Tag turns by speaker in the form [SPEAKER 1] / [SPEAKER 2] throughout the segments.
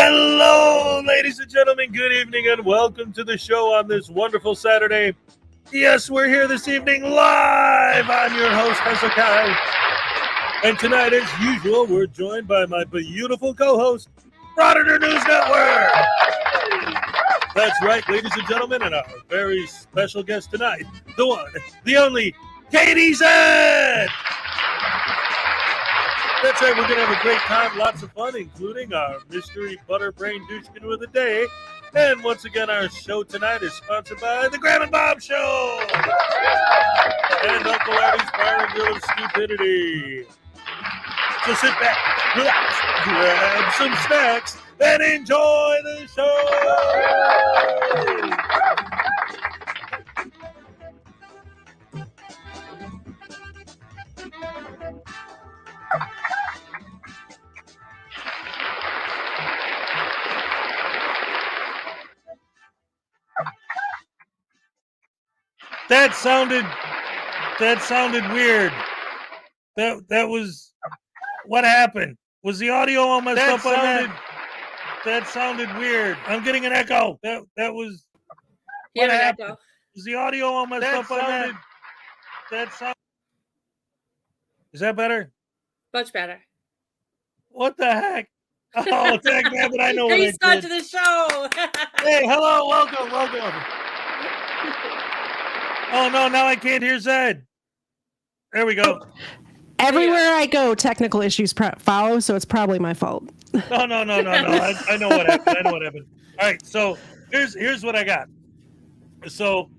[SPEAKER 1] Hello, ladies and gentlemen. Good evening and welcome to the show on this wonderful Saturday. Yes, we're here this evening live. I'm your host, Hezekai. And tonight, as usual, we're joined by my beautiful co-host, Frauditor News Network. That's right, ladies and gentlemen, and our very special guest tonight, the one, the only, KTZed. That's right, we're going to have a great time, lots of fun, including our mystery butter brain douchekin of the day. And once again, our show tonight is sponsored by TheGrahamAndBobShow and Uncle Arty's Bar and Grill of Stupidity. So sit back, relax, grab some snacks, and enjoy the show! That sounded weird. That was what happened. Was the audio all messed up on that? That sounded weird. I'm getting an echo. That was what happened. Echo. Was the audio all messed up on that? That sound. Is that better?
[SPEAKER 2] Much better.
[SPEAKER 1] What the heck? Oh, thank God that I know what I did.
[SPEAKER 2] Start to the show.
[SPEAKER 1] Hey, hello, welcome. Oh no, now I can't hear Zed. There we go.
[SPEAKER 3] Everywhere I go, technical issues follow, so it's probably my fault.
[SPEAKER 1] No. I know what happened. All right, so here's what I got. So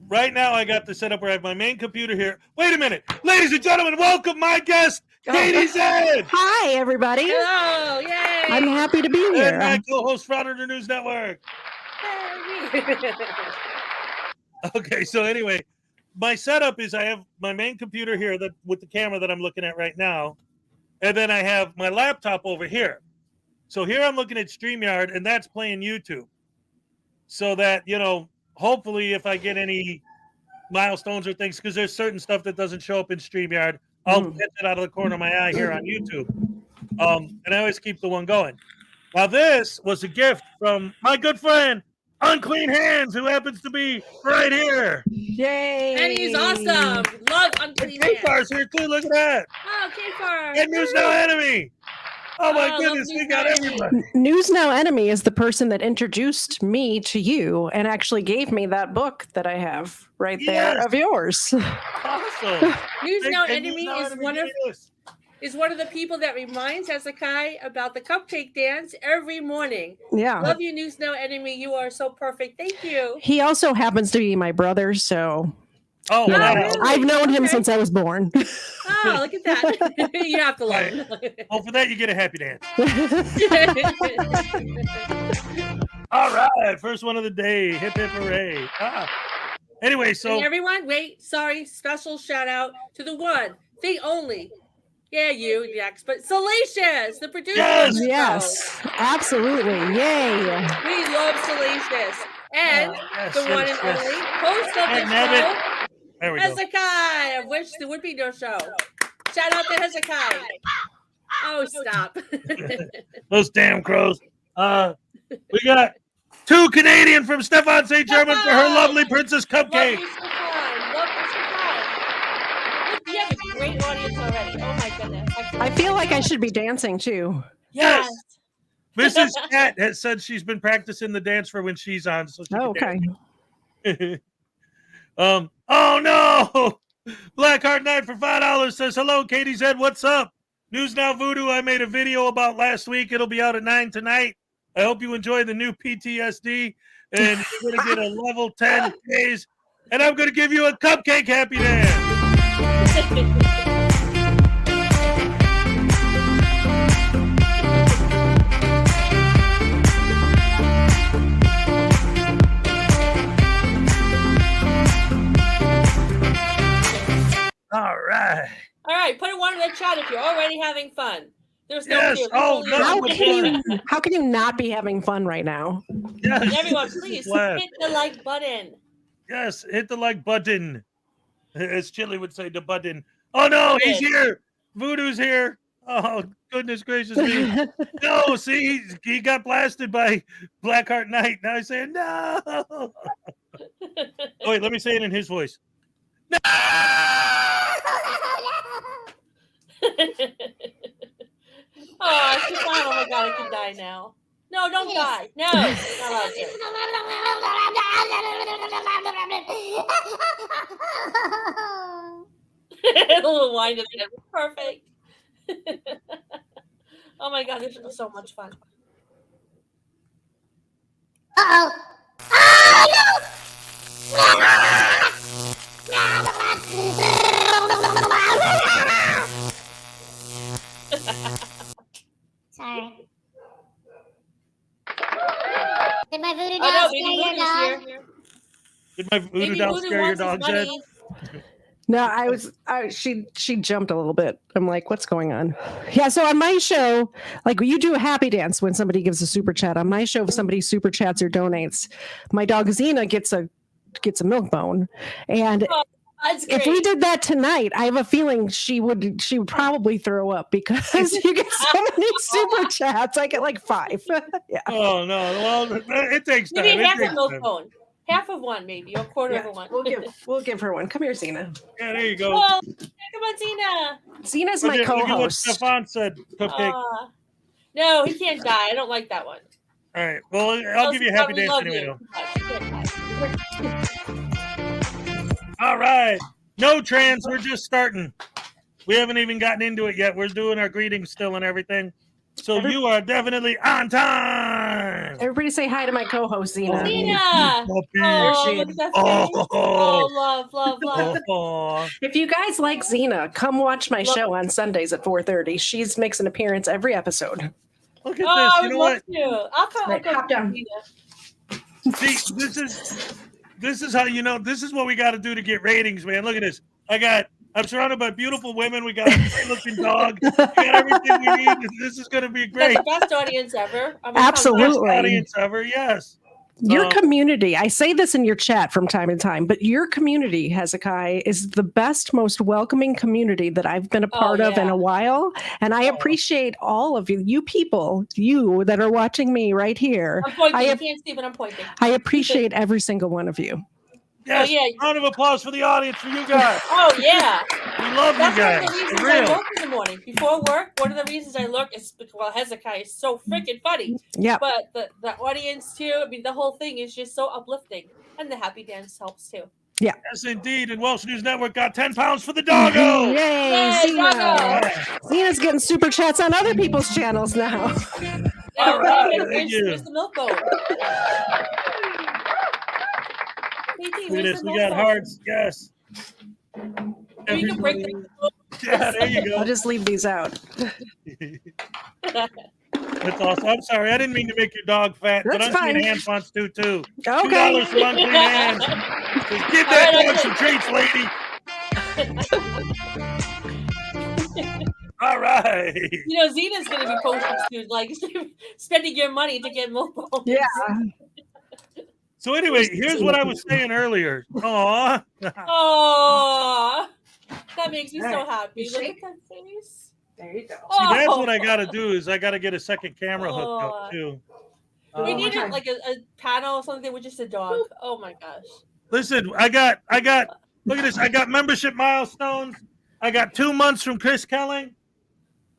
[SPEAKER 1] right now I got the setup where I have my main computer here. Wait a minute. Ladies and gentlemen, welcome my guest, KTZed.
[SPEAKER 3] Hi, everybody.
[SPEAKER 2] Hello, yay.
[SPEAKER 3] I'm happy to be here.
[SPEAKER 1] And my co-host, Frauditor News Network. Okay, so anyway, my setup is I have my main computer here with the camera that I'm looking at right now, and then I have my laptop over here. So here I'm looking at StreamYard, and that's playing YouTube. So that, hopefully if I get any milestones or things, because there's certain stuff that doesn't show up in StreamYard, I'll get it out of the corner of my eye here on YouTube. And I always keep the one going. Now this was a gift from my good friend, Unclean Hansen, who happens to be right here.
[SPEAKER 3] Yay!
[SPEAKER 2] And he's awesome. Love Unclean Hansen.
[SPEAKER 1] K-Far's here too. Look at that.
[SPEAKER 2] Oh, K-Far.
[SPEAKER 1] And News Now Enemy. Oh my goodness, we got everybody.
[SPEAKER 3] News Now Enemy is the person that introduced me to you and actually gave me that book that I have right there of yours.
[SPEAKER 1] Awesome.
[SPEAKER 2] News Now Enemy is one of the people that reminds Hezekai about the Cupcake dance every morning.
[SPEAKER 3] Yeah.
[SPEAKER 2] Love you, News Now Enemy. You are so perfect. Thank you.
[SPEAKER 3] He also happens to be my brother, so
[SPEAKER 1] really?
[SPEAKER 3] I've known him since I was born.
[SPEAKER 2] Oh, look at that. You have to love him.
[SPEAKER 1] Well, for that, you get a happy dance. All right. First one of the day. Hip, hip, hooray. Anyway, so.
[SPEAKER 2] And everyone, special shout out to the one, the only. Yeah, you next, but Salacious, the producer.
[SPEAKER 3] Yes, absolutely. Yay.
[SPEAKER 2] We love Salacious. And the one and only host of the show, Hezekai, of which there would be no show. Shout out to Hezekai. Oh, stop.
[SPEAKER 1] Those damn crows. We got 2 Canadian from Stefan St. German for her lovely Princess Cupcake.
[SPEAKER 2] Love you, We have a great audience already. Oh my goodness.
[SPEAKER 3] I feel like I should be dancing too.
[SPEAKER 1] Yes. Mrs. Cat has said she's been practicing the dance for when she's on. So she
[SPEAKER 3] okay.
[SPEAKER 1] Oh no! Blackheart Knight for $5 says, hello, KTZed, what's up? News Now Voodoo, I made a video about last week. It'll be out at 9 tonight. I hope you enjoy the new PTSD. And you're going to get a level 10 days. And I'm going to give you a cupcake happy dance. All right,
[SPEAKER 2] put a one in the chat if you're already having fun. There's no
[SPEAKER 3] how can you not be having fun right now?
[SPEAKER 1] Yes.
[SPEAKER 2] Everyone, please hit the like button.
[SPEAKER 1] Yes, hit the like button. As Chili would say, the button. Oh no, he's here. Voodoo's here. Oh, goodness gracious me. No, see, he got blasted by Blackheart Knight. Now he's saying, no. Oh, wait, let me say it in his voice. No!
[SPEAKER 2] Oh, she's fine. Oh my god, I could die now. No, don't die. No, not allowed to. A little whine at the end. Perfect. Oh my god, this is so much fun.
[SPEAKER 4] Uh-oh. Sorry. Did my voodoo doll scare your dog?
[SPEAKER 1] Did my voodoo doll scare your dog, Zed?
[SPEAKER 3] No, she jumped a little bit. I'm like, what's going on? Yeah, so on my show, like you do a happy dance when somebody gives a super chat. On my show, if somebody super chats or donates, my dog Xena gets a milk bone. And if we did that tonight, I have a feeling she would probably throw up because you get so many super chats. I get like 5. Yeah.
[SPEAKER 1] Oh no, well it takes time.
[SPEAKER 2] Maybe half a milk bone. Half of one, maybe, or a quarter of one.
[SPEAKER 3] We'll give her one. Come here, Xena.
[SPEAKER 1] Yeah, there you go.
[SPEAKER 2] Well, come on, Xena.
[SPEAKER 3] Xena's my co-host.
[SPEAKER 1] Look at what Stefan said, Cupcake.
[SPEAKER 2] No, he can't die. I don't like that one.
[SPEAKER 1] All right. Well, I'll give you a happy dance anyway. All right. No trans. We're just starting. We haven't even gotten into it yet. We're doing our greetings still and everything. So you are definitely on time.
[SPEAKER 3] Everybody say hi to my co-host, Xena.
[SPEAKER 2] Xena! Oh, look at that face. Oh, love.
[SPEAKER 1] Oh.
[SPEAKER 3] If you guys like Xena, come watch my show on Sundays at 4:30. She makes an appearance every episode.
[SPEAKER 1] Look at this. You know what?
[SPEAKER 2] I'll come
[SPEAKER 3] down.
[SPEAKER 1] See, this is how you know. This is what we got to do to get ratings, man. Look at this. I'm surrounded by beautiful women. We got a great-looking dog. We got everything we need. This is going to be great.
[SPEAKER 2] That's the best audience ever.
[SPEAKER 3] Absolutely.
[SPEAKER 1] Best audience ever, yes.
[SPEAKER 3] Your community, I say this in your chat from time to time, but your community, Hezekai, is the best, most welcoming community that I've been a part of in a while. And I appreciate all of you people, you that are watching me right here.
[SPEAKER 2] I'm pointing. You can't see, but I'm pointing.
[SPEAKER 3] I appreciate every single one of you.
[SPEAKER 1] Yes. Oh, yeah. Round of applause for the audience for you guys.
[SPEAKER 2] Oh, yeah.
[SPEAKER 1] We love you guys.
[SPEAKER 2] That's one of the reasons I lurk in the morning. Before work, one of the reasons I lurk is because, well, Hezekai is so freaking funny.
[SPEAKER 3] Yeah.
[SPEAKER 2] But the audience, too, I mean, the whole thing is just so uplifting. And the happy dance helps, too.
[SPEAKER 3] Yeah.
[SPEAKER 1] Yes, indeed. And Welsh News Network got 10 pounds for the doggo.
[SPEAKER 3] Yay, Xena. Xena's getting super chats on other people's channels now.
[SPEAKER 2] All right.
[SPEAKER 1] Thank you.
[SPEAKER 2] Here's the milk bowl.
[SPEAKER 1] We got hearts, yes.
[SPEAKER 2] We can break them.
[SPEAKER 1] Yeah, there you go.
[SPEAKER 3] I'll just leave these out.
[SPEAKER 1] That's awesome. I'm sorry, I didn't mean to make your dog fat, but Unclean Hands wants to too.
[SPEAKER 3] Okay.
[SPEAKER 1] $2 from Unclean Hands. Just give that dog some treats, lady. All right.
[SPEAKER 2] You know, Xena's going to be posting soon, like spending your money to get milk bones.
[SPEAKER 3] Yeah.
[SPEAKER 1] So anyway, here's what I was saying earlier. Aww.
[SPEAKER 2] Aww. That makes me so happy. Look at that face.
[SPEAKER 3] There you go.
[SPEAKER 1] See, that's what I got to do is I got to get a second camera hooked up too.
[SPEAKER 2] We need like a panel or something with just a dog. Oh my gosh.
[SPEAKER 1] Listen, I got, look at this. I got membership milestones. I got 2 months from Chris Kelling.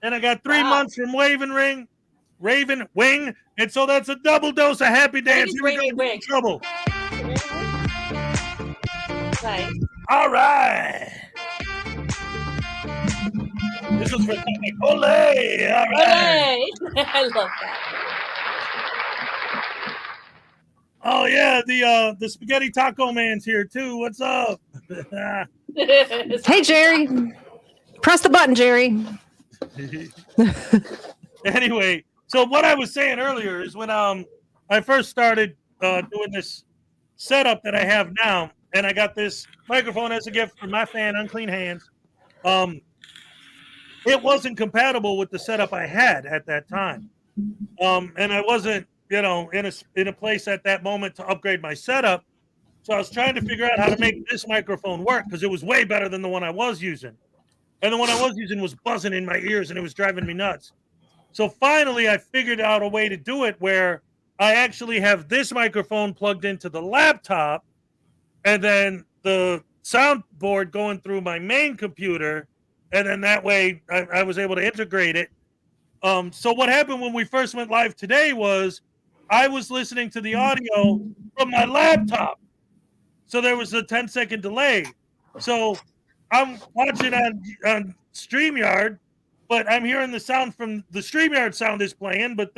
[SPEAKER 1] And I got 3 months from Raven Wing. And so that's a double dose of happy dance. Here we go. Trouble.
[SPEAKER 2] Nice.
[SPEAKER 1] All right. This was for Ole. All right.
[SPEAKER 2] I love that.
[SPEAKER 1] Oh yeah, the spaghetti taco man's here too. What's up?
[SPEAKER 3] Hey Jerry. Press the button, Jerry.
[SPEAKER 1] Anyway, so what I was saying earlier is when I first started doing this setup that I have now, and I got this microphone as a gift from my fan Unclean Hands. It wasn't compatible with the setup I had at that time, and I wasn't, in a place at that moment to upgrade my setup. So I was trying to figure out how to make this microphone work because it was way better than the one I was using. And the one I was using was buzzing in my ears and it was driving me nuts. So finally, I figured out a way to do it where I actually have this microphone plugged into the laptop and then the soundboard going through my main computer. And then that way I was able to integrate it. So what happened when we first went live today was I was listening to the audio from my laptop. So there was a 10-second delay. So I'm watching on StreamYard, but I'm hearing the sound from the StreamYard sound is playing. But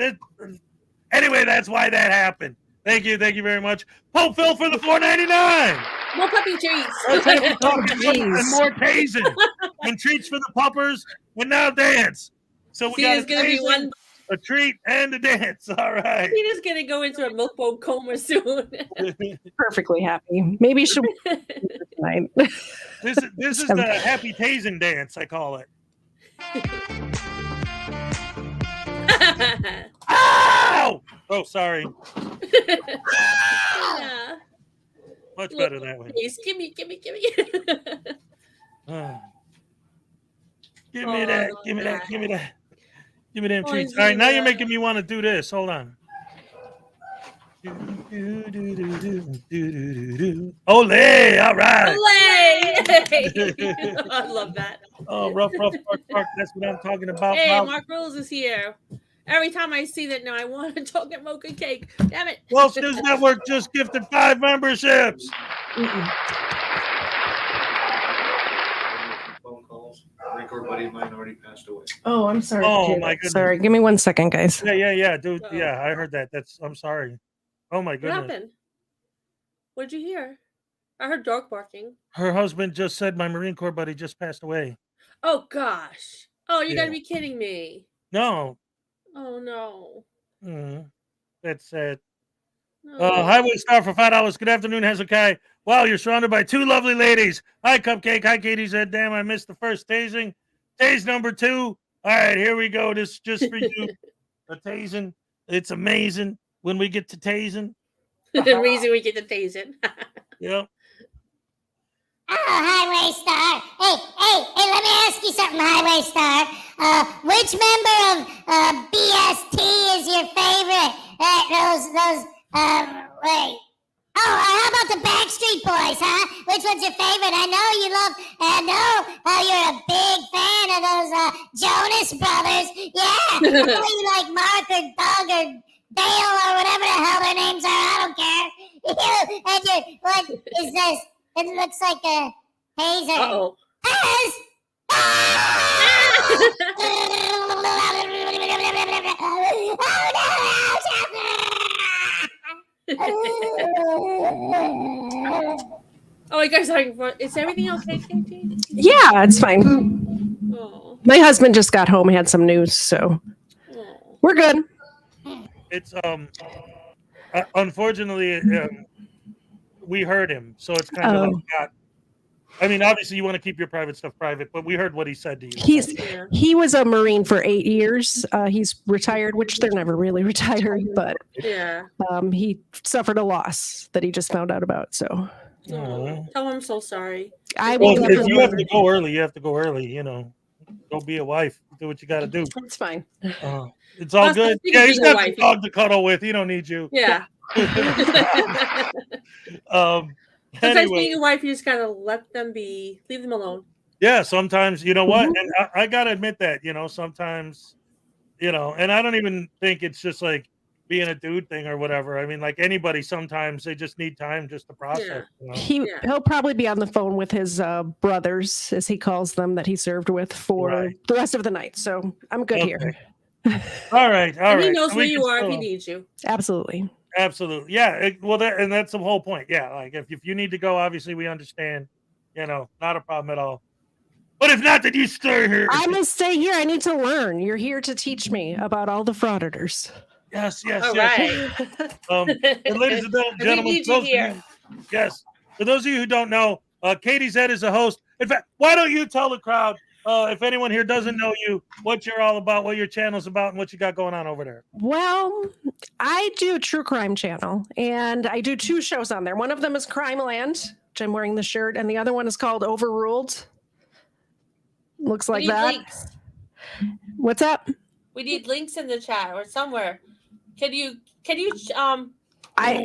[SPEAKER 1] anyway, that's why that happened. Thank you very much. Pope Phil for the $4.99.
[SPEAKER 2] More puppy treats.
[SPEAKER 1] And more tasing. And treats for the puppers. And now dance. So we got
[SPEAKER 2] gonna be one,
[SPEAKER 1] a treat and a dance. All right.
[SPEAKER 2] Tina's gonna go into a milk bone coma soon.
[SPEAKER 3] Perfectly happy. Maybe she'll.
[SPEAKER 1] This is the happy tasing dance, I call it. Ow! Oh, sorry.
[SPEAKER 2] Yeah.
[SPEAKER 1] Much better that way.
[SPEAKER 2] Please, give me.
[SPEAKER 1] Give me that. Give me that. Give me that. Give me them treats. All right, now you're making me want to do this. Hold on. Ole! All right.
[SPEAKER 2] Ole! I love that.
[SPEAKER 1] Oh, Ruff, bark. That's what I'm talking about.
[SPEAKER 2] Hey, Mark Rose is here. Every time I see that now, I want to talk at Mocha Cake. Damn it.
[SPEAKER 1] Well, Snooze Network just gifted 5 memberships.
[SPEAKER 5] Phone calls. Record buddy of mine already passed away.
[SPEAKER 3] Oh, I'm sorry.
[SPEAKER 1] Oh, my goodness.
[SPEAKER 3] Sorry. Give me 1 second, guys.
[SPEAKER 1] Yeah, dude. Yeah, I heard that. I'm sorry. Oh, my
[SPEAKER 2] What
[SPEAKER 1] goodness.
[SPEAKER 2] happened? What did you hear? I heard dog barking.
[SPEAKER 1] Her husband just said my Marine Corps buddy just passed away.
[SPEAKER 2] Oh, gosh. Oh, you
[SPEAKER 1] Yeah.
[SPEAKER 2] gotta be kidding me.
[SPEAKER 1] No.
[SPEAKER 2] Oh, no.
[SPEAKER 1] That's sad.
[SPEAKER 2] No.
[SPEAKER 1] Highway Star for $5. Good afternoon, Hezekai. Wow, you're surrounded by 2 lovely ladies. Hi, Cupcake. Hi, KTZed. Damn, I missed the first tasing. Tase number 2. All right, here we go. This is just for you. The tasing. It's amazing when we get to tasing.
[SPEAKER 2] The reason we get to tase it.
[SPEAKER 1] Yep.
[SPEAKER 4] Oh, Highway Star. Hey, let me ask you something, Highway Star. Which member of BST is your favorite? Wait. Oh, how about the Backstreet Boys, huh? Which one's your favorite? I know you're a big fan of those Jonas Brothers. Yeah, I know you like Mark or Doug or Dale or whatever the hell their names are. I don't care. And what is this? It looks like a taser.
[SPEAKER 2] Uh-oh.
[SPEAKER 4] Yes!
[SPEAKER 2] Oh, you guys are. Is everything okay, KT?
[SPEAKER 3] Yeah, it's fine.
[SPEAKER 2] Oh.
[SPEAKER 3] My husband just got home. He had some news, so we're good.
[SPEAKER 1] It's unfortunately we heard him, so it's kind of like not. I mean, obviously you want to keep your private stuff private, but we heard what he said to you.
[SPEAKER 3] He was a Marine for 8 years. He's retired, which they're never really retired, but
[SPEAKER 2] Yeah.
[SPEAKER 3] He suffered a loss that he just found out about. So
[SPEAKER 2] Oh. Tell him I'm so sorry.
[SPEAKER 3] I
[SPEAKER 1] Well,
[SPEAKER 3] will.
[SPEAKER 1] if you have to go early, you have to go early. You know, go be a wife. Do what you got to do.
[SPEAKER 3] It's fine.
[SPEAKER 1] It's all
[SPEAKER 2] That's
[SPEAKER 1] good.
[SPEAKER 2] the
[SPEAKER 1] Yeah, he's
[SPEAKER 2] being a
[SPEAKER 1] got the
[SPEAKER 2] wife.
[SPEAKER 1] dog to cuddle with. He don't need you.
[SPEAKER 2] Yeah. Sometimes
[SPEAKER 1] Anyway,
[SPEAKER 2] being a wife, you just gotta let them be. Leave them alone.
[SPEAKER 1] yeah, sometimes you know what, and I gotta admit that, you know, sometimes, you know, and I don't even think it's just like being a dude thing or whatever. I mean, like anybody, sometimes they just need time just to process.
[SPEAKER 2] Yeah.
[SPEAKER 1] You know?
[SPEAKER 3] He'll probably be on the phone with his brothers, as he calls them, that he served with for the rest of the night. So I'm good here.
[SPEAKER 1] All right, all
[SPEAKER 2] And
[SPEAKER 1] right.
[SPEAKER 2] he knows
[SPEAKER 1] So
[SPEAKER 2] where
[SPEAKER 1] we
[SPEAKER 2] you
[SPEAKER 1] can
[SPEAKER 2] are if he
[SPEAKER 1] still-
[SPEAKER 2] needs you.
[SPEAKER 3] Absolutely.
[SPEAKER 1] Absolutely, yeah. And that's the whole point. Yeah, like if you need to go, obviously we understand. You know, not a problem at all. But if not, then you stay here.
[SPEAKER 3] I'm gonna stay here. I need to learn. You're here to teach me about all the frauditors.
[SPEAKER 1] Yes.
[SPEAKER 2] All
[SPEAKER 1] yes.
[SPEAKER 2] right.
[SPEAKER 1] And ladies and gentlemen,
[SPEAKER 2] need you
[SPEAKER 1] those of
[SPEAKER 2] here.
[SPEAKER 1] yes. For those of you who don't know, KTZed is a host. In fact, why don't you tell the crowd, if anyone here doesn't know you, what you're all about, what your channel's about, and what you got going on over there?
[SPEAKER 3] Well, I do a true crime channel, and I do 2 shows on there. One of them is Crime Land, which I'm wearing the shirt, and the other one is called Overruled. Looks
[SPEAKER 2] We
[SPEAKER 3] like
[SPEAKER 2] need
[SPEAKER 3] that.
[SPEAKER 2] links.
[SPEAKER 3] What's up?
[SPEAKER 2] We need links in the chat or somewhere. Can you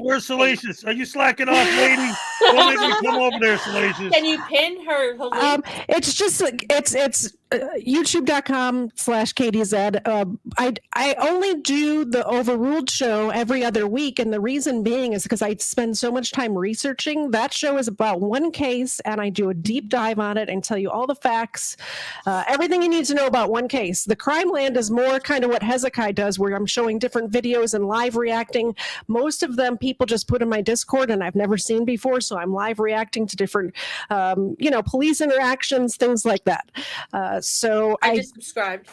[SPEAKER 1] Where's Salacious? Are you slacking off, lady? Don't make me come over there, Salacious.
[SPEAKER 2] Can you pin her link?
[SPEAKER 3] It's just like it's youtube.com/KTZed. I only do the Overruled show every other week, and the reason being is because I spend so much time researching. That show is about one case, and I do a deep dive on it and tell you all the facts, everything you need to know about one case. The Crime Land is more kind of what Hezekai does, where I'm showing different videos and live reacting. Most of them people just put in my Discord, and I've never seen before, so I'm live reacting to different, police interactions, things like that. So
[SPEAKER 2] I just subscribed.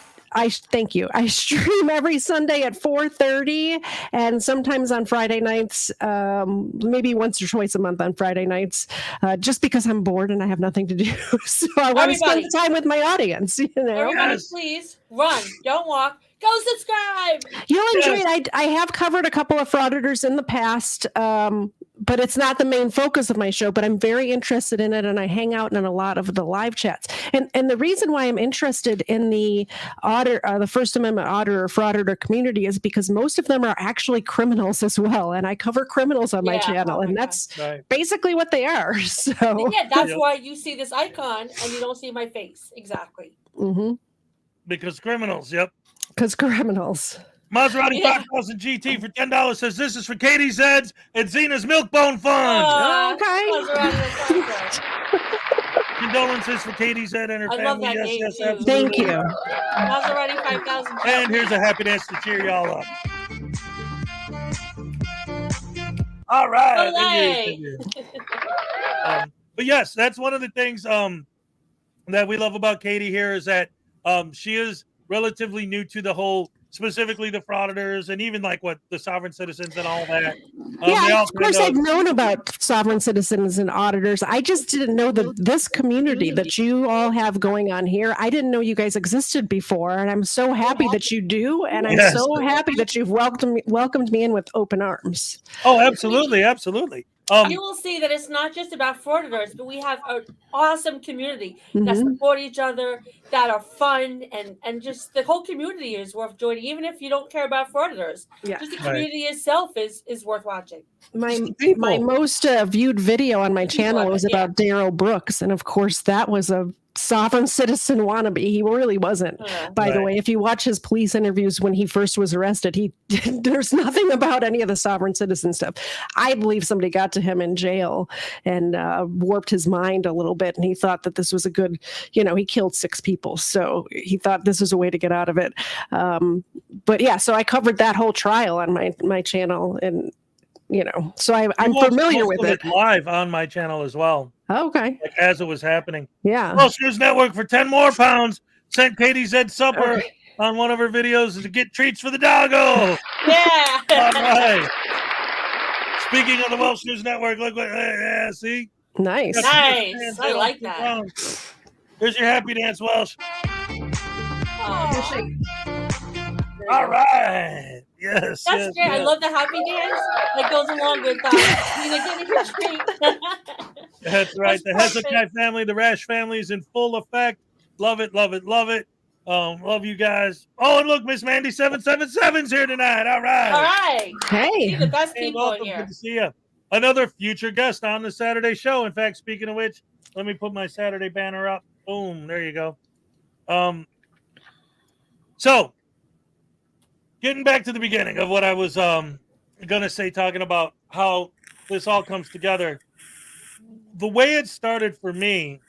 [SPEAKER 3] Thank you. I stream every Sunday at 4:30, and sometimes on Friday nights, maybe once or twice a month on Friday nights, just because I'm bored and I have nothing to do. So I want to spend the time with my audience.
[SPEAKER 2] Everybody, please run, don't walk. Go subscribe.
[SPEAKER 3] You'll enjoy it. I have covered a couple of Frauditors in the past, but it's not the main focus of my show, but I'm very interested in it, and I hang out in a lot of the live chats. And the reason why I'm interested in the the First Amendment auditor or Frauditor community is because most of them are actually criminals as well, and I cover criminals on my channel, and that's basically what they are. So
[SPEAKER 2] yeah, that's why you see this icon and you don't see my face. Exactly.
[SPEAKER 3] Mm-hmm.
[SPEAKER 1] Because criminals, yep.
[SPEAKER 3] Because criminals.
[SPEAKER 1] Maserati 5000 GT for $10 says this is for KTZed's and Xena's Milk Bone Fund.
[SPEAKER 3] Okay.
[SPEAKER 1] Condolences for KTZed and her family.
[SPEAKER 2] Love that name too.
[SPEAKER 3] Thank you.
[SPEAKER 2] Maserati 5000.
[SPEAKER 1] And here's a happy dance to cheer y'all up. All right. Thank you. But yes, that's one of the things that we love about Katie here is that she is relatively new to the whole, specifically the Frauditors, and even like what the sovereign citizens and all that.
[SPEAKER 3] Of course, I've known about sovereign citizens and auditors. I just didn't know that this community that you all have going on here. I didn't know you guys existed before, and I'm so happy that you do, and I'm so happy that you've welcomed me in with open arms.
[SPEAKER 1] Oh, absolutely, absolutely.
[SPEAKER 2] You will see that it's not just about Frauditors, but we have an awesome community that support each other, that are fun, and just the whole community is worth joining, even if you don't care about Frauditors.
[SPEAKER 3] Yeah.
[SPEAKER 2] Just the community itself is worth watching.
[SPEAKER 3] My most viewed video on my channel was about Darrell Brooks, and of course that was a sovereign citizen wannabe. He really wasn't. By the way, if you watch his police interviews when he first was arrested, there's nothing about any of the sovereign citizen stuff. I believe somebody got to him in jail and warped his mind a little bit, and he thought that this was a good, he killed 6 people, so he thought this was a way to get out of it. But yeah, so I covered that whole trial on my channel, and so I'm familiar with it.
[SPEAKER 1] Live on my channel as well.
[SPEAKER 3] Oh, okay.
[SPEAKER 1] Like as it was happening.
[SPEAKER 3] Yeah.
[SPEAKER 1] Welsh News Network for 10 more pounds sent KTZed supper on one of her videos to get treats for the doggo.
[SPEAKER 2] Yeah.
[SPEAKER 1] All right. Speaking of the Welsh News Network, look what, see?
[SPEAKER 3] Nice.
[SPEAKER 2] Nice. I like that.
[SPEAKER 1] Here's your happy dance, Welsh.
[SPEAKER 2] Oh.
[SPEAKER 1] All right. Yes.
[SPEAKER 2] That's great. I love the happy dance that goes along with getting your treat.
[SPEAKER 1] That's right. The Hezekai family, the Rash family is in full effect. Love it, love it, love it. Love you guys. Oh, and look, Miss Mandy 777's here tonight. All right.
[SPEAKER 2] All right.
[SPEAKER 3] Hey.
[SPEAKER 2] See the best
[SPEAKER 1] Hey,
[SPEAKER 2] people
[SPEAKER 1] welcome.
[SPEAKER 2] here.
[SPEAKER 1] Good to see you. Another future guest on the Saturday show. In fact, speaking of which, let me put my Saturday banner up. Boom. There you go. So, getting back to the beginning of what I was going to say, talking about how this all comes together. The way it started for me,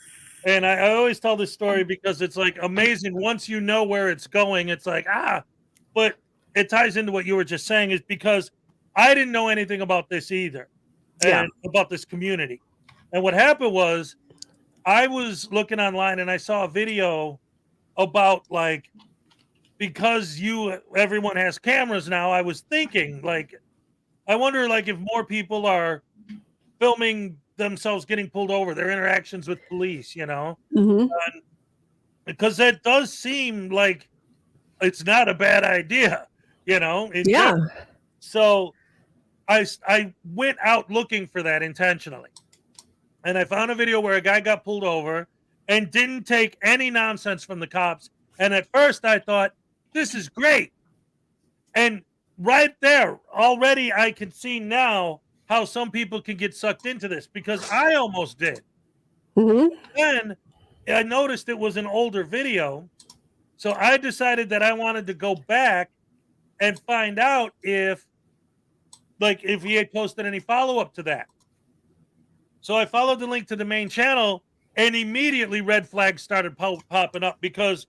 [SPEAKER 1] and I always tell this story because it's like amazing. Once you know where it's going, it's like, but it ties into what you were just saying, is because I didn't know anything about this either, and about this community. And what happened was I was looking online and I saw a video about because everyone has cameras now. I was thinking I wonder if more people are filming themselves getting pulled over, their interactions with police, because that does seem like it's not a bad idea, So I went out looking for that intentionally, and I found a video where a guy got pulled over and didn't take any nonsense from the cops. And at first I thought, this is great. And right there, already I can see now how some people can get sucked into this, because I almost did.
[SPEAKER 3] Mm-hmm.
[SPEAKER 1] Then I noticed it was an older video. So I decided that I wanted to go back and find out if he had posted any follow-up to that. So I followed the link to the main channel, and immediately red flags started popping up, because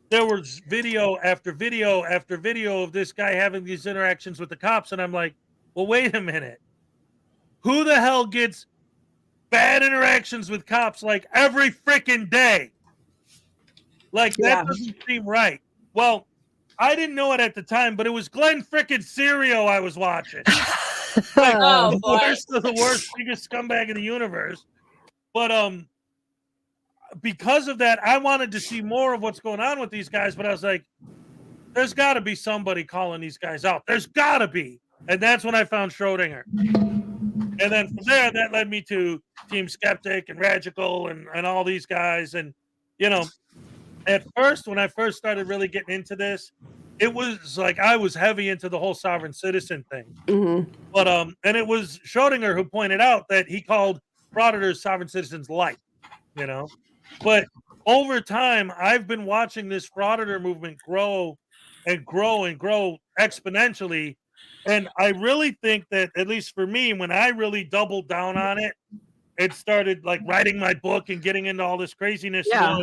[SPEAKER 1] there was video after video after video of this guy having these interactions with the cops. And I'm like, well, wait a minute. Who the hell gets bad interactions with cops like every freaking day? Like, that doesn't seem right. Well, I didn't know it at the time, but it was Glenn frickin' Serio I was watching. Like, the worst, biggest scumbag in the universe. But because of that, I wanted to see more of what's going on with these guys. But I was like, there's got to be somebody calling these guys out. There's got to be. And that's when I found Schrodinger. And then from there, that led me to Team Skeptic and Radical and all these guys. And, you know, at first, when I first started really getting into this, it was like I was heavy into the whole sovereign citizen thing.
[SPEAKER 3] Mm-hmm.
[SPEAKER 1] But and it was Schrodinger who pointed out that he called Frauditors sovereign citizens light, you know. But over time, I've been watching this Frauditor movement grow and grow and grow exponentially. And I really think that, at least for me, when I really doubled down on it, it started like writing my book and getting into all this craziness.
[SPEAKER 3] Yeah.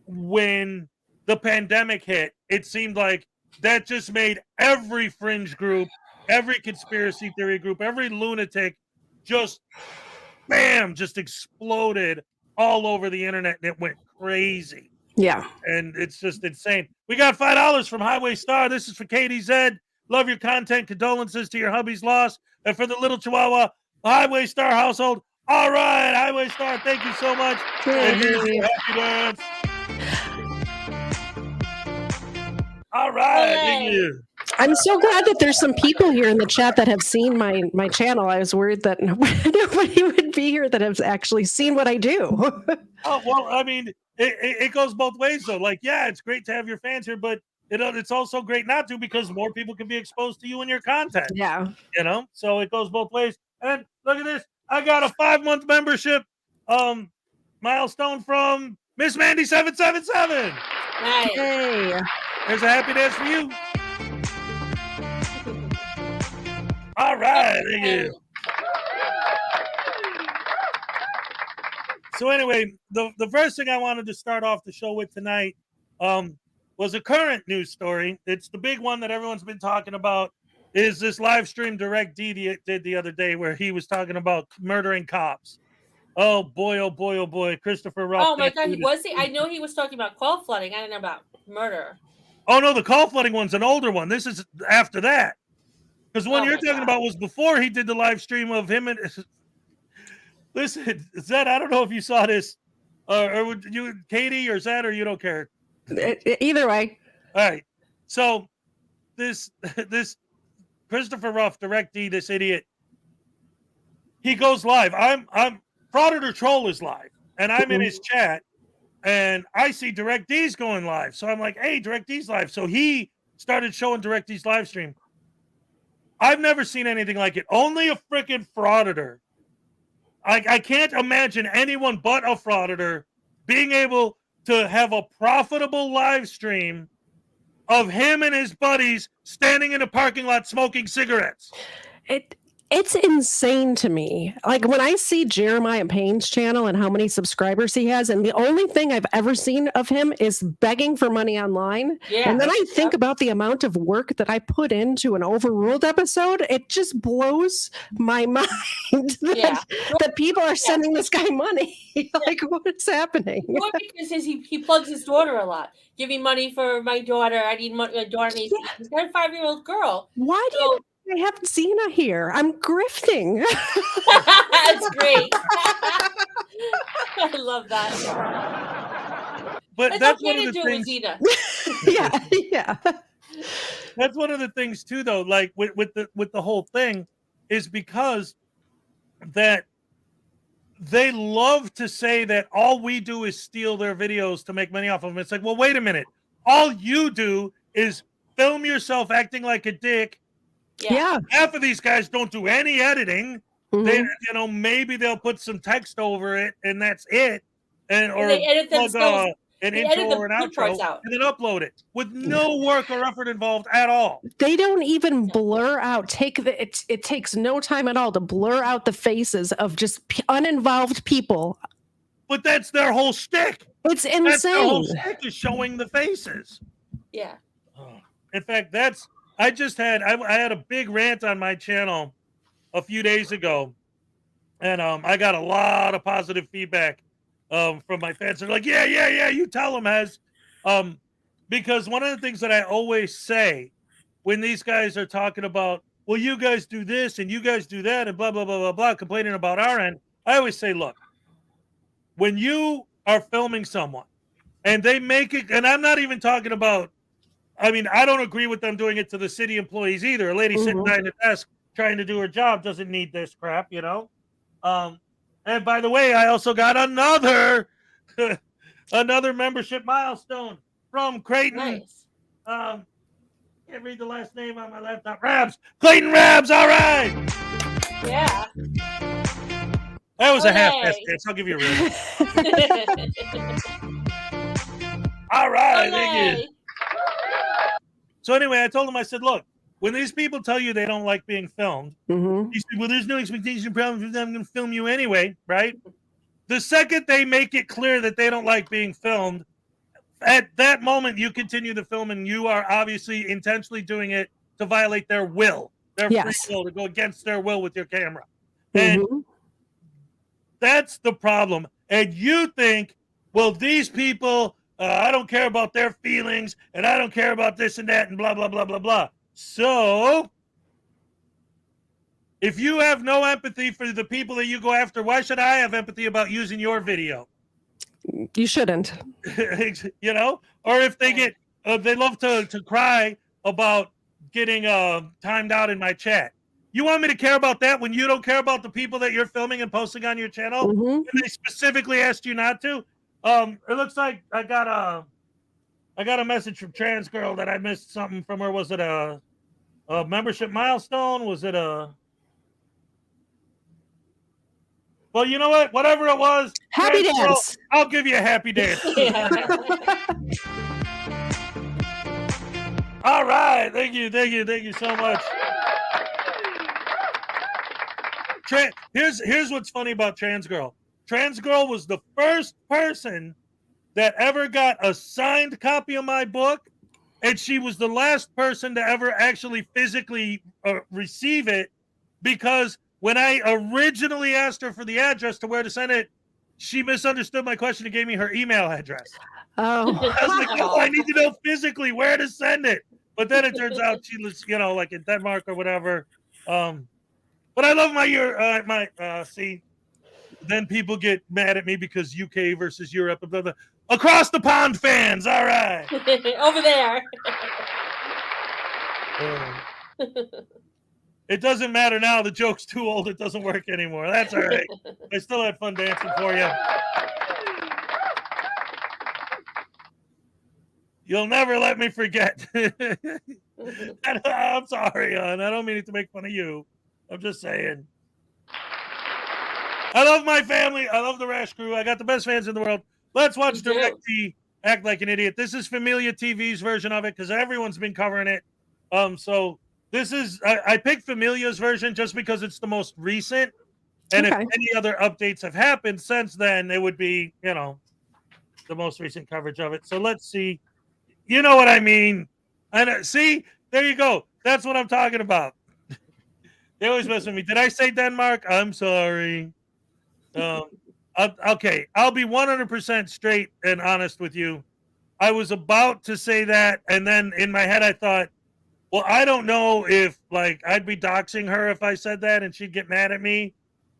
[SPEAKER 1] When the pandemic hit, it seemed like that just made every fringe group, every conspiracy theory group, every lunatic just, bam, just exploded all over the internet, and it went crazy.
[SPEAKER 3] Yeah.
[SPEAKER 1] And it's just insane. We got $5 from Highway Star. This is for KTZed. Love your content. Condolences to your hubby's loss. And for the little Chihuahua, Highway Star household. All right, Highway Star, thank you so much. And here's your happy dance. All right, thank you.
[SPEAKER 3] I'm so glad that there's some people here in the chat that have seen my channel. I was worried that nobody would be here that has actually seen what I do.
[SPEAKER 1] Oh, well, I mean, it goes both ways, though. Like, yeah, it's great to have your fans here, but it's also great not to, because more people can be exposed to you and your content.
[SPEAKER 3] Yeah.
[SPEAKER 1] You know, so it goes both ways. And look at this. I got a 5-month membership milestone from Miss Mandy 777.
[SPEAKER 2] Nice.
[SPEAKER 3] Hey.
[SPEAKER 1] There's a happy dance for you. All right, thank you. So anyway, the first thing I wanted to start off the show with tonight was a current news story. It's the big one that everyone's been talking about, is this live stream DirectD did the other day where he was talking about murdering cops. Oh boy, oh boy, oh boy. Christopher Ruff.
[SPEAKER 2] Oh my God, was he? I know he was talking about call flooding. I don't know about murder.
[SPEAKER 1] Oh no, the call flooding one's an older one. This is after that. Because the one you're talking about was before he did the live stream of him and listen, Zed, I don't know if you saw this, or would you, Katie or Zed, or you don't care?
[SPEAKER 3] Either way.
[SPEAKER 1] All right. So this Christopher Ruff, DirectD, this idiot, he goes live. I'm Frauditor Troll is live, and I'm in his chat, and I see DirectD's going live. So I'm like, hey, DirectD's live. So he started showing DirectD's live stream. I've never seen anything like it. Only a freaking Frauditor. I can't imagine anyone but a Frauditor being able to have a profitable live stream of him and his buddies standing in a parking lot smoking cigarettes.
[SPEAKER 3] It's insane to me. Like when I see Jeremiah Payne's channel and how many subscribers he has, and the only thing I've ever seen of him is begging for money online. Yeah. And then I think about the amount of work that I put into an Overruled episode. It just blows my mind that people are sending this guy money. Like, what is happening?
[SPEAKER 2] Well, because he plugs his daughter a lot. Give me money for my daughter. I need money. My daughter needs. He's got a 5-year-old girl.
[SPEAKER 3] Why do you? I have Xena here. I'm grifting.
[SPEAKER 2] That's great. I love that.
[SPEAKER 1] But that's one of the things.
[SPEAKER 3] Yeah.
[SPEAKER 1] That's one of the things too, though. Like with the whole thing, is because that they love to say that all we do is steal their videos to make money off of them. It's like, well, wait a minute. All you do is film yourself acting like a dick.
[SPEAKER 3] Yeah.
[SPEAKER 1] Half of these guys don't do any editing. They, maybe they'll put some text over it, and that's it. Or
[SPEAKER 2] they edit themselves.
[SPEAKER 1] An intro or an outro, and then upload it with no work or effort involved at all.
[SPEAKER 3] They don't even blur out. It takes no time at all to blur out the faces of just uninvolved people.
[SPEAKER 1] But that's their whole shtick.
[SPEAKER 3] It's insane.
[SPEAKER 1] That's their whole shtick is showing the faces.
[SPEAKER 2] Yeah.
[SPEAKER 1] In fact, I had a big rant on my channel a few days ago, and I got a lot of positive feedback from my fans. They're like, yeah, you tell them, Hez. Because one of the things that I always say when these guys are talking about, well, you guys do this and you guys do that and blah, blah, blah, blah, blah, complaining about our end, I always say, look, when you are filming someone and they make it, and I'm not even talking about, I don't agree with them doing it to the city employees either. A lady sitting behind the desk trying to do her job doesn't need this crap, And by the way, I also got another membership milestone from Creighton.
[SPEAKER 2] Nice.
[SPEAKER 1] Can't read the last name on my laptop. Rabs. Clayton Rabs. All right.
[SPEAKER 2] Yeah.
[SPEAKER 1] That was a half-assed dance. I'll give you a real. All right. Thank you. So anyway, I told him, I said, look, when these people tell you they don't like being filmed, you say, well, there's no expectation problem for them. I'm going to film you anyway, right? The second they make it clear that they don't like being filmed, at that moment, you continue the film, and you are obviously intentionally doing it to violate their will, their free will, to go against their will with your camera. And that's the problem. And you think, well, these people, I don't care about their feelings, and I don't care about this and that, and blah, blah, blah, blah, blah. So, if you have no empathy for the people that you go after, why should I have empathy about using your video?
[SPEAKER 3] You shouldn't.
[SPEAKER 1] Or if they get, they love to cry about getting timed out in my chat. You want me to care about that when you don't care about the people that you're filming and posting on your channel? And they specifically asked you not to? It looks like I got a message from Trans Girl that I missed something from her. Was it a membership milestone? Was it a... Well, you know what? Whatever it was.
[SPEAKER 3] Happy dance. Girl,
[SPEAKER 1] I'll give you a happy dance. All right. Thank you so much. Here's what's funny about Trans Girl. Trans Girl was the first person that ever got a signed copy of my book, and she was the last person to ever actually physically receive it, because when I originally asked her for the address to where to send it, she misunderstood my question and gave me her email address.
[SPEAKER 3] Oh.
[SPEAKER 1] I was like, no, I need to know physically where to send it. But then it turns out she was, like in Denmark or whatever. But I love my see. Then people get mad at me because UK versus Europe. Blah, blah. Across the pond fans, all right.
[SPEAKER 2] Over there.
[SPEAKER 1] It doesn't matter now. The joke's too old. It doesn't work anymore. That's all right. I still had fun dancing for you. You'll never let me forget. I'm sorry, hon. I don't mean it to make fun of you. I'm just saying. I love my family. I love the Rash Crew. I got the best fans in the world. Let's watch DirectT act like an idiot. This is Familia TV's version of it because everyone's been covering it. So this is, I picked Familia's version just because it's the most recent. And if any other updates have happened since then, it would be, the most recent coverage of it. So let's see. You know what I mean? And see, there you go. That's what I'm talking about. They always mess with me. Did I say Denmark? I'm sorry. Okay, I'll be 100% straight and honest with you. I was about to say that, and then in my head I thought, well, I don't know if I'd be doxing her if I said that, and she'd get mad at me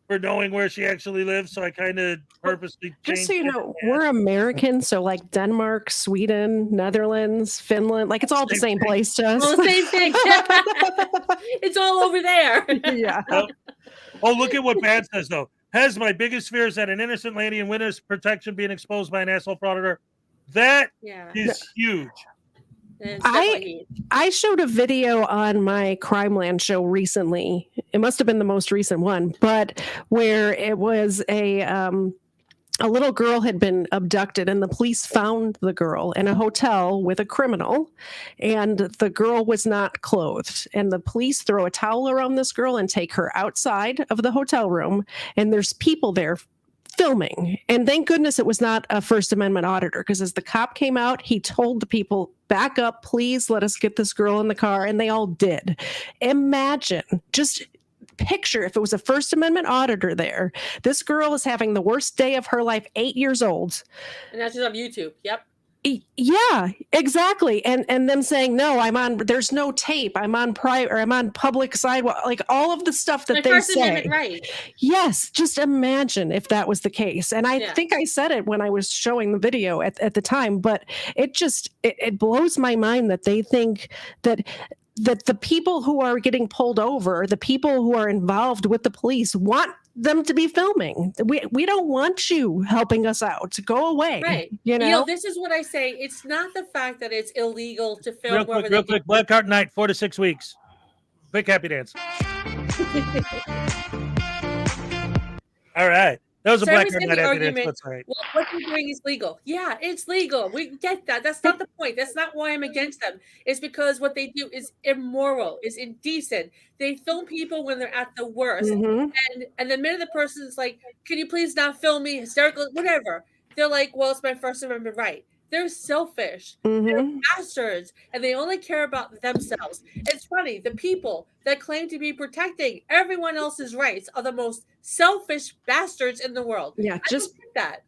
[SPEAKER 1] for knowing where she actually lives. So I kind of purposely changed.
[SPEAKER 3] Just so you know, we're Americans, so Denmark, Sweden, Netherlands, Finland, it's all the same place to us.
[SPEAKER 2] All the same thing. It's all over there.
[SPEAKER 3] Yeah.
[SPEAKER 1] Oh, look at what Bad says though. Has my biggest fear is that an innocent lady in witness protection being exposed by an asshole frauditor. That is huge.
[SPEAKER 3] I showed a video on my Crimeland show recently. It must have been the most recent one, but where it was a little girl had been abducted, and the police found the girl in a hotel with a criminal, and the girl was not clothed. And the police throw a towel around this girl and take her outside of the hotel room, and there's people there filming. And thank goodness it was not a First Amendment auditor, because as the cop came out, he told the people, back up, please let us get this girl in the car, and they all did. Imagine, just picture if it was a First Amendment auditor there. This girl is having the worst day of her life, 8 years old.
[SPEAKER 2] And that's just on YouTube. Yep.
[SPEAKER 3] Yeah, exactly. And them saying, no, there's no tape. I'm on private, or I'm on public sidewalk, like all of the stuff that they say.
[SPEAKER 2] Right.
[SPEAKER 3] Yes. Just imagine if that was the case. And I think I said it when I was showing the video at the time, but it blows my mind that they think that the people who are getting pulled over, the people who are involved with the police, want them to be filming. We don't want you helping us out. Go away.
[SPEAKER 2] Right.
[SPEAKER 3] You know,
[SPEAKER 2] this is what I say. It's not the fact that it's illegal to film.
[SPEAKER 1] Real quick. Black Card Night, 4 to 6 weeks. Quick happy dance. All right. That was a Black Card Night happy dance. That's right.
[SPEAKER 2] Well, what you're doing is legal. Yeah, it's legal. We get that. That's not the point. That's not why I'm against them. It's because what they do is immoral, is indecent. They film people when they're at the worst.
[SPEAKER 3] Mm-hmm.
[SPEAKER 2] And the minute the person is like, can you please not film me, hysterical, whatever, they're like, well, it's my First Amendment right. They're selfish.
[SPEAKER 3] Mm-hmm.
[SPEAKER 2] They're bastards, and they only care about themselves. It's funny. The people that claim to be protecting everyone else's rights are the most selfish bastards in the world.
[SPEAKER 3] Yeah,
[SPEAKER 2] I don't get that.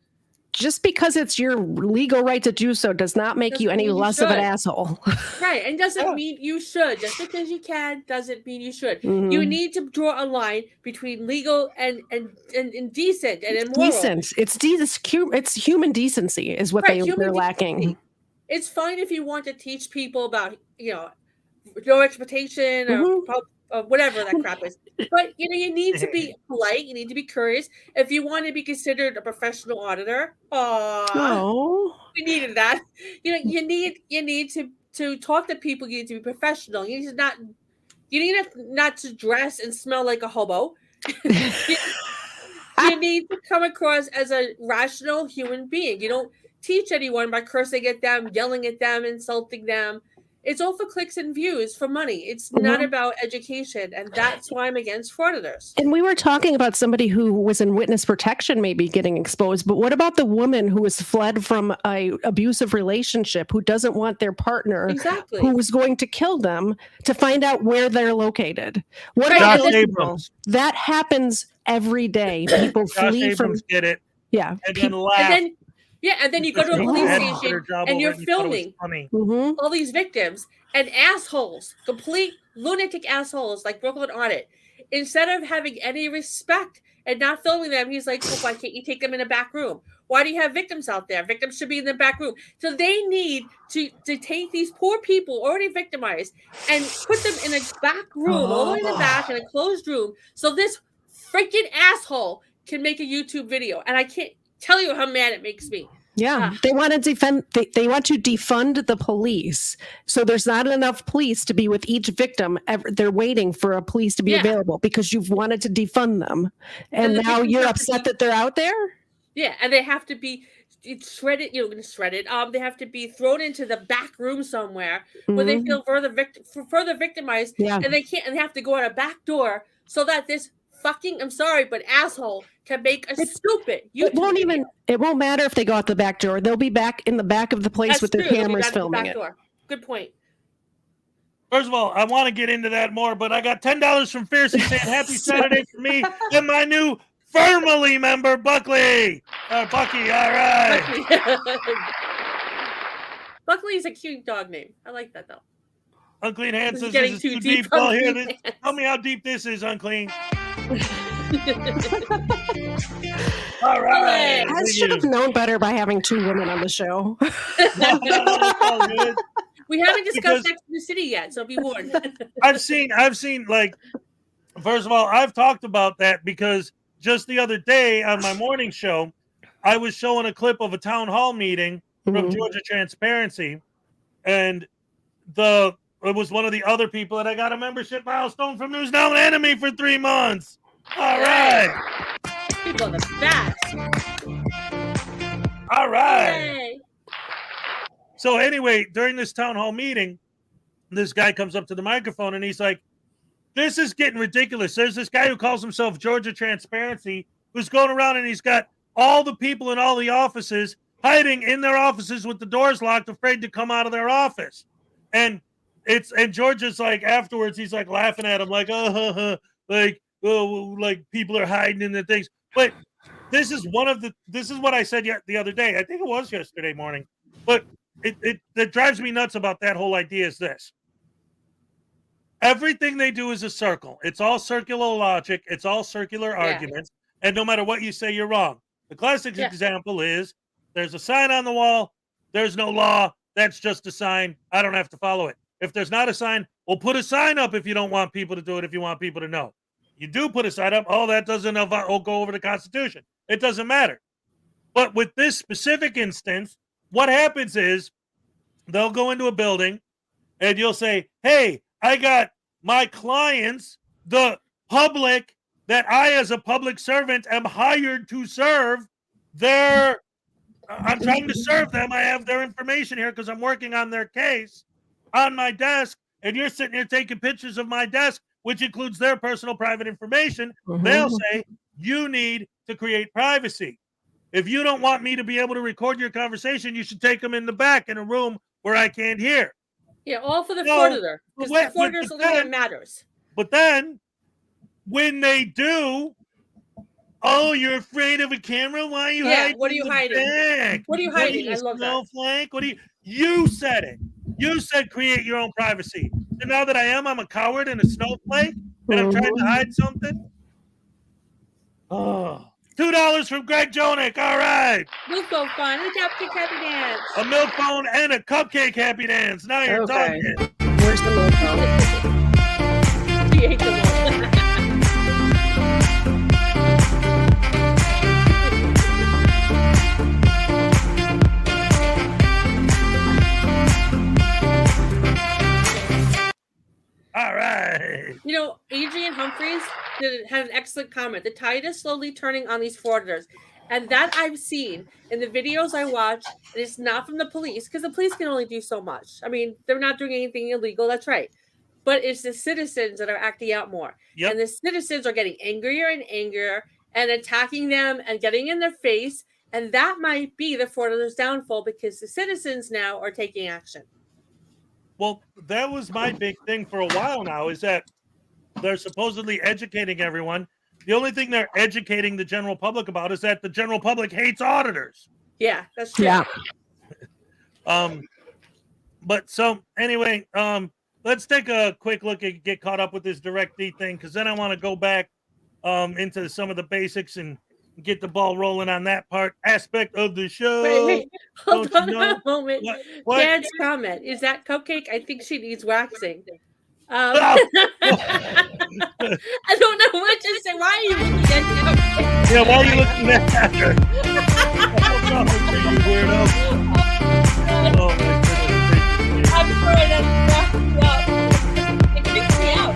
[SPEAKER 3] Just because it's your legal right to do so does not make you any less of an asshole.
[SPEAKER 2] Right. And doesn't mean you should. Just because you can doesn't mean you should.
[SPEAKER 3] Mm-hmm.
[SPEAKER 2] You need to draw a line between legal and decent and immoral.
[SPEAKER 3] Decent. It's human decency is what they're lacking.
[SPEAKER 2] It's fine if you want to teach people about, no expectation or whatever that crap is. But, you need to be polite. You need to be curious. If you want to be considered a professional auditor, we needed that. You need to talk to people. You need to be professional. You need not to dress and smell like a hobo. You need to come across as a rational human being. You don't teach anyone by cursing at them, yelling at them, insulting them. It's all for clicks and views, for money. It's not about education, and that's why I'm against frauditors.
[SPEAKER 3] And we were talking about somebody who was in witness protection maybe getting exposed, but what about the woman who was fled from an abusive relationship, who doesn't want their partner, who was going to kill them, to find out where they're located? What about those people? That happens every day. People flee from...
[SPEAKER 1] Get it.
[SPEAKER 3] Yeah.
[SPEAKER 1] And then laugh.
[SPEAKER 2] And then you go to a police station and you're filming all these victims and assholes, complete lunatic assholes like Brooklyn Audit. Instead of having any respect and not filming them, he's like, well, why can't you take them in a back room? Why do you have victims out there? Victims should be in the back room. So they need to take these poor people already victimized and put them in a back room, all the way in the back, in a closed room, so this freaking asshole can make a YouTube video. And I can't tell you how mad it makes me.
[SPEAKER 3] Yeah, they want to they want to defund the police. So there's not enough police to be with each victim. They're waiting for a police to be available because you've wanted to defund them. And now you're upset that they're out there?
[SPEAKER 2] Yeah, and they have to be shredded, shredded. They have to be thrown into the back room somewhere where they feel further victimized, and they have to go out a back door so that this fucking, I'm sorry, but asshole can make a stupid YouTube video.
[SPEAKER 3] It won't matter if they go out the back door. They'll be back in the back of the place with their cameras filming it.
[SPEAKER 2] Good point.
[SPEAKER 1] First of all, I want to get into that more, but I got $10 from Fiercey saying happy Saturday for me and my new Firmly member, Buckley. Bucky, all right.
[SPEAKER 2] Buckley is a cute dog name. I like that, though.
[SPEAKER 1] Unclean Hansen says it's too deep. Well, here, tell me how deep this is, Unclean. All right.
[SPEAKER 3] I should have known better by having two women on the show.
[SPEAKER 1] No,
[SPEAKER 2] we haven't discussed Sex in the City yet, so be warned.
[SPEAKER 1] I've seen, like, first of all, I've talked about that because just the other day on my morning show, I was showing a clip of a town hall meeting from Georgia Transparency, and it was one of the other people, and I got a membership milestone from News Now and Enemy for 3 months. All right.
[SPEAKER 2] People are the best.
[SPEAKER 1] All right.
[SPEAKER 2] Yay.
[SPEAKER 1] So anyway, during this town hall meeting, this guy comes up to the microphone and he's like, this is getting ridiculous. There's this guy who calls himself Georgia Transparency who's going around and he's got all the people in all the offices hiding in their offices with the doors locked, afraid to come out of their office. And Georgia's like, afterwards, he's like laughing at him like, like people are hiding in the things. But this is what I said the other day. I think it was yesterday morning. But it drives me nuts about that whole idea is this. Everything they do is a circle. It's all circular logic. It's all circular arguments. And no matter what you say, you're wrong. The classic example is there's a sign on the wall. There's no law. That's just a sign. I don't have to follow it. If there's not a sign, we'll put a sign up if you don't want people to do it, if you want people to know. You do put a sign up. Oh, that doesn't go over the Constitution. It doesn't matter. But with this specific instance, what happens is they'll go into a building and you'll say, hey, I got my clients, the public that I, as a public servant, am hired to serve. I'm trying to serve them. I have their information here because I'm working on their case on my desk. And you're sitting here taking pictures of my desk, which includes their personal private information. They'll say, you need to create privacy. If you don't want me to be able to record your conversation, you should take them in the back in a room where I can't hear.
[SPEAKER 2] Yeah, all for the Frauditor. Because the Frauditor is the one that matters.
[SPEAKER 1] But then, when they do, oh, you're afraid of a camera? Why are you hiding?
[SPEAKER 2] What are you hiding?
[SPEAKER 1] Back?
[SPEAKER 2] What are you hiding? I love
[SPEAKER 1] Snowflake? That. You said it. You said create your own privacy. And now that I'm a coward and a snowflake, and I'm trying to hide something? Oh. $2 from Greg Jonick. All right.
[SPEAKER 2] Milk phone fun. A Cupcake happy dance.
[SPEAKER 1] A milk phone and a cupcake happy dance. Now you're talking.
[SPEAKER 3] Where's the milk phone?
[SPEAKER 2] He ate them all.
[SPEAKER 1] All right.
[SPEAKER 2] You know, Adrian Humphries had an excellent comment. The tide is slowly turning on these frauditors. And that I've seen in the videos I watch, and it's not from the police, because the police can only do so much. I mean, they're not doing anything illegal, that's right. But it's the citizens that are acting out more.
[SPEAKER 1] Yep.
[SPEAKER 2] And the citizens are getting angrier and angrier and attacking them and getting in their face. And that might be the frauditors' downfall because the citizens now are taking action.
[SPEAKER 1] Well, that was my big thing for a while now, is that they're supposedly educating everyone. The only thing they're educating the general public about is that the general public hates auditors.
[SPEAKER 2] Yeah, that's true.
[SPEAKER 3] Yeah.
[SPEAKER 1] But so anyway, let's take a quick look and get caught up with this direct D thing, because then I want to go back into some of the basics and get the ball rolling on that aspect of the show.
[SPEAKER 2] Wait. Hold on a moment.
[SPEAKER 1] What?
[SPEAKER 2] Dad's comment. Is that Cupcake? I think she needs waxing.
[SPEAKER 1] Oh.
[SPEAKER 2] I don't know what to say. Why are you looking at Cupcake?
[SPEAKER 1] Yeah, why are you looking at her? What's wrong with you weirdo? Oh, my goodness.
[SPEAKER 2] I'm sorry, that cracked me up. It freaks me out.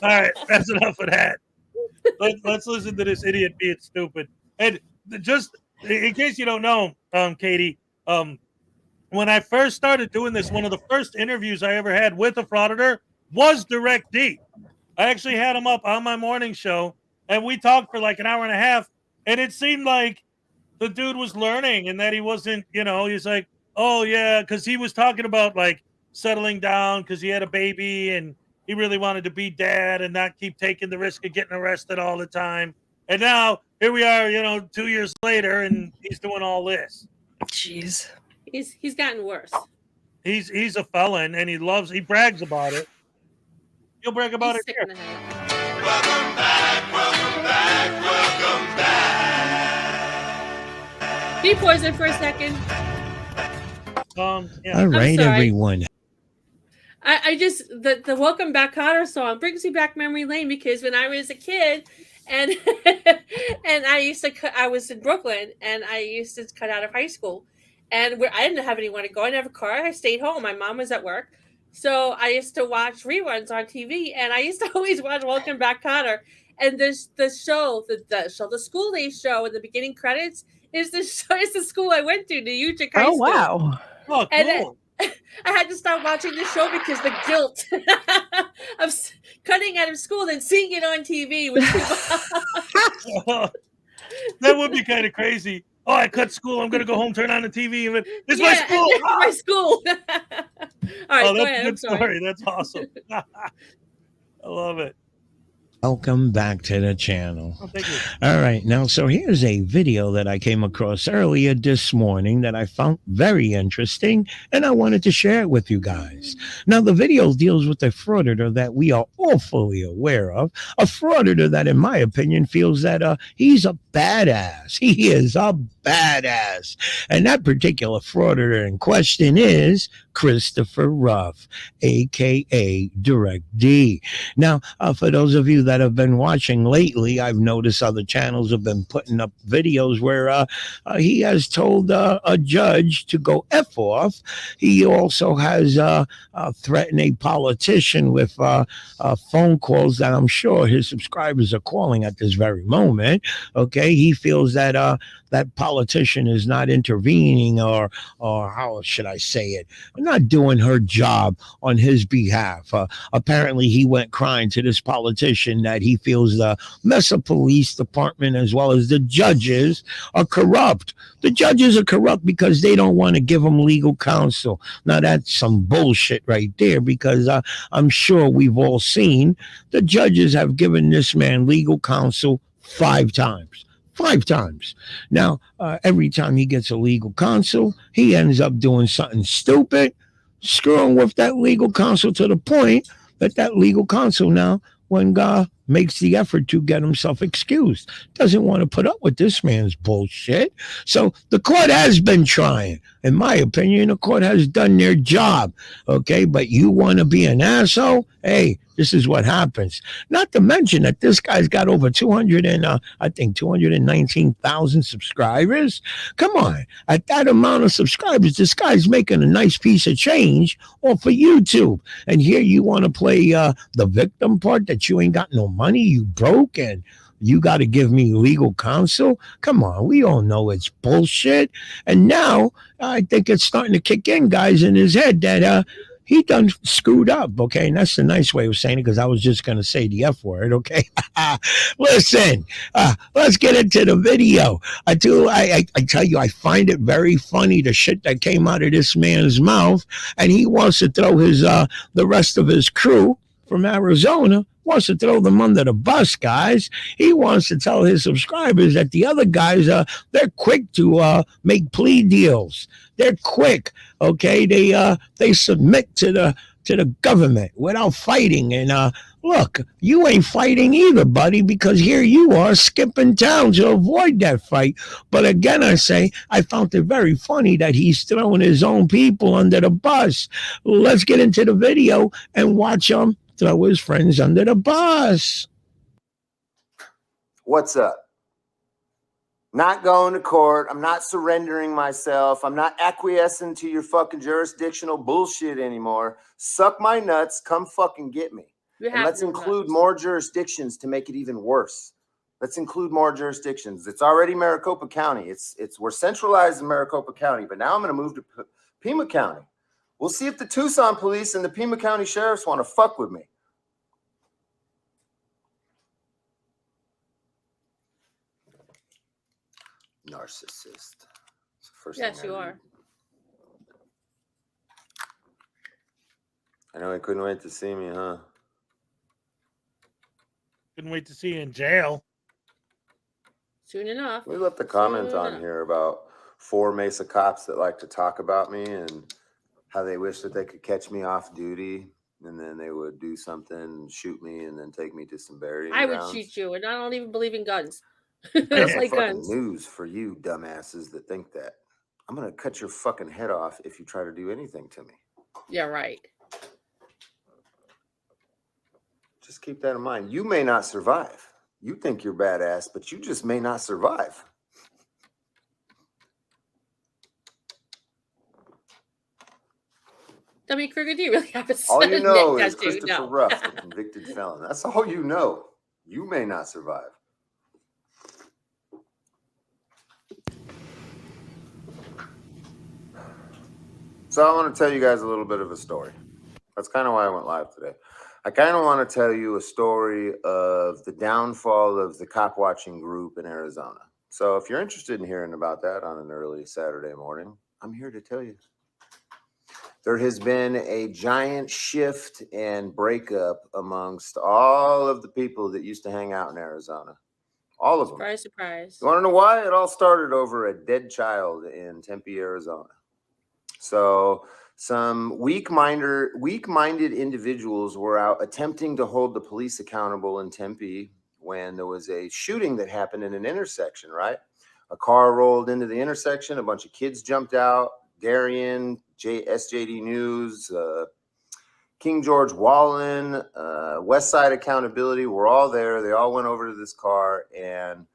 [SPEAKER 1] All right, that's enough of that. Let's listen to this idiot being stupid. And just in case you don't know, Katie, when I first started doing this, one of the first interviews I ever had with a frauditor was Direct D. I actually had him up on my morning show, and we talked for like an hour and a half, and it seemed like the dude was learning and that he wasn't, he's like, oh, yeah, because he was talking about like settling down because he had a baby and he really wanted to be dad and not keep taking the risk of getting arrested all the time. And now here we are, 2 years later, and he's doing all this.
[SPEAKER 3] Jeez.
[SPEAKER 2] He's gotten worse.
[SPEAKER 1] He's a felon, and he brags about it. He'll brag about it here.
[SPEAKER 6] Welcome back, welcome back, welcome back.
[SPEAKER 2] Be poisoned for a second.
[SPEAKER 7] Yeah. All right, everyone.
[SPEAKER 2] I just the Welcome Back Kotter song brings me back memory lane because when I was a kid and and I was in Brooklyn and I used to cut out of high school and I didn't have anywhere to go. I didn't have a car. I stayed home. My mom was at work. So I used to watch reruns on TV and I used to always watch Welcome Back Kotter. And there's the school day show in the beginning credits is the school I went to, the Utah High School.
[SPEAKER 3] Wow.
[SPEAKER 1] Oh, cool.
[SPEAKER 2] I had to stop watching the show because the guilt of cutting out of school and seeing it on TV was too much.
[SPEAKER 1] That would be kind of crazy. Oh, I cut school. I'm going to go home, turn on the TV. And it's my school.
[SPEAKER 2] It's my school. All right,
[SPEAKER 1] oh,
[SPEAKER 2] go
[SPEAKER 1] that's
[SPEAKER 2] ahead.
[SPEAKER 1] a good story. That's awesome. I love it.
[SPEAKER 7] Welcome back to the channel.
[SPEAKER 1] Oh, thank you.
[SPEAKER 7] All right. Now, so here's a video that I came across earlier this morning that I found very interesting, and I wanted to share it with you guys. Now, the video deals with a frauditor that we are all fully aware of, a frauditor that, in my opinion, feels that he's a badass. He is a badass. And that particular frauditor in question is Christopher Ruff, a.k.a. Direct D. Now, for those of you that have been watching lately, I've noticed other channels have been putting up videos where he has told a judge to go F off. He also has threatened a politician with phone calls that I'm sure his subscribers are calling at this very moment. Okay, he feels that that politician is not intervening or how should I say it, not doing her job on his behalf. Apparently, he went crying to this politician that he feels the Mesa Police Department as well as the judges are corrupt. The judges are corrupt because they don't want to give them legal counsel. Now, that's some bullshit right there because I'm sure we've all seen the judges have given this man legal counsel 5 times. 5 times. Now, every time he gets a legal counsel, he ends up doing something stupid, screwing with that legal counsel to the point that legal counsel now, when God makes the effort to get himself excused, doesn't want to put up with this man's bullshit. So the court has been trying. In my opinion, the court has done their job. Okay, but you want to be an asshole? Hey, this is what happens. Not to mention that this guy's got over 219,000 subscribers. Come on, at that amount of subscribers, this guy's making a nice piece of change off of YouTube. And here you want to play the victim part that you ain't got no money, you broke, and you got to give me legal counsel. Come on, we all know it's bullshit. And now I think it's starting to kick in, guys, in his head that he done screwed up, okay? And that's the nice way of saying it because I was just going to say the F word, okay? Listen, let's get into the video. I tell you, I find it very funny, the shit that came out of this man's mouth, and he wants to throw his the rest of his crew from Arizona, wants to throw them under the bus, guys. He wants to tell his subscribers that the other guys, they're quick to make plea deals. They're quick, okay? They submit to the government without fighting. And look, you ain't fighting either, buddy, because here you are skipping town to avoid that fight. But again, I say, I found it very funny that he's throwing his own people under the bus. Let's get into the video and watch him throw his friends under the bus.
[SPEAKER 8] What's up? Not going to court. I'm not surrendering myself. I'm not acquiescing to your fucking jurisdictional bullshit anymore. Suck my nuts. Come fucking get me. And let's include more jurisdictions to make it even worse. Let's include more jurisdictions. It's already Maricopa County. We're centralized in Maricopa County, but now I'm going to move to Pima County. We'll see if the Tucson police and the Pima County sheriffs want to fuck with me. Narcissist.
[SPEAKER 2] Yes, you are.
[SPEAKER 8] I know he couldn't wait to see me, huh?
[SPEAKER 1] Couldn't wait to see you in jail.
[SPEAKER 2] Soon enough.
[SPEAKER 8] We left the comments on here about 4 Mesa cops that like to talk about me and how they wish that they could catch me off duty, and then they would do something, shoot me, and then take me to some burying grounds.
[SPEAKER 2] I would shoot you, and I don't even believe in guns.
[SPEAKER 8] That's like guns. News for you dumbasses that think that. I'm going to cut your fucking head off if you try to do anything to me.
[SPEAKER 2] Yeah, right.
[SPEAKER 8] Just keep that in mind. You may not survive. You think you're badass, but you just may not survive.
[SPEAKER 2] Dummy Kruger, do you really have a
[SPEAKER 8] All you know is
[SPEAKER 2] tattoo?
[SPEAKER 8] Christopher
[SPEAKER 2] No.
[SPEAKER 8] Ruff, the convicted felon. That's all you know. You may not survive. So I want to tell you guys a little bit of a story. That's kind of why I went live today. I kind of want to tell you a story of the downfall of the cop watching group in Arizona. So if you're interested in hearing about that on an early Saturday morning, I'm here to tell you. There has been a giant shift and breakup amongst all of the people that used to hang out in Arizona. All of them.
[SPEAKER 2] Surprise, surprise.
[SPEAKER 8] You want to know why? It all started over a dead child in Tempe, Arizona. So some weak-minded individuals were out attempting to hold the police accountable in Tempe when there was a shooting that happened in an intersection, right? A car rolled into the intersection. A bunch of kids jumped out. Darien, SJD News, King George Wallen, West Side Accountability were all there. They all went over to this car and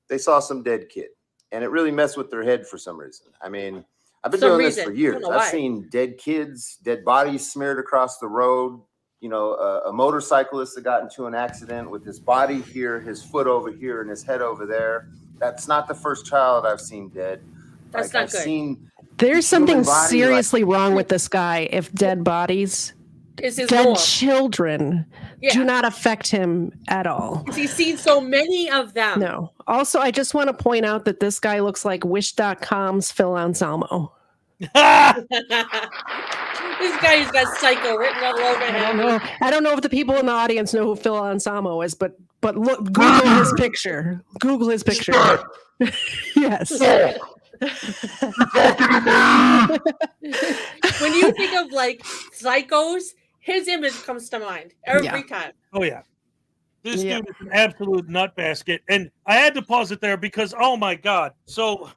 [SPEAKER 8] they saw some dead kid. And it really messed with their head for some reason. I mean, I've been doing this for years. I've seen dead kids, dead bodies smeared across the road. You know, a motorcyclist that got into an accident with his body here, his foot over here, and his head over there. That's not the first child I've seen dead.
[SPEAKER 2] That's not good.
[SPEAKER 3] There's something seriously wrong with this guy if dead bodies, dead children do not affect him at all.
[SPEAKER 2] He's seen so many of them.
[SPEAKER 3] No. Also, I just want to point out that this guy looks like Wish.com's Phil Anselmo.
[SPEAKER 2] This guy's got psycho written all over him.
[SPEAKER 3] I don't know if the people in the audience know who Phil Anselmo is, but look, Google his picture. Google his picture. Yes.
[SPEAKER 2] When you think of like psychos, his image comes to mind every time.
[SPEAKER 1] Oh yeah. This dude is an absolute nutbasket. And I had to pause it there because oh my God. So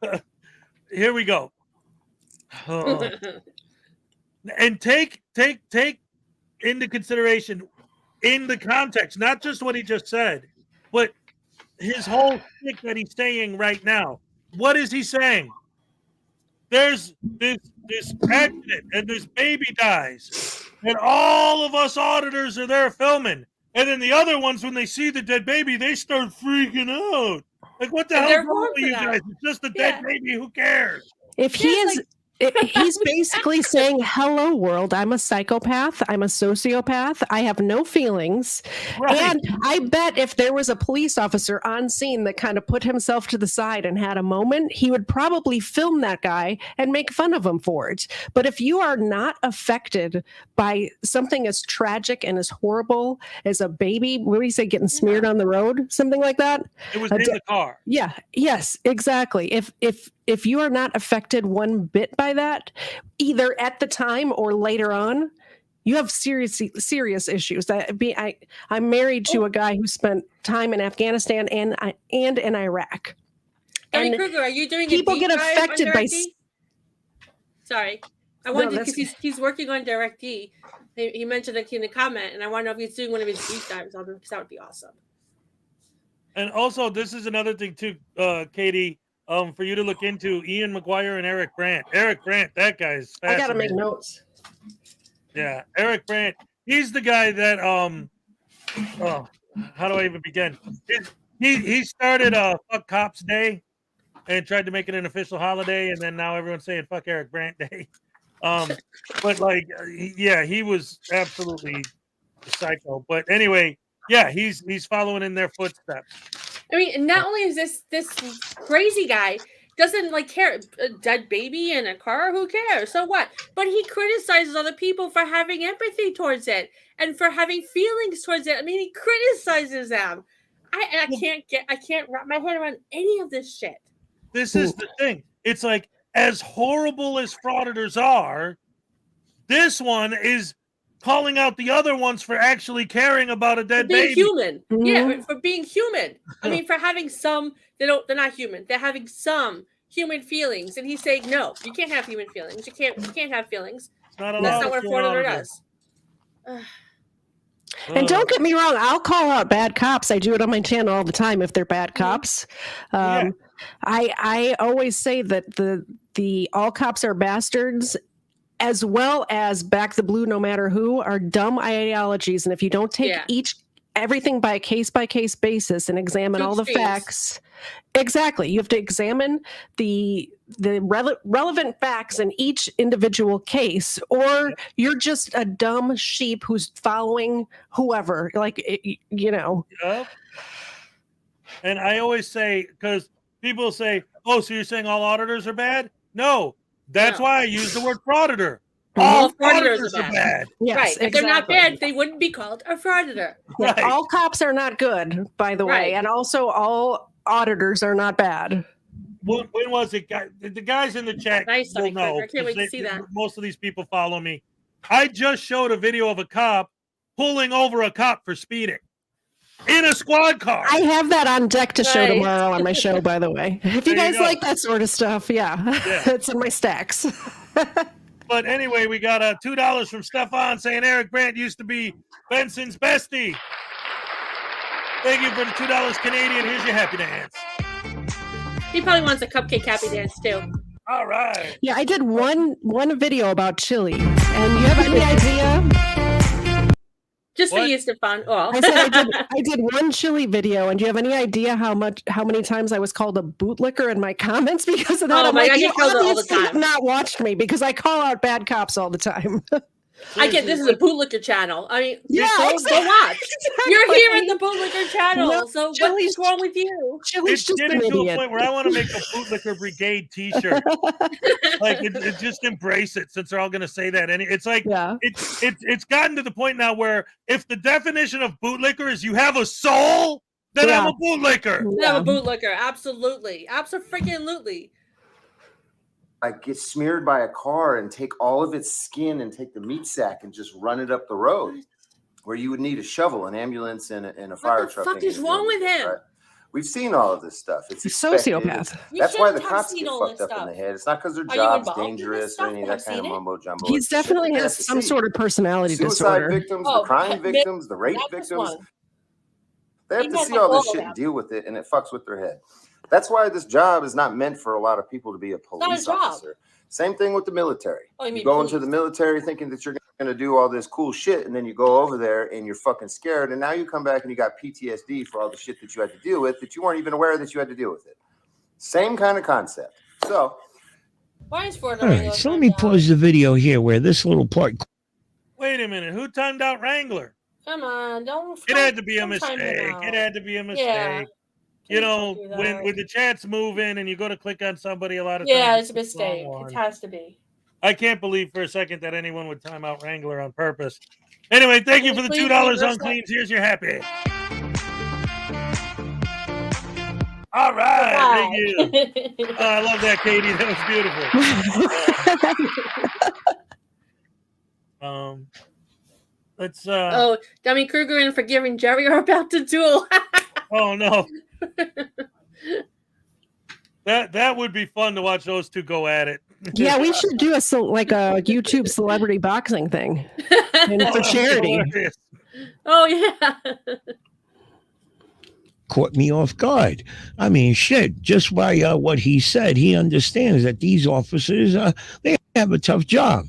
[SPEAKER 1] here we go. And take into consideration in the context, not just what he just said, but his whole stick that he's saying right now. What is he saying? There's this accident and this baby dies, and all of us auditors are there filming. And then the other ones, when they see the dead baby, they start freaking out. Like, what the hell is wrong with you guys? It's just a dead baby. Who cares?
[SPEAKER 3] If he is... He's basically saying, hello, world. I'm a psychopath. I'm a sociopath. I have no feelings. Right. And I bet if there was a police officer on scene that kind of put himself to the side and had a moment, he would probably film that guy and make fun of him for it. But if you are not affected by something as tragic and as horrible as a baby, what do you say, getting smeared on the road? Something like that?
[SPEAKER 1] It was in the car.
[SPEAKER 3] Yeah. Yes, exactly. If you are not affected one bit by that, either at the time or later on, you have serious issues. I'm married to a guy who spent time in Afghanistan and in Iraq.
[SPEAKER 2] And Kruger, are you doing
[SPEAKER 3] people get affected by?
[SPEAKER 2] Sorry, I wanted because he's working on DirectD. He mentioned it in the comment, and I want to know if he's doing one of his deep dives on it because that would be awesome.
[SPEAKER 1] And also, this is another thing too, Katie. For you to look into Ian McGuire and Eric Brandt. Eric Brandt, that guy's fascinating.
[SPEAKER 3] I gotta make notes.
[SPEAKER 1] Yeah, Eric Brandt. He's the guy that how do I even begin? He started Fuck Cops Day and tried to make it an official holiday, and then now everyone's saying Fuck Eric Brandt Day. But like, yeah, he was absolutely psycho. But anyway, yeah, he's following in their footsteps.
[SPEAKER 2] I mean, not only is this crazy guy doesn't like care a dead baby in a car, who cares? So what? But he criticizes other people for having empathy towards it and for having feelings towards it. I mean, he criticizes them. I can't wrap my head around any of this shit.
[SPEAKER 1] This is the thing. It's like, as horrible as Frauditors are, this one is calling out the other ones for actually caring about a dead baby.
[SPEAKER 2] Human. Mm-hmm. Yeah, for being human. I mean, for having some, they're not human. They're having some human feelings. And he's saying, no, you can't have human feelings. You can't have feelings.
[SPEAKER 1] It's not allowed.
[SPEAKER 2] That's not what a Frauditor does.
[SPEAKER 3] And don't get me wrong, I'll call out bad cops. I do it on my channel all the time if they're bad cops. I always say that the all cops are bastards, as well as back the blue no matter who, are dumb ideologies. And if you don't take everything by case basis and examine all the facts, exactly, you have to examine the relevant facts in each individual case, or you're just a dumb sheep who's following whoever,
[SPEAKER 1] And I always say, because people say, oh, so you're saying all auditors are bad? No, that's why I use the word frauditor.
[SPEAKER 2] All frauditors are bad.
[SPEAKER 3] Yes,
[SPEAKER 2] right. If they're not bad, they wouldn't be called a frauditor.
[SPEAKER 3] Right. All cops are not good, by the way. And also all auditors are not bad.
[SPEAKER 1] When was it? The guys in the chat will know.
[SPEAKER 2] I can't wait to see that.
[SPEAKER 1] Most of these people follow me. I just showed a video of a cop pulling over a cop for speeding in a squad car.
[SPEAKER 3] I have that on deck to show tomorrow on my show, by the way. If you guys like that sort of stuff, it's in my stacks.
[SPEAKER 1] But anyway, we got $2 from Stefan saying Eric Brandt used to be Benson's bestie. Thank you for the $2 Canadian. Here's your happy dance.
[SPEAKER 2] He probably wants a cupcake happy dance too.
[SPEAKER 1] All right.
[SPEAKER 3] Yeah, I did one video about chili. And you have any idea?
[SPEAKER 2] Just for you, Stefan. Oh.
[SPEAKER 3] I said I did one chili video, and do you have any idea how many times I was called a bootlicker in my comments because of that?
[SPEAKER 2] Oh my God, you all the time.
[SPEAKER 3] Have not watched me because I call out bad cops all the time.
[SPEAKER 2] I get this is a bootlicker channel. I mean, go watch. Exactly. You're here in the bootlicker channel, so what's wrong with you?
[SPEAKER 3] Chili's just
[SPEAKER 1] getting to a point where I want to make a bootlicker brigade T-shirt. It just embrace it, since they're all going to say that. And it's like it's gotten to the point now where if the definition of bootlicker is you have a soul, then I'm a bootlicker.
[SPEAKER 2] I'm a bootlicker, absolutely, absolutely.
[SPEAKER 8] Like get smeared by a car and take all of its skin and take the meat sack and just run it up the road, where you would need a shovel, an ambulance, and a fire truck.
[SPEAKER 2] What the fuck is wrong with him?
[SPEAKER 8] Right? We've seen all of this stuff. It's
[SPEAKER 3] a sociopath.
[SPEAKER 8] That's why the cops get fucked up in the head. It's not because their job's dangerous or any of that kind of mumbo jumbo.
[SPEAKER 3] He definitely has some sort of personality disorder.
[SPEAKER 8] Suicide victims, the crime victims, the rape victims. They have to see all this shit and deal with it, and it fucks with their head. That's why this job is not meant for a lot of people to be a police officer. Same thing with the military. You go into the military thinking that you're going to do all this cool shit, and then you go over there and you're fucking scared, and now you come back and you got PTSD for all the shit that you had to deal with that you weren't even aware that you had to deal with it. Same kind of concept. So,
[SPEAKER 2] why is Ford?
[SPEAKER 7] All right, so let me pause the video here where this little part.
[SPEAKER 1] Wait a minute, who timed out Wrangler?
[SPEAKER 2] Come on, don't.
[SPEAKER 1] It had to be a mistake. It had to be a mistake. Yeah. You know, when the chats move in and you go to click on somebody a lot of times.
[SPEAKER 2] It's a mistake. It has to be.
[SPEAKER 1] I can't believe for a second that anyone would time out Wrangler on purpose. Anyway, thank you for the $2 on cleans. Here's your happy. All right. Thank you. I love that, Katie. That was beautiful. Let's
[SPEAKER 2] Dummy Kruger and Forgiving Jerry are about to duel.
[SPEAKER 1] Oh no. That would be fun to watch those two go at it.
[SPEAKER 3] Yeah, we should do a YouTube celebrity boxing thing for charity.
[SPEAKER 2] Oh yeah.
[SPEAKER 7] Caught me off guard. I mean, shit, just by what he said, he understands that these officers, they have a tough job.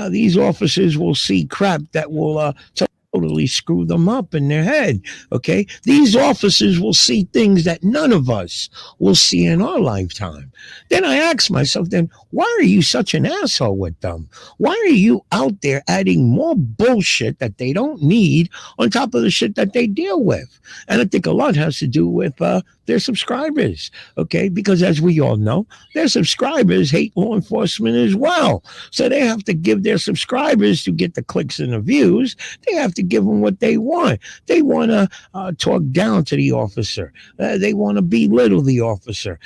[SPEAKER 7] These officers will see crap that will totally screw them up in their head. Okay, these officers will see things that none of us will see in our lifetime. Then I ask myself, then why are you such an asshole with them? Why are you out there adding more bullshit that they don't need on top of the shit that they deal with? And I think a lot has to do with their subscribers. Okay, because as we all know, their subscribers hate law enforcement as well. So they have to give their subscribers, to get the clicks and the views, they have to give them what they want. They want to talk down to the officer. They want to belittle the officer,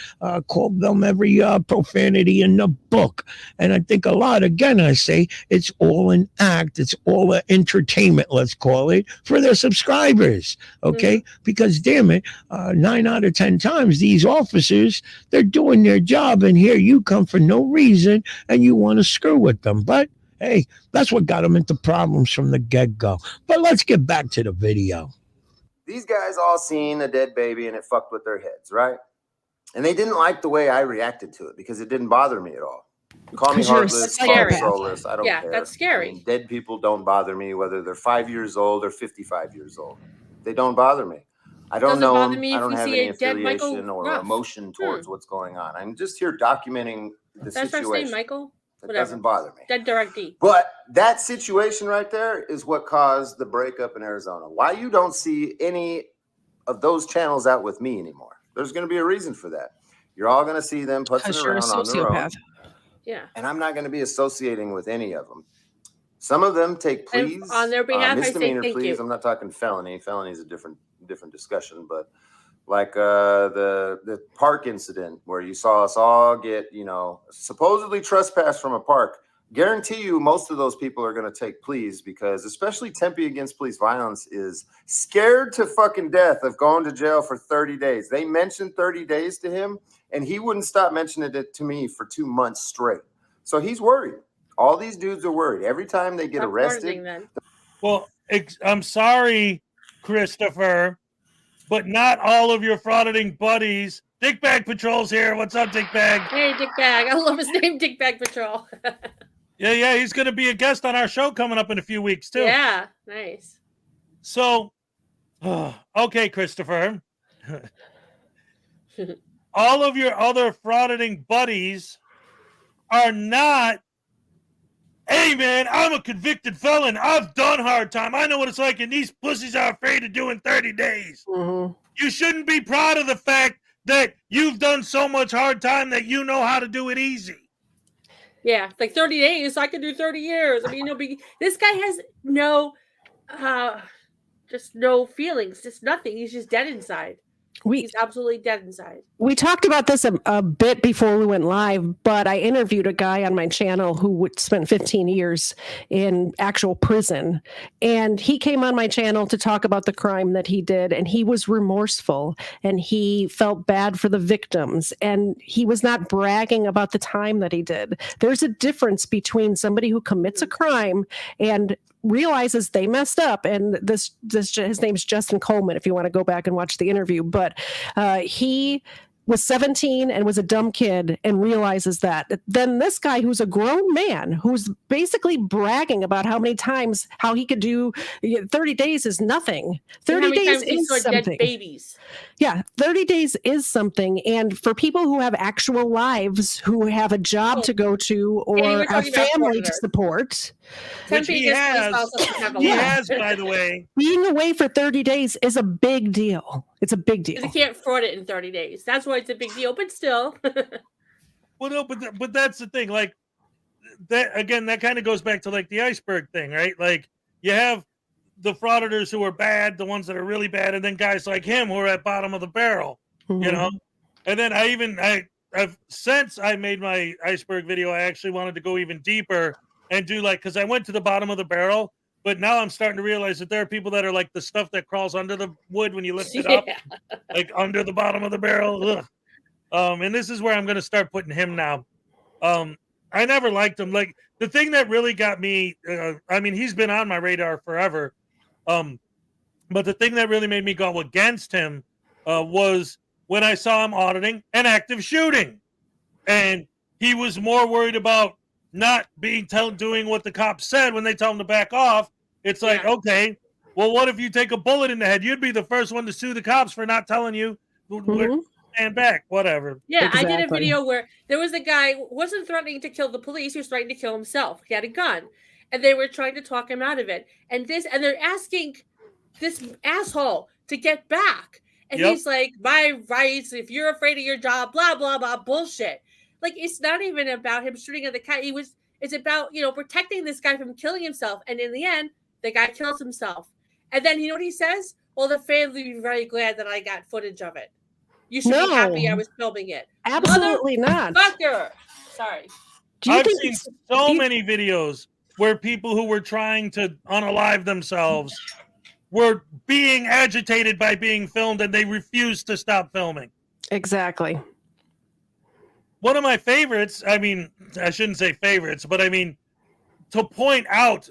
[SPEAKER 7] call them every profanity in the book. And I think a lot, again, I say, it's all an act. It's all an entertainment, let's call it, for their subscribers. Okay? Because damn it, 9 out of 10 times, these officers, they're doing their job, and here you come for no reason and you want to screw with them. But Hey, that's what got them into problems from the get-go. But let's get back to the video.
[SPEAKER 8] These guys all seen a dead baby and it fucked with their heads, right? And they didn't like the way I reacted to it because it didn't bother me at all. Call me
[SPEAKER 3] 'Cause you're
[SPEAKER 8] heartless, call me
[SPEAKER 2] scary.
[SPEAKER 8] soulless, I don't
[SPEAKER 2] Yeah,
[SPEAKER 8] care.
[SPEAKER 2] that's scary.
[SPEAKER 8] I mean, dead people don't bother me, whether they're 5 years old or 55 years old. They don't bother me. I don't
[SPEAKER 2] Doesn't
[SPEAKER 8] know
[SPEAKER 2] bother
[SPEAKER 8] them.
[SPEAKER 2] me
[SPEAKER 8] I
[SPEAKER 2] if
[SPEAKER 8] don't
[SPEAKER 2] we
[SPEAKER 8] have
[SPEAKER 2] see
[SPEAKER 8] any
[SPEAKER 2] a dead Michael
[SPEAKER 8] affiliation or
[SPEAKER 2] Ruff.
[SPEAKER 8] emotion towards what's going on. I'm just here documenting the
[SPEAKER 2] That's our name,
[SPEAKER 8] situation.
[SPEAKER 2] Michael.
[SPEAKER 8] It
[SPEAKER 2] Whatever.
[SPEAKER 8] doesn't bother me.
[SPEAKER 2] Dead direct D.
[SPEAKER 8] But that situation right there is what caused the breakup in Arizona. Why you don't see any of those channels out with me anymore? There's going to be a reason for that. You're all going to see them putzing
[SPEAKER 3] Because you're a
[SPEAKER 8] around on their own.
[SPEAKER 3] sociopath.
[SPEAKER 2] Yeah.
[SPEAKER 8] And I'm not going to be associating with any of them. Some of them take pleas.
[SPEAKER 2] And on their behalf, I say
[SPEAKER 8] misdemeanor
[SPEAKER 2] thank
[SPEAKER 8] pleas.
[SPEAKER 2] you.
[SPEAKER 8] I'm not talking felony. Felony is a different discussion. But like the park incident where you saw us all get, supposedly trespass from a park. Guarantee you most of those people are going to take pleas because especially Tempe against police violence is scared to fucking death of going to jail for 30 days. They mentioned 30 days to him and he wouldn't stop mentioning it to me for 2 months straight. So he's worried. All these dudes are worried. Every time they get
[SPEAKER 2] Stop
[SPEAKER 8] arrested.
[SPEAKER 2] warning then.
[SPEAKER 1] Well, I'm sorry, Christopher, but not all of your frauditing buddies. Dickbag Patrol's here. What's up, Dickbag?
[SPEAKER 2] Hey, Dickbag. I love his name, Dickbag Patrol.
[SPEAKER 1] Yeah, he's going to be a guest on our show coming up in a few weeks, too.
[SPEAKER 2] Yeah, nice.
[SPEAKER 1] So, okay, Christopher. All of your other frauditing buddies are not, hey, man, I'm a convicted felon. I've done hard time. I know what it's like, and these pussies are afraid of doing 30 days.
[SPEAKER 3] Mm-hmm.
[SPEAKER 1] You shouldn't be proud of the fact that you've done so much hard time that you know how to do it easy.
[SPEAKER 2] Yeah, like 30 days. I can do 30 years. I mean, this guy has just no feelings, just nothing. He's just dead inside. He's absolutely dead inside.
[SPEAKER 3] We talked about this a bit before we went live, but I interviewed a guy on my channel who spent 15 years in actual prison. And he came on my channel to talk about the crime that he did. And he was remorseful and he felt bad for the victims. And he was not bragging about the time that he did. There's a difference between somebody who commits a crime and realizes they messed up, and this his name's Justin Coleman if you want to go back and watch the interview, but he was 17 and was a dumb kid and realizes that. Then this guy who's a grown man who's basically bragging about how he could do 30 days is nothing. 30 days is something.
[SPEAKER 2] Dead babies.
[SPEAKER 3] Yeah, 30 days is something. And for people who have actual lives, who have a job to go to or a family to support.
[SPEAKER 1] Which he has, by the way.
[SPEAKER 3] Being away for 30 days is a big deal. It's a big deal.
[SPEAKER 2] You can't fraud it in 30 days. That's why it's a big deal, but still.
[SPEAKER 1] Well, no, but that's the thing. Like, that again, that kind of goes back to like the iceberg thing, right? Like, you have the frauditors who are bad, the ones that are really bad, and then guys like him who are at bottom of the barrel, you know? And then I've since I made my iceberg video, I actually wanted to go even deeper and do because I went to the bottom of the barrel, but now I'm starting to realize that there are people that are like the stuff that crawls under the wood when you lift it up, like under the bottom of the barrel. And this is where I'm going to start putting him now. I never liked him. Like, the thing that really got me, I mean, he's been on my radar forever. But the thing that really made me go against him was when I saw him auditing an active shooting. And he was more worried about not doing what the cops said when they tell him to back off. It's like, okay, well, what if you take a bullet in the head? You'd be the first one to sue the cops for not telling you stand back, whatever.
[SPEAKER 2] Yeah, exactly. I did a video where there was a guy who wasn't threatening to kill the police. He was threatening to kill himself. He had a gun, and they were trying to talk him out of it. And they're asking this asshole to get back. And he's like, my rights, if you're afraid of your job, blah, blah, blah, bullshit. Like, it's not even about him shooting at the guy. It's about, protecting this guy from killing himself. And in the end, the guy kills himself. And then, you know what he says? Well, the fans will be very glad that I got footage of it. You should be happy I was filming it.
[SPEAKER 3] Absolutely not.
[SPEAKER 2] Fucker. Sorry.
[SPEAKER 1] I've seen so many videos where people who were trying to unalive themselves were being agitated by being filmed, and they refused to stop filming.
[SPEAKER 3] Exactly.
[SPEAKER 1] One of my favorites, I mean, I shouldn't say favorites, but I mean, to point out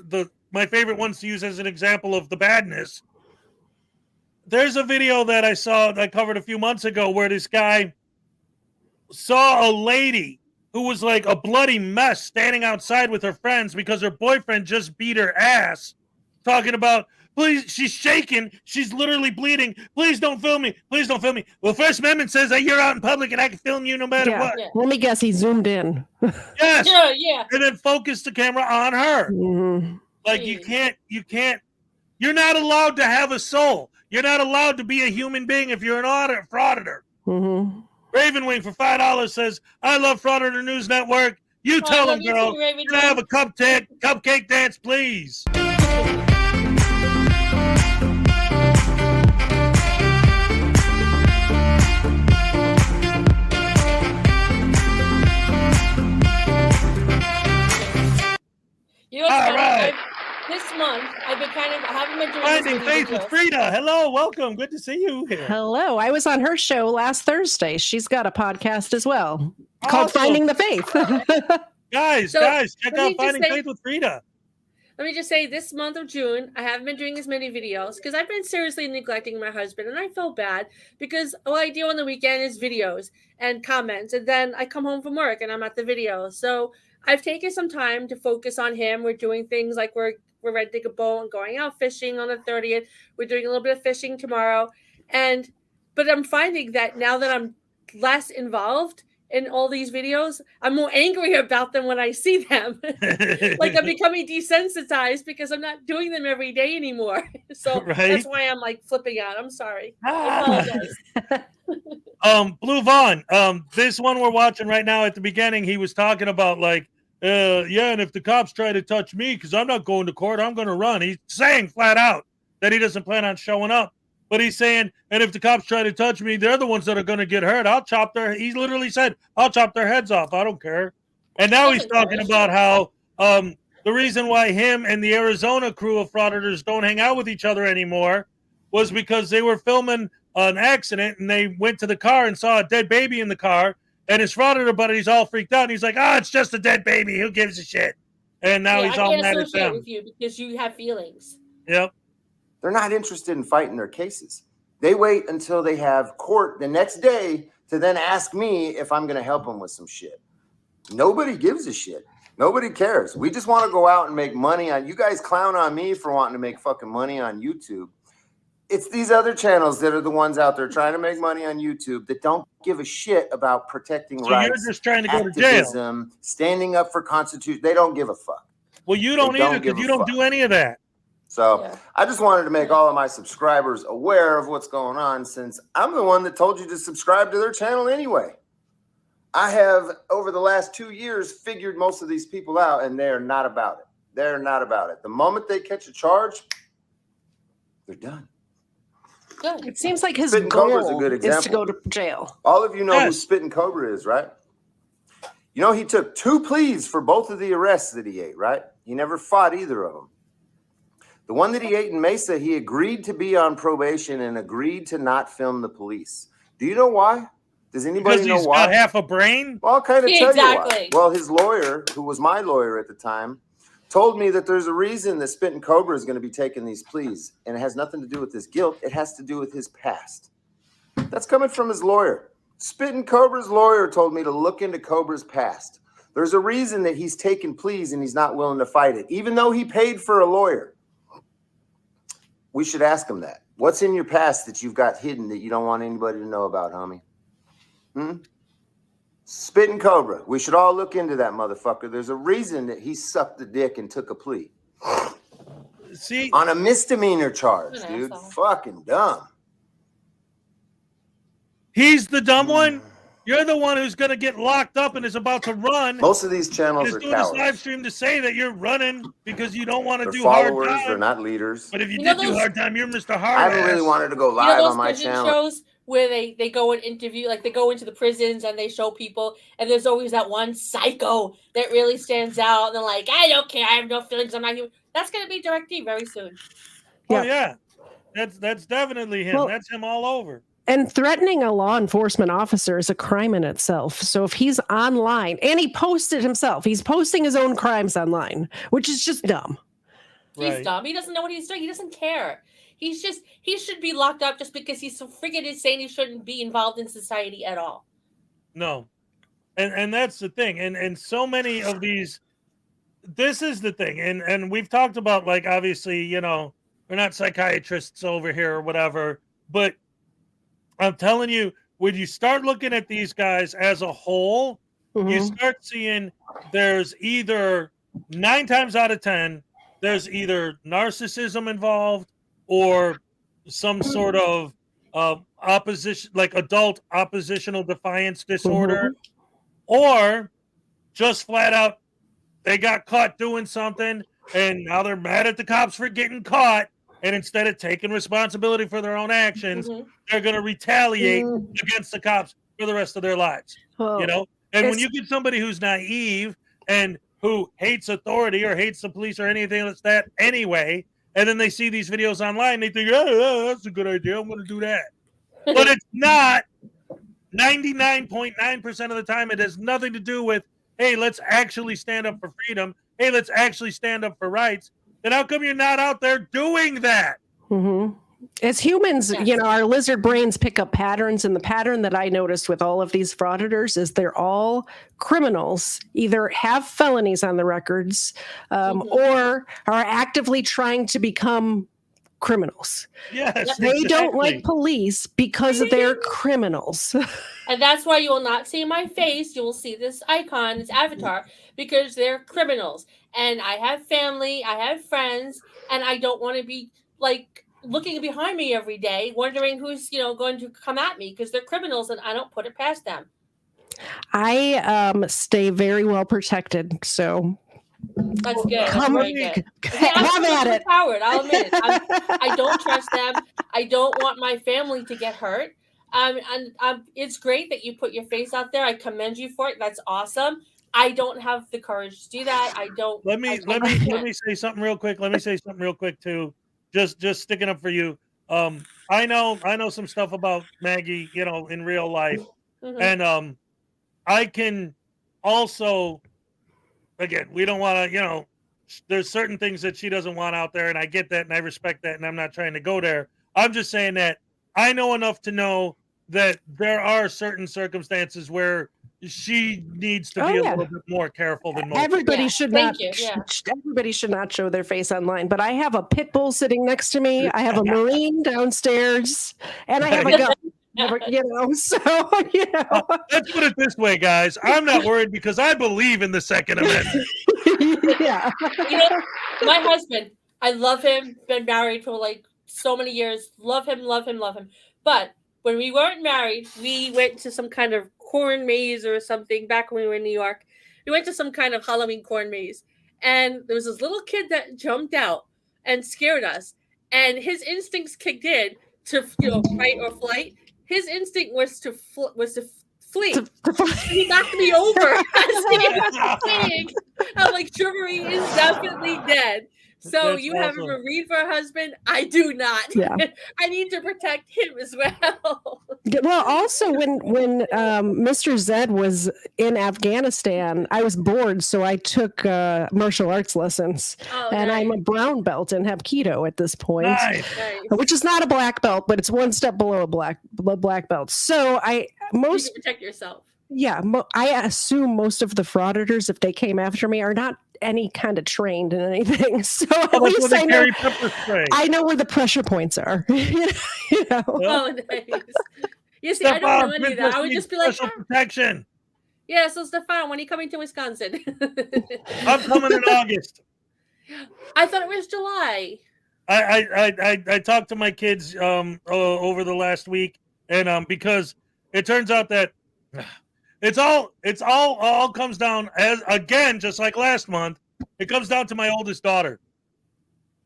[SPEAKER 1] my favorite ones to use as an example of the badness. There's a video that I covered a few months ago where this guy saw a lady who was like a bloody mess standing outside with her friends because her boyfriend just beat her ass, talking about, please, she's shaking, she's literally bleeding, please don't film me, please don't film me. Well, First Amendment says that you're out in public and I can film you no matter what.
[SPEAKER 2] Yeah.
[SPEAKER 3] Let me guess, he zoomed in.
[SPEAKER 1] Yes.
[SPEAKER 2] Yeah.
[SPEAKER 1] And then focus the camera on her.
[SPEAKER 3] Mm-hmm.
[SPEAKER 1] Like, you can't, you're not allowed to have a soul. You're not allowed to be a human being if you're an frauditor.
[SPEAKER 3] Mm-hmm.
[SPEAKER 1] Ravenwing for $5 says, I love Frauditor News Network. You tell them, girl. Can I have a cupcake dance, please?
[SPEAKER 2] You know,
[SPEAKER 1] all right.
[SPEAKER 2] This month, I haven't been doing
[SPEAKER 1] Finding Faith with Frida. Hello, welcome. Good to see you here.
[SPEAKER 3] Hello. I was on her show last Thursday. She's got a podcast as well called Finding the Faith.
[SPEAKER 1] Guys, check out Finding Faith with Frida.
[SPEAKER 2] Let me just say, this month of June, I haven't been doing as many videos because I've been seriously neglecting my husband, and I feel bad because all I do on the weekend is videos and comments, and then I come home from work and I'm at the video. So I've taken some time to focus on him. We're doing things like we're ready to dig a boat and going out fishing on the 30th. We're doing a little bit of fishing tomorrow. But I'm finding that now that I'm less involved in all these videos, I'm more angry about them when I see them. Like I'm becoming desensitized because I'm not doing them every day anymore. So That's why I'm like flipping out. I'm sorry. I apologize.
[SPEAKER 1] Blue Vaughn, this one we're watching right now at the beginning, he was talking about like, and if the cops try to touch me, because I'm not going to court, I'm going to run. He's saying flat out that he doesn't plan on showing up. But he's saying, and if the cops try to touch me, they're the ones that are going to get hurt. He literally said, I'll chop their heads off. I don't care. And now he's talking about how the reason why him and the Arizona crew of Frauditors don't hang out with each other anymore was because they were filming an accident and they went to the car and saw a dead baby in the car. And his Frauditor buddy's all freaked out. And he's like, it's just a dead baby. Who gives a shit? And now he's all mad at them.
[SPEAKER 2] With you because you have feelings.
[SPEAKER 1] Yep.
[SPEAKER 8] They're not interested in fighting their cases. They wait until they have court the next day to then ask me if I'm going to help them with some shit. Nobody gives a shit. Nobody cares. We just want to go out and make money on you guys. Clown on me for wanting to make fucking money on YouTube. It's these other channels that are the ones out there trying to make money on YouTube that don't give a shit about protecting rights.
[SPEAKER 1] You're just trying to go to jail.
[SPEAKER 8] Standing up for Constitution. They don't give a fuck.
[SPEAKER 1] Well, you don't either because you don't do any of that.
[SPEAKER 8] So I just wanted to make all of my subscribers aware of what's going on since I'm the one that told you to subscribe to their channel anyway. I have, over the last 2 years, figured most of these people out, and they're not about it. They're not about it. The moment they catch a charge, they're done.
[SPEAKER 2] Good.
[SPEAKER 3] It seems like his
[SPEAKER 8] Spitting
[SPEAKER 3] goal
[SPEAKER 8] Cobra is a good example.
[SPEAKER 3] is to go to jail.
[SPEAKER 8] All of you know who Spitting Cobra is, right? You know, he took 2 pleas for both of the arrests that he ate, right? He never fought either of them. The one that he ate in Mesa, he agreed to be on probation and agreed to not film the police. Do you know why? Does anybody know why? Because he's got
[SPEAKER 1] half a brain?
[SPEAKER 8] Well, I'll kind of tell you why. Well, his lawyer, who was my lawyer at the time, told me that there's a reason that Spitting Cobra is going to be taking these pleas, and it has nothing to do with his guilt. It has to do with his past. That's coming from his lawyer. Spitting Cobra's lawyer told me to look into Cobra's past. There's a reason that he's taking pleas and he's not willing to fight it, even though he paid for a lawyer. We should ask him that. What's in your past that you've got hidden that you don't want anybody to know about, homie? Spitting Cobra. We should all look into that motherfucker. There's a reason that he sucked the dick and took a plea.
[SPEAKER 1] See,
[SPEAKER 8] on a misdemeanor charge, dude. Fucking dumb.
[SPEAKER 1] He's the dumb one. You're the one who's going to get locked up and is about to run.
[SPEAKER 8] Most of these channels are
[SPEAKER 1] doing
[SPEAKER 8] cowards.
[SPEAKER 1] this live stream to say that you're running because you don't want to do
[SPEAKER 8] followers,
[SPEAKER 1] hard time.
[SPEAKER 8] They're not leaders.
[SPEAKER 1] But if you did do hard time, you're Mr. Hard.
[SPEAKER 8] I haven't really wanted to go live on my channel.
[SPEAKER 2] Shows where they go and interview, like they go into the prisons and they show people, and there's always that one psycho that really stands out, and they're like, I don't care, I have no feelings, I'm not human. That's going to be DirecTV very soon.
[SPEAKER 1] Oh yeah, that's definitely him.
[SPEAKER 3] Well,
[SPEAKER 1] that's him all over.
[SPEAKER 3] And threatening a law enforcement officer is a crime in itself. So if he's online and he posted himself, he's posting his own crimes online, which is just dumb.
[SPEAKER 2] He's dumb. He doesn't know what he's doing. He doesn't care. He should be locked up just because he's so friggin' insane. He shouldn't be involved in society at all.
[SPEAKER 1] No. And that's the thing. And so many of these, this is the thing. And we've talked about, like, obviously, you know, we're not psychiatrists over here or whatever, but I'm telling you, when you start looking at these guys as a whole, you start seeing there's either 9 times out of 10, there's either narcissism involved or some sort of opposition, like adult oppositional defiance disorder, or just flat out they got caught doing something and now they're mad at the cops for getting caught, and instead of taking responsibility for their own actions, they're going to retaliate against the cops for the rest of their lives. You know, and when you get somebody who's naive and who hates authority or hates the police or anything like that anyway, and then they see these videos online, they think, oh, that's a good idea, I'm going to do that. But it's not. 99.9% of the time, it has nothing to do with, hey, let's actually stand up for freedom. Hey, let's actually stand up for rights. Then how come you're not out there doing that?
[SPEAKER 3] As humans, you know, our lizard brains pick up patterns, and the pattern that I noticed with all of these frauditors is they're all criminals, either have felonies on the records or are actively trying to become criminals.
[SPEAKER 1] Yes,
[SPEAKER 3] they don't like police because they're criminals.
[SPEAKER 2] And that's why you will not see my face. You will see this icon, this avatar, because they're criminals. And I have family, I have friends, and I don't want to be like looking behind me every day, wondering who's, you know, going to come at me, because they're criminals and I don't put it past them.
[SPEAKER 3] I stay very well protected, so
[SPEAKER 2] that's good.
[SPEAKER 3] Come
[SPEAKER 2] that's very good.
[SPEAKER 3] Have at it.
[SPEAKER 2] Howard, I'll admit it. I don't trust them. I don't want my family to get hurt. And it's great that you put your face out there. I commend you for it. That's awesome. I don't have the courage to do that. I don't.
[SPEAKER 1] Let me say something real quick. Let me say something real quick too. Just sticking up for you. I know some stuff about Maggie, you know, in real life, and I can also. Again, we don't want to, you know, there's certain things that she doesn't want out there, and I get that, and I respect that, and I'm not trying to go there. I'm just saying that I know enough to know that there are certain circumstances where she needs to be a little bit more careful than most.
[SPEAKER 3] Everybody should not. Everybody should not show their face online. But I have a pit bull sitting next to me. I have a Marine downstairs, and I have a gun. You know, so you know.
[SPEAKER 1] Let's put it this way, guys. I'm not worried because I believe in the Second Amendment.
[SPEAKER 3] Yeah.
[SPEAKER 2] You know, my husband, I love him. Been married for like so many years. Love him. But when we weren't married, we went to some kind of corn maze or something back when we were in New York. We went to some kind of Halloween corn maze, and there was this little kid that jumped out and scared us. And his instincts kicked in to, you know, fight or flight. His instinct was to flee. He knocked me over. I'm like, Chivalry is definitely dead. So
[SPEAKER 1] That's
[SPEAKER 2] you have a Marine for a husband? I do not.
[SPEAKER 3] Yeah.
[SPEAKER 2] I need to protect him as well.
[SPEAKER 3] Well, also when Mr. Zed was in Afghanistan, I was bored, so I took martial arts lessons, and I'm a brown belt and have keto at this point, which is not a black belt, but it's one step below a black belt. So you can
[SPEAKER 2] protect yourself.
[SPEAKER 3] Yeah, I assume most of the frauditors, if they came after me, are not any kind of trained in anything. So at least I know where the pressure points are. You know?
[SPEAKER 2] Oh, nice. You see, I don't know any of that. I would just be like,
[SPEAKER 1] protection.
[SPEAKER 2] Yeah, so Stefan, when are you coming to Wisconsin?
[SPEAKER 1] I'm coming in August.
[SPEAKER 2] I thought it was July.
[SPEAKER 1] I talked to my kids over the last week, and because it turns out that it's all comes down, as again, just like last month, it comes down to my oldest daughter.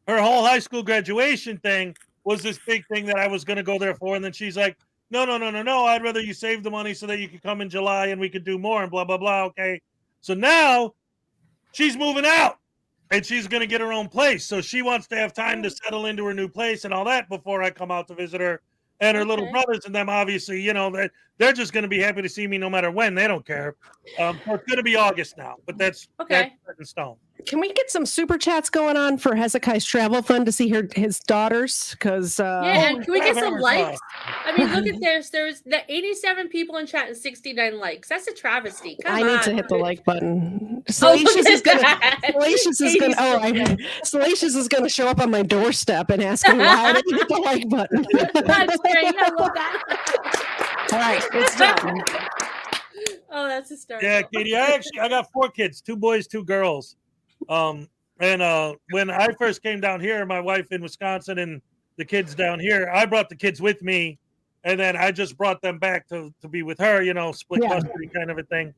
[SPEAKER 1] Her whole high school graduation thing was this big thing that I was going to go there for, and then she's like, no, I'd rather you save the money so that you could come in July and we could do more and blah, blah, blah. Okay. So now she's moving out and she's going to get her own place. So she wants to have time to settle into her new place and all that before I come out to visit her. And her little brothers and them, obviously, you know, they're just going to be happy to see me no matter when. They don't care. So it's going to be August now, but that's set in stone.
[SPEAKER 3] Can we get some super chats going on for Hezekai's travel fund to see his daughters? Because
[SPEAKER 2] and can we get some likes? I mean, look at this. There's 87 people in chat and 69 likes. That's a travesty. Come on.
[SPEAKER 3] I need to hit the like button. Salacious is gonna show up on my doorstep and ask me why I didn't hit the like button.
[SPEAKER 2] That's great. I love that.
[SPEAKER 3] All right, it's done.
[SPEAKER 2] Oh, that's hysterical.
[SPEAKER 1] Yeah, Katie, I got 4 kids, 2 boys, 2 girls. And when I first came down here, my wife in Wisconsin and the kids down here, I brought the kids with me, and then I just brought them back to be with her, you know, split custody kind of a thing.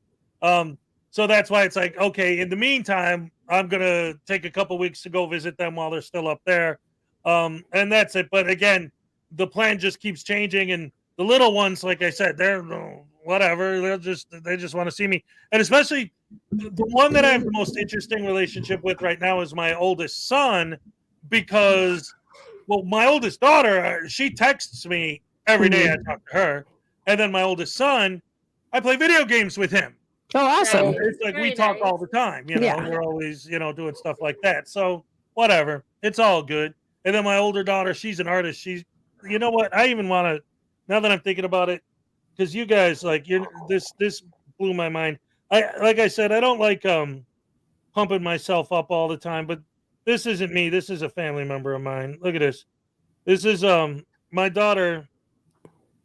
[SPEAKER 1] So that's why it's like, okay, in the meantime, I'm gonna take a couple weeks to go visit them while they're still up there. And that's it. But again, the plan just keeps changing, and the little ones, like I said, they're whatever. They just want to see me, and especially the one that I have the most interesting relationship with right now is my oldest son, because, well, my oldest daughter, she texts me every day. I talk to her, and then my oldest son, I play video games with him.
[SPEAKER 3] Oh, awesome!
[SPEAKER 1] So it's like we talk all the time. You know, we're always doing stuff like that. So whatever, it's all good. And then my older daughter, she's an artist. She's, you know what? I even want to, now that I'm thinking about it, because you guys this blew my mind. Like I said, I don't like pumping myself up all the time, but this isn't me. This is a family member of mine. Look at this. This is my daughter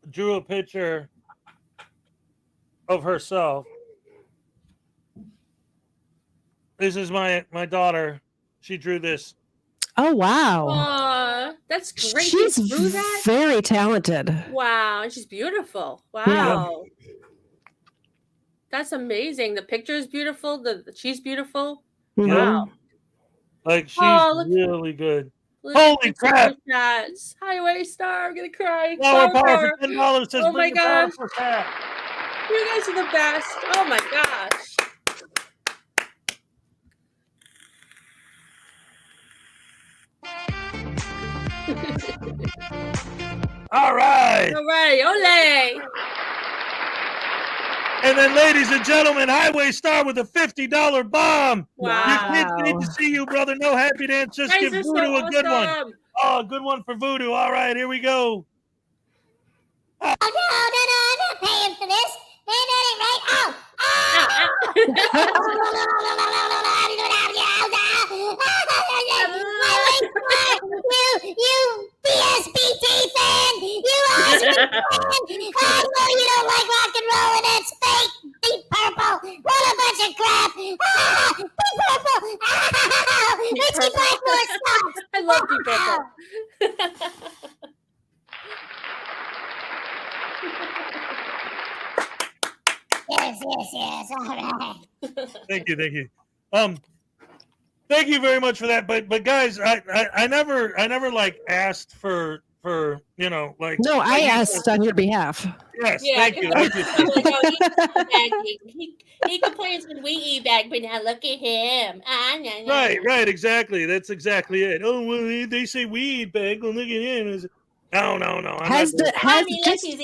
[SPEAKER 1] drew a picture of herself. This is my daughter. She drew this.
[SPEAKER 3] Oh, wow.
[SPEAKER 2] That's great.
[SPEAKER 3] She's
[SPEAKER 2] drew that?
[SPEAKER 3] Very talented.
[SPEAKER 2] Wow. And she's beautiful. Wow. Yeah. That's amazing. The picture is beautiful. She's beautiful.
[SPEAKER 3] Mm-hmm.
[SPEAKER 2] Wow.
[SPEAKER 1] Like, she's really good. Holy crap.
[SPEAKER 2] Highway Star. I'm going to cry.
[SPEAKER 1] Flower power for $10 says,
[SPEAKER 2] oh my gosh. You guys are the best. Oh my gosh.
[SPEAKER 1] All right.
[SPEAKER 2] Ole.
[SPEAKER 1] And then, ladies and gentlemen, Highway Star with a $50 bomb.
[SPEAKER 2] Wow.
[SPEAKER 1] Your kids need to see you, brother. No happy dance. Just give Voodoo a good one. Oh, a good one for Voodoo. All right, here we go.
[SPEAKER 4] Oh, no, I'm not paying for this. That ain't right. You BSBT fan, you Oscar fan. I know you don't like rock and roll, and that's fake. Deep Purple, what a bunch of crap. Deep Purple, Richie Blackmore sucks.
[SPEAKER 2] I love Deep Purple.
[SPEAKER 4] Yes. All right.
[SPEAKER 1] Thank you. Thank you very much for that. But guys, I never like asked for like.
[SPEAKER 3] No, I asked on your behalf.
[SPEAKER 1] Yes, thank you.
[SPEAKER 2] He complains when we eat back, but now look at him.
[SPEAKER 1] Right, exactly. That's exactly it. Oh, well, they say we eat back. Well, look at him. No.
[SPEAKER 3] Has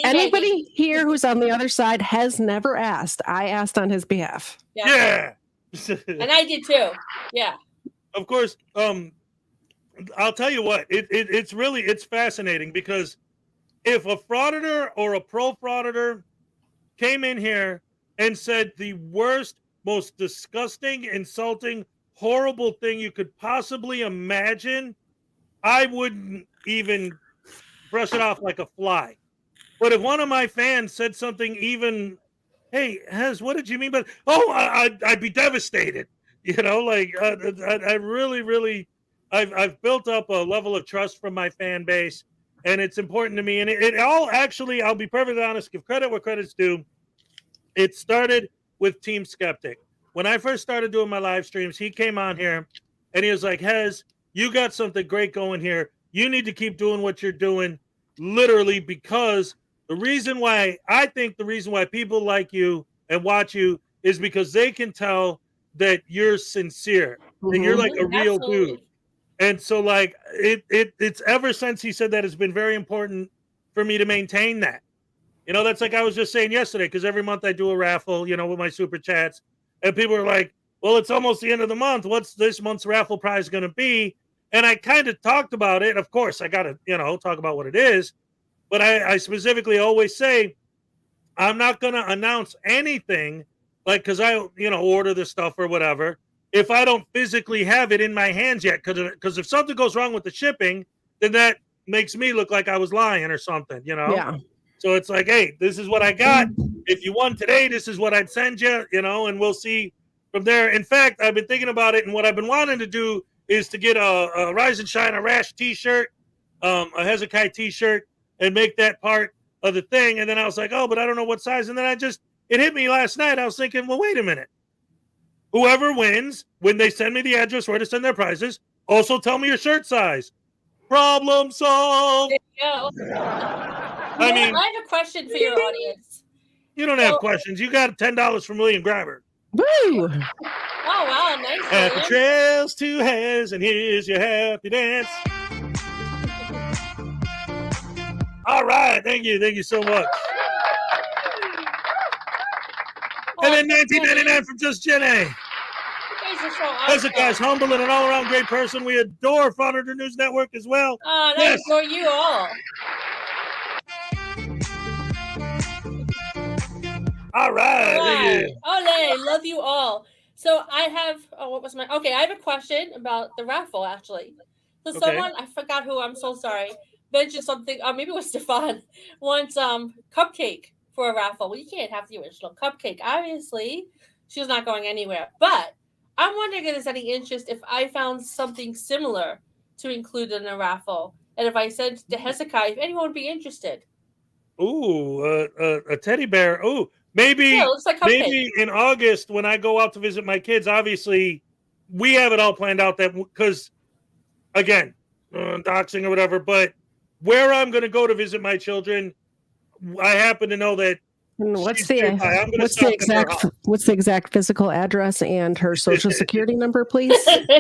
[SPEAKER 3] anybody here who's on the other side has never asked? I asked on his behalf.
[SPEAKER 1] Yeah.
[SPEAKER 2] And I did too. Yeah.
[SPEAKER 1] Of course. I'll tell you what. It's fascinating, because if a frauditor or a pro frauditor came in here and said the worst, most disgusting, insulting, horrible thing you could possibly imagine, I wouldn't even brush it off like a fly. But if one of my fans said something even, hey, Hez, what did you mean by? Oh, I'd be devastated. Like I really, I've built up a level of trust from my fan base, and it's important to me. And it all actually, I'll be perfectly honest, give credit where credit's due. It started with Team Skeptic. When I first started doing my live streams, he came on here and he was like, Hez, you got something great going here. You need to keep doing what you're doing, literally, because the reason why people like you and watch you is because they can tell that you're sincere, that you're like a real dude. And so, like, it's ever since he said that, it's been very important for me to maintain that. You know, that's like I was just saying yesterday, because every month I do a raffle, you know, with my super chats, and people are like, well, it's almost the end of the month. What's this month's raffle prize going to be? And I kind of talked about it. Of course, I got to, you know, talk about what it is. But I specifically always say, I'm not going to announce anything, like, because I, you know, order the stuff or whatever, if I don't physically have it in my hands yet. Because if something goes wrong with the shipping, then that makes me look like I was lying or something, you know?
[SPEAKER 3] Yeah.
[SPEAKER 1] So it's like, hey, this is what I got. If you won today, this is what I'd send you, you know, and we'll see from there. In fact, I've been thinking about it, and what I've been wanting to do is to get a Rise and Shine, a Rash t-shirt, a Hezekai t-shirt, and make that part of the thing. And then I was like, oh, but I don't know what size. And then it hit me last night. I was thinking, well, wait a minute. Whoever wins, when they send me the address where to send their prizes, also tell me your shirt size. Problem solved.
[SPEAKER 2] There you go.
[SPEAKER 1] I mean,
[SPEAKER 2] I have a question for your audience.
[SPEAKER 1] You don't have questions. You got $10 from William Grabber.
[SPEAKER 3] Woo!
[SPEAKER 2] Oh, wow. Nice.
[SPEAKER 1] Happy
[SPEAKER 2] William.
[SPEAKER 1] trails to Hez, and here's your happy dance. All right. Thank you. Thank you so much. And then 1999 from Just Jenny.
[SPEAKER 2] You guys are so
[SPEAKER 1] Hezekai's
[SPEAKER 2] awesome.
[SPEAKER 1] humble and an all-around great person. We adore Frauditor News Network as well.
[SPEAKER 2] Oh,
[SPEAKER 1] Yes.
[SPEAKER 2] nice for you all.
[SPEAKER 1] All right. Thank you.
[SPEAKER 2] Ole, love you all. So I have, I have a question about the raffle, actually. So
[SPEAKER 1] Okay.
[SPEAKER 2] someone, I forgot who, I'm so sorry, mentioned something, maybe it was Stefan, wants Cupcake for a raffle. Well, you can't have the original Cupcake. Obviously, she's not going anywhere. But I'm wondering if there's any interest if I found something similar to include in a raffle. And if I said to Hezekai, if anyone would be interested.
[SPEAKER 1] Ooh, a teddy bear. Ooh, maybe,
[SPEAKER 2] Yeah, it looks like Cupcake.
[SPEAKER 1] maybe in August when I go out to visit my kids, obviously we have it all planned out that because, again, doxing or whatever, but where I'm going to go to visit my children, I happen to know that
[SPEAKER 3] What's
[SPEAKER 1] she's nearby. I'm gonna
[SPEAKER 3] what's
[SPEAKER 1] stop
[SPEAKER 3] the
[SPEAKER 1] at her
[SPEAKER 3] exact
[SPEAKER 1] house.
[SPEAKER 3] what's the exact physical address and her social security number, please?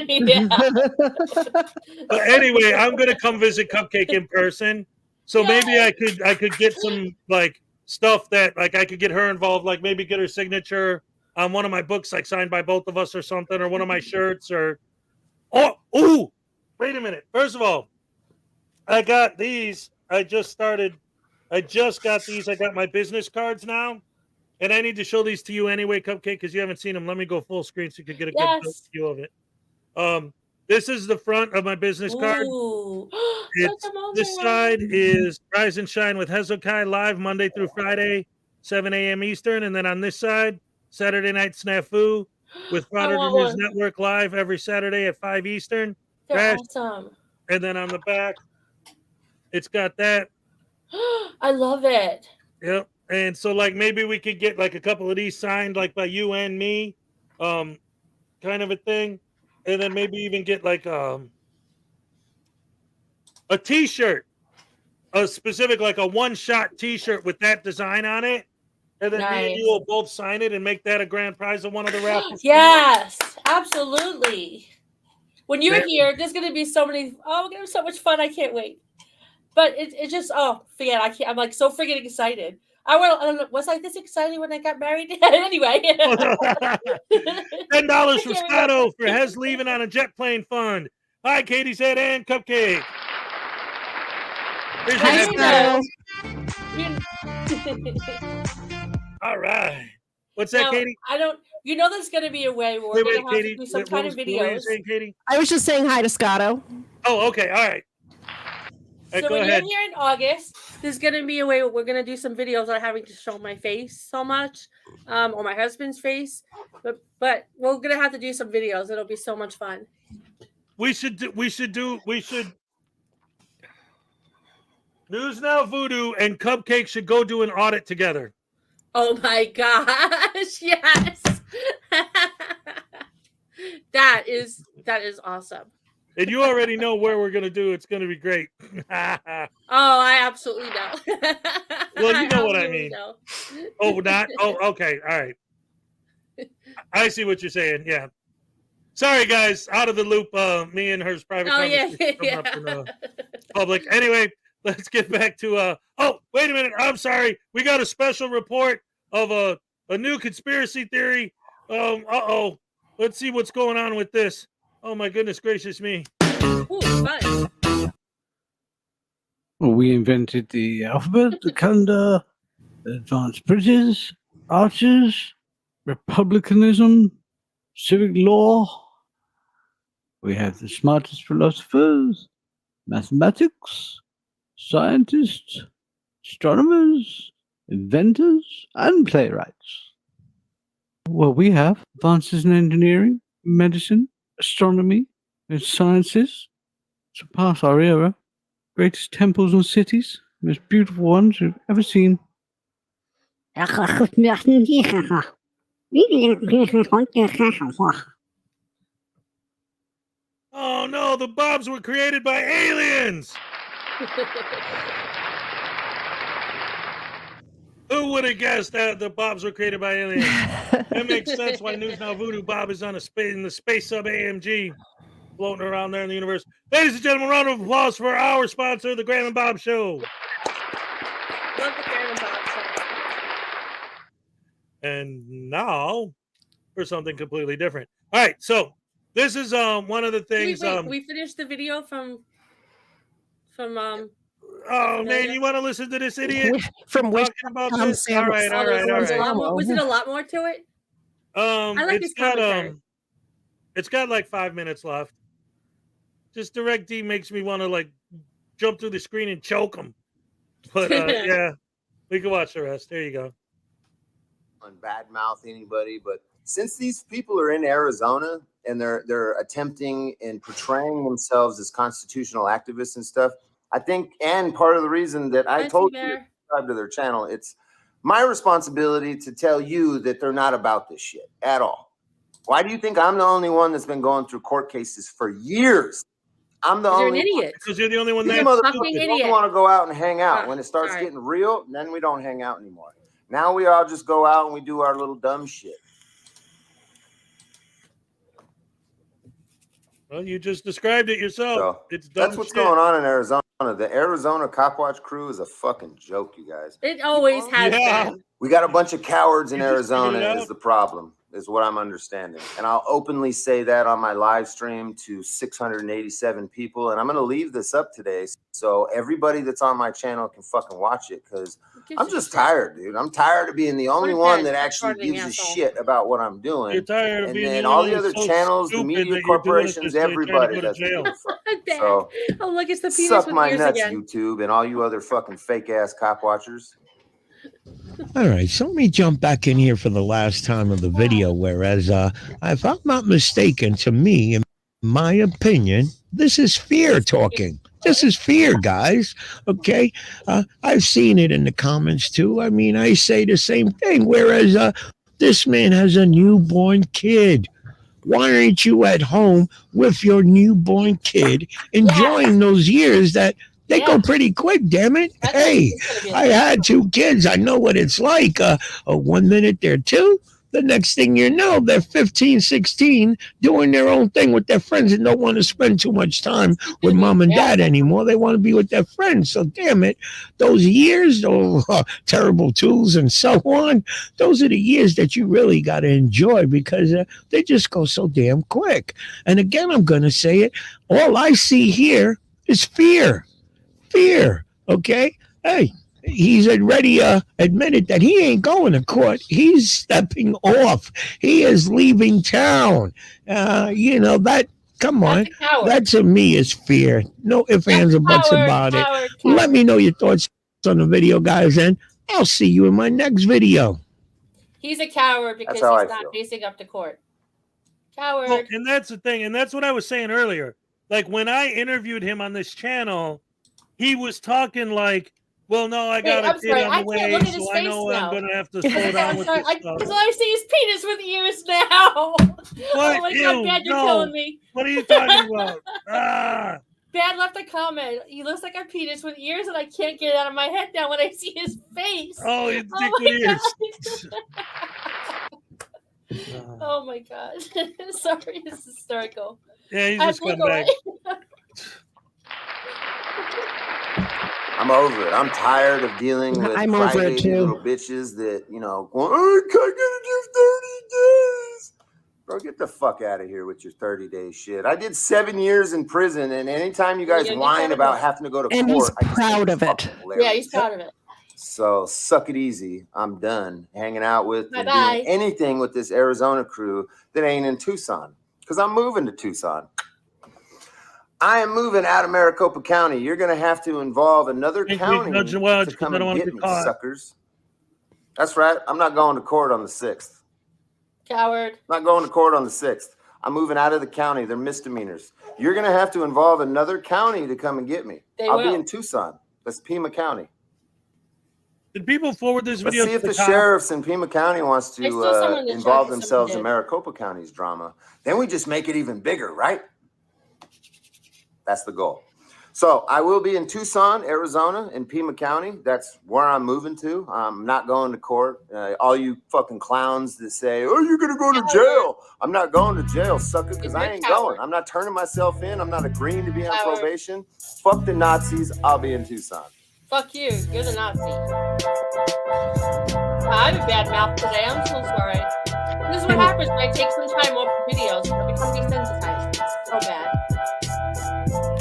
[SPEAKER 2] Yeah.
[SPEAKER 1] But anyway, I'm going to come visit Cupcake in person. So maybe I could get some like stuff that like I could get her involved, like maybe get her signature on one of my books, like signed by both of us or something, or one of my shirts or wait a minute. First of all, I got these. I just got these. I got my business cards now. And I need to show these to you anyway, Cupcake, because you haven't seen them. Let me go full screen so you can get a good view of it. This is the front of my business card.
[SPEAKER 2] Ooh.
[SPEAKER 1] This side is Rise and Shine with Hezekai live Monday through Friday, 7 a.m. Eastern. And then on this side, Saturday Night SNAFU with Frauditor News Network live every Saturday at 5 Eastern.
[SPEAKER 2] They're awesome.
[SPEAKER 1] And then on the back, it's got that.
[SPEAKER 2] I love it.
[SPEAKER 1] Yep. And so like maybe we could get like a couple of these signed like by you and me, kind of a thing. And then maybe even get like a t-shirt, a specific like a one-shot t-shirt with that design on it. And then me and you will both sign it and make that a grand prize of one of the raffles.
[SPEAKER 2] Yes, absolutely. When you're here, there's going to be so many. Oh, we're going to have so much fun. I can't wait. But it's just, forget. I can't. I'm like so freaking excited. I don't know. Was I this excited when I got married? Anyway.
[SPEAKER 1] $10 from Scotto for Hez leaving on a jet plane fund. Hi, KTZed and Cupcake.
[SPEAKER 3] Hi,
[SPEAKER 1] All right. What's that,
[SPEAKER 2] now,
[SPEAKER 1] Katie?
[SPEAKER 2] I don't. You know, there's going to be a way where we're going to have to do some kind of videos.
[SPEAKER 1] What were you saying, Katie?
[SPEAKER 3] I was just saying hi to Scotto.
[SPEAKER 1] Oh, okay. All right.
[SPEAKER 2] So
[SPEAKER 1] go
[SPEAKER 2] when
[SPEAKER 1] ahead.
[SPEAKER 2] you're here in August, there's going to be a way where we're going to do some videos without having to show my face so much, or my husband's face. But we're going to have to do some videos. It'll be so much fun.
[SPEAKER 1] We should. News Now Voodoo and Cupcake should go do an audit together.
[SPEAKER 2] Oh my gosh! Yes, that is awesome.
[SPEAKER 1] And you already know where we're going to do. It's going to be great.
[SPEAKER 2] Oh, I absolutely know.
[SPEAKER 1] Well, you know what I mean.
[SPEAKER 2] Know.
[SPEAKER 1] Oh, not? Oh, okay. All right. I see what you're saying. Yeah. Sorry, guys. Out of the loop. Me and her's private conversation coming up in public. Anyway, let's get back to oh, wait a minute. I'm sorry. We got a special report of a new conspiracy theory. Uh-oh. Let's see what's going on with this. Oh my goodness gracious me.
[SPEAKER 2] Ooh, fun.
[SPEAKER 9] Well, we invented the alphabet, the calendar, the advanced bridges, arches, republicanism, civic law. We have the smartest philosophers, mathematics, scientists, astronomers, inventors, and playwrights. Well, we have advances in engineering, medicine, astronomy, and sciences. Surpass our era. Greatest temples and cities, most beautiful ones you've ever seen.
[SPEAKER 1] Oh no, the Bobs were created by aliens. Who would have guessed that the Bobs were created by aliens? That makes sense why News Now Voodoo Bob is on in the space sub AMG, floating around there in the universe. Ladies and gentlemen, round of applause for our sponsor, The Graham and Bob Show.
[SPEAKER 2] Love the Graham and Bob Show.
[SPEAKER 1] And now for something completely different. All right, so this is one of the things.
[SPEAKER 2] We finished the video from
[SPEAKER 1] Oh man, you want to listen to this idiot
[SPEAKER 3] from
[SPEAKER 1] talking about this? All right.
[SPEAKER 2] Was it a lot more to it? I like his commentary.
[SPEAKER 1] It's got like 5 minutes left. Just DirectD makes me want to like jump through the screen and choke him. But yeah, we can watch the rest. There you go.
[SPEAKER 8] And badmouth anybody, but since these people are in Arizona and they're attempting and portraying themselves as constitutional activists and stuff, I think, and part of the reason that I told you to subscribe to their channel, it's my responsibility to tell you that they're not about this shit at all. Why do you think I'm the only one that's been going through court cases for years? I'm the only
[SPEAKER 2] idiot.
[SPEAKER 1] Because you're the only one
[SPEAKER 8] that don't want to go out and hang out. When it starts getting real, then we don't hang out anymore. Now we all just go out and we do our little dumb shit.
[SPEAKER 1] Well, you just described it yourself.
[SPEAKER 8] So
[SPEAKER 1] it's dumb
[SPEAKER 8] that's what's
[SPEAKER 1] shit.
[SPEAKER 8] going on in Arizona. The Arizona Cop Watch crew is a fucking joke, you guys.
[SPEAKER 2] It always has been.
[SPEAKER 8] We got a bunch of cowards in
[SPEAKER 1] You just figured it
[SPEAKER 8] Arizona
[SPEAKER 1] out?
[SPEAKER 8] is the problem, is what I'm understanding. And I'll openly say that on my live stream to 687 people. And I'm going to leave this up today so everybody that's on my channel can fucking watch it, because I'm just tired, dude. I'm tired of being the only one that actually gives a shit about what I'm doing.
[SPEAKER 1] You're tired of
[SPEAKER 8] And
[SPEAKER 1] being
[SPEAKER 8] then
[SPEAKER 1] the
[SPEAKER 8] all
[SPEAKER 1] only
[SPEAKER 8] the
[SPEAKER 1] one
[SPEAKER 8] other
[SPEAKER 1] so
[SPEAKER 8] channels, the
[SPEAKER 1] stupid
[SPEAKER 8] media
[SPEAKER 1] that you're doing
[SPEAKER 8] corporations,
[SPEAKER 1] this, they're trying to
[SPEAKER 8] everybody
[SPEAKER 1] go to
[SPEAKER 8] doesn't
[SPEAKER 1] jail.
[SPEAKER 8] give a fuck.
[SPEAKER 2] Bad.
[SPEAKER 8] So
[SPEAKER 2] Oh, look, it's the penis
[SPEAKER 8] suck
[SPEAKER 2] with
[SPEAKER 8] my
[SPEAKER 2] ears
[SPEAKER 8] nuts,
[SPEAKER 2] again.
[SPEAKER 8] YouTube, and all you other fucking fake ass cop watchers.
[SPEAKER 7] All right, so let me jump back in here for the last time of the video, whereas if I'm not mistaken, to me, in my opinion, this is fear talking. This is fear, guys. Okay, I've seen it in the comments too. I mean, I say the same thing, whereas this man has a newborn kid. Why aren't you at home with your newborn kid enjoying those years that they go pretty quick, damn it. Hey, I had 2 kids. I know what it's like. 1 minute they're 2. The next thing you know, they're 15, 16, doing their own thing with their friends and don't want to spend too much time with mom and dad anymore. They want to be with their friends. So damn it, those years, those terrible tools and so on, those are the years that you really got to enjoy, because they just go so damn quick. And again, I'm going to say it. All I see here is fear. Fear, okay? Hey, he's already admitted that he ain't going to court. He's stepping off. He is leaving town. You know, that, come on. That to me is fear. No ifs, ands, or buts about it. Let me know your thoughts on the video, guys, and I'll see you in my next video.
[SPEAKER 2] He's a coward because he's not facing up to court. Coward.
[SPEAKER 1] Well, and that's the thing. And that's what I was saying earlier. Like when I interviewed him on this channel, he was talking like, well, no, I got a kid on the way, so I know I'm going to have to slow down with this stuff.
[SPEAKER 2] Because I see his penis with ears now.
[SPEAKER 1] What?
[SPEAKER 2] Oh my God, Dad, you're killing me.
[SPEAKER 1] What are you talking about?
[SPEAKER 2] Dad left a comment. He looks like a penis with ears, and I can't get it out of my head now when I see his face.
[SPEAKER 1] Oh, his dick with ears.
[SPEAKER 2] Oh my God. Sorry, it's hysterical.
[SPEAKER 1] Yeah, he's just come back.
[SPEAKER 8] I'm over it. I'm tired of dealing with
[SPEAKER 3] I'm over it
[SPEAKER 8] crybaby
[SPEAKER 3] too.
[SPEAKER 8] little bitches that, you know, going, oh, I gotta give 30 days. Bro, get the fuck out of here with your 30-day shit. I did 7 years in prison, and anytime you guys whine about having to go to
[SPEAKER 3] And
[SPEAKER 8] court,
[SPEAKER 3] he's
[SPEAKER 8] I just
[SPEAKER 3] proud
[SPEAKER 8] think it's
[SPEAKER 3] of it.
[SPEAKER 8] fucking hilarious.
[SPEAKER 2] Yeah, he's proud of it.
[SPEAKER 8] So suck it easy. I'm done hanging out with and
[SPEAKER 2] Bye-bye.
[SPEAKER 8] doing anything with this Arizona crew that ain't in Tucson, because I'm moving to Tucson. I am moving out of Maricopa County. You're going to have to involve another county to come and get me, suckers. That's right. I'm not going to court on the 6th.
[SPEAKER 2] Coward.
[SPEAKER 8] Not going to court on the 6th. I'm moving out of the county. They're misdemeanors. You're going to have to involve another county to come and get me. I'll be in Tucson. That's Pima County.
[SPEAKER 1] Did people forward this video?
[SPEAKER 8] Let's see if the sheriffs in Pima County wants to
[SPEAKER 2] the
[SPEAKER 8] involve
[SPEAKER 2] chat,
[SPEAKER 8] themselves in Maricopa County's drama. Then we just make it even bigger, right? That's the goal. So I will be in Tucson, Arizona, in Pima County. That's where I'm moving to. I'm not going to court. All you fucking clowns that say, oh, you're going to go to jail. I'm not going to jail, sucker, because I ain't going. I'm not turning myself in. I'm not agreeing to be on probation. Fuck the Nazis. I'll be in Tucson.
[SPEAKER 2] Fuck you. You're the Nazi. I'm a bad mouth today. I'm so sorry. This is what happens when I take some time off the videos. I become desensitized. It's so bad.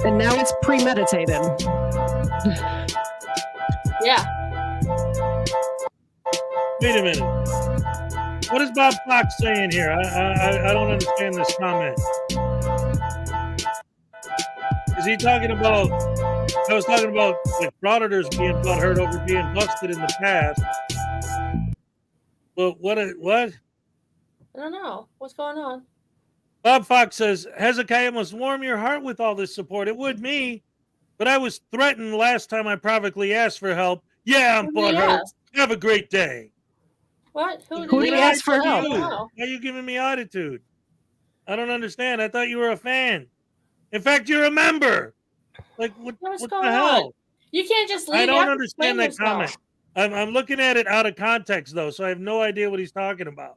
[SPEAKER 3] And now it's premeditated.
[SPEAKER 2] Yeah.
[SPEAKER 1] Wait a minute. What is Bob Fox saying here? I don't understand this comment. Is he talking about? I was talking about like frauditors being butthurt over being busted in the past. Well, what?
[SPEAKER 2] I don't know. What's going on?
[SPEAKER 1] Bob Fox says, Hezekai must warm your heart with all this support. It would me, but I was threatened last time I privately asked for help. Yeah, I'm butthurt. Have a great day.
[SPEAKER 2] What? Who
[SPEAKER 3] did he ask for help?
[SPEAKER 1] Why are you giving me attitude? I don't understand. I thought you were a fan. In fact, you're a member. Like, what the hell?
[SPEAKER 2] On? You can't just leave.
[SPEAKER 1] I don't understand that comment. I'm looking at it out of context, though, so I have no idea what he's talking about.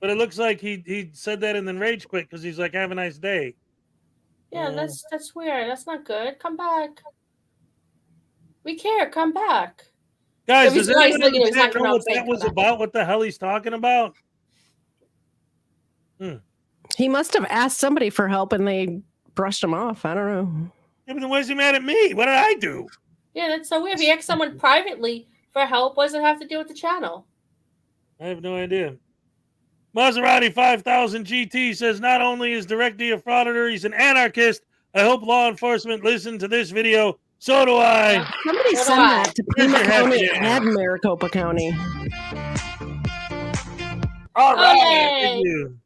[SPEAKER 1] But it looks like he said that and then rage quit because he's like, have a nice day.
[SPEAKER 2] Yeah, that's weird. That's not good. Come back. We care. Come back.
[SPEAKER 1] Guys, does anyone understand what that was about? What the hell he's talking about?
[SPEAKER 3] He must have asked somebody for help and they brushed him off. I don't know.
[SPEAKER 1] Yeah, but then why is he mad at me? What did I do?
[SPEAKER 2] Yeah, that's so weird. If he asked someone privately for help, what does it have to do with the channel?
[SPEAKER 1] I have no idea. Maserati 5000 GT says, not only is Directy a frauditor, he's an anarchist. I hope law enforcement listen to this video. So do I.
[SPEAKER 3] Somebody send that to Pima County and Maricopa County.
[SPEAKER 1] All right. Thank you.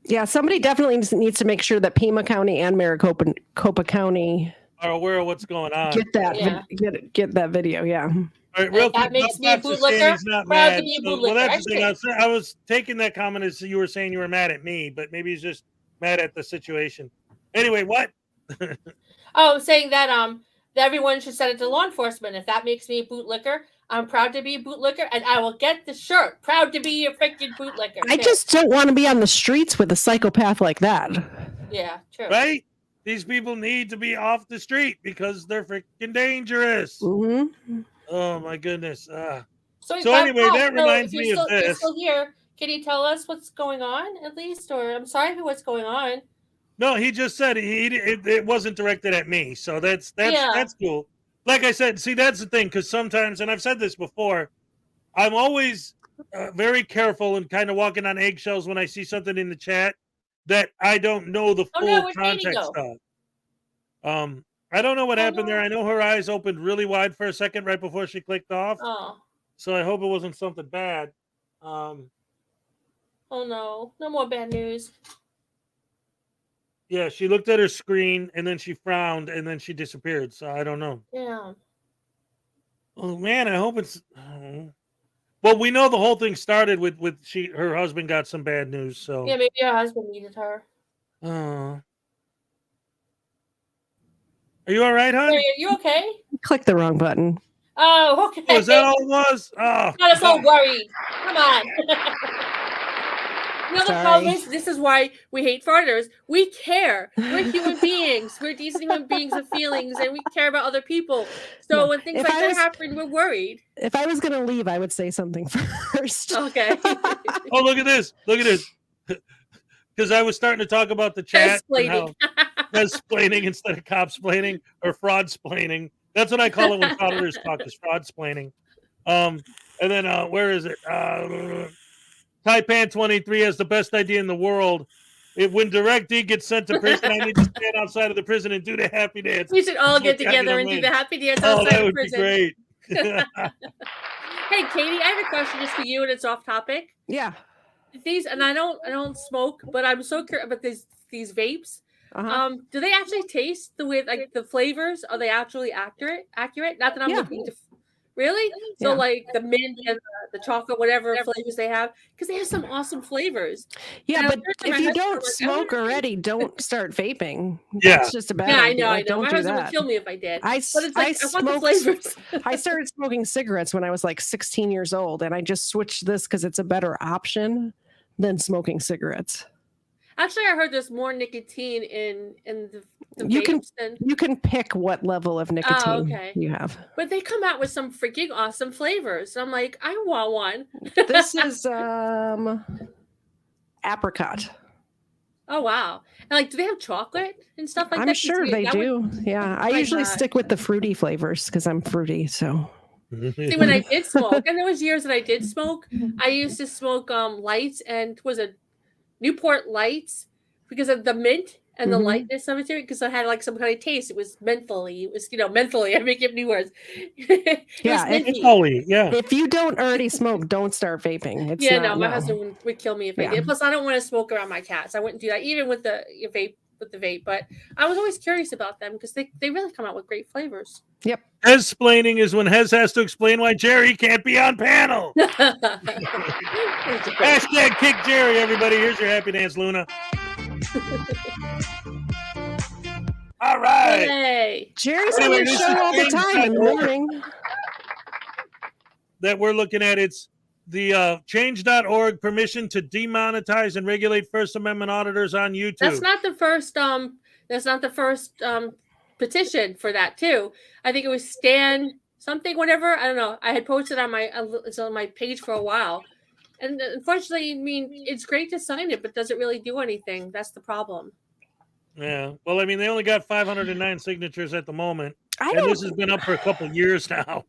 [SPEAKER 3] Yeah, somebody definitely needs to make sure that Pima County and Maricopa County
[SPEAKER 1] are aware of what's going on.
[SPEAKER 3] Get that, get that video. Yeah.
[SPEAKER 1] All right, real quick.
[SPEAKER 2] That makes me a bootlicker. Proud to be a bootlicker.
[SPEAKER 1] Well, that's the thing. I was taking that comment as you were saying you were mad at me, but maybe he's just mad at the situation. Anyway, what?
[SPEAKER 2] Saying that that everyone should send it to law enforcement. If that makes me a bootlicker, I'm proud to be a bootlicker, and I will get the shirt. Proud to be a freaking bootlicker.
[SPEAKER 3] I just don't want to be on the streets with a psychopath like that.
[SPEAKER 2] Yeah, true.
[SPEAKER 1] Right? These people need to be off the street because they're freaking dangerous.
[SPEAKER 3] Mm-hmm.
[SPEAKER 1] Oh my goodness. So
[SPEAKER 2] Bob,
[SPEAKER 1] anyway, that reminds me of this.
[SPEAKER 2] You're still here. Can you tell us what's going on at least? Or I'm sorry for what's going on.
[SPEAKER 1] No, he just said it wasn't directed at me. So that's cool. Like I said, see, that's the thing, because sometimes, and I've said this before, I'm always very careful and kind of walking on eggshells when I see something in the chat that I don't know the full context of. I don't know what happened there. I know her eyes opened really wide for a second right before she clicked off.
[SPEAKER 2] Oh.
[SPEAKER 1] So I hope it wasn't something bad.
[SPEAKER 2] Oh no, no more bad news.
[SPEAKER 1] Yeah, she looked at her screen and then she frowned and then she disappeared. So I don't know.
[SPEAKER 2] Yeah.
[SPEAKER 1] Oh man, I hope it's. Well, we know the whole thing started with her husband got some bad news. So
[SPEAKER 2] yeah, maybe her husband needed her.
[SPEAKER 1] Oh. Are you all right, hon?
[SPEAKER 2] Are you okay?
[SPEAKER 3] Click the wrong button.
[SPEAKER 2] Oh, okay.
[SPEAKER 1] Oh, is that all it was? Oh,
[SPEAKER 2] got us all worried. Come on. No, the problem is, this is why we hate frauditors. We care. We're human beings. We're decent human beings with feelings, and we care about other people. So when things like that happen, we're worried.
[SPEAKER 3] If I was going to leave, I would say something first.
[SPEAKER 2] Okay.
[SPEAKER 1] Oh, look at this. Look at this. Because I was starting to talk about the chat. Explaining instead of cop-splaining or fraud-splaining. That's what I call it when frauditors talk, is fraud-splaining. And then, where is it? Taipan23 has the best idea in the world. When Direct D gets sent to prison, I need to stand outside of the prison and do the happy dance.
[SPEAKER 2] We should all get together and do the happy dance outside of prison.
[SPEAKER 1] That would be great.
[SPEAKER 2] Hey, Katie, I have a question just for you, and it's off topic.
[SPEAKER 3] Yeah.
[SPEAKER 2] These, and I don't smoke, but I'm so curious about these vapes. Do they actually taste the way, like the flavors? Are they actually accurate? Not that I'm looking to. Really? So like the mint and the chocolate, whatever flavors they have, because they have some awesome flavors.
[SPEAKER 3] Yeah, but if you don't smoke already, don't start vaping.
[SPEAKER 1] Yeah,
[SPEAKER 3] that's just a bad
[SPEAKER 2] idea.
[SPEAKER 3] I know.
[SPEAKER 2] Like,
[SPEAKER 3] Don't
[SPEAKER 2] my
[SPEAKER 3] do
[SPEAKER 2] husband
[SPEAKER 3] that.
[SPEAKER 2] would kill me if I did.
[SPEAKER 3] I
[SPEAKER 2] want the flavors.
[SPEAKER 3] I started smoking cigarettes when I was like 16 years old, and I just switched this because it's a better option than smoking cigarettes.
[SPEAKER 2] Actually, I heard there's more nicotine in the
[SPEAKER 3] you
[SPEAKER 2] vapes
[SPEAKER 3] you can pick what level of nicotine you have.
[SPEAKER 2] But they come out with some freaking awesome flavors. I'm like, I want one.
[SPEAKER 3] This is apricot.
[SPEAKER 2] Oh wow! And like, do they have chocolate and stuff like that?
[SPEAKER 3] I'm sure they do. Yeah, I usually stick with the fruity flavors because I'm fruity. So.
[SPEAKER 2] See, when I did smoke, and there was years that I did smoke, I used to smoke lights, and was a Newport Lights because of the mint and the lightness of it, because I had like some kind of taste. It was mentally. It was, mentally. I make up new words.
[SPEAKER 1] Mentally, yeah.
[SPEAKER 3] If you don't already smoke, don't start vaping. It's
[SPEAKER 2] my husband would kill me if I did. Plus, I don't want to smoke around my cats. I wouldn't do that, even with the vape. But I was always curious about them because they really come out with great flavors.
[SPEAKER 3] Yep.
[SPEAKER 1] Hez-splaining is when Hez has to explain why Jerry can't be on panel. Hashtag kick Jerry, everybody. Here's your happy dance, Luna. All right.
[SPEAKER 2] Hey.
[SPEAKER 3] Jerry's on your show all the time in the morning.
[SPEAKER 1] That we're looking at, it's the change.org permission to demonetize and regulate First Amendment auditors on YouTube.
[SPEAKER 2] That's not the first petition for that too. I think it was Stan something, whatever. I don't know. I had posted on it's on my page for a while. And unfortunately, I mean, it's great to sign it, but does it really do anything? That's the problem.
[SPEAKER 1] Yeah. Well, I mean, they only got 509 signatures at the moment. And this has been up for a couple of years now.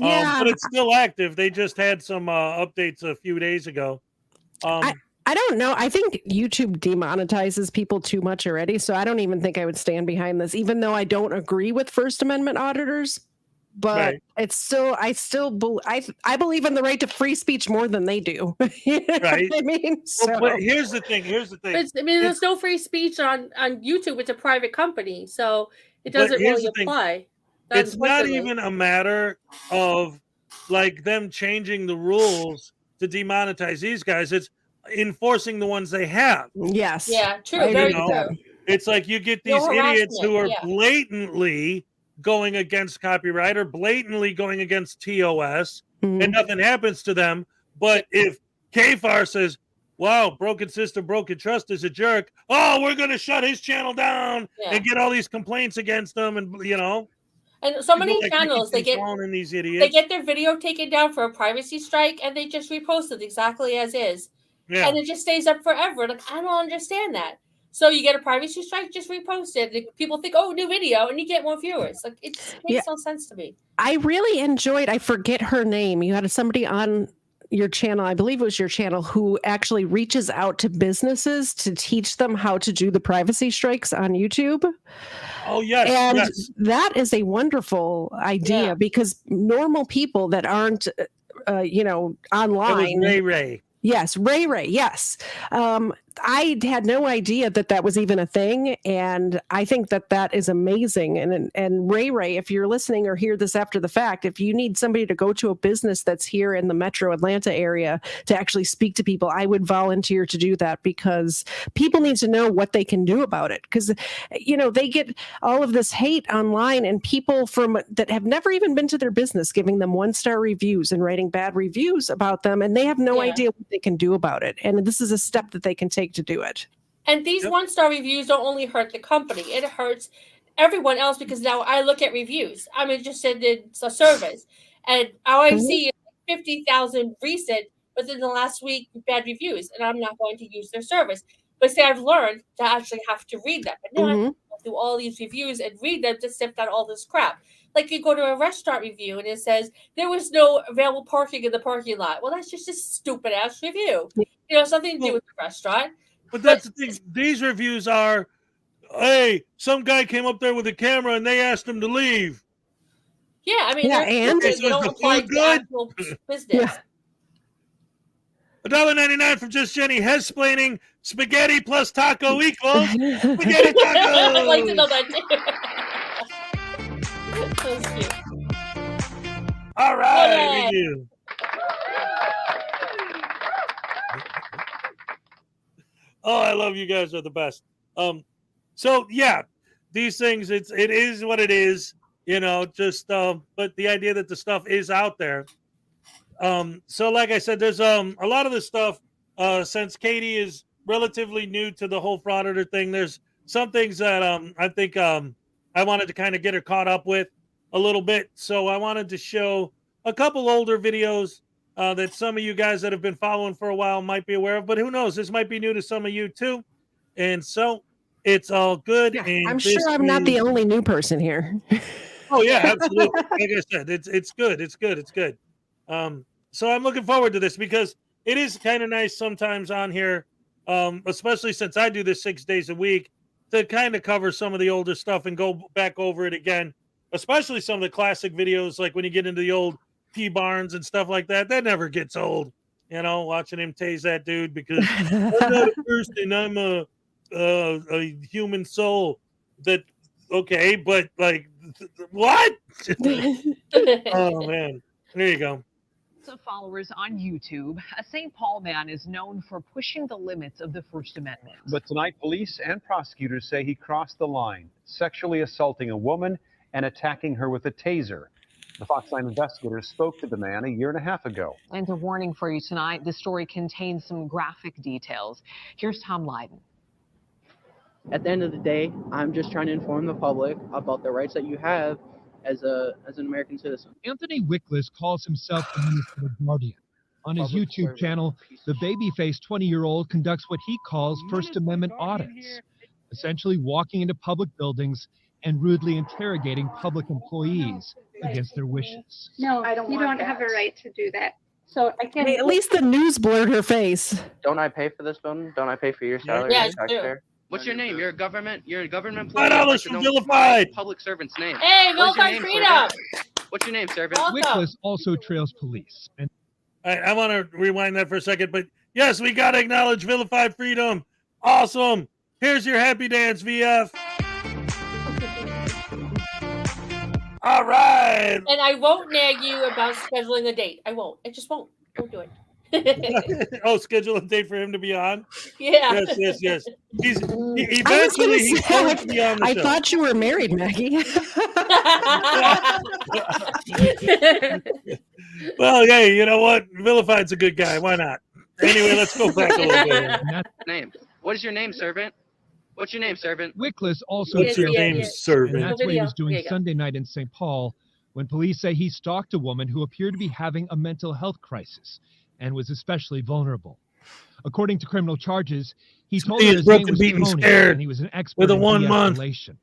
[SPEAKER 3] Yeah.
[SPEAKER 1] But it's still active. They just had some updates a few days ago.
[SPEAKER 3] I don't know. I think YouTube demonetizes people too much already. So I don't even think I would stand behind this, even though I don't agree with First Amendment auditors. But it's still, I believe in the right to free speech more than they do.
[SPEAKER 1] Right.
[SPEAKER 3] I mean, so.
[SPEAKER 1] But here's the thing.
[SPEAKER 2] There's no free speech on YouTube. It's a private company. So it doesn't really apply.
[SPEAKER 1] It's not even a matter of like them changing the rules to demonetize these guys. It's enforcing the ones they have.
[SPEAKER 3] Yes.
[SPEAKER 2] Yeah, true. Very true.
[SPEAKER 1] It's like you get these idiots who are blatantly going against copyright or blatantly going against TOS, and nothing happens to them. But if KFAR says, wow, Broken System, Broken Trust is a jerk, we're going to shut his channel down and get all these complaints against them, and
[SPEAKER 2] And so many channels, they get their video taken down for a privacy strike, and they just repost it exactly as is. Yeah. And it just stays up forever. Like, I don't understand that. So you get a privacy strike, just repost it. People think, new video, and you get more viewers. Like, it makes no sense to me.
[SPEAKER 3] I really enjoyed, I forget her name. You had somebody on your channel, I believe it was your channel, who actually reaches out to businesses to teach them how to do the privacy strikes on YouTube.
[SPEAKER 1] Oh, yes.
[SPEAKER 3] And that is a wonderful idea because normal people that aren't, online.
[SPEAKER 1] It was Ray.
[SPEAKER 3] Yes, Ray. Yes. I had no idea that that was even a thing, and I think that that is amazing. And Ray, if you're listening or hear this after the fact, if you need somebody to go to a business that's here in the Metro Atlanta area to actually speak to people, I would volunteer to do that, because people need to know what they can do about it. Because they get all of this hate online, and people that have never even been to their business giving them 1-star reviews and writing bad reviews about them, and they have no idea what they can do about it. And this is a step that they can take to do it.
[SPEAKER 2] And these 1-star reviews don't only hurt the company, it hurts everyone else, because now I look at reviews. I'm interested in a service, and all I see is 50,000 recent within the last week bad reviews, and I'm not going to use their service. But say I've learned to actually have to read them. But now I have to go through all these reviews and read them to sift out all this crap. Like you go to a restaurant review and it says there was no available parking in the parking lot. Well, that's just a stupid ass review. Something to do with the restaurant.
[SPEAKER 1] But that's the thing. These reviews are, hey, some guy came up there with a camera and they asked him to leave.
[SPEAKER 2] Yeah, I mean,
[SPEAKER 3] and
[SPEAKER 2] they don't apply to actual business.
[SPEAKER 1] $1.99 from Just Jenny. Hesplaining spaghetti plus taco equals spaghetti taco.
[SPEAKER 2] I'd like to know that too. That was cute.
[SPEAKER 1] All right, review. Oh, I love you guys. Are the best. So yeah, these things, it is what it is, but the idea that the stuff is out there. So like I said, there's a lot of this stuff, since Katie is relatively new to the whole Frauditor thing, there's some things that I think I wanted to kind of get her caught up with a little bit. So I wanted to show a couple older videos that some of you guys that have been following for a while might be aware of, but who knows, this might be new to some of you too. And so it's all good.
[SPEAKER 3] Yeah,
[SPEAKER 1] and
[SPEAKER 3] I'm sure I'm not the only new person here.
[SPEAKER 1] Oh yeah, absolutely. Like I said, it's good. It's good. It's good. So I'm looking forward to this, because it is kind of nice sometimes on here, especially since I do this 6 days a week, to kind of cover some of the older stuff and go back over it again, especially some of the classic videos, like when you get into the old T Barnes and stuff like that. That never gets old, watching him tase that dude, because I'm not a person, I'm a human soul. That okay, but like what? Oh man, there you go.
[SPEAKER 10] Of followers on YouTube, a St. Paul man is known for pushing the limits of the First Amendment.
[SPEAKER 11] But tonight, police and prosecutors say he crossed the line, sexually assaulting a woman and attacking her with a taser. The Fox 9 investigators spoke to the man a year and a half ago.
[SPEAKER 10] And a warning for you tonight, this story contains some graphic details. Here's Tom Lydon.
[SPEAKER 12] At the end of the day, I'm just trying to inform the public about the rights that you have as an American citizen.
[SPEAKER 13] Anthony Wickless calls himself the Minister of Guardian. On his YouTube channel, the baby-faced 20-year-old conducts what he calls First Amendment audits, essentially walking into public buildings and rudely interrogating public employees against their wishes.
[SPEAKER 14] No, I don't. You don't have a right to do that. So I can't.
[SPEAKER 3] Hey, at least the news blurred her face.
[SPEAKER 12] Don't I pay for this building? Don't I pay for your salary?
[SPEAKER 2] Yeah,
[SPEAKER 12] as a taxpayer? What's your name? You're a government employee.
[SPEAKER 1] $5 from Vilified.
[SPEAKER 12] Public servant's name.
[SPEAKER 2] Hey, Vilified Freedom.
[SPEAKER 12] What's your name, servant?
[SPEAKER 13] Wickless also trails police. And
[SPEAKER 1] all right, I want to rewind that for a second, but yes, we got to acknowledge Vilified Freedom. Awesome. Here's your happy dance, VF. All right.
[SPEAKER 2] And I won't nag you about scheduling a date. I won't. I just won't. Don't do it.
[SPEAKER 1] Oh, schedule a date for him to be on?
[SPEAKER 2] Yeah.
[SPEAKER 1] Yes. He's eventually he's going to be on the show.
[SPEAKER 3] I thought you were married, Maggie.
[SPEAKER 1] Well, hey, you know what? Vilified's a good guy. Why not? Anyway, let's go back a little bit.
[SPEAKER 12] Name. What is your name, servant? What's your name, servant?
[SPEAKER 13] Wickless also
[SPEAKER 1] What's your name,
[SPEAKER 13] and
[SPEAKER 1] servant?
[SPEAKER 13] that's what he was doing Sunday night in St. Paul when police say he stalked a woman who appeared to be having a mental health crisis and was especially vulnerable. According to criminal charges, he told her his name was Tony and he was an expert
[SPEAKER 1] with a
[SPEAKER 13] in
[SPEAKER 1] 1 month.
[SPEAKER 13] de-escalation.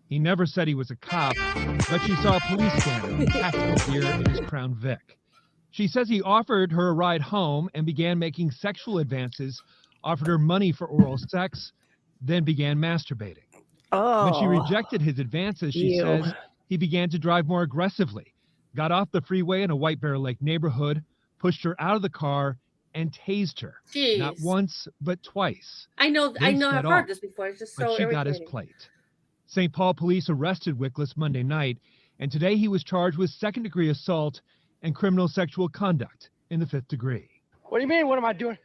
[SPEAKER 13] He never said he was a cop, but she saw a police scanner and tactical gear in his Crown Vic. She says he offered her a ride home and began making sexual advances, offered her money for oral sex, then began masturbating. When she rejected his advances, she says he began to drive more aggressively, got off the freeway in a White Bear Lake neighborhood, pushed her out of the car, and tased her.
[SPEAKER 2] Jeez.
[SPEAKER 13] Not once, but twice.
[SPEAKER 2] I know.
[SPEAKER 13] Then
[SPEAKER 2] I've
[SPEAKER 13] set
[SPEAKER 2] heard
[SPEAKER 13] off,
[SPEAKER 2] this before. It's just
[SPEAKER 13] but
[SPEAKER 2] so
[SPEAKER 13] she got his
[SPEAKER 2] irritating.
[SPEAKER 13] plate. St. Paul police arrested Wickless Monday night, and today he was charged with second-degree assault and criminal sexual conduct in the 5th degree.
[SPEAKER 12] What do you mean? What am I doing?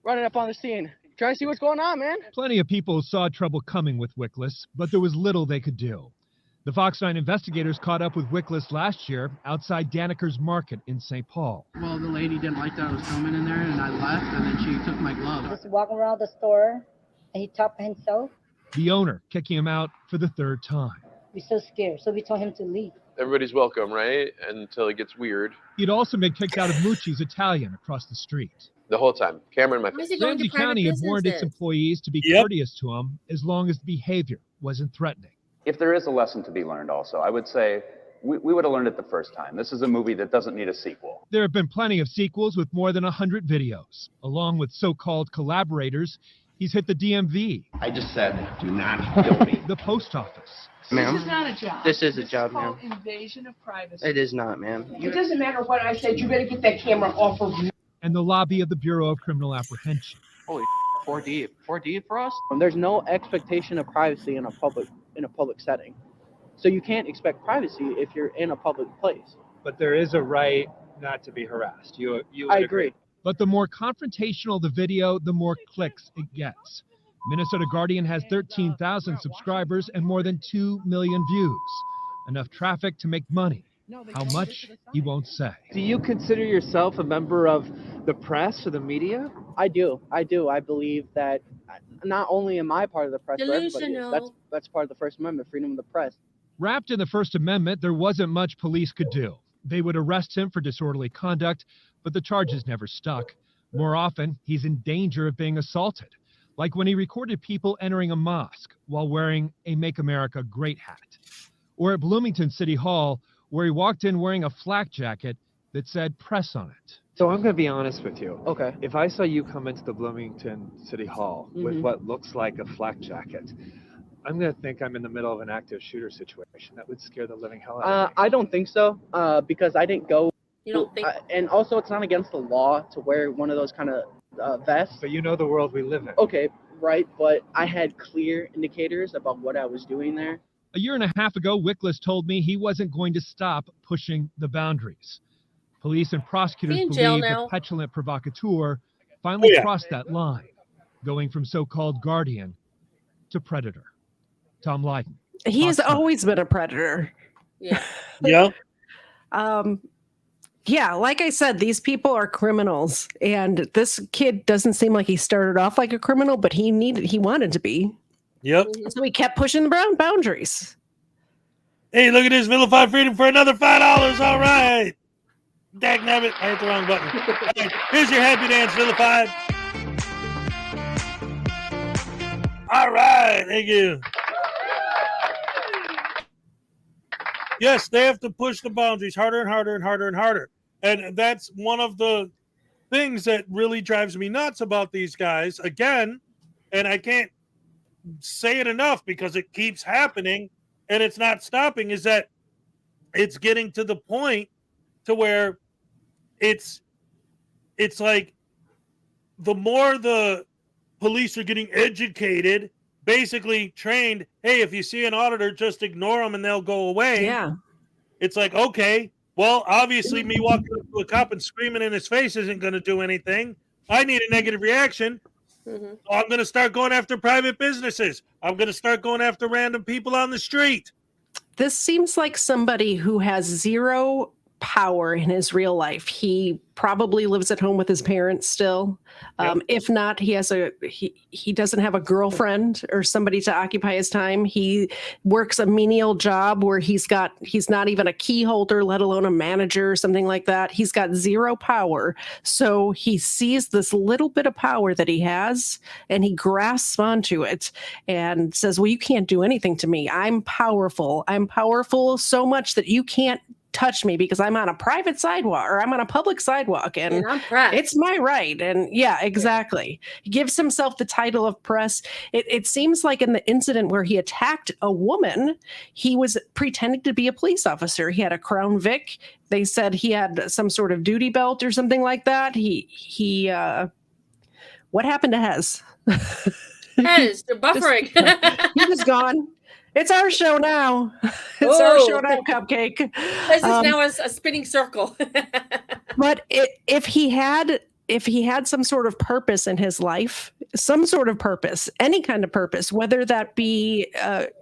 [SPEAKER 12] Running up on the scene. Trying to see what's going on, man.
[SPEAKER 13] Plenty of people saw trouble coming with Wickless, but there was little they could do. The Fox 9 investigators caught up with Wickless last year outside Daniker's Market in St. Paul.
[SPEAKER 12] Well, the lady didn't like that I was filming in there, and I left, and then she took my glove.
[SPEAKER 15] Just walking around the store, and he talked by himself.
[SPEAKER 13] The owner kicking him out for the 3rd time.
[SPEAKER 15] We're so scared, so we told him to leave.
[SPEAKER 16] Everybody's welcome, right? Until it gets weird.
[SPEAKER 13] He'd also been kicked out of Mucci's Italian across the street.
[SPEAKER 16] The whole time. Camera in my
[SPEAKER 2] Why is
[SPEAKER 16] face.
[SPEAKER 2] he going
[SPEAKER 13] Ramsey
[SPEAKER 2] to private
[SPEAKER 13] County had warned its
[SPEAKER 2] businesses?
[SPEAKER 13] employees to be courteous to him as long as the behavior wasn't threatening.
[SPEAKER 17] If there is a lesson to be learned also, I would say we would have learned it the first time. This is a movie that doesn't need a sequel.
[SPEAKER 13] There have been plenty of sequels with more than 100 videos. Along with so-called collaborators, he's hit the DMV.
[SPEAKER 17] I just said, do not kill me.
[SPEAKER 13] The post office.
[SPEAKER 12] Ma'am,
[SPEAKER 18] This is not a job.
[SPEAKER 12] this is a
[SPEAKER 18] This
[SPEAKER 12] job,
[SPEAKER 18] called
[SPEAKER 12] ma'am.
[SPEAKER 18] invasion of privacy.
[SPEAKER 12] It is not, ma'am.
[SPEAKER 18] It doesn't matter what I said. You better get that camera off of me.
[SPEAKER 13] And the lobby of the Bureau of Criminal Apprehension.
[SPEAKER 12] Holy 4D for us. There's no expectation of privacy in a public setting, so you can't expect privacy if you're in a public place.
[SPEAKER 19] But there is a right not to be harassed. You
[SPEAKER 12] I agree.
[SPEAKER 13] But the more confrontational the video, the more clicks it gets. Minnesota Guardian has 13,000 subscribers and more than 2 million views. Enough traffic to make money. How much, he won't say.
[SPEAKER 19] Do you consider yourself a member of the press or the media?
[SPEAKER 12] I do. I believe that not only am I part of the press, but everybody is.
[SPEAKER 2] Delusional.
[SPEAKER 12] That's part of the First Amendment, freedom of the press.
[SPEAKER 13] Wrapped in the First Amendment, there wasn't much police could do. They would arrest him for disorderly conduct, but the charges never stuck. More often, he's in danger of being assaulted, like when he recorded people entering a mosque while wearing a Make America Great hat, or at Bloomington City Hall, where he walked in wearing a flak jacket that said press on it.
[SPEAKER 19] So I'm going to be honest with you.
[SPEAKER 12] Okay.
[SPEAKER 19] If I saw you come into the Bloomington City Hall with what looks like a flak jacket, I'm going to think I'm in the middle of an active shooter situation. That would scare the living hell out of me.
[SPEAKER 12] I don't think so, because I didn't go.
[SPEAKER 2] You don't think?
[SPEAKER 12] And also, it's not against the law to wear one of those kind of vests.
[SPEAKER 19] But you know the world we live in.
[SPEAKER 12] Okay, right. But I had clear indicators about what I was doing there.
[SPEAKER 13] A year and a half ago, Wickless told me he wasn't going to stop pushing the boundaries. Police and prosecutors
[SPEAKER 2] He in jail
[SPEAKER 13] believe
[SPEAKER 2] now.
[SPEAKER 13] the petulant provocateur finally
[SPEAKER 1] Oh, yeah.
[SPEAKER 13] crossed that line, going from so-called guardian to predator. Tom Lydon.
[SPEAKER 3] He has
[SPEAKER 13] Fox 9.
[SPEAKER 3] always been a predator.
[SPEAKER 2] Yeah.
[SPEAKER 1] Yeah.
[SPEAKER 3] Yeah, like I said, these people are criminals, and this kid doesn't seem like he started off like a criminal, but he wanted to be.
[SPEAKER 1] Yep.
[SPEAKER 3] So he kept pushing the boundaries.
[SPEAKER 1] Hey, look at this. Vilified freedom for another $5. All right. Dagnabbit. I hit the wrong button. All right, here's your happy dance, Vilified. All right. Thank you. Yes, they have to push the boundaries harder and harder and harder and harder. And that's one of the things that really drives me nuts about these guys. Again, and I can't say it enough because it keeps happening and it's not stopping, is that it's getting to the point to where it's like the more the police are getting educated, basically trained, hey, if you see an auditor, just ignore them and they'll go away.
[SPEAKER 3] Yeah.
[SPEAKER 1] It's like, okay, well, obviously me walking up to a cop and screaming in his face isn't going to do anything. I need a negative reaction. So I'm going to start going after private businesses. I'm going to start going after random people on the street.
[SPEAKER 3] This seems like somebody who has zero power in his real life. He probably lives at home with his parents still. If not, he doesn't have a girlfriend or somebody to occupy his time. He works a menial job where he's not even a key holder, let alone a manager or something like that. He's got zero power. So he sees this little bit of power that he has and he grasps onto it and says, well, you can't do anything to me. I'm powerful. I'm powerful so much that you can't touch me because I'm on a private sidewalk or I'm on a public sidewalk and
[SPEAKER 2] I'm press.
[SPEAKER 3] It's my right. And yeah, exactly. He gives himself the title of press. It seems like in the incident where he attacked a woman, he was pretending to be a police officer. He had a Crown Vic. They said he had some sort of duty belt or something like that. What happened to Hez?
[SPEAKER 2] Hez, you're buffering.
[SPEAKER 3] He was gone. It's our show now. It's our show now, Cupcake.
[SPEAKER 2] This is now a spinning circle.
[SPEAKER 3] But if he had some sort of purpose in his life, some sort of purpose, any kind of purpose, whether that be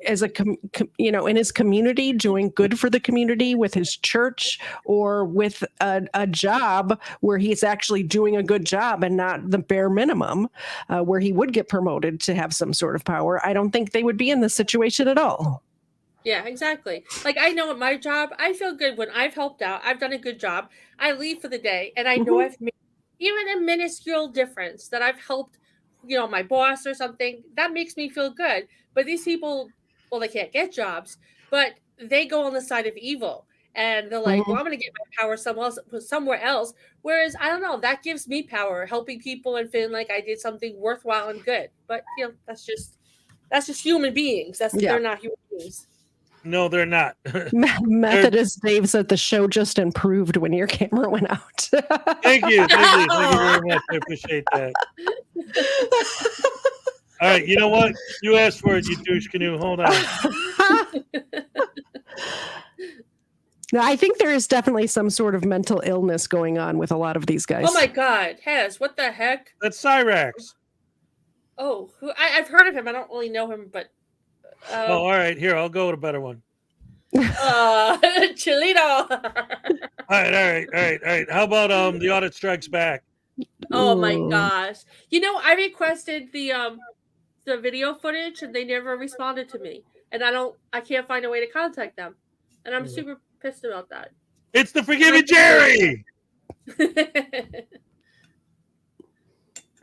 [SPEAKER 3] as in his community, doing good for the community with his church, or with a job where he's actually doing a good job and not the bare minimum, where he would get promoted to have some sort of power, I don't think they would be in this situation at all.
[SPEAKER 2] Yeah, exactly. Like, I know at my job, I feel good when I've helped out. I've done a good job. I leave for the day, and I know I've made even a minuscule difference, that I've helped, my boss or something. That makes me feel good. But these people, well, they can't get jobs, but they go on the side of evil. And they're like, well, I'm going to get my power somewhere else. Whereas, I don't know, that gives me power, helping people and feeling like I did something worthwhile and good. But, that's just human beings. They're not human beings.
[SPEAKER 1] No, they're not.
[SPEAKER 3] Methodist Dave said the show just improved when your camera went out.
[SPEAKER 1] Thank you very much. I appreciate that. All right, you know what? You asked for it, you douche canoe. Hold on.
[SPEAKER 3] No, I think there is definitely some sort of mental illness going on with a lot of these guys.
[SPEAKER 2] Oh my God, Hez, what the heck?
[SPEAKER 1] That's Cyrax.
[SPEAKER 2] Oh, I've heard of him. I don't really know him, but.
[SPEAKER 1] All right. Here, I'll go with a better one.
[SPEAKER 2] Chilito.
[SPEAKER 1] All right. How about the Audit Strikes Back?
[SPEAKER 2] Oh my gosh! I requested the video footage, and they never responded to me, and I can't find a way to contact them, and I'm super pissed about that.
[SPEAKER 1] It's the Forgiving Jerry.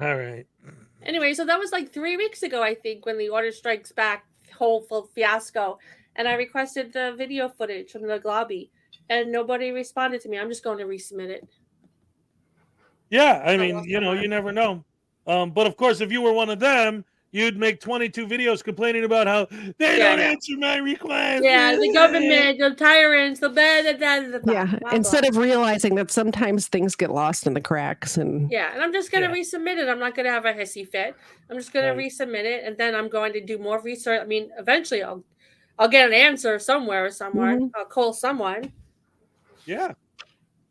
[SPEAKER 1] All right.
[SPEAKER 2] Anyway, so that was like 3 weeks ago, I think, when the Audit Strikes Back whole fiasco, and I requested the video footage from the lobby, and nobody responded to me. I'm just going to resubmit it.
[SPEAKER 1] Yeah, I mean, you never know. But of course, if you were one of them, you'd make 22 videos complaining about how they don't answer my request.
[SPEAKER 2] Yeah, the government, the tyrants, the
[SPEAKER 3] instead of realizing that sometimes things get lost in the cracks. And
[SPEAKER 2] I'm just going to resubmit it. I'm not going to have a hissy fit. I'm just going to resubmit it, and then I'm going to do more research. I mean, eventually I'll get an answer somewhere. I'll call someone.
[SPEAKER 1] Yeah.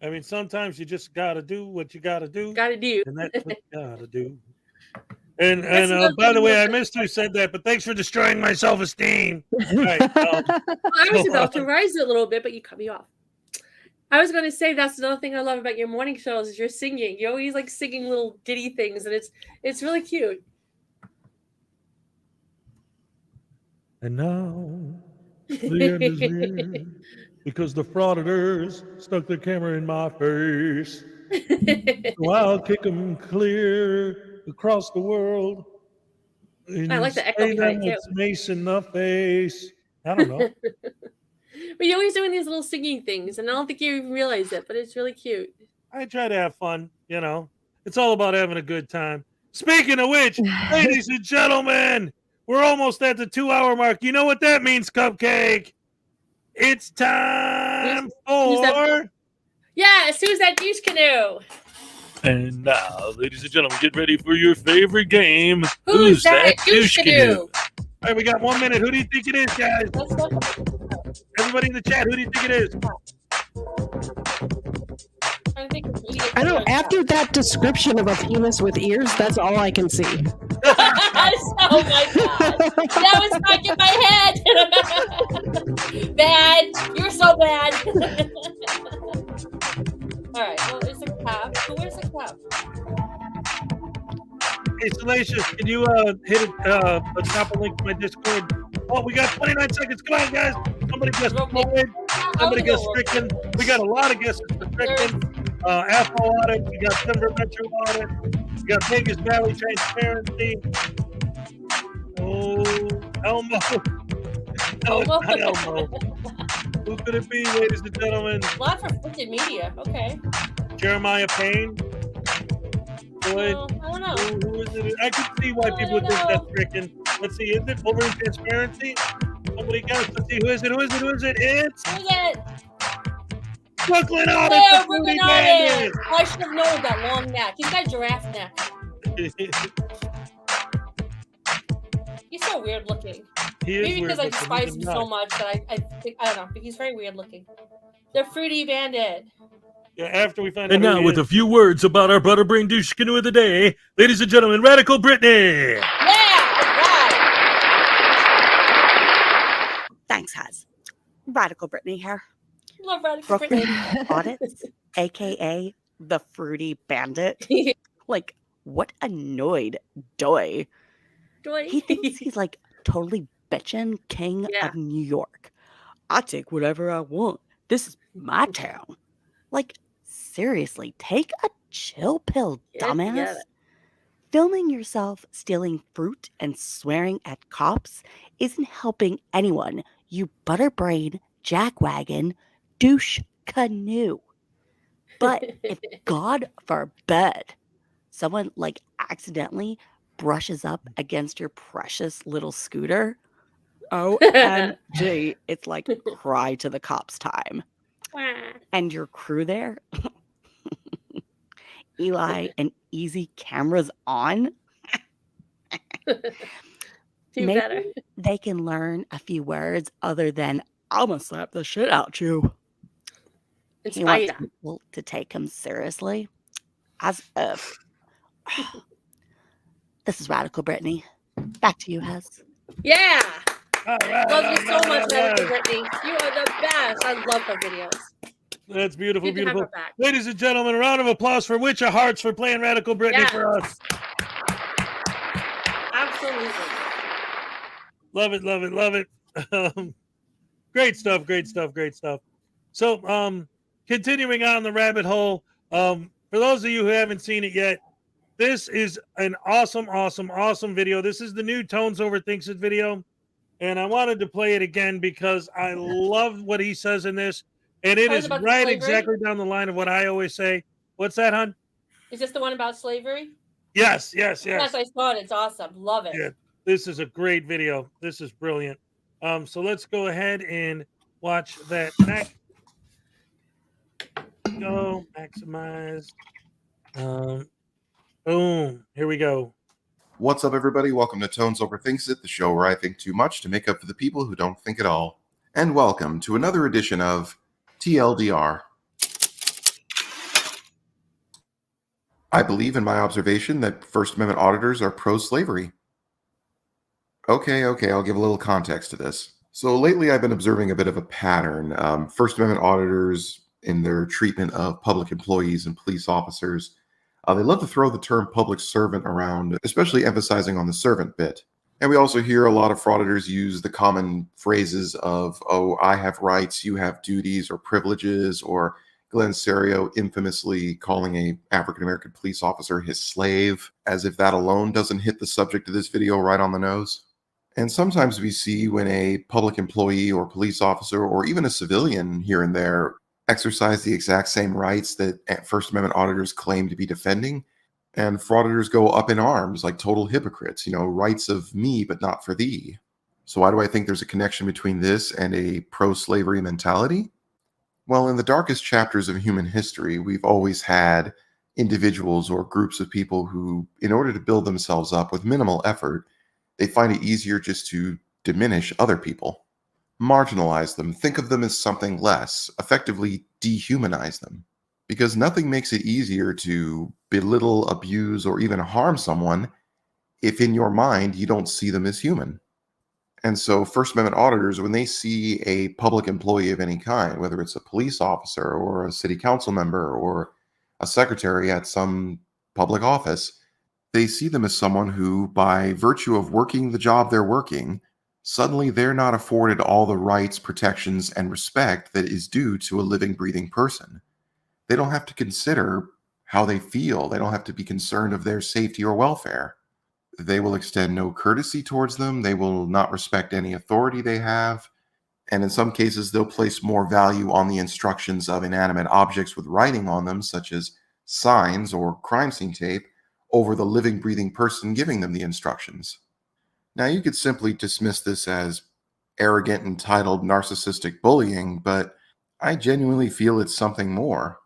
[SPEAKER 1] I mean, sometimes you just got to do what you got to do. And that's what you got to do. And by the way, I missed who said that, but thanks for destroying my self-esteem. Right,
[SPEAKER 2] I was about to rise it a little bit, but you cut me off. I was going to say that's another thing I love about your morning shows is you're singing. You're always like singing little ditty things, and it's really cute.
[SPEAKER 1] And now the end is near because the Frauditors stuck their camera in my face. So I'll kick them clear across the world.
[SPEAKER 2] I like the echo behind you.
[SPEAKER 1] Mace in the face. I don't know.
[SPEAKER 2] But you're always doing these little singing things, and I don't think you even realize it, but it's really cute.
[SPEAKER 1] I try to have fun, It's all about having a good time. Speaking of which, ladies and gentlemen, we're almost at the 2-hour mark. You know what that means, Cupcake? It's time for...
[SPEAKER 2] Yes, who's that douche canoe?
[SPEAKER 1] And now, ladies and gentlemen, get ready for your favorite game.
[SPEAKER 2] Who's that douche canoe?
[SPEAKER 1] All right, we got 1 minute. Who do you think it is, guys? Everybody in the chat, who do you think it is?
[SPEAKER 3] I know, after that description of a penis with ears, that's all I can see.
[SPEAKER 2] Oh my God. That was stuck in my head. Bad. You're so bad. All right, well, it's a cap. Where's the cap?
[SPEAKER 1] Hey, Salacious, can you hit drop a link to my Discord? Oh, we got 29 seconds. Come on, guys. Somebody guessed Floyd. Somebody guessed Stricken. We got a lot of guesses for Stricken. Afro Audit. We got Denver Metro Audit. We got Vegas Valley Transparency. Oh, Elmo. No, it's not Elmo. Who could it be, ladies and gentlemen?
[SPEAKER 2] A lot for Frickin' Media. Okay.
[SPEAKER 1] Jeremiah Payne? Boy,
[SPEAKER 2] I don't know.
[SPEAKER 1] Who is it? I can see why people would think that's Frickin'. Let's see, is it Over in Transparency? Somebody else. Let's see, who is it? It's
[SPEAKER 2] Who's it?
[SPEAKER 1] Brooklyn Audit,
[SPEAKER 2] Yeah,
[SPEAKER 1] the
[SPEAKER 2] Brooklyn
[SPEAKER 1] Fruity
[SPEAKER 2] Audit.
[SPEAKER 1] Bandit.
[SPEAKER 2] I should have known that long neck. He's got giraffe neck. He's so weird looking.
[SPEAKER 1] He is
[SPEAKER 2] Maybe because I
[SPEAKER 1] weird
[SPEAKER 2] despise
[SPEAKER 1] looking.
[SPEAKER 2] him so much that I think, I don't know, but he's very weird looking. The Fruity Bandit.
[SPEAKER 1] Yeah, after we find
[SPEAKER 20] And
[SPEAKER 1] out.
[SPEAKER 20] now, with a few words about our butterbrain douche canoe of the day, ladies and gentlemen, Radical Brittany.
[SPEAKER 21] Thanks, Hez. Radical Brittany here.
[SPEAKER 2] Love Radical
[SPEAKER 21] Brooklyn
[SPEAKER 2] Brittany.
[SPEAKER 21] Audits, aka the Fruity Bandit. Like, what annoyed Doy.
[SPEAKER 2] Doy.
[SPEAKER 21] He thinks he's like totally bitchin' king of New York. I take whatever I want. This is my town. Like, seriously, take a chill pill, dumbass.
[SPEAKER 2] together.
[SPEAKER 21] Filming yourself stealing fruit and swearing at cops isn't helping anyone, you butterbrain, jackwagon, douche canoe. But if, God forbid, someone like accidentally brushes up against your precious little scooter, OMG, it's like cry to the cops time. And your crew there, Eli and Easy cameras on. Maybe
[SPEAKER 2] better.
[SPEAKER 21] they can learn a few words other than "I'ma slap the shit out you." He wants
[SPEAKER 2] Inspire.
[SPEAKER 21] people to take him seriously, as if. This is Radical Brittany. Back to you, Hez.
[SPEAKER 2] Yeah.
[SPEAKER 1] right,
[SPEAKER 2] Love you so much, Radical Brittany. You are the best. I love her videos.
[SPEAKER 1] That's beautiful,
[SPEAKER 2] You can have
[SPEAKER 1] beautiful.
[SPEAKER 2] her back.
[SPEAKER 1] Ladies and gentlemen, a round of applause for Witcher Hearts for playing Radical Brittany for us.
[SPEAKER 2] Absolutely.
[SPEAKER 1] Love it, love it, love it. Great stuff, great stuff, great stuff. So, continuing on the rabbit hole, for those of you who haven't seen it yet, this is an awesome, awesome, awesome video. This is the new Tones Overthinks It video, and I wanted to play it again because I love what he says in this, and it is
[SPEAKER 2] about the
[SPEAKER 1] right
[SPEAKER 2] slavery?
[SPEAKER 1] exactly down the line of what I always say. What's that, hon?
[SPEAKER 2] Is this the one about slavery?
[SPEAKER 1] Yes, yes, yes.
[SPEAKER 2] Yes, I saw it. It's awesome. Love it.
[SPEAKER 1] Yeah, this is a great video. This is brilliant. So let's go ahead and watch that next. Go maximize. Boom. Here we go.
[SPEAKER 22] What's up, everybody? Welcome to Tones Overthinks It, the show where I think too much to make up for the people who don't think at all. And welcome to another edition of TLDR. I believe in my observation that First Amendment auditors are pro-slavery. Okay, I'll give a little context to this. So lately I've been observing a bit of a pattern. First Amendment auditors, in their treatment of public employees and police officers, they love to throw the term public servant around, especially emphasizing on the servant bit. And we also hear a lot of frauditors use the common phrases of, oh, I have rights, you have duties or privileges, or Glenn Serio infamously calling a African-American police officer his slave, as if that alone doesn't hit the subject of this video right on the nose. And sometimes we see when a public employee or police officer, or even a civilian here and there, exercise the exact same rights that First Amendment auditors claim to be defending, and frauditors go up in arms like total hypocrites, rights of me, but not for thee. So why do I think there's a connection between this and a pro-slavery mentality? Well, in the darkest chapters of human history, we've always had individuals or groups of people who, in order to build themselves up with minimal effort, they find it easier just to diminish other people. Marginalize them, think of them as something less, effectively dehumanize them. Because nothing makes it easier to belittle, abuse, or even harm someone if in your mind you don't see them as human. And so First Amendment auditors, when they see a public employee of any kind, whether it's a police officer or a city council member or a secretary at some public office, they see them as someone who, by virtue of working the job they're working, suddenly they're not afforded all the rights, protections, and respect that is due to a living, breathing person. They don't have to consider how they feel. They don't have to be concerned of their safety or welfare. They will extend no courtesy towards them. They will not respect any authority they have. And in some cases, they'll place more value on the instructions of inanimate objects with writing on them, such as signs or crime scene tape, over the living, breathing person giving them the instructions. Now, you could simply dismiss this as arrogant, entitled, narcissistic bullying, but I genuinely feel it's something more.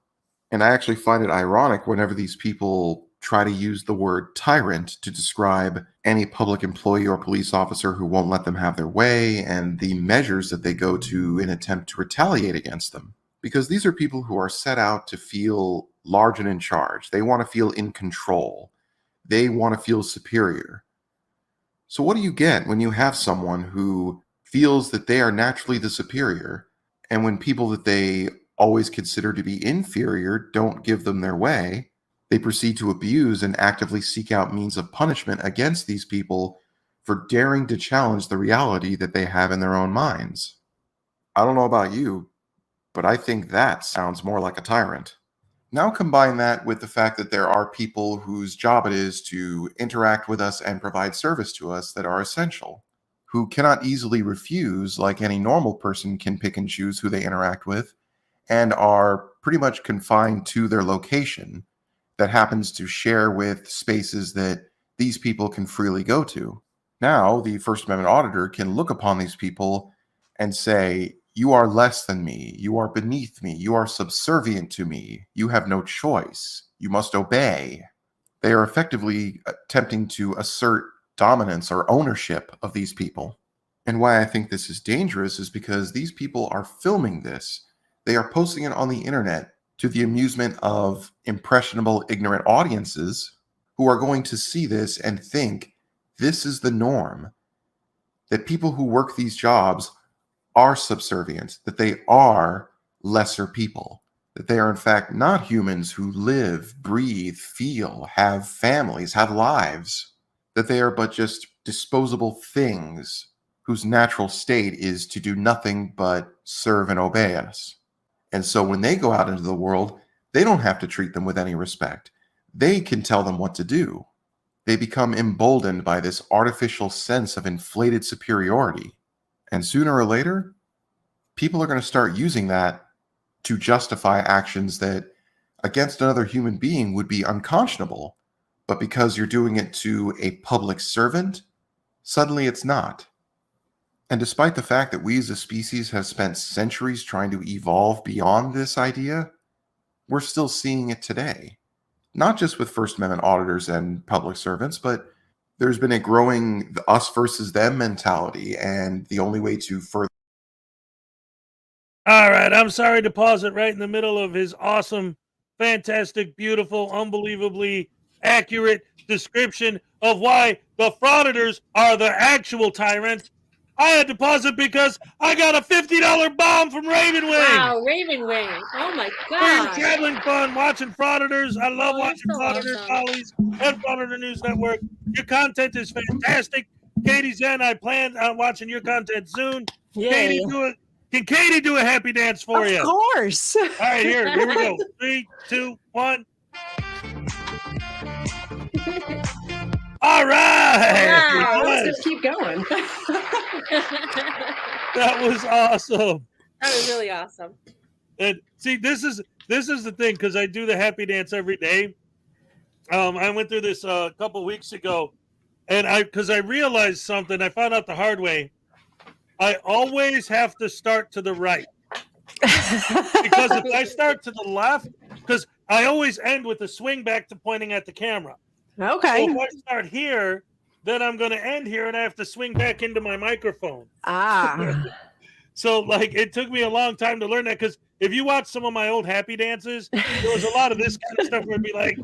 [SPEAKER 22] And I actually find it ironic whenever these people try to use the word tyrant to describe any public employee or police officer who won't let them have their way and the measures that they go to in attempt to retaliate against them. Because these are people who are set out to feel large and in charge. They want to feel in control. They want to feel superior. So what do you get when you have someone who feels that they are naturally the superior, and when people that they always consider to be inferior don't give them their way, they proceed to abuse and actively seek out means of punishment against these people for daring to challenge the reality that they have in their own minds? I don't know about you, but I think that sounds more like a tyrant. Now combine that with the fact that there are people whose job it is to interact with us and provide service to us that are essential, who cannot easily refuse like any normal person can pick and choose who they interact with, and are pretty much confined to their location that happens to share with spaces that these people can freely go to. Now, the First Amendment auditor can look upon these people and say, you are less than me, you are beneath me, you are subservient to me, you have no choice, you must obey. They are effectively attempting to assert dominance or ownership of these people. And why I think this is dangerous is because these people are filming this. They are posting it on the internet to the amusement of impressionable, ignorant audiences who are going to see this and think this is the norm, that people who work these jobs are subservient, that they are lesser people, that they are in fact not humans who live, breathe, feel, have families, have lives, that they are but just disposable things whose natural state is to do nothing but serve and obey us. And so when they go out into the world, they don't have to treat them with any respect. They can tell them what to do. They become emboldened by this artificial sense of inflated superiority. And sooner or later, people are going to start using that to justify actions that against another human being would be unconscionable. But because you're doing it to a public servant, suddenly it's not. And despite the fact that we as a species have spent centuries trying to evolve beyond this idea, we're still seeing it today. Not just with First Amendment auditors and public servants, but there's been a growing us versus them mentality, and the only way to further...
[SPEAKER 1] All right, I'm sorry to pause it right in the middle of his awesome, fantastic, beautiful, unbelievably accurate description of why the Frauditors are the actual tyrants. I had to pause it because I got a $50 bomb from Raven Wing.
[SPEAKER 2] Wow, Raven Wing. Oh my God.
[SPEAKER 1] We're traveling fun watching Frauditors. I love watching Frauditor Follies and Frauditor News Network. Your content is fantastic. KTZed, I plan on watching your content soon.
[SPEAKER 3] Yay.
[SPEAKER 1] Can Katie do a happy dance for you?
[SPEAKER 3] Of course.
[SPEAKER 1] All right, here we go. 3, 2, 1. All right.
[SPEAKER 3] Wow, let's just keep going.
[SPEAKER 1] That was awesome.
[SPEAKER 2] That was really awesome.
[SPEAKER 1] And see, this is the thing, because I do the happy dance every day. I went through this a couple weeks ago, and because I realized something, I found out the hard way. I always have to start to the right. Because if I start to the left, because I always end with a swing back to pointing at the camera.
[SPEAKER 3] Okay.
[SPEAKER 1] So if I start here, then I'm going to end here and I have to swing back into my microphone.
[SPEAKER 3] Ah.
[SPEAKER 1] So, like, it took me a long time to learn that, because if you watch some of my old happy dances, there was a lot of this kind of stuff where it'd be like...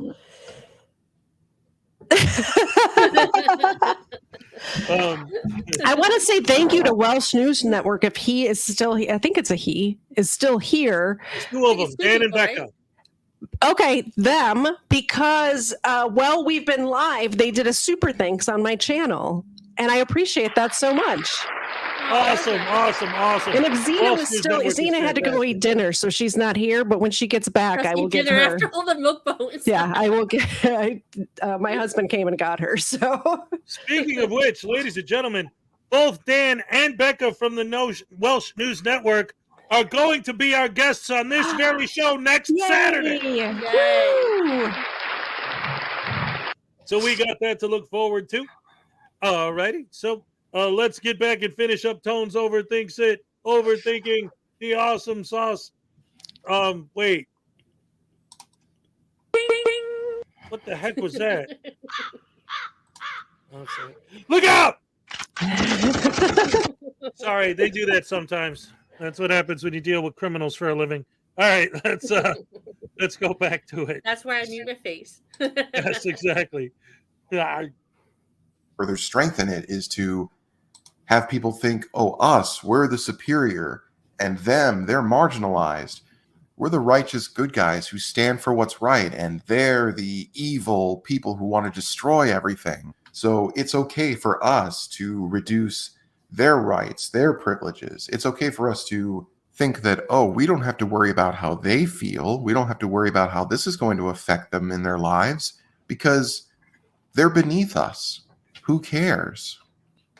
[SPEAKER 3] I want to say thank you to Welsh News Network. If he is still, I think it's a he, is still here.
[SPEAKER 1] Two of them, Dan and Becca.
[SPEAKER 3] Okay, them, because while we've been live, they did a super thanks on my channel, and I appreciate that so much.
[SPEAKER 1] Awesome.
[SPEAKER 3] And if Xena was still, Xena had to go eat dinner, so she's not here. But when she gets back, I will get
[SPEAKER 2] dinner
[SPEAKER 3] her.
[SPEAKER 2] after all the milk bones.
[SPEAKER 3] Yeah, I will get. My husband came and got her. So
[SPEAKER 1] speaking of which, ladies and gentlemen, both Dan and Becca from the Welsh News Network are going to be our guests on this very show next Saturday.
[SPEAKER 2] Yay.
[SPEAKER 1] So we got that to look forward to. All righty. So let's get back and finish up Tones Overthinks It. Overthinking the awesome sauce. Wait. What the heck was that? Okay. Look out! Sorry, they do that sometimes. That's what happens when you deal with criminals for a living. All right, let's go back to it.
[SPEAKER 2] That's why I mute my face.
[SPEAKER 1] Yes, exactly.
[SPEAKER 22] Further strengthen it is to have people think, oh, us, we're the superior, and them, they're marginalized. We're the righteous good guys who stand for what's right, and they're the evil people who want to destroy everything. So it's okay for us to reduce their rights, their privileges. It's okay for us to think that, oh, we don't have to worry about how they feel. We don't have to worry about how this is going to affect them in their lives because they're beneath us. Who cares?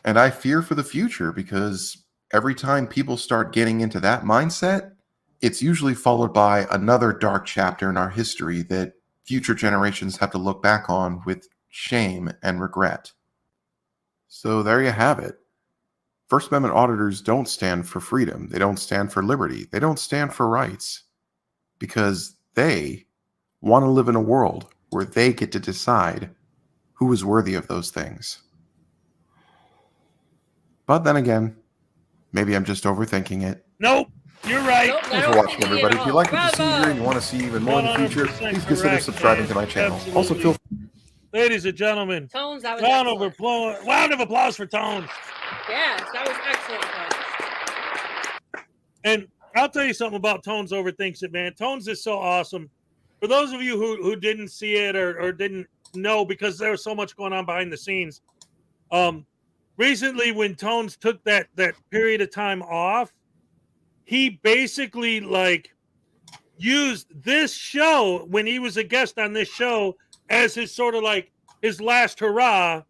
[SPEAKER 22] And I fear for the future because every time people start getting into that mindset, it's usually followed by another dark chapter in our history that future generations have to look back on with shame and regret. So there you have it. First Amendment auditors don't stand for freedom. They don't stand for liberty. They don't stand for rights because they want to live in a world where they get to decide who is worthy of those things. But then again, maybe I'm just overthinking it.
[SPEAKER 1] Nope, you're right.
[SPEAKER 2] Nope,
[SPEAKER 22] Thanks for watching, everybody. If you like what you see here and you want to see even more in the future,
[SPEAKER 1] 100%
[SPEAKER 22] please consider
[SPEAKER 1] correct,
[SPEAKER 22] subscribing
[SPEAKER 1] man.
[SPEAKER 22] to my channel.
[SPEAKER 1] Absolutely.
[SPEAKER 22] Also, feel
[SPEAKER 1] Ladies and gentlemen,
[SPEAKER 2] Tones, that was
[SPEAKER 1] round
[SPEAKER 2] excellent.
[SPEAKER 1] of applause for Tones.
[SPEAKER 2] Yes, that was excellent, Tones.
[SPEAKER 1] And I'll tell you something about Tones Overthinks It, man. Tones is so awesome. For those of you who didn't see it or didn't know, because there was so much going on behind the scenes, recently when Tones took that period of time off, he basically like used this show when he was a guest on this show as his sort of like his last hurrah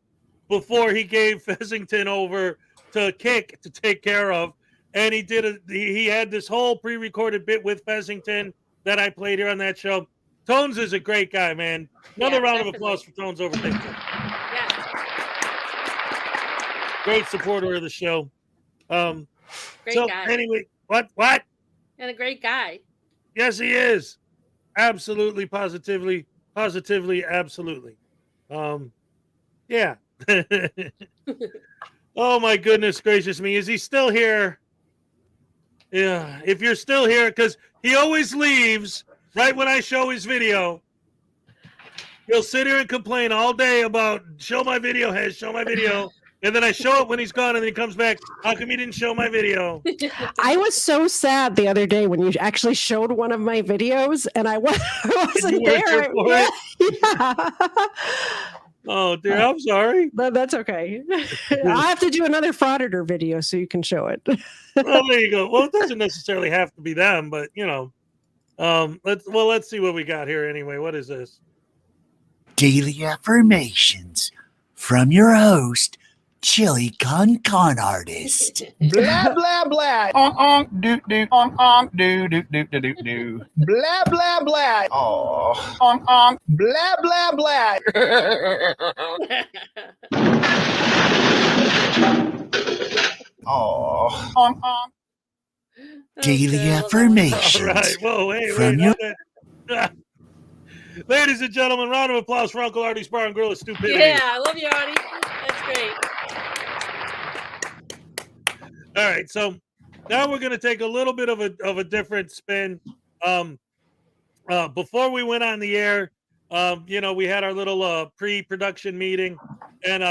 [SPEAKER 1] before he gave Fessington over to Kick to take care of. And he had this whole pre-recorded bit with Fessington that I played here on that show. Tones is a great guy, man. Another round of applause for Tones Overthinks It.
[SPEAKER 2] Yes.
[SPEAKER 1] Great supporter of the show.
[SPEAKER 2] Great
[SPEAKER 1] So
[SPEAKER 2] guy.
[SPEAKER 1] anyway, what?
[SPEAKER 2] And a great guy.
[SPEAKER 1] Yes, he is. Absolutely, positively, absolutely. Yeah. Oh my goodness gracious me. Is he still here? Yeah. If you're still here, because he always leaves right when I show his video. He'll sit here and complain all day about show my video, Hez, show my video. And then I show it when he's gone, and then he comes back. How come you didn't show my video?
[SPEAKER 3] I was so sad the other day when you actually showed one of my videos, and I wasn't
[SPEAKER 1] You weren't
[SPEAKER 3] there.
[SPEAKER 1] here for it?
[SPEAKER 3] Yeah.
[SPEAKER 1] Oh, dear, I'm sorry.
[SPEAKER 3] But that's okay. I'll have to do another Frauditor video so you can show it.
[SPEAKER 1] Well, there you go. Well, it doesn't necessarily have to be them, but you know. Let's see what we got here anyway. What is this?
[SPEAKER 5] Daily affirmations from your host, Chili Con Artist.
[SPEAKER 6] Blah blah blah. Do do do do do do do do. Blah blah blah. Oh. Blah blah blah. Oh.
[SPEAKER 5] Daily affirmations.
[SPEAKER 1] All right. Whoa, wait.
[SPEAKER 5] From your
[SPEAKER 1] Ladies and gentlemen, round of applause for Uncle Arty's Bar and Grill of Stupidity.
[SPEAKER 2] Yeah, I love you, Arty. That's great.
[SPEAKER 1] All right, so now we're going to take a little bit of a different spin. Before we went on the air, we had our little pre-production meeting, and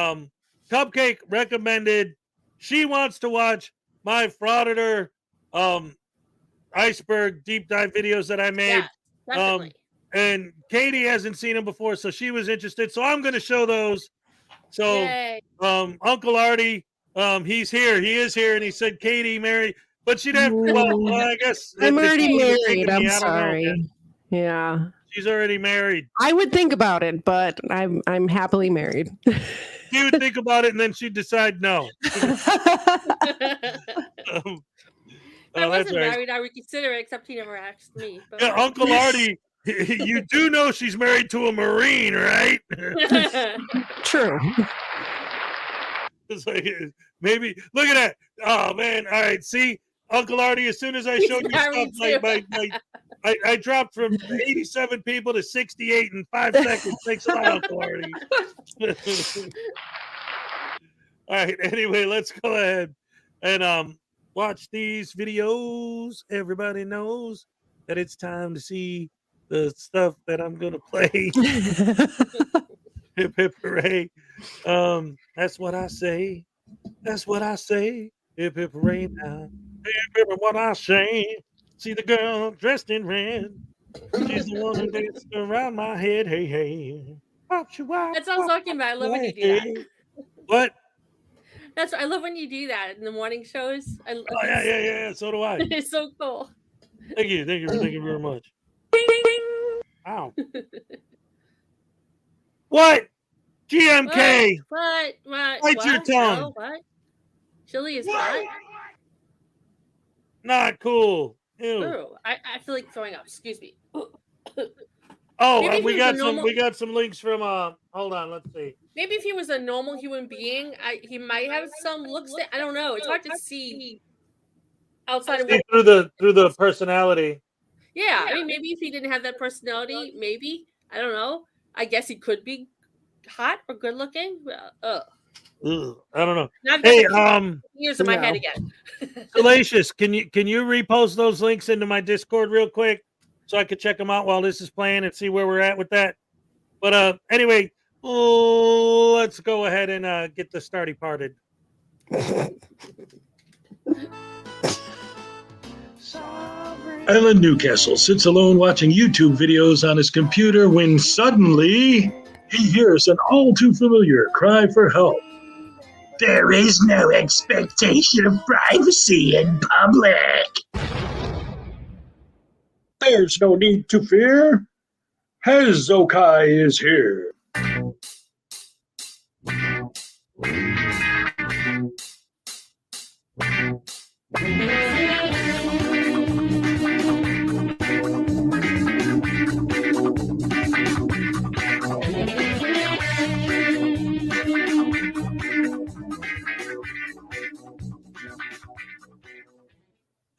[SPEAKER 1] Cupcake recommended she wants to watch my Frauditor iceberg deep dive videos that I made.
[SPEAKER 2] Yeah, definitely.
[SPEAKER 1] And Katie hasn't seen them before, so she was interested. So I'm going to show those. So
[SPEAKER 2] Yay.
[SPEAKER 1] Uncle Arty, he's here. He is here, and he said Katie married, but she'd have. Well, I guess
[SPEAKER 3] I'm already
[SPEAKER 1] Katie was
[SPEAKER 3] married.
[SPEAKER 1] thinking
[SPEAKER 3] I'm
[SPEAKER 1] me, I don't know,
[SPEAKER 3] sorry.
[SPEAKER 1] man.
[SPEAKER 3] Yeah.
[SPEAKER 1] She's already married.
[SPEAKER 3] I would think about it, but I'm happily married.
[SPEAKER 1] She would think about it, and then she'd decide no.
[SPEAKER 2] I wasn't married. I would consider it, except he never asked me. But...
[SPEAKER 1] Yeah, Uncle Arty, you do know she's married to a Marine, right?
[SPEAKER 3] True.
[SPEAKER 1] It's like, maybe look at that. Oh man! All right, see, Uncle Arty. As soon as I showed you stuff, I dropped from 87 people to 68 in 5 seconds. Thanks a lot, Uncle Arty. All right. Anyway, let's go ahead and watch these videos. Everybody knows that it's time to see the stuff that I'm gonna play. Hip hip hooray. That's what I say. That's what I say. Hip hip hooray now. Hip hip what I say. See the girl dressed in red. She's the one who danced around my head. Hey, hey.
[SPEAKER 2] That's what I was talking about. I love when you do that.
[SPEAKER 1] What?
[SPEAKER 2] I love when you do that in the morning shows.
[SPEAKER 1] Yeah. So do I.
[SPEAKER 2] It's so cool.
[SPEAKER 1] Thank you very much. Ow. What? GMK.
[SPEAKER 2] What?
[SPEAKER 1] Bite your tongue.
[SPEAKER 2] No, what? Chili is what?
[SPEAKER 1] Not cool. Ew.
[SPEAKER 2] Ooh, I feel like throwing up. Excuse me.
[SPEAKER 1] Oh, we got some links from hold on, let's see.
[SPEAKER 2] Maybe if he was a normal human being, he might have some looks that I don't know. It's hard to see outside of
[SPEAKER 1] through the personality.
[SPEAKER 2] Yeah, I mean maybe if he didn't have that personality, maybe. I don't know. I guess he could be hot or good looking.
[SPEAKER 1] I don't know.
[SPEAKER 2] Hey, years in my head again.
[SPEAKER 1] Salacious, can you repost those links into my Discord real quick so I could check them out while this is playing and see where we're at with that? But anyway, let's go ahead and get the starty parted.
[SPEAKER 20] Alan Newcastle sits alone watching YouTube videos on his computer when suddenly he hears an all too familiar cry for help.
[SPEAKER 5] There is no expectation of privacy in public.
[SPEAKER 20] There's no need to fear. Hezekai is here.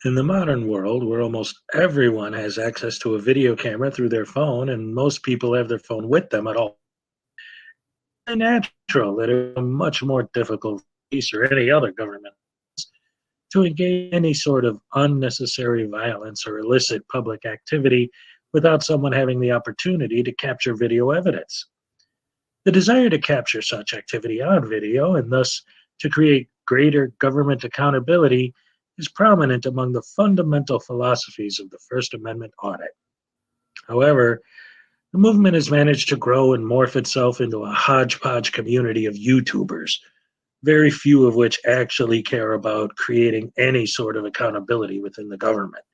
[SPEAKER 1] In the modern world, where almost everyone has access to a video camera through their phone, and most people have their phone with them at all, it's natural that it's much more difficult for police or any other government to engage in any sort of unnecessary violence or illicit public activity without someone having the opportunity to capture video evidence. The desire to capture such activity on video, and thus to create greater government accountability, is prominent among the fundamental philosophies of the First Amendment Audit. However, the movement has managed to grow and morph itself into a hodgepodge community of YouTubers, very few of which actually care about creating any sort of accountability within the government.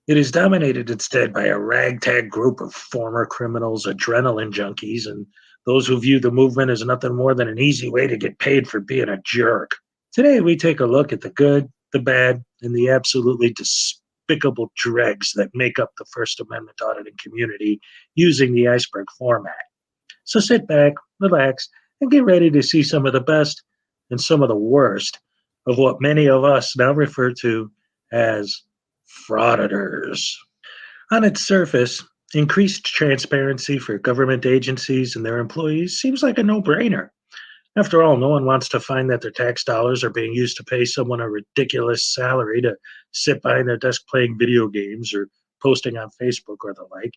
[SPEAKER 1] It is dominated instead by a ragtag group of former criminals, adrenaline junkies, and those who view the movement as nothing more than an easy way to get paid for being a jerk. Today, we take a look at the good, the bad, and the absolutely despicable dregs that make up the First Amendment auditing community using the iceberg format. So sit back, relax, and get ready to see some of the best and some of the worst of what many of us now refer to as frauditors. On its surface, increased transparency for government agencies and their employees seems like a no-brainer. After all, no one wants to find that their tax dollars are being used to pay someone a ridiculous salary to sit behind their desk playing video games or posting on Facebook or the like.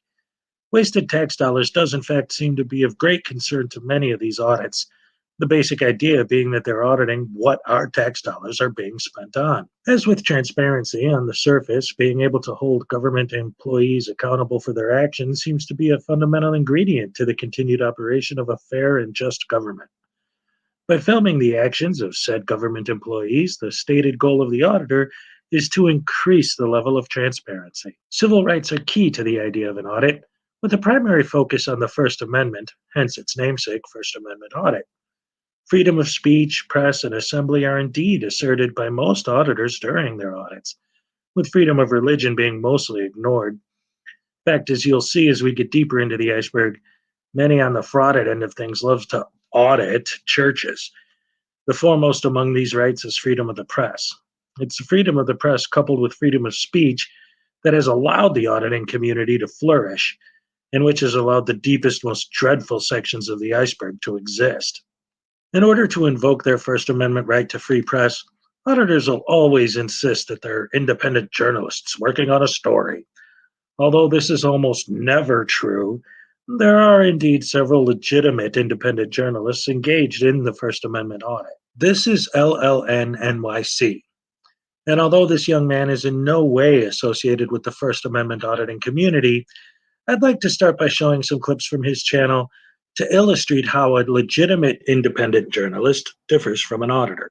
[SPEAKER 1] Wasted tax dollars does in fact seem to be of great concern to many of these audits, the basic idea being that they're auditing what our tax dollars are being spent on. As with transparency on the surface, being able to hold government employees accountable for their actions seems to be a fundamental ingredient to the continued operation of a fair and just government. By filming the actions of said government employees, the stated goal of the auditor is to increase the level of transparency. Civil rights are key to the idea of an audit,
[SPEAKER 20] with a primary focus on the First Amendment, hence its namesake, First Amendment Audit. Freedom of speech, press, and assembly are indeed asserted by most auditors during their audits, with freedom of religion being mostly ignored. In fact, as you'll see as we get deeper into the iceberg, many on the frauded end of things love to audit churches. The foremost among these rights is freedom of the press. It's the freedom of the press coupled with freedom of speech that has allowed the auditing community to flourish, and which has allowed the deepest, most dreadful sections of the iceberg to exist. In order to invoke their First Amendment right to free press, auditors will always insist that they're independent journalists working on a story. Although this is almost never true, there are indeed several legitimate independent journalists engaged in the First Amendment audit. This is LLN NYC. And although this young man is in no way associated with the First Amendment auditing community, I'd like to start by showing some clips from his channel to illustrate how a legitimate independent journalist differs from an auditor.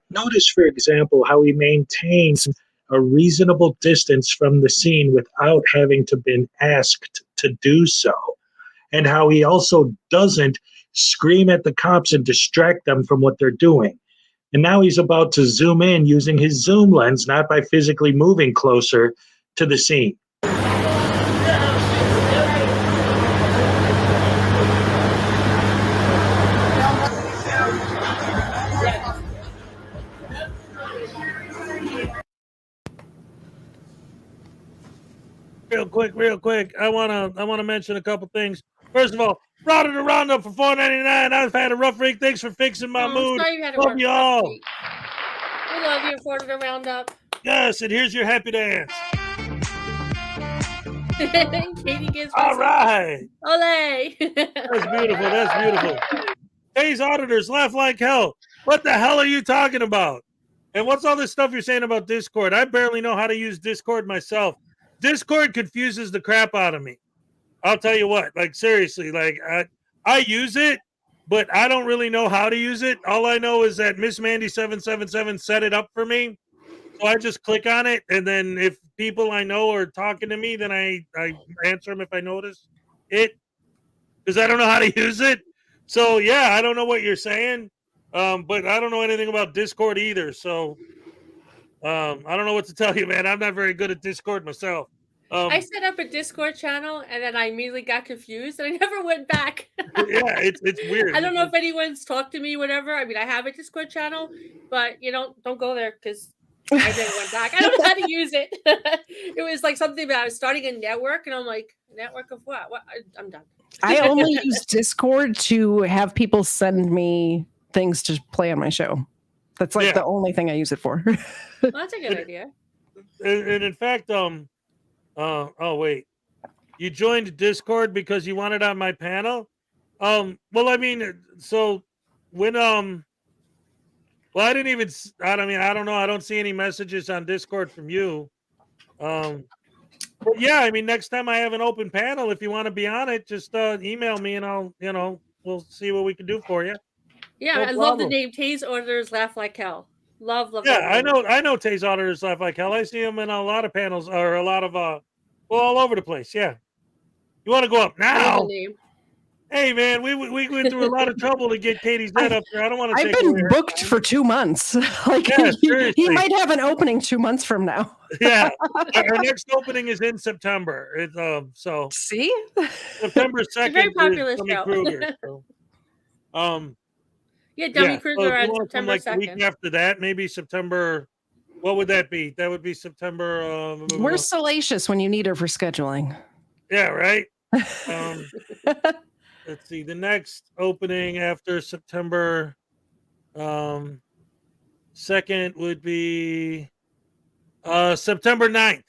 [SPEAKER 20] Notice, for example, how he maintains a reasonable distance from the scene without having to been asked to do so, and how he also doesn't scream at the cops and distract them from what they're doing. And now he's about to zoom in using his zoom lens, not by physically moving closer to the scene.
[SPEAKER 1] Real quick. I wanna mention a couple things. First of all, Frauditor Roundup for $4.99. I've had a rough week. Thanks for fixing my mood.
[SPEAKER 2] Sorry you had a
[SPEAKER 1] Love
[SPEAKER 2] rough
[SPEAKER 1] you all.
[SPEAKER 2] week. We love you, Frauditor Roundup.
[SPEAKER 1] Yes, and here's your happy dance.
[SPEAKER 2] Katie gives
[SPEAKER 1] all right.
[SPEAKER 2] Ole.
[SPEAKER 1] That's beautiful. That's beautiful. Today's auditors laugh like hell. What the hell are you talking about? And what's all this stuff you're saying about Discord? I barely know how to use Discord myself. Discord confuses the crap out of me. I'll tell you what, like seriously, like I use it, but I don't really know how to use it. All I know is that Miss Mandy 777 set it up for me. So I just click on it, and then if people I know are talking to me, then I answer them if I notice it, because I don't know how to use it. So yeah, I don't know what you're saying, but I don't know anything about Discord either. So I don't know what to tell you, man. I'm not very good at Discord myself.
[SPEAKER 2] I set up a Discord channel and then I immediately got confused and I never went back.
[SPEAKER 1] Yeah, it's weird.
[SPEAKER 2] I don't know if anyone's talked to me, whatever. I mean, I have a Discord channel, but don't go there because I never went back. I don't know how to use it. It was like something that I was starting a network and I'm like, network of what? I'm done.
[SPEAKER 3] I only use Discord to have people send me things to play on my show. That's like the only thing I use it for.
[SPEAKER 2] Well, that's a good idea.
[SPEAKER 1] And in fact, oh wait, you joined Discord because you wanted on my panel? Well, I mean, so when well, I didn't even. I don't know. I don't see any messages on Discord from you. But yeah, I mean, next time I have an open panel, if you want to be on it, just email me and I'll, we'll see what we can do for you.
[SPEAKER 2] Yeah, I love the name Tay's Auditors Laugh Like Hell. Love.
[SPEAKER 1] Yeah, I know Tay's Auditors Laugh Like Hell. I see them in a lot of panels or a lot of all over the place. Yeah, you want to go up now? Hey man, we went through a lot of trouble to get KTZed up there. I don't want to.
[SPEAKER 3] I've been booked for 2 months. Like
[SPEAKER 1] yeah,
[SPEAKER 3] he might have an opening 2 months from now.
[SPEAKER 1] Yeah, our next opening is in September. It's
[SPEAKER 3] so see
[SPEAKER 1] September 2nd.
[SPEAKER 2] Very popular show.
[SPEAKER 1] Kruger, so.
[SPEAKER 2] Yeah, Dummy Kruger on September 2nd.
[SPEAKER 1] The week after that, maybe September. What would that be? That would be September.
[SPEAKER 3] We're salacious when you need her for scheduling.
[SPEAKER 1] Yeah, right. Let's see. The next opening after September 2nd would be September 9th.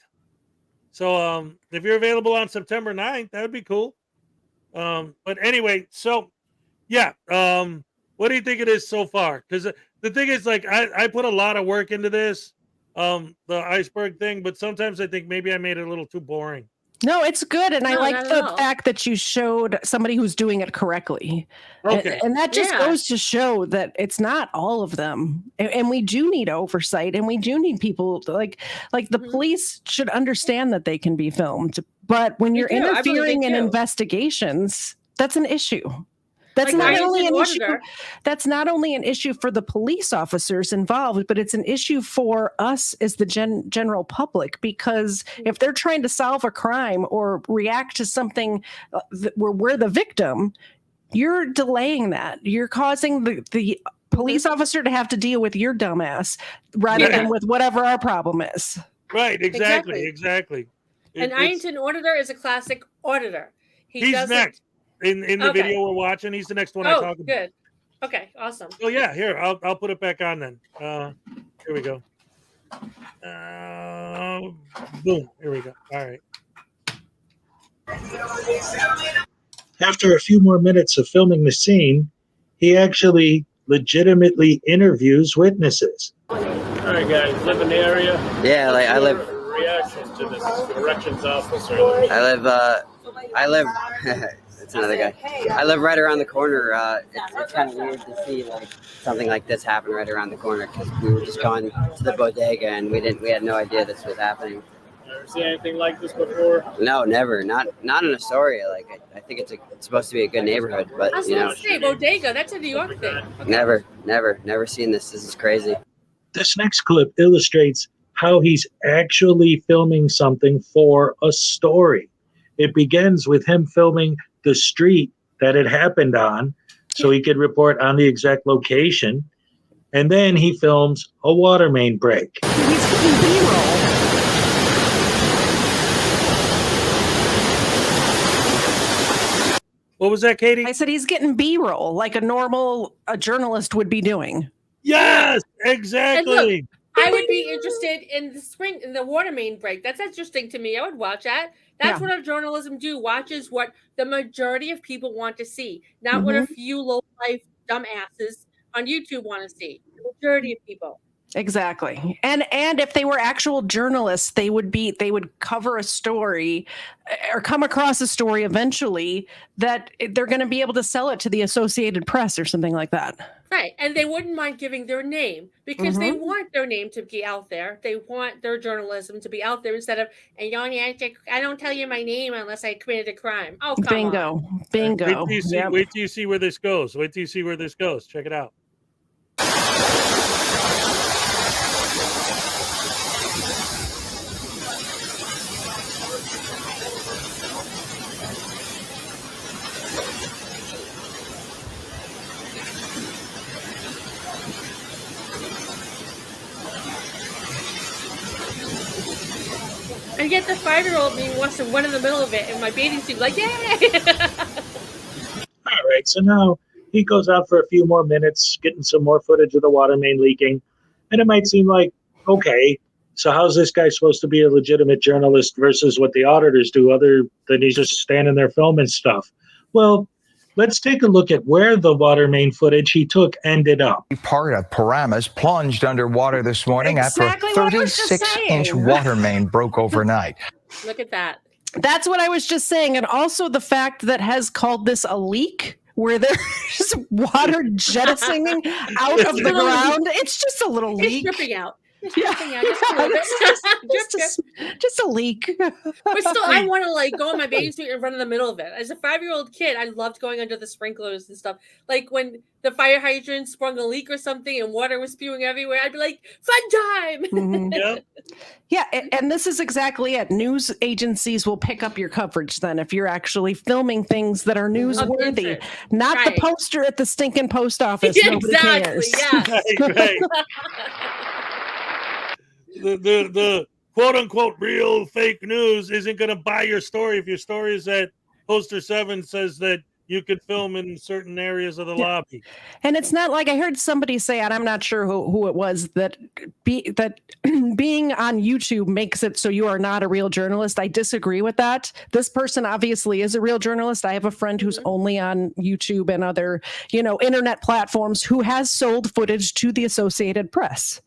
[SPEAKER 1] So if you're available on September 9th, that would be cool. But anyway, so yeah. What do you think it is so far? Because the thing is, like, I put a lot of work into this, the iceberg thing, but sometimes I think maybe I made it a little too boring.
[SPEAKER 3] No, it's good. And I
[SPEAKER 2] No,
[SPEAKER 3] like
[SPEAKER 2] not at
[SPEAKER 3] the
[SPEAKER 2] all.
[SPEAKER 3] fact that you showed somebody who's doing it correctly.
[SPEAKER 1] Okay.
[SPEAKER 3] And that just
[SPEAKER 2] Yeah.
[SPEAKER 3] goes to show that it's not all of them. And we do need oversight, and we do need people to, like the police should understand that they can be filmed. But when you're
[SPEAKER 2] do. I believe they
[SPEAKER 3] interfering in
[SPEAKER 2] do.
[SPEAKER 3] investigations, that's an issue. That's
[SPEAKER 2] Like
[SPEAKER 3] not only an
[SPEAKER 2] Arty's
[SPEAKER 3] issue.
[SPEAKER 2] auditor.
[SPEAKER 3] That's not only an issue for the police officers involved, but it's an issue for us as the general public. Because if they're trying to solve a crime or react to something where we're the victim, you're delaying that. You're causing the police officer to have to deal with your dumbass rather than with whatever our problem is.
[SPEAKER 1] Right. Exactly.
[SPEAKER 2] An Ironton auditor is a classic auditor.
[SPEAKER 1] He's
[SPEAKER 2] doesn't-
[SPEAKER 1] next in the
[SPEAKER 2] Okay.
[SPEAKER 1] video we're watching. He's the next one I
[SPEAKER 2] Oh,
[SPEAKER 1] talk about.
[SPEAKER 2] good. Okay, awesome.
[SPEAKER 1] Oh yeah, here I'll put it back on then. Here we go. Boom. Here we go. All right.
[SPEAKER 20] After a few more minutes of filming the scene, he actually legitimately interviews witnesses.
[SPEAKER 4] All right, guys, live in the area?
[SPEAKER 9] Yeah, like I live.
[SPEAKER 4] Reaction to this corrections officer.
[SPEAKER 9] I live. That's another guy. I live right around the corner. It's kind of weird to see like something like this happen right around the corner because we were just going to the bodega and we had no idea this was happening.
[SPEAKER 4] Ever seen anything like this before?
[SPEAKER 9] No, never. Not in Astoria. Like I think it's supposed to be a good neighborhood, but
[SPEAKER 2] I was
[SPEAKER 9] you know,
[SPEAKER 2] going to say, bodega, that's a New York thing.
[SPEAKER 9] never seen this. This is crazy.
[SPEAKER 20] This next clip illustrates how he's actually filming something for a story. It begins with him filming the street that it happened on so he could report on the exact location. And then he films a water main break.
[SPEAKER 1] What was that, Katie?
[SPEAKER 3] I said he's getting B-roll like a journalist would be doing.
[SPEAKER 1] Yes, exactly.
[SPEAKER 2] And look, I would be interested in the water main break. That's interesting to me. I would watch that. That's what our journalism watches what the majority of people want to see, not what a few low-life dumbasses on YouTube want to see. The majority of people.
[SPEAKER 3] Exactly. And if they were actual journalists, they would cover a story or come across a story eventually that they're going to be able to sell it to the Associated Press or something like that.
[SPEAKER 2] Right. And they wouldn't mind giving their name because they want their name to be out there. They want their journalism to be out there instead of, I don't tell you my name unless I committed a crime. Oh, come on.
[SPEAKER 3] Bingo.
[SPEAKER 1] Wait till you see where this goes. Check it out.
[SPEAKER 2] And yet the 5-year-old me wants to run in the middle of it in my bathing suit, like, yay!
[SPEAKER 20] All right, so now he goes out for a few more minutes, getting some more footage of the water main leaking. And it might seem like, okay, so how's this guy supposed to be a legitimate journalist versus what the auditors do other than he's just standing there filming stuff? Well, let's take a look at where the water main footage he took ended up.
[SPEAKER 23] Part of Paramus plunged underwater this morning
[SPEAKER 3] Exactly
[SPEAKER 23] after a
[SPEAKER 3] what I was just
[SPEAKER 23] 36-inch
[SPEAKER 3] saying.
[SPEAKER 23] water main broke overnight.
[SPEAKER 2] Look at that.
[SPEAKER 3] That's what I was just saying. And also the fact that Hez called this a leak where there's water jettisoning out of the ground. It's just a little leak.
[SPEAKER 2] It's dripping out. It's dripping out just a little bit.
[SPEAKER 3] Just a leak.
[SPEAKER 2] But still, I want to go in my bathing suit and run in the middle of it. As a 5-year-old kid, I loved going under the sprinklers and stuff. Like when the fire hydrant sprung a leak or something and water was spewing everywhere, I'd be like, fun time.
[SPEAKER 1] Yep.
[SPEAKER 3] Yeah, and this is exactly it. News agencies will pick up your coverage then if you're actually filming things that are newsworthy, not the poster at the stinking post office. Nobody cares.
[SPEAKER 1] Right. The quote unquote real fake news isn't going to buy your story if your story is that poster 7 says that you could film in certain areas of the lobby.
[SPEAKER 3] And it's not like I heard somebody say, and I'm not sure who it was, that being on YouTube makes it so you are not a real journalist. I disagree with that. This person obviously is a real journalist. I have a friend who's only on YouTube and other, internet platforms who has sold footage to the Associated Press.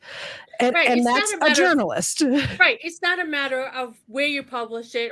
[SPEAKER 3] And,
[SPEAKER 2] Right,
[SPEAKER 3] and
[SPEAKER 2] it's
[SPEAKER 3] that's
[SPEAKER 2] not
[SPEAKER 3] a
[SPEAKER 2] matter of-
[SPEAKER 3] journalist.
[SPEAKER 2] Right. It's not a matter of where you publish it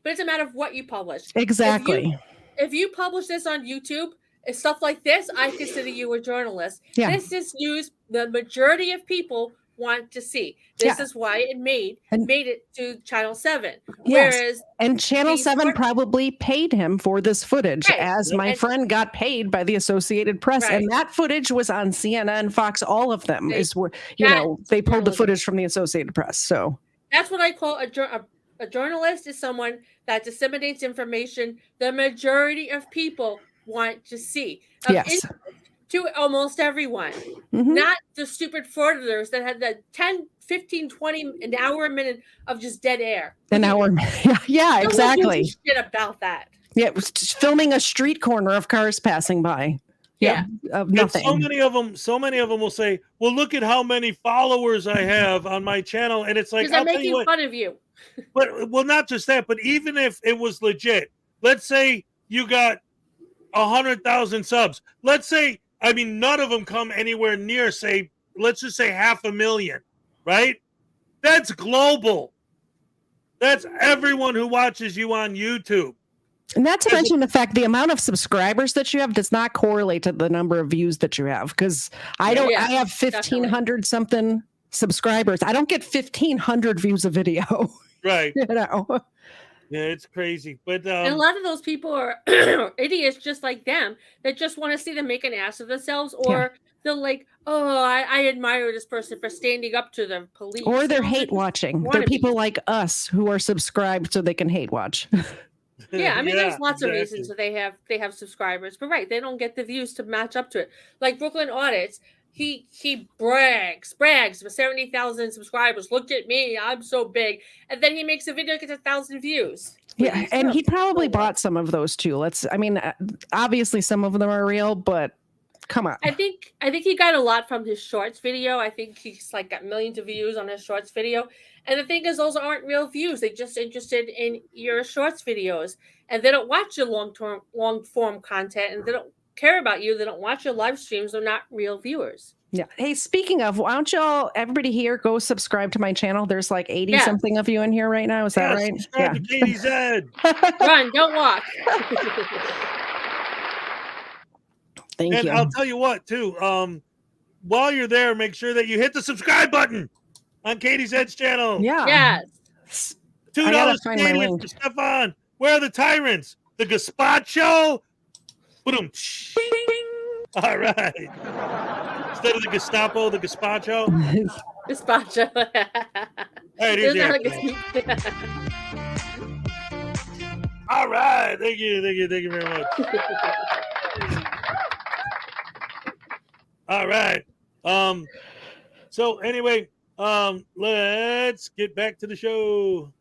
[SPEAKER 2] but it's a matter of what you publish.
[SPEAKER 3] Exactly.
[SPEAKER 2] If you publish this on YouTube, and stuff like this, I consider you a journalist.
[SPEAKER 3] Yeah.
[SPEAKER 2] This is news the majority of people want to see. This is why it made it to Channel 7.
[SPEAKER 3] Yes.
[SPEAKER 2] Whereas
[SPEAKER 3] and Channel 7 probably paid him for this footage,
[SPEAKER 2] Right.
[SPEAKER 3] as my
[SPEAKER 2] And-
[SPEAKER 3] friend got paid by the Associated Press.
[SPEAKER 2] Right.
[SPEAKER 3] And that footage was on CNN and Fox. All of them is where,
[SPEAKER 2] that-
[SPEAKER 3] they pulled the footage from the Associated Press. So
[SPEAKER 2] That's what I call a journalist is someone that disseminates information the majority of people want to see.
[SPEAKER 3] Yes.
[SPEAKER 2] To almost everyone.
[SPEAKER 3] Mhm.
[SPEAKER 2] Not the stupid frauditors that had the 10, 15, 20, an hour a minute of just dead air.
[SPEAKER 3] an hour. Yeah,
[SPEAKER 2] No one gives a
[SPEAKER 3] exactly.
[SPEAKER 2] shit about that.
[SPEAKER 3] Yeah, it was just filming a street corner of cars passing by.
[SPEAKER 2] Yeah.
[SPEAKER 3] Of
[SPEAKER 1] And
[SPEAKER 3] nothing.
[SPEAKER 1] so many of them will say, "Well, look at how many followers I have on my channel," and it's like,
[SPEAKER 2] Because I'm
[SPEAKER 1] I'll tell you
[SPEAKER 2] making
[SPEAKER 1] what,
[SPEAKER 2] fun of you.
[SPEAKER 1] but well, not just that, but even if it was legit, let's say you got 100,000 subs. Let's say, I mean, none of them come anywhere near, say, let's just say 500,000, right? That's global. That's everyone who watches you on YouTube.
[SPEAKER 3] And not to mention the fact the amount of subscribers that you have does not correlate to the number of views that you have. Because I don't,
[SPEAKER 2] Yeah,
[SPEAKER 3] I have 1,500 something subscribers. I don't get 1,500 views a video.
[SPEAKER 1] Right.
[SPEAKER 3] You know.
[SPEAKER 1] Yeah, it's crazy. But
[SPEAKER 2] And a lot of those people are idiots just like them that just want to see them make an ass of themselves, or they're like, oh, I admire this person for standing up to the police.
[SPEAKER 3] Or they're
[SPEAKER 2] You know,
[SPEAKER 3] hate
[SPEAKER 2] just
[SPEAKER 3] watching.
[SPEAKER 2] wanna
[SPEAKER 3] They're
[SPEAKER 2] be.
[SPEAKER 3] people like us who are subscribed so they can hate watch.
[SPEAKER 2] Yeah, I mean,
[SPEAKER 1] Yeah,
[SPEAKER 2] there's lots of
[SPEAKER 1] exactly.
[SPEAKER 2] reasons that they have subscribers, but right, they don't get the views to match up to it. Like Brooklyn Audits, he brags with 70,000 subscribers. Look at me, I'm so big, and then he makes a video, gets 1,000 views.
[SPEAKER 3] Yeah, and he probably bought some of those too. Obviously some of them are real, but come on.
[SPEAKER 2] I think he got a lot from his shorts video. I think he's like got millions of views on his shorts video. And the thing is, those aren't real views. They're just interested in your shorts videos, and they don't watch your long form content, and they don't care about you. They don't watch your live streams. They're not real viewers.
[SPEAKER 3] Yeah. Hey, speaking of, why don't y'all, everybody here, go subscribe to my channel. There's like 80
[SPEAKER 2] Yeah.
[SPEAKER 3] something of you in here right now. Is that right?
[SPEAKER 1] Subscribe to KTZed.
[SPEAKER 2] Run, don't walk.
[SPEAKER 3] Thank
[SPEAKER 1] And
[SPEAKER 3] you.
[SPEAKER 1] I'll tell you what, too. While you're there, make sure that you hit the subscribe button on KTZed's channel.
[SPEAKER 3] Yeah.
[SPEAKER 2] Yes.
[SPEAKER 3] I gotta
[SPEAKER 1] $2
[SPEAKER 3] find my
[SPEAKER 1] Canadian
[SPEAKER 3] link.
[SPEAKER 1] for Stefan. Where are the tyrants? The Gazpacho? Boom. All right. Instead of the Gestapo, the Gazpacho.
[SPEAKER 2] Gazpacho.
[SPEAKER 1] All right, here's
[SPEAKER 2] Isn't that
[SPEAKER 1] the
[SPEAKER 2] like
[SPEAKER 1] All right. Thank you very much. All right. So anyway, let's get back to the show.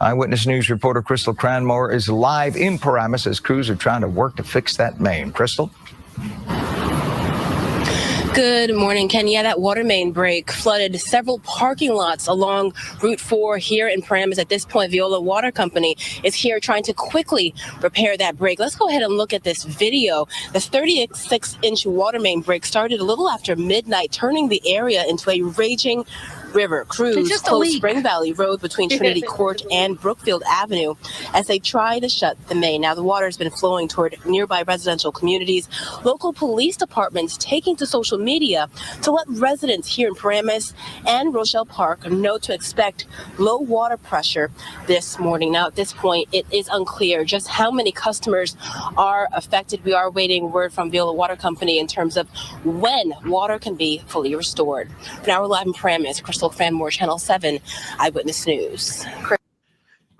[SPEAKER 23] Eyewitness News reporter Crystal Cranmore is live in Paramus as crews are trying to work to fix that main. Crystal?
[SPEAKER 7] Good morning, Ken. Yeah, that water main break flooded several parking lots along Route 4 here in Paramus. At this point, Veolia Water Company is here trying to quickly repair that break. Let's go ahead and look at this video. The 36-inch water main break started a little after midnight, turning the area into a raging river. Crews
[SPEAKER 3] just a
[SPEAKER 7] closed
[SPEAKER 3] leak.
[SPEAKER 7] Spring Valley Road between Trinity Court and Brookfield Avenue as they try to shut the main. Now, the water has been flowing toward nearby residential communities. Local police departments taking to social media to let residents here in Paramus and Rochelle Park know to expect low water pressure this morning. Now, at this point, it is unclear just how many customers are affected. We are waiting word from Veolia Water Company in terms of when water can be fully restored. Now we're live in Paramus. Crystal Cranmore, Channel 7 Eyewitness News.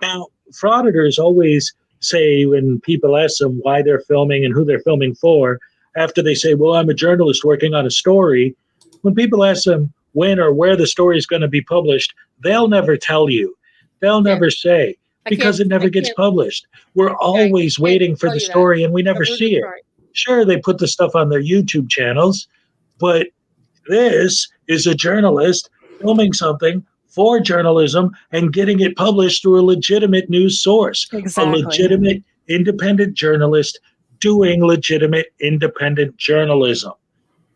[SPEAKER 20] Now, frauditors always say when people ask them why they're filming and who they're filming for, after they say, well, I'm a journalist working on a story, when people ask them when or where the story is going to be published, they'll never tell you. They'll never say because it never gets published. We're always waiting for the story and we never see it. Sure, they put the stuff on their YouTube channels, but this is a journalist filming something for journalism and getting it published through a legitimate news source.
[SPEAKER 3] Exactly.
[SPEAKER 20] A legitimate independent journalist doing legitimate independent journalism.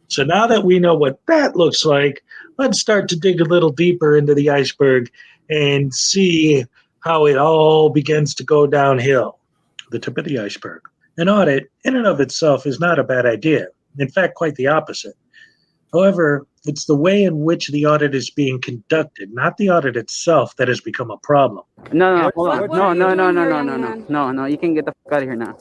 [SPEAKER 20] So now that we know what that looks like, let's start to dig a little deeper into the iceberg and see how it all begins to go downhill. The tip of the iceberg. An audit, in and of itself, is not a bad idea. In fact, quite the opposite. However, it's the way in which the audit is being conducted, not the audit itself, that has become a problem.
[SPEAKER 8] No, hold on. No. You can get the fuck out of here now.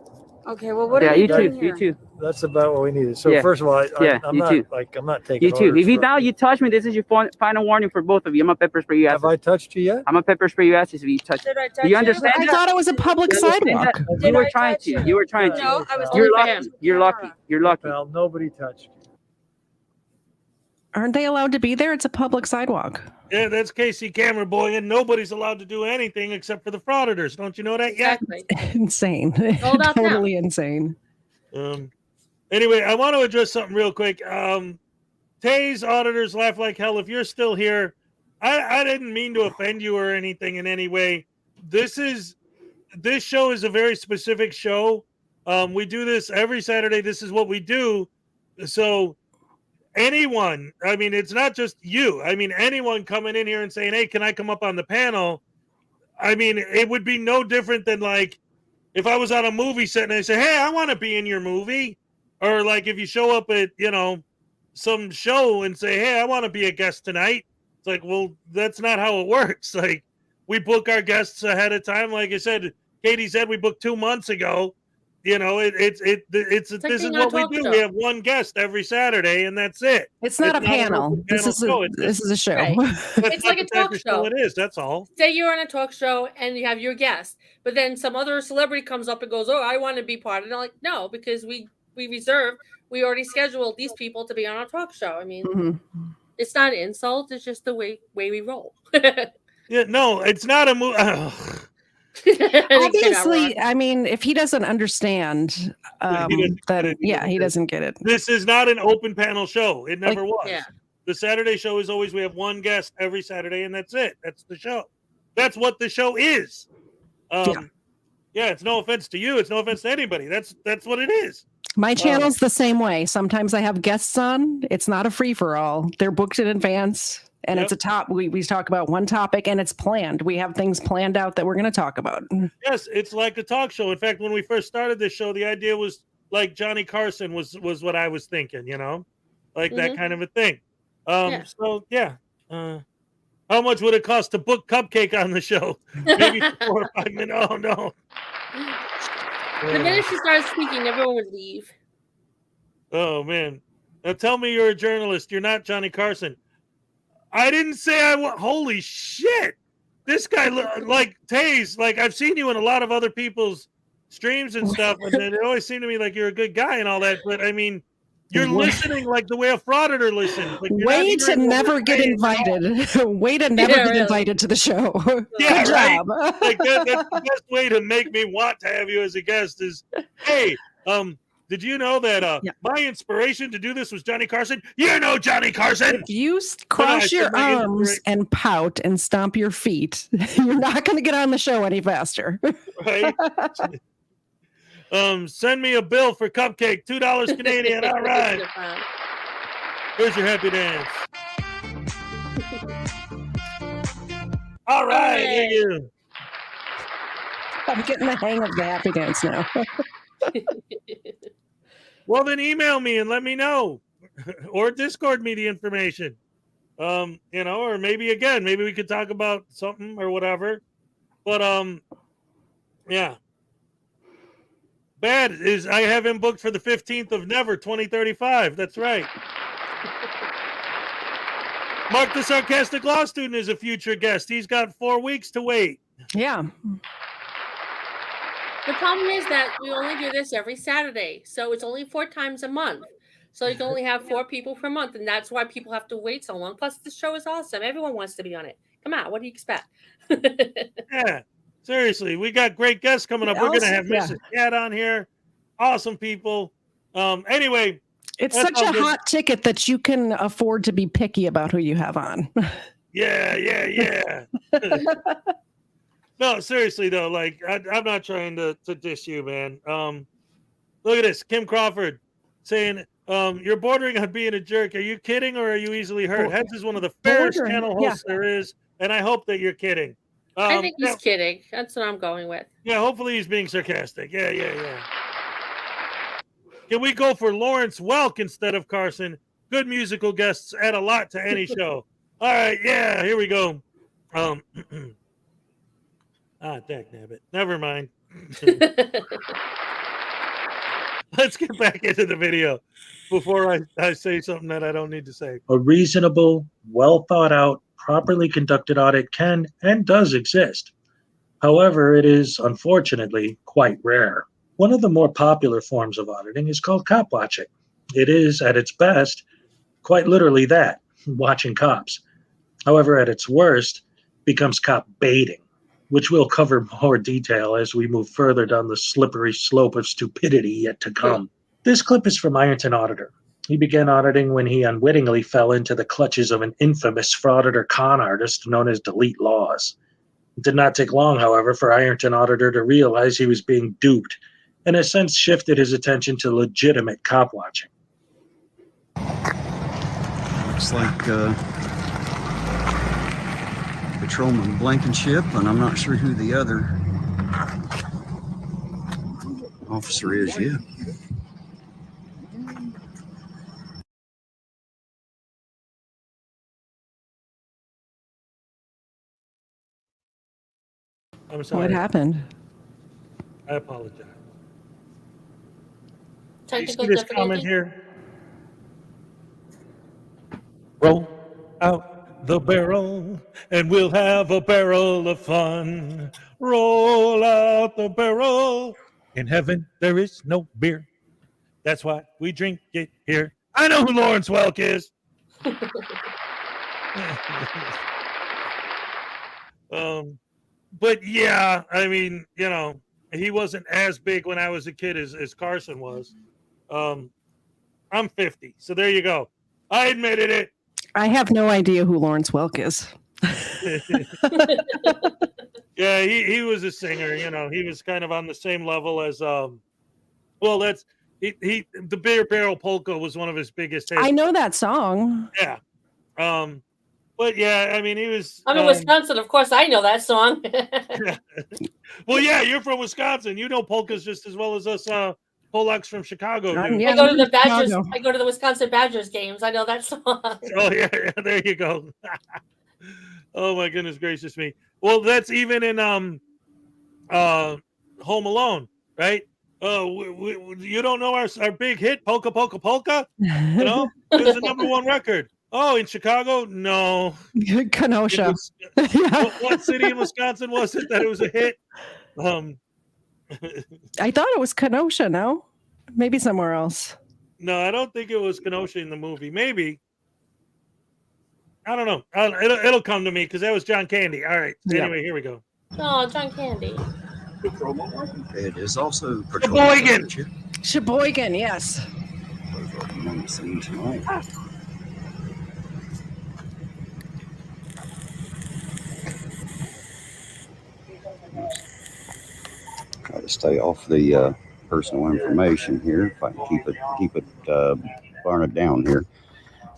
[SPEAKER 2] Okay, well, what are you doing here?
[SPEAKER 8] You too.
[SPEAKER 10] That's about what we needed. So
[SPEAKER 8] Yeah.
[SPEAKER 10] first of all, I'm
[SPEAKER 8] you
[SPEAKER 10] not
[SPEAKER 8] too.
[SPEAKER 10] I'm not taking
[SPEAKER 8] You too.
[SPEAKER 10] orders
[SPEAKER 8] If you
[SPEAKER 10] from-
[SPEAKER 8] now you touch me, this is your final warning for both of you. I'm a pepper spray you asses.
[SPEAKER 10] Have I touched you yet?
[SPEAKER 8] I'm a pepper spray you asses if you touch me.
[SPEAKER 2] Did I touch
[SPEAKER 8] Do you understand
[SPEAKER 3] I
[SPEAKER 8] that?
[SPEAKER 3] thought it was a public
[SPEAKER 8] You understand
[SPEAKER 3] sidewalk.
[SPEAKER 8] that? You were trying to. You were trying to.
[SPEAKER 2] No, I was
[SPEAKER 8] You're
[SPEAKER 2] only for
[SPEAKER 8] lucky.
[SPEAKER 2] him.
[SPEAKER 8] You're lucky. You're lucky.
[SPEAKER 10] Well, nobody touched you.
[SPEAKER 3] Aren't they allowed to be there? It's a public sidewalk.
[SPEAKER 1] Yeah, that's Casey Camera Boy, and nobody's allowed to do anything except for the Frauditors. Don't you know that yet?
[SPEAKER 2] Exactly.
[SPEAKER 3] Insane.
[SPEAKER 2] All about
[SPEAKER 3] Totally insane.
[SPEAKER 1] Anyway, I want to address something real quick. Tay's auditors laugh like hell. If you're still here, I didn't mean to offend you or anything in any way. This show is a very specific show. We do this every Saturday. This is what we do. So anyone, I mean, it's not just you. I mean, anyone coming in here and saying, hey, can I come up on the panel? I mean, it would be no different than like if I was on a movie set and I say, hey, I want to be in your movie. Or like if you show up at, some show and say, hey, I want to be a guest tonight. It's like, well, that's not how it works. Like we book our guests ahead of time. Like I said, KTZed we booked 2 months ago. This is what we do. We have one guest every Saturday, and that's it.
[SPEAKER 3] It's not a panel. This is a show.
[SPEAKER 2] Right. It's like a talk show.
[SPEAKER 1] It is. That's all.
[SPEAKER 2] Say you're on a talk show and you have your guest, but then some other celebrity comes up and goes, "Oh, I want to be part of it." And I'm like, no, because we we already scheduled these people to be on our talk show. I mean, It's not an insult. It's just the way we roll.
[SPEAKER 1] Yeah, no, it's not a movie.
[SPEAKER 3] Obviously, I mean, if he doesn't understand, then he doesn't get it.
[SPEAKER 1] This is not an open panel show. It never was.
[SPEAKER 2] Yeah.
[SPEAKER 1] The Saturday show is always we have one guest every Saturday, and that's it. That's the show. That's what the show is. Yeah, it's no offense to you. It's no offense to anybody. That's what it is.
[SPEAKER 3] My channel's the same way. Sometimes I have guests on. It's not a free for all. They're booked in advance, and it's a top. We talk about one topic, and it's planned. We have things planned out that we're going to talk about.
[SPEAKER 1] Yes, it's like a talk show. In fact, when we first started this show, the idea was like Johnny Carson was what I was thinking. Like that kind of a thing. So yeah. How much would it cost to book Cupcake on the show? Maybe 4 or 5 minutes. Oh no.
[SPEAKER 2] The minute she started speaking, everyone would leave.
[SPEAKER 1] Oh man. Now tell me you're a journalist. You're not Johnny Carson. I didn't say I was. Holy shit. This guy, like Taze, like I've seen you in a lot of other people's streams and stuff, and it always seemed to me like you're a good guy and all that. But I mean, you're listening like the way a frauditor listens. Like
[SPEAKER 3] Way to never get invited. Way to never get invited to the show.
[SPEAKER 1] Yeah,
[SPEAKER 3] Good
[SPEAKER 1] right.
[SPEAKER 3] job.
[SPEAKER 1] Like that's the best way to make me want to have you as a guest is, hey, did you know that my inspiration to do this was Johnny Carson? You know Johnny Carson.
[SPEAKER 3] If you cross your arms and pout and stomp your feet, you're not going to get on the show any faster.
[SPEAKER 1] Right. Send me a bill for Cupcake, $2 Canadian. All right. Here's your happy dance. All right. Thank you.
[SPEAKER 3] I'm getting the hang of the happy dance now.
[SPEAKER 1] Well, then email me and let me know, or Discord me the information. Or maybe we could talk about something or whatever. But yeah. Bad is I have him booked for the 15th of Never 2035. That's right. Mark the Sarcastic Law Student is a future guest. He's got 4 weeks to wait.
[SPEAKER 3] Yeah.
[SPEAKER 2] The problem is that we only do this every Saturday, so it's only 4 times a month. So you can only have 4 people per month, and that's why people have to wait so long. Plus, the show is awesome. Everyone wants to be on it. Come on, what do you expect?
[SPEAKER 1] Yeah. Seriously, we got great guests coming up. We're going to have Mrs. Cat on here. Awesome people. Anyway.
[SPEAKER 3] It's such a hot ticket that you can afford to be picky about who you have on.
[SPEAKER 1] Yeah. No, seriously, though. Like, I'm not trying to diss you, man. Look at this. Kim Crawford saying, You're bordering on being a jerk. Are you kidding or are you easily hurt? Heads is one of the fairest channel hosts there is, and I hope that you're kidding.
[SPEAKER 2] I think he's kidding. That's what I'm going with.
[SPEAKER 1] Yeah, hopefully he's being sarcastic. Yeah. Can we go for Lawrence Welk instead of Carson? Good musical guests add a lot to any show. All right, yeah, here we go. Dagnabbit. Never mind. Let's get back into the video before I say something that I don't need to say.
[SPEAKER 20] A reasonable, well thought out, properly conducted audit can and does exist. However, it is unfortunately quite rare. One of the more popular forms of auditing is called cop watching. It is, at its best, quite literally that, watching cops. However, at its worst, becomes cop baiting, which we'll cover more detail as we move further down the slippery slope of stupidity yet to come. This clip is from Ironton Auditor. He began auditing when he unwittingly fell into the clutches of an infamous frauditor con artist known as Delete Laws. It did not take long, however, for Ironton Auditor to realize he was being duped, and has since shifted his attention to legitimate cop watching.
[SPEAKER 11] Looks like Patrolman Blankenship, and I'm not sure who the other officer is yet.
[SPEAKER 1] I'm sorry.
[SPEAKER 3] What happened?
[SPEAKER 1] I apologize.
[SPEAKER 2] Technical
[SPEAKER 1] you see this
[SPEAKER 2] difficulty?
[SPEAKER 1] comment here? Roll out the barrel and we'll have a barrel of fun. Roll out the barrel. In heaven there is no beer. That's why we drink it here. I know who Lawrence Welk is. But yeah, I mean, you know, he wasn't as big when I was a kid as Carson was. I'm 50, so there you go. I admitted it.
[SPEAKER 3] I have no idea who Lawrence Welk is.
[SPEAKER 1] Yeah, he was a singer. You know, he was kind of on the same level as the Beer Barrel Polka was one of his biggest hits.
[SPEAKER 3] I know that song.
[SPEAKER 1] Yeah. But yeah, I mean, he was.
[SPEAKER 2] I'm in Wisconsin, of course. I know that song.
[SPEAKER 1] Well, yeah, you're from Wisconsin. You know polkas just as well as us Polacks from Chicago do.
[SPEAKER 2] I go to the Badgers. I go to the Wisconsin Badgers games. I know that song.
[SPEAKER 1] Oh yeah, there you go. Oh my goodness gracious me. Well, that's even in Home Alone, right? You don't know our big hit, Polka Polka Polka? You know, it was the #1 record. Oh, in Chicago? No.
[SPEAKER 3] Kenosha.
[SPEAKER 1] What city in Wisconsin was it that it was a hit?
[SPEAKER 3] I thought it was Kenosha, no? Maybe somewhere else.
[SPEAKER 1] No, I don't think it was Kenosha in the movie. Maybe. I don't know. It'll come to me because that was John Candy. All right. Anyway, here we go.
[SPEAKER 2] Oh, John Candy.
[SPEAKER 11] It is also
[SPEAKER 3] Sheboygan, yes.
[SPEAKER 11] On the scene tonight. Try to stay off the personal information here. If I can keep it burn it down here.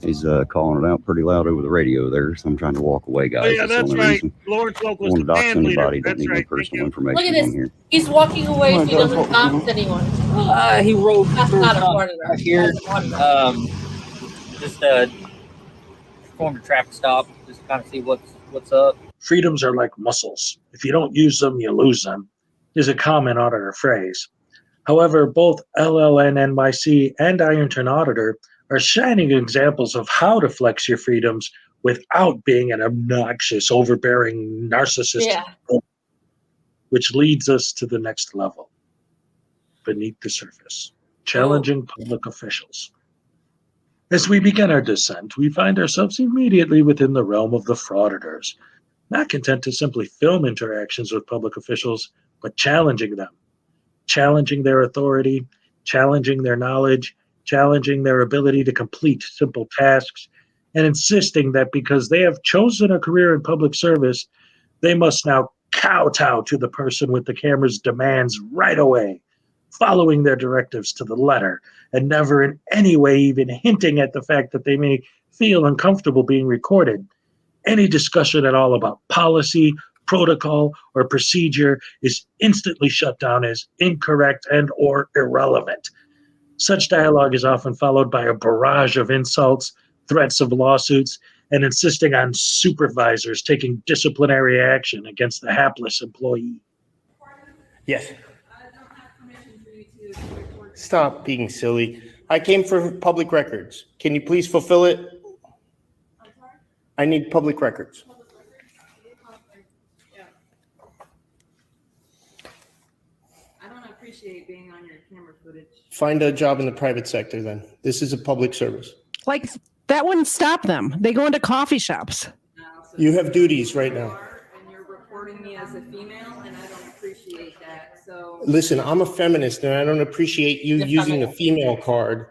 [SPEAKER 11] He's calling it out pretty loud over the radio there, so I'm trying to walk away, guys.
[SPEAKER 1] Oh, yeah, that's right. Lawrence Welk was the band leader.
[SPEAKER 11] Anybody, don't need no personal information
[SPEAKER 2] Look at this.
[SPEAKER 11] in here.
[SPEAKER 2] He's walking away so he doesn't bounce anyone.
[SPEAKER 14] He rolled
[SPEAKER 2] That's
[SPEAKER 14] through
[SPEAKER 2] not a Frauditer.
[SPEAKER 14] here. Just performed a traffic stop, just kind of see what's up.
[SPEAKER 20] Freedoms are like muscles. If you don't use them, you lose them, is a common auditor phrase. However, both LLNNYC and Ironton Auditor are shining examples of how to flex your freedoms without being an obnoxious, overbearing narcissist.
[SPEAKER 2] Yeah.
[SPEAKER 20] Which leads us to the next level, beneath the surface, challenging public officials. As we begin our descent, we find ourselves immediately within the realm of the Frauditors, not content to simply film interactions with public officials, but challenging them, challenging their authority, challenging their knowledge, challenging their ability to complete simple tasks, and insisting that because they have chosen a career in public service, they must now kowtow to the person with the camera's demands right away, following their directives to the letter, and never in any way even hinting at the fact that they may feel uncomfortable being recorded. Any discussion at all about policy, protocol, or procedure is instantly shut down as incorrect and or irrelevant. Such dialogue is often followed by a barrage of insults, threats of lawsuits, and insisting on supervisors taking disciplinary action against the hapless employee.
[SPEAKER 15] Yes. Stop being silly. I came for public records. Can you please fulfill it? I need public records.
[SPEAKER 16] I don't appreciate being on your camera footage.
[SPEAKER 15] Find a job in the private sector then. This is a public service.
[SPEAKER 3] Like, that wouldn't stop them. They go into coffee shops.
[SPEAKER 15] You have duties right now.
[SPEAKER 16] And you're reporting me as a female, and I don't appreciate that. So
[SPEAKER 15] Listen, I'm a feminist and I don't appreciate you using a female card.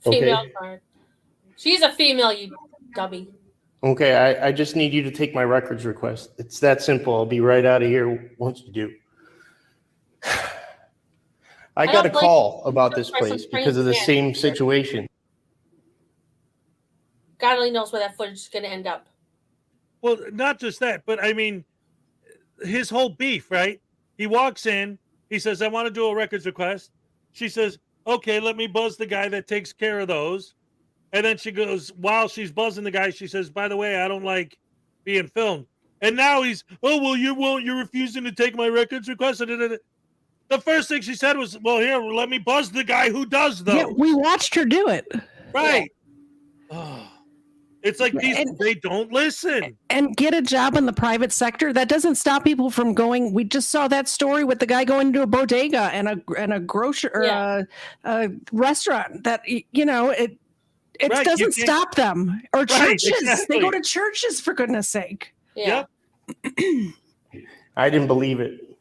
[SPEAKER 15] Okay.
[SPEAKER 2] Female card. She's a female, you dummy.
[SPEAKER 15] Okay, I just need you to take my records request. It's that simple. I'll be right out of here once you do. I got a call about this place because of the same situation.
[SPEAKER 2] God only knows where that footage is going to end up.
[SPEAKER 1] Well, not just that, but I mean, his whole beef, right? He walks in, he says, I want to do a records request. She says, okay, let me buzz the guy that takes care of those. And then she goes, while she's buzzing the guy, she says, by the way, I don't like being filmed. And now he's, oh, well, you're refusing to take my records request. The first thing she said was, well, here, let me buzz the guy who does those.
[SPEAKER 3] Yeah, we watched her do it.
[SPEAKER 1] Right. Oh. It's like they don't listen.
[SPEAKER 3] And get a job in the private sector. That doesn't stop people from going. We just saw that story with the guy going to a bodega and a grocery or a restaurant. That it
[SPEAKER 1] Right,
[SPEAKER 3] doesn't stop them. Or
[SPEAKER 1] Right,
[SPEAKER 3] churches.
[SPEAKER 1] exactly.
[SPEAKER 3] They go to churches, for goodness sake.
[SPEAKER 2] Yeah.
[SPEAKER 15] I didn't believe it.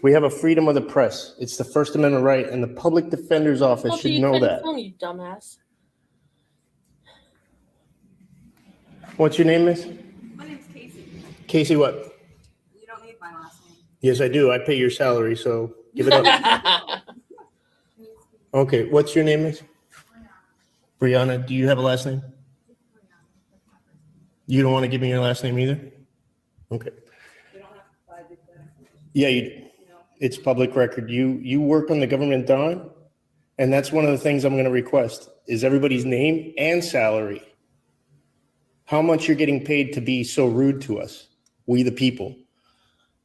[SPEAKER 15] We have a freedom of the press. It's the First Amendment right, and the Public Defender's Office should know that.
[SPEAKER 2] Film, you dumbass.
[SPEAKER 15] What's your name, miss?
[SPEAKER 16] my name's Casey.
[SPEAKER 15] Casey what?
[SPEAKER 16] You don't need my last name.
[SPEAKER 15] Yes, I do. I pay your salary, so give it up. Okay, what's your name, miss? Brianna, do you have a last name? You don't want to give me your last name either? Okay. Yeah, you do. It's public record. You work on the government dime, and that's one of the things I'm going to request is everybody's name and salary. How much you're getting paid to be so rude to us, we the people.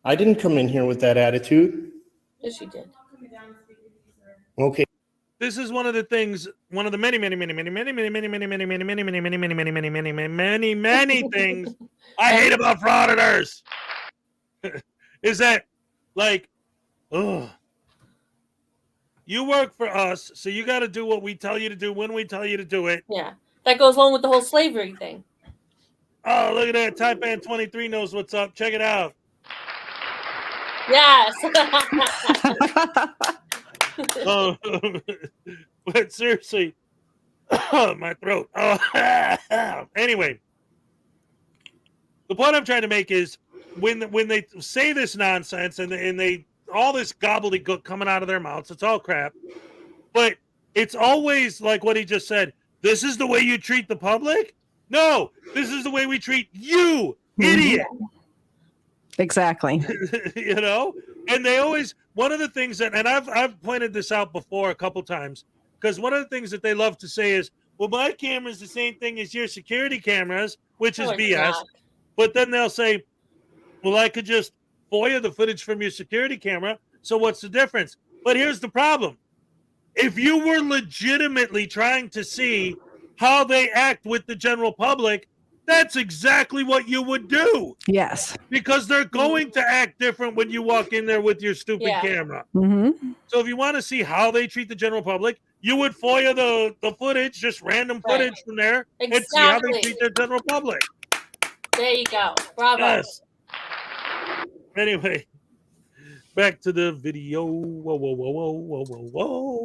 [SPEAKER 15] I didn't come in here with that attitude.
[SPEAKER 2] Yes, you did.
[SPEAKER 15] Okay.
[SPEAKER 1] This is one of the things, one of the many things I hate about frauditors is that, like, you work for us, so you got to do what we tell you to do when we tell you to do it.
[SPEAKER 2] Yeah. That goes along with the whole slavery thing.
[SPEAKER 1] Oh, look at that. Taipan 23 knows what's up. Check it out.
[SPEAKER 2] Yes.
[SPEAKER 1] Oh, but seriously, my throat. Oh, anyway, the point I'm trying to make is when they say this nonsense and they all this gobbledygook coming out of their mouths, it's all crap. But it's always like what he just said. This is the way you treat the public? No, this is the way we treat you, idiot.
[SPEAKER 3] Exactly.
[SPEAKER 1] And they always, one of the things that, and I've pointed this out before a couple times, because one of the things that they love to say is, well, my camera is the same thing as your security cameras, which is BS.
[SPEAKER 2] Not.
[SPEAKER 1] But then they'll say, well, I could just FOIA the footage from your security camera. So what's the difference? But here's the problem. If you were legitimately trying to see how they act with the general public, that's exactly what you would do.
[SPEAKER 3] Yes.
[SPEAKER 1] Because they're going to act different when you walk in there with your stupid camera.
[SPEAKER 3] Mm-hmm.
[SPEAKER 1] So if you want to see how they treat the general public, you would FOIA the footage, just random footage from there, and see how they treat their general public.
[SPEAKER 2] There you go. Bravo.
[SPEAKER 1] Yes. Anyway, back to the video. Whoa,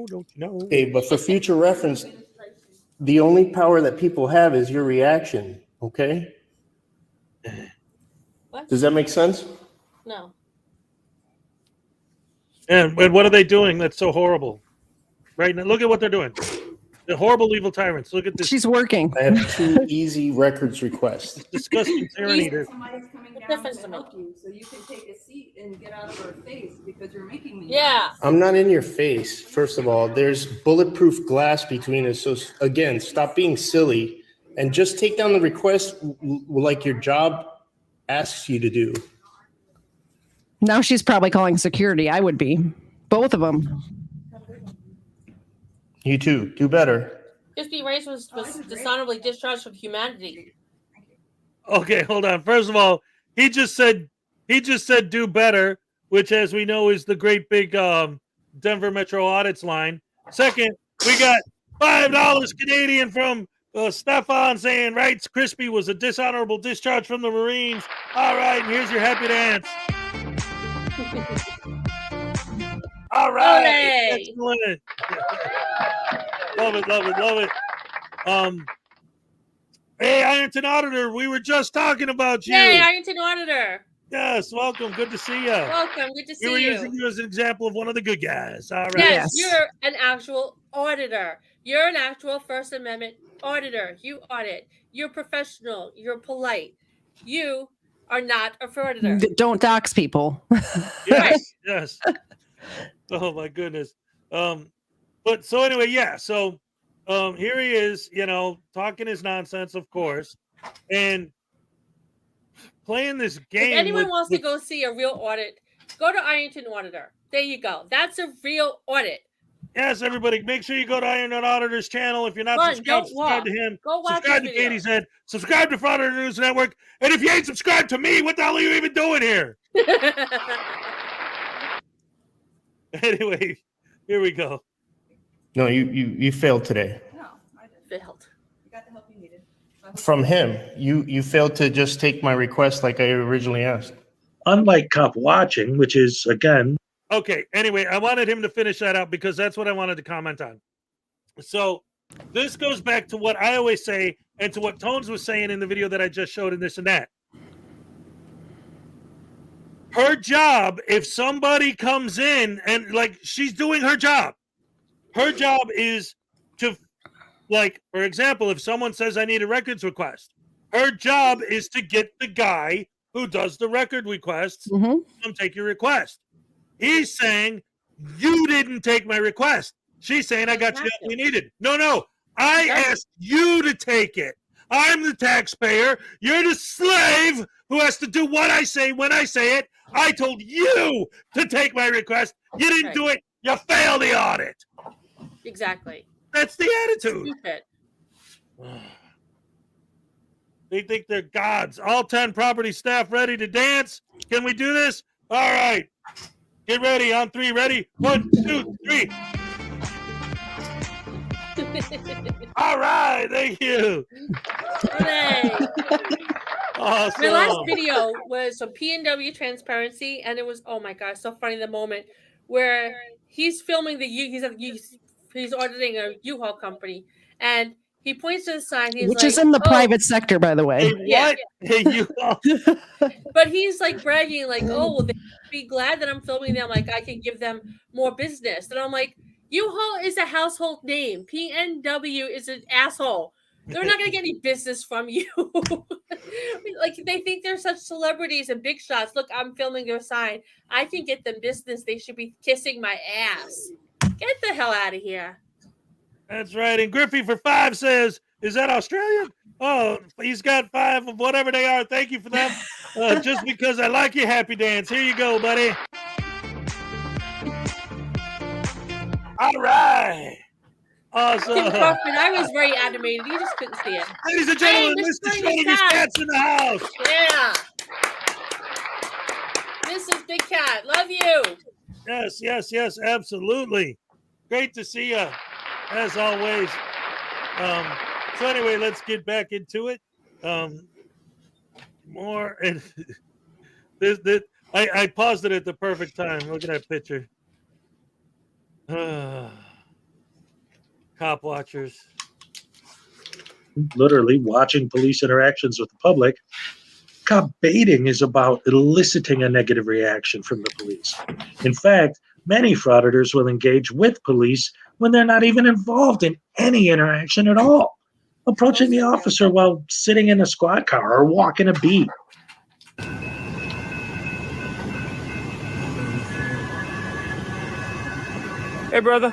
[SPEAKER 1] don't you know?
[SPEAKER 15] Okay, but for future reference, the only power that people have is your reaction, okay?
[SPEAKER 2] What?
[SPEAKER 15] Does that make sense?
[SPEAKER 2] No.
[SPEAKER 1] And what are they doing that's so horrible? Right now, look at what they're doing. The horrible evil tyrants. Look at this.
[SPEAKER 3] She's working.
[SPEAKER 15] I have 2 easy records requests.
[SPEAKER 1] Disgusting tyranny.
[SPEAKER 16] Somebody's coming down to help you, so you can take a seat and get out of our face because you're making me.
[SPEAKER 2] Yeah.
[SPEAKER 15] I'm not in your face. First of all, there's bulletproof glass between us. So again, stop being silly and just take down the request like your job asks you to do.
[SPEAKER 3] Now she's probably calling security. I would be. Both of them.
[SPEAKER 15] You too. Do better.
[SPEAKER 2] Crispy Rice was dishonorably discharged from humanity.
[SPEAKER 1] Okay, hold on. First of all, he just said do better, which, as we know, is the great big Denver Metro Audits line. Second, we got $5 Canadian from Stefan saying Rights Crispy was a dishonorable discharge from the Marines. All right, and here's your happy dance. All right. Excellent. Love it, love it, love it. Hey, Ironton Auditor, we were just talking about you.
[SPEAKER 2] Hey, Ironton Auditor.
[SPEAKER 1] Yes, welcome. Good to see you.
[SPEAKER 2] Welcome. Good to see you.
[SPEAKER 1] We were using you as an example of one of the good guys. All right.
[SPEAKER 2] Yes, you're an actual auditor. You're an actual First Amendment auditor. You audit. You're professional. You're polite. You are not a frauditor.
[SPEAKER 3] Don't dox people.
[SPEAKER 1] Yes, yes. Oh my goodness. But so anyway, yeah. So here he is, talking his nonsense, of course, and playing this game.
[SPEAKER 2] If anyone wants to go see a real audit, go to Ironton Auditor. There you go. That's a real audit.
[SPEAKER 1] Yes, everybody, make sure you go to Ironton Auditor's channel. If you're not subscribed to him,
[SPEAKER 2] go watch
[SPEAKER 1] subscribe to KTZed, subscribe to Frauditor News Network, and if you ain't subscribed to me, what the hell are you even doing here? Anyway, here we go.
[SPEAKER 15] No, you failed today.
[SPEAKER 16] No, I didn't.
[SPEAKER 2] Failed.
[SPEAKER 16] You got the help you needed.
[SPEAKER 15] From him, you failed to just take my request like I originally asked.
[SPEAKER 20] Unlike Cop Watching, which is, again...
[SPEAKER 1] Okay, anyway, I wanted him to finish that out because that's what I wanted to comment on. So this goes back to what I always say and to what Tones was saying in the video that I just showed and this and that. Her job, if somebody comes in and, she's doing her job. Her job is to, for example, if someone says I need a records request, her job is to get the guy who does the record requests come take your request. He's saying, you didn't take my request. She's saying, I got you what we needed. No. I asked you to take it. I'm the taxpayer. You're the slave who has to do what I say when I say it. I told you to take my request. You didn't do it. You failed the audit.
[SPEAKER 2] Exactly.
[SPEAKER 1] That's the attitude.
[SPEAKER 2] Stupid.
[SPEAKER 1] They think they're gods. All 10 property staff ready to dance. Can we do this? All right. Get ready on 3. Ready? 1, 2, 3. All right. Thank you. Awesome.
[SPEAKER 2] My last video was some PNW transparency, and it was, oh my gosh, so funny the moment where he's filming he's auditing a U-Haul company, and he points to the sign.
[SPEAKER 3] Which is in the private sector, by the way.
[SPEAKER 2] Yeah.
[SPEAKER 1] Hey, U-Haul.
[SPEAKER 2] But he's bragging, well, they be glad that I'm filming them. I can give them more business. And I'm like, U-Haul is a household name. PNW is an asshole. They're not going to get any business from you. They think they're such celebrities and big shots. Look, I'm filming their sign. I can get them business. They should be kissing my ass. Get the hell out of here.
[SPEAKER 1] That's right. And Griffey for 5 says, is that Australian? Oh, he's got 5 of whatever they are. Thank you for them. Just because I like your happy dance. Here you go, buddy. All right. Awesome.
[SPEAKER 2] I was very animated. You just couldn't see it.
[SPEAKER 1] Ladies and gentlemen, Mr. Shoulders Cat's in the house.
[SPEAKER 2] Yeah. This is Big Cat. Love you.
[SPEAKER 1] Yes, absolutely. Great to see you, as always. So anyway, let's get back into it. More and I paused it at the perfect time. Look at that picture. Cop watchers.
[SPEAKER 20] Literally watching police interactions with the public. Cop baiting is about eliciting a negative reaction from the police. In fact, Many frauditors will engage with police when they're not even involved in any interaction at all, approaching the officer while sitting in a squad car or walking a beat.
[SPEAKER 17] Hey, brother.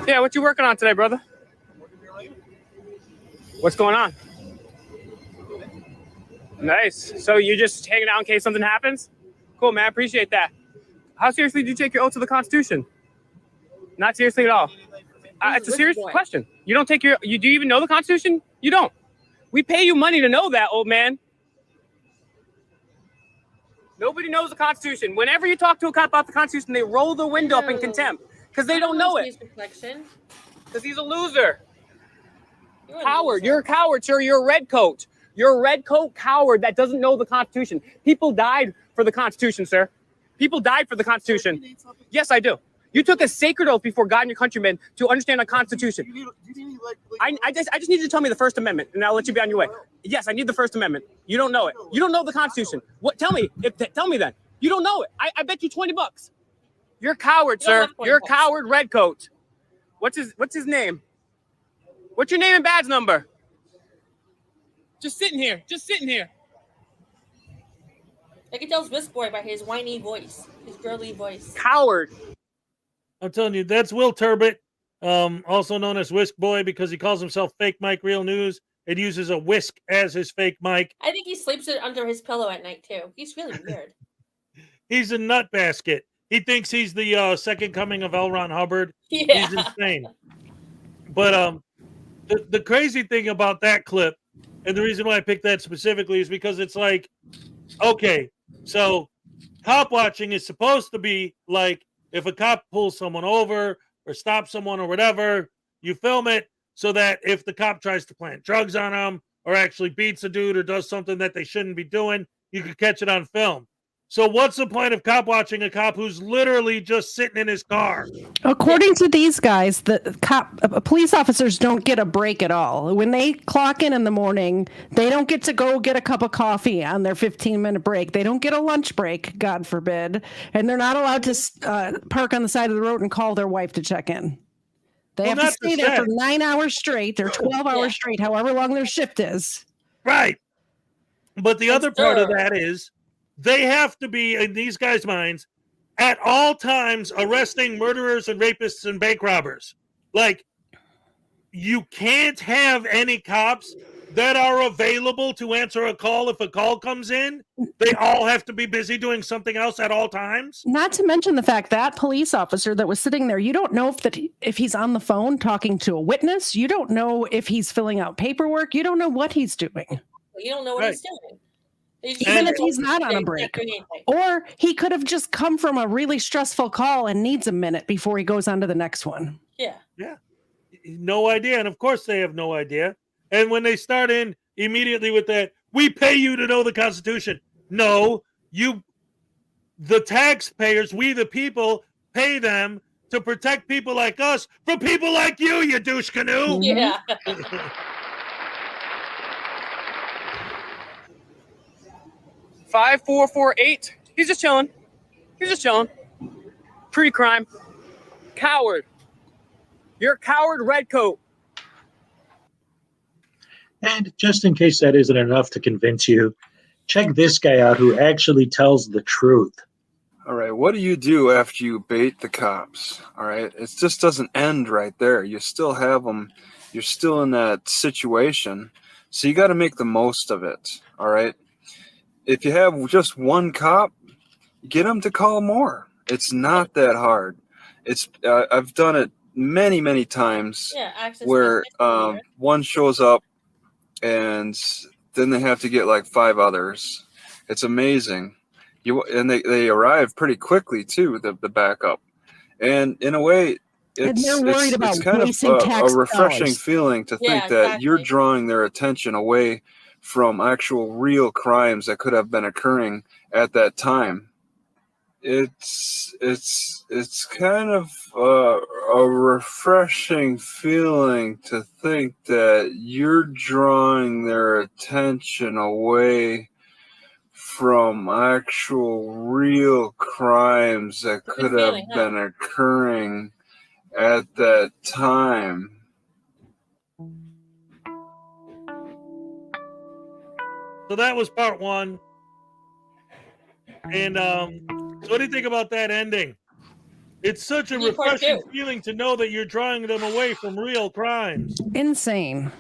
[SPEAKER 17] Yeah, what you working on today, brother? What's going on? Nice. So you're just hanging out in case something happens? Cool, man. Appreciate that. How seriously do you take your oath to the Constitution? Not seriously at all. It's a serious question. You don't take do you even know the Constitution? You don't. We pay you money to know that, old man. Nobody knows the Constitution. Whenever you talk to a cop about the Constitution, they roll the window up in contempt because they don't know it. Because he's a loser. Coward. You're a coward, sir. You're a redcoat. You're a redcoat coward that doesn't know the Constitution. People died for the Constitution, sir. People died for the Constitution. Yes, I do. You took a sacred oath before God and your countrymen to understand the Constitution. I just need you to tell me the First Amendment, and I'll let you be on your way. Yes, I need the First Amendment. You don't know it. You don't know the Constitution. What? Tell me. Tell me then. You don't know it. I bet you $20. You're a coward, sir. You're a coward redcoat. What's his name? What's your name and badge number? Just sitting here. Just sitting here.
[SPEAKER 2] I can tell Whisk Boy by his whiny voice, his girly voice.
[SPEAKER 17] Coward.
[SPEAKER 1] I'm telling you, that's Will Turbot, also known as Whisk Boy because he calls himself Fake Mike Real News and uses a whisk as his fake mic.
[SPEAKER 2] I think he sleeps it under his pillow at night too. He's really weird.
[SPEAKER 1] He's a nut basket. He thinks he's the second coming of L. Ron Hubbard.
[SPEAKER 2] Yeah.
[SPEAKER 1] He's insane. But the crazy thing about that clip, and the reason why I picked that specifically is because it's like, okay, so cop watching is supposed to be like if a cop pulls someone over or stops someone or whatever, you film it so that if the cop tries to plant drugs on them or actually beats a dude or does something that they shouldn't be doing, you can catch it on film. So what's the point of cop watching a cop who's literally just sitting in his car?
[SPEAKER 3] According to these guys, police officers don't get a break at all. When they clock in the morning, they don't get to go get a cup of coffee on their 15-minute break. They don't get a lunch break, God forbid. And they're not allowed to park on the side of the road and call their wife to check in. They have to stay there for 9 hours straight or 12 hours straight, however long their shift is.
[SPEAKER 1] Right. But the other part of that is they have to be, in these guys' minds, at all times arresting murderers and rapists and bank robbers. Like, you can't have any cops that are available to answer a call if a call comes in. They all have to be busy doing something else at all times.
[SPEAKER 3] Not to mention the fact that police officer that was sitting there, you don't know if he's on the phone talking to a witness. You don't know if he's filling out paperwork. You don't know what he's doing.
[SPEAKER 2] You don't know what he's doing.
[SPEAKER 3] Even if he's not on a break. Or he could have just come from a really stressful call and needs a minute before he goes on to the next one.
[SPEAKER 2] Yeah.
[SPEAKER 1] Yeah. No idea. And of course they have no idea. And when they start in immediately with that, we pay you to know the Constitution. No, the taxpayers, we the people, pay them to protect people like us from people like you douche canoe.
[SPEAKER 2] Yeah.
[SPEAKER 17] 5448. He's just chilling. Pre-crime. Coward. You're a coward redcoat.
[SPEAKER 20] And just in case that isn't enough to convince you, check this guy out who actually tells the truth.
[SPEAKER 18] All right, what do you do after you bait the cops? All right, it just doesn't end right there. You still have them. You're still in that situation. So you got to make the most of it. All right. If you have just one cop, get them to call more. It's not that hard. I've done it many, many times where one shows up and then they have to get like 5 others. It's amazing. They arrive pretty quickly too, the backup. And in a way, it's kind of a refreshing feeling to think that you're drawing their attention away from actual real crimes that could have been occurring at that time. It's kind of a refreshing feeling to think that you're drawing their attention away from actual real crimes that could have been occurring at that time.
[SPEAKER 1] So that was part one. And so what do you think about that ending? It's such a refreshing feeling to know that you're drawing them away from real crimes.
[SPEAKER 3] Insane.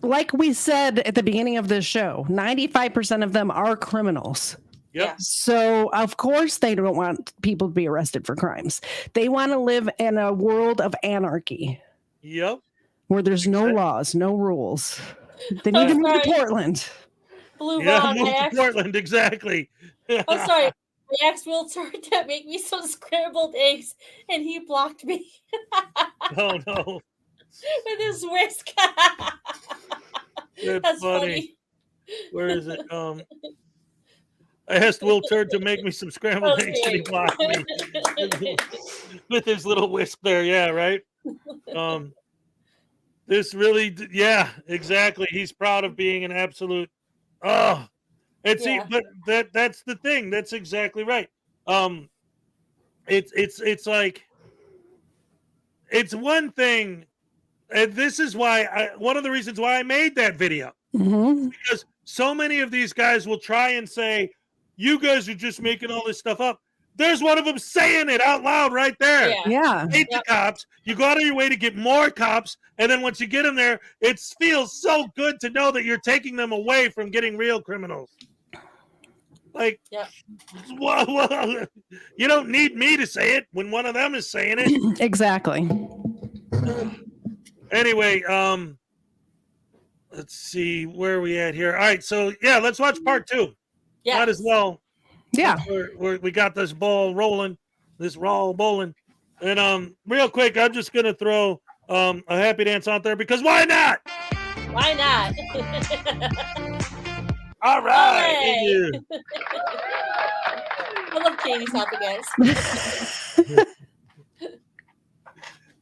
[SPEAKER 3] Like we said at the beginning of this show, 95% of them are criminals.
[SPEAKER 1] Yep.
[SPEAKER 3] So of course they don't want people to be arrested for crimes. They want to live in a world of anarchy.
[SPEAKER 1] Yep.
[SPEAKER 3] Where there's no laws, no rules. They need to move to Portland.
[SPEAKER 2] Blue
[SPEAKER 1] Yeah,
[SPEAKER 2] Ron,
[SPEAKER 1] move to Portland, exactly.
[SPEAKER 2] I'm sorry. I asked Will Turd to make me some scrambled eggs, and he blocked me.
[SPEAKER 1] Oh no!
[SPEAKER 2] With his whisk.
[SPEAKER 1] That's funny. Where is it? I asked Will Turd to make me some scrambled eggs, and he blocked me with his little whisk there. Yeah, right. This really, yeah, exactly. He's proud of being an absolute. But that's the thing. That's exactly right. It's like, it's one thing, and this is why one of the reasons why I made that video, because so many of these guys will try and say, you guys are just making all this stuff up. There's one of them saying it out loud right there.
[SPEAKER 3] Yeah.
[SPEAKER 1] Hate the cops. You go out of your way to get more cops, and then once you get them there, it feels so good to know that you're taking them away from getting real criminals. Like, well, you don't need me to say it when one of them is saying it.
[SPEAKER 3] Exactly.
[SPEAKER 1] Anyway, let's see where are we at here. All right, so yeah, let's watch part two.
[SPEAKER 2] Yeah.
[SPEAKER 1] Might as well.
[SPEAKER 3] Yeah.
[SPEAKER 1] We got this ball rolling, this raw bowling. And real quick, I'm just gonna throw a happy dance out there because why not?
[SPEAKER 2] Why not?
[SPEAKER 1] All right.
[SPEAKER 2] I love Katie's happy dance.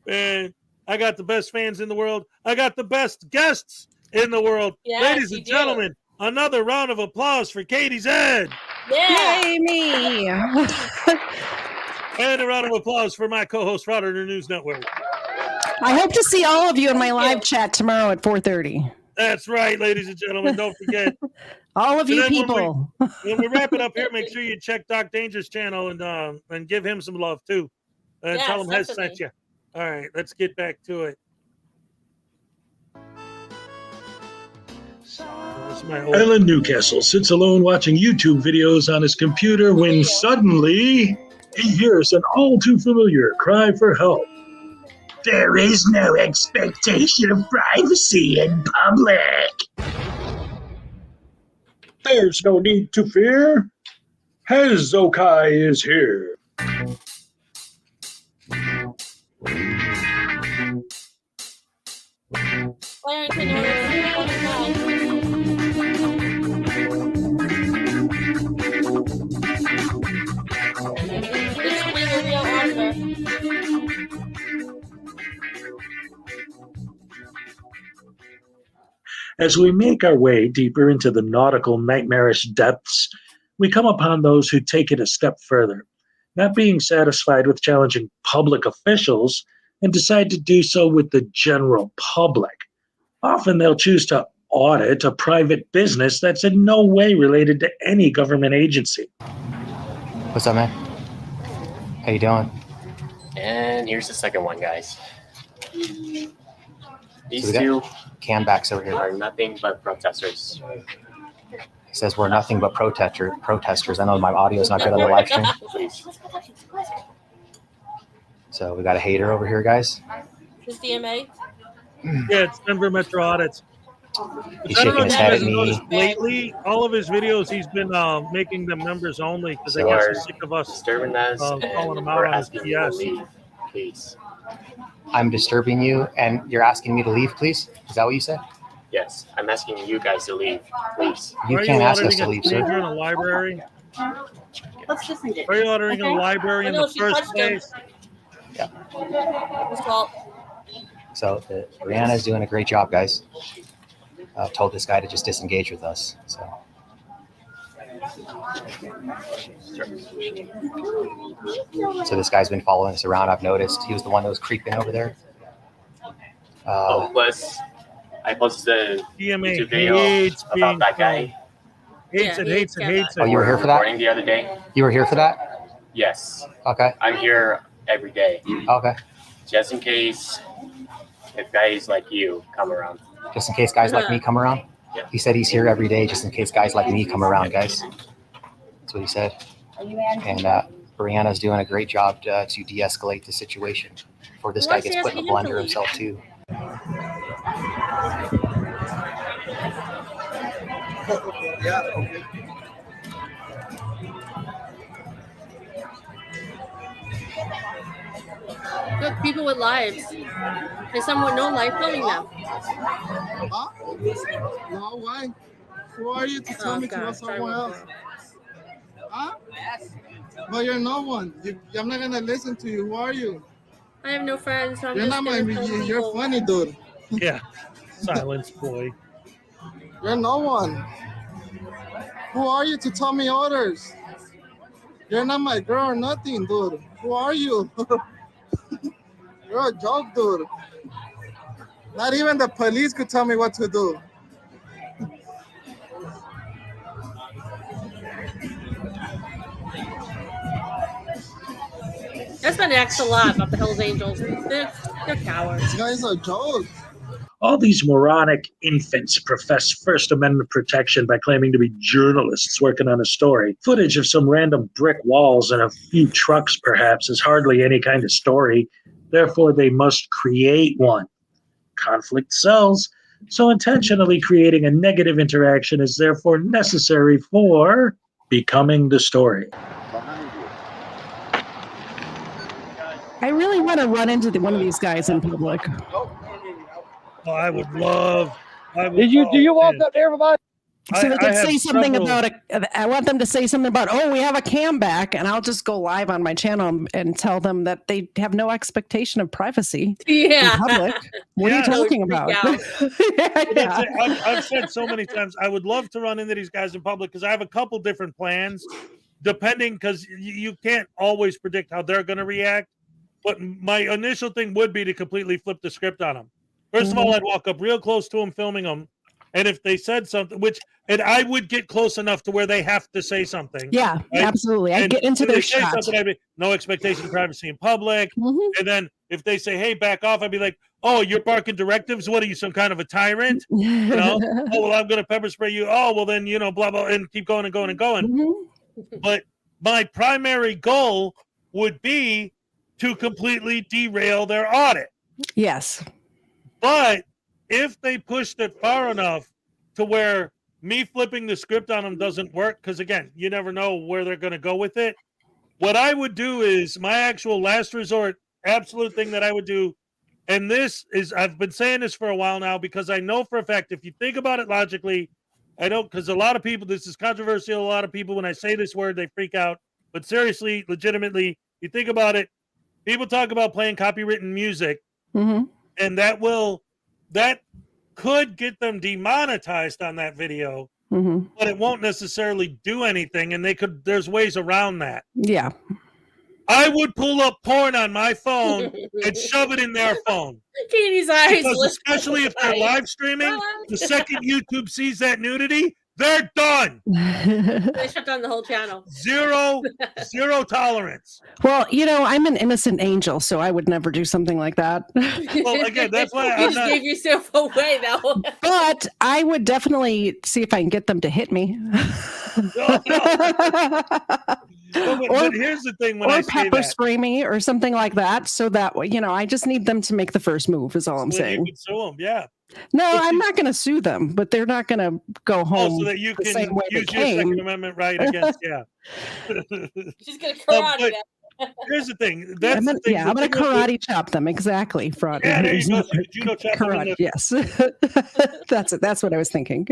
[SPEAKER 1] Man, I got the best fans in the world. I got the best guests in the world.
[SPEAKER 2] Yes,
[SPEAKER 1] ladies and gentlemen, another round of applause for KTZed.
[SPEAKER 2] Yeah.
[SPEAKER 3] Yay, me.
[SPEAKER 1] And a round of applause for my co-host, Frauditor News Network.
[SPEAKER 3] I hope to see all of you in my live chat tomorrow at 4:30.
[SPEAKER 1] That's right, ladies and gentlemen. Don't forget.
[SPEAKER 3] All of you people.
[SPEAKER 1] When we wrap it up here, make sure you check Doc Danger's channel and give him some love too. And tell him Hez sent you. All right, let's get back to it.
[SPEAKER 20] Alan Newcastle sits alone watching YouTube videos on his computer when suddenly he hears an all too familiar cry for help.
[SPEAKER 5] There is no expectation of privacy in public.
[SPEAKER 20] There's no need to fear. Hezekai is here. As we make our way deeper into the nautical nightmarish depths, we come upon those who take it a step further, not being satisfied with challenging public officials and decide to do so with the general public. Often they'll choose to audit a private business that's in no way related to any government agency.
[SPEAKER 12] What's up, man? How you doing?
[SPEAKER 13] And here's the second one, guys. These
[SPEAKER 12] So
[SPEAKER 13] two
[SPEAKER 12] Canbacks over here.
[SPEAKER 13] are nothing but protesters.
[SPEAKER 12] He says we're nothing but protesters. I know my audio is not good on the live stream.
[SPEAKER 13] Please.
[SPEAKER 12] So we got a hater over here, guys.
[SPEAKER 2] This DMA?
[SPEAKER 1] Yeah, it's Denver Metro Audits.
[SPEAKER 12] He's shaking his head at me.
[SPEAKER 1] Lately, all of his videos, he's been making them members only because they
[SPEAKER 13] So
[SPEAKER 1] get
[SPEAKER 13] are
[SPEAKER 1] so sick of us
[SPEAKER 13] disturbing us
[SPEAKER 1] calling them
[SPEAKER 13] and
[SPEAKER 1] out
[SPEAKER 13] we're
[SPEAKER 1] on his
[SPEAKER 13] asking you to
[SPEAKER 1] BS.
[SPEAKER 13] leave, please.
[SPEAKER 12] I'm disturbing you, and you're asking me to leave, please? Is that what you said?
[SPEAKER 13] Yes, I'm asking you guys to leave, please.
[SPEAKER 12] You can't ask us to leave,
[SPEAKER 1] You're
[SPEAKER 12] sir.
[SPEAKER 1] in a library.
[SPEAKER 2] Let's just read it.
[SPEAKER 1] Are you ordering in a library in the first place?
[SPEAKER 12] Yeah.
[SPEAKER 2] His fault.
[SPEAKER 12] So Brianna's doing a great job, guys. Told this guy to just disengage with us. So So this guy's been following us around. I've noticed he was the one that was creeping over there.
[SPEAKER 13] Plus, I posted a
[SPEAKER 1] DMA
[SPEAKER 13] YouTube video
[SPEAKER 1] hates
[SPEAKER 13] about that
[SPEAKER 1] being
[SPEAKER 13] guy.
[SPEAKER 1] Hates it, hates it, hates it.
[SPEAKER 12] Oh, you were here for that?
[SPEAKER 13] Recording the other day.
[SPEAKER 12] You were here for that?
[SPEAKER 13] Yes.
[SPEAKER 12] Okay.
[SPEAKER 13] I'm here every day.
[SPEAKER 12] Okay.
[SPEAKER 13] Just in case if guys like you come around.
[SPEAKER 12] Just in case guys like me come around?
[SPEAKER 13] Yeah.
[SPEAKER 12] He said he's here every day just in case guys like me come around, guys. That's what he said. And Brianna's doing a great job to de-escalate the situation before this guy gets put in a blender himself too.
[SPEAKER 2] Look, people with lives. There's someone with no life filming them.
[SPEAKER 19] Huh? No, why? Who are you to tell me to go someone else? Huh? But you're no one. I'm not gonna listen to you. Who are you?
[SPEAKER 2] I have no friends, so I'm
[SPEAKER 19] You're
[SPEAKER 2] just
[SPEAKER 19] not my. You're funny, dude.
[SPEAKER 1] Yeah. Silence, boy.
[SPEAKER 19] You're no one. Who are you to tell me orders? You're not my girl or nothing, dude. Who are you? You're a joke, dude. Not even the police could tell me what to do.
[SPEAKER 2] That's been asked a lot about the Hells Angels. They're cowards.
[SPEAKER 19] This guy's a joke.
[SPEAKER 20] All these moronic infants profess First Amendment protection by claiming to be journalists working on a story. Footage of some random brick walls and a few trucks, perhaps, is hardly any kind of story. Therefore, they must create one. Conflict sells, so intentionally creating a negative interaction is therefore necessary for becoming the story.
[SPEAKER 3] I really want to run into one of these guys in public.
[SPEAKER 1] Oh, I would love.
[SPEAKER 14] Do you walk up to everybody?
[SPEAKER 3] So they
[SPEAKER 1] I
[SPEAKER 3] can
[SPEAKER 1] have
[SPEAKER 3] say something
[SPEAKER 1] several-
[SPEAKER 3] about it. I want them to say something about, oh, we have a cam back, and I'll just go live on my channel and tell them that they have no expectation of privacy
[SPEAKER 2] Yeah.
[SPEAKER 3] in public. What are you talking about?
[SPEAKER 1] I've said so many times, I would love to run into these guys in public because I have a couple different plans, depending, because you can't always predict how they're going to react. But my initial thing would be to completely flip the script on them. First of all, I'd walk up real close to them, filming them. And if they said something, and I would get close enough to where they have to say something.
[SPEAKER 3] Yeah,
[SPEAKER 1] right?
[SPEAKER 3] absolutely. I'd get into
[SPEAKER 1] if
[SPEAKER 3] their
[SPEAKER 1] they say
[SPEAKER 3] shot.
[SPEAKER 1] something, I'd be, no expectation of privacy in public. And then if they say, hey, back off, I'd be like, oh, you're barking directives? What are you, some kind of a tyrant? You know? Oh, well, I'm going to pepper spray you. Oh, well, then, blah, blah, and keep going and going and going. But my primary goal would be to completely derail their audit.
[SPEAKER 3] Yes.
[SPEAKER 1] But if they pushed it far enough to where me flipping the script on them doesn't work, because again, you never know where they're going to go with it. What I would do is my actual last resort, absolute thing that I would do, and this is, I've been saying this for a while now because I know for a fact, if you think about it logically, I know because a lot of people, this is controversial. A lot of people, when I say this word, they freak out. But seriously, legitimately, you think about it, people talk about playing copywritten music, and that could get them demonetized on that video, but it won't necessarily do anything, and there's ways around that.
[SPEAKER 3] Yeah.
[SPEAKER 1] I would pull up porn on my phone and shove it in their phone.
[SPEAKER 2] Katie's eyes.
[SPEAKER 1] Because especially if they're live streaming, the second YouTube sees that nudity, they're done.
[SPEAKER 2] They shut down the whole channel.
[SPEAKER 1] Zero tolerance.
[SPEAKER 3] Well, I'm an innocent angel, so I would never do something like that.
[SPEAKER 1] Well, again, that's why
[SPEAKER 2] you
[SPEAKER 1] I'm
[SPEAKER 2] just
[SPEAKER 1] not.
[SPEAKER 2] gave yourself away, though.
[SPEAKER 3] But I would definitely see if I can get them to hit me.
[SPEAKER 1] But here's the thing: when I say
[SPEAKER 3] pepper
[SPEAKER 1] that,
[SPEAKER 3] spray me or something like that, so that way, I just need them to make the first move. Is all I'm
[SPEAKER 1] you
[SPEAKER 3] saying.
[SPEAKER 1] can sue them, yeah.
[SPEAKER 3] No, I'm not going to sue them, but they're not going to go home.
[SPEAKER 1] So that you
[SPEAKER 3] the
[SPEAKER 1] can
[SPEAKER 3] same way they
[SPEAKER 1] use your
[SPEAKER 3] came.
[SPEAKER 1] Second Amendment right against, yeah.
[SPEAKER 2] She's gonna karate them.
[SPEAKER 1] Here's the thing.
[SPEAKER 3] I'm
[SPEAKER 1] That's
[SPEAKER 3] gonna,
[SPEAKER 1] the thing.
[SPEAKER 3] I'm going to karate chop them. Exactly, fraud.
[SPEAKER 1] Yeah, there you go. So you judo chop them in
[SPEAKER 3] Karate, yes. That's it. That's what I was thinking.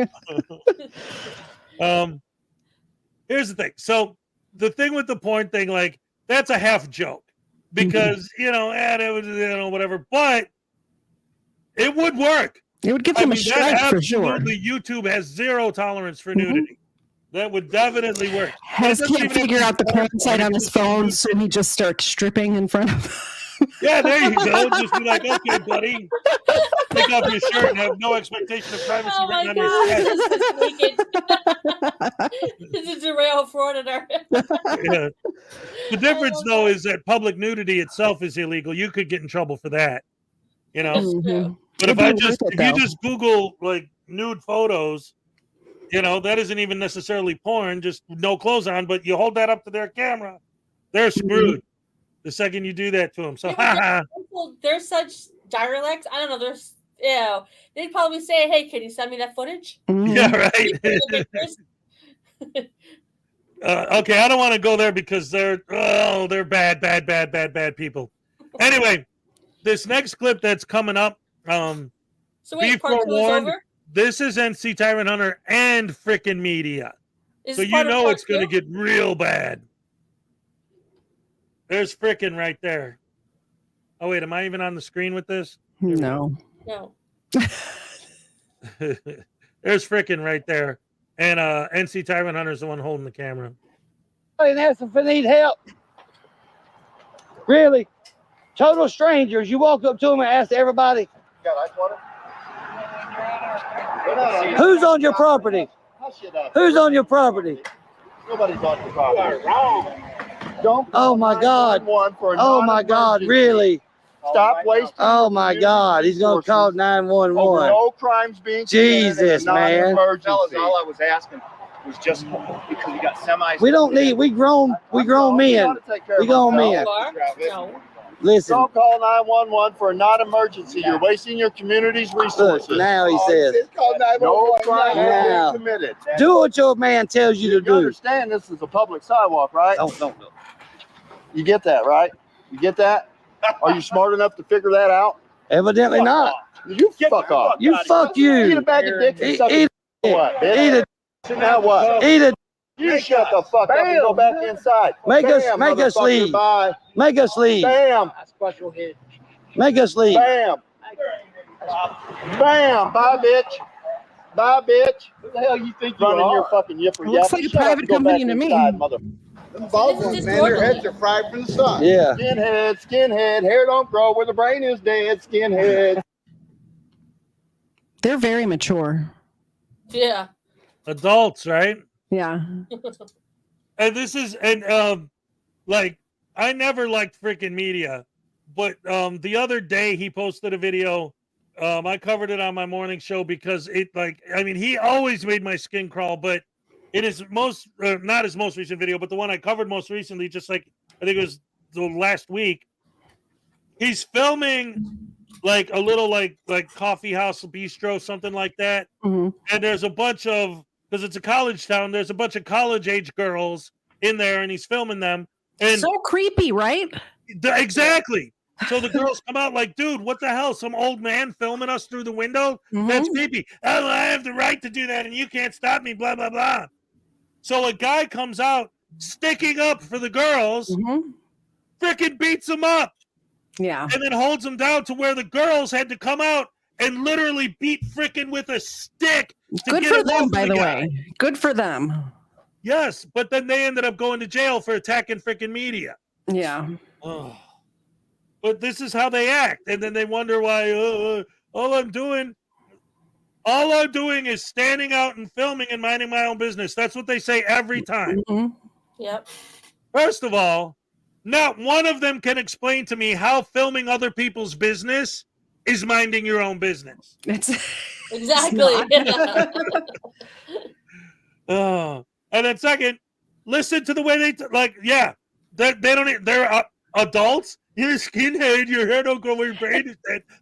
[SPEAKER 1] Here's the thing. So the thing with the porn thing, like, that's a half joke because it was whatever, but it would work.
[SPEAKER 3] It would give them a strike for sure.
[SPEAKER 1] Absolutely, YouTube has zero tolerance for nudity. That would definitely work.
[SPEAKER 3] Hez can't figure out the porn site on his phone, so he just starts stripping in front of.
[SPEAKER 1] Yeah, there you go. Just be like, okay, buddy, take off your shirt and have no expectation of privacy.
[SPEAKER 2] Oh my
[SPEAKER 1] right
[SPEAKER 2] God, this is a real frauditor.
[SPEAKER 1] Yeah. The difference, though, is that public nudity itself is illegal. You could get in trouble for that, you know.
[SPEAKER 3] Mhm.
[SPEAKER 1] But if
[SPEAKER 3] It'd be worth it,
[SPEAKER 1] you
[SPEAKER 3] though.
[SPEAKER 1] just Google like nude photos, you know, that isn't even necessarily porn, just no clothes on. But you hold that up to their camera, they're screwed the second you do that to them. So,
[SPEAKER 2] There's such dialects. I don't know. There's they'd probably say, "Hey, can you send me that footage?"
[SPEAKER 1] yeah, right. Okay, I don't want to go there because they're bad people. Anyway, this next clip that's coming up.
[SPEAKER 2] So
[SPEAKER 1] be
[SPEAKER 2] wait, part 2 is
[SPEAKER 1] forewarned,
[SPEAKER 2] over?
[SPEAKER 1] this is NC Tyrant Hunter and frickin' media.
[SPEAKER 2] Is
[SPEAKER 1] So
[SPEAKER 2] this
[SPEAKER 1] you
[SPEAKER 2] part of
[SPEAKER 1] know
[SPEAKER 2] part
[SPEAKER 1] it's going to
[SPEAKER 2] 2?
[SPEAKER 1] get real bad. There's frickin' right there. Oh, wait, am I even on the screen with this?
[SPEAKER 3] No.
[SPEAKER 2] No.
[SPEAKER 1] There's frickin' right there. And NC Tyrant Hunter is the one holding the camera.
[SPEAKER 6] And ask if they need help. Really? Total strangers. You walk up to them and ask everybody, who's on your property? Who's on your property?
[SPEAKER 21] Nobody's on your property. Wrong. Don't.
[SPEAKER 6] Oh my God. Oh my God. Really?
[SPEAKER 21] Stop wasting.
[SPEAKER 6] Oh my God. He's going to call 911.
[SPEAKER 21] No crimes being committed.
[SPEAKER 6] Jesus, man.
[SPEAKER 21] All I was asking was just because we got semis.
[SPEAKER 6] We don't need, we grown men. We grown men.
[SPEAKER 2] No.
[SPEAKER 6] Listen.
[SPEAKER 21] Don't call 911 for a non-emergency. You're wasting your community's resources.
[SPEAKER 6] Look, now he says.
[SPEAKER 21] No crime
[SPEAKER 6] Now.
[SPEAKER 21] being committed.
[SPEAKER 6] Do what your man tells you to
[SPEAKER 21] You
[SPEAKER 6] do.
[SPEAKER 21] understand this is a public sidewalk, right?
[SPEAKER 6] Don't.
[SPEAKER 21] You get that, right? You get that? Are you smart enough to figure that out?
[SPEAKER 6] Evidently
[SPEAKER 21] Fuck
[SPEAKER 6] not.
[SPEAKER 21] off. You fuck off.
[SPEAKER 6] You fuck you.
[SPEAKER 21] Eat a bag of dicks and suck
[SPEAKER 6] Eat
[SPEAKER 21] a what, bitch?
[SPEAKER 6] Eat it.
[SPEAKER 21] Now what?
[SPEAKER 6] Eat it.
[SPEAKER 21] You shut the fuck up and go back inside.
[SPEAKER 6] Make us
[SPEAKER 21] Bam,
[SPEAKER 6] leave.
[SPEAKER 21] motherfucker, bye.
[SPEAKER 6] Make us leave.
[SPEAKER 21] Bam.
[SPEAKER 6] Make us leave.
[SPEAKER 21] Bam. Bam. Bye, bitch. Bye, bitch. Who the hell you think you are? Running your fucking yipper
[SPEAKER 3] Looks
[SPEAKER 21] yapper.
[SPEAKER 3] like a
[SPEAKER 21] Shut up
[SPEAKER 3] private
[SPEAKER 21] and go
[SPEAKER 3] company
[SPEAKER 21] back
[SPEAKER 3] to me.
[SPEAKER 21] inside, mother.
[SPEAKER 19] Them bald
[SPEAKER 2] This is
[SPEAKER 19] ones,
[SPEAKER 2] just
[SPEAKER 19] man, their
[SPEAKER 2] orderly.
[SPEAKER 19] heads are fried from the sun.
[SPEAKER 6] Yeah.
[SPEAKER 21] Skinhead. Hair don't grow where the brain is dead. Skinhead.
[SPEAKER 3] They're very mature.
[SPEAKER 2] Yeah.
[SPEAKER 1] Adults, right?
[SPEAKER 3] Yeah.
[SPEAKER 1] And this is like I never liked freaking media, but the other day he posted a video. I covered it on my morning show because he always made my skin crawl, but in his not his most recent video, but the one I covered most recently, just like I think it was the last week, he's filming like a little like coffee house, bistro, something like that.
[SPEAKER 3] Mm-hmm.
[SPEAKER 1] And there's a bunch of, because it's a college town, there's a bunch of college age girls in there, and he's filming them. And
[SPEAKER 3] so creepy, right?
[SPEAKER 1] Exactly. So the girls come out like, dude, what the hell? Some old man filming us through the window?
[SPEAKER 3] Mm-hmm.
[SPEAKER 1] That's creepy. Oh, I have the right to do that, and you can't stop me, blah, blah, blah. So a guy comes out sticking up for the girls, freaking beats them up.
[SPEAKER 3] Yeah.
[SPEAKER 1] And then holds them down to where the girls had to come out and literally beat freaking with a stick.
[SPEAKER 3] Good for them, by the way. Good for them.
[SPEAKER 1] Yes, but then they ended up going to jail for attacking freaking media.
[SPEAKER 3] Yeah.
[SPEAKER 1] Oh. But this is how they act, and then they wonder why. All I'm doing is standing out and filming and minding my own business. That's what they say every time.
[SPEAKER 3] Mm-hmm.
[SPEAKER 2] Yep.
[SPEAKER 1] First of all, not one of them can explain to me how filming other people's business is minding your own business.
[SPEAKER 2] Exactly.
[SPEAKER 1] And then second, listen to the way they're adults. You're a skinhead. Your hair don't grow where your brain is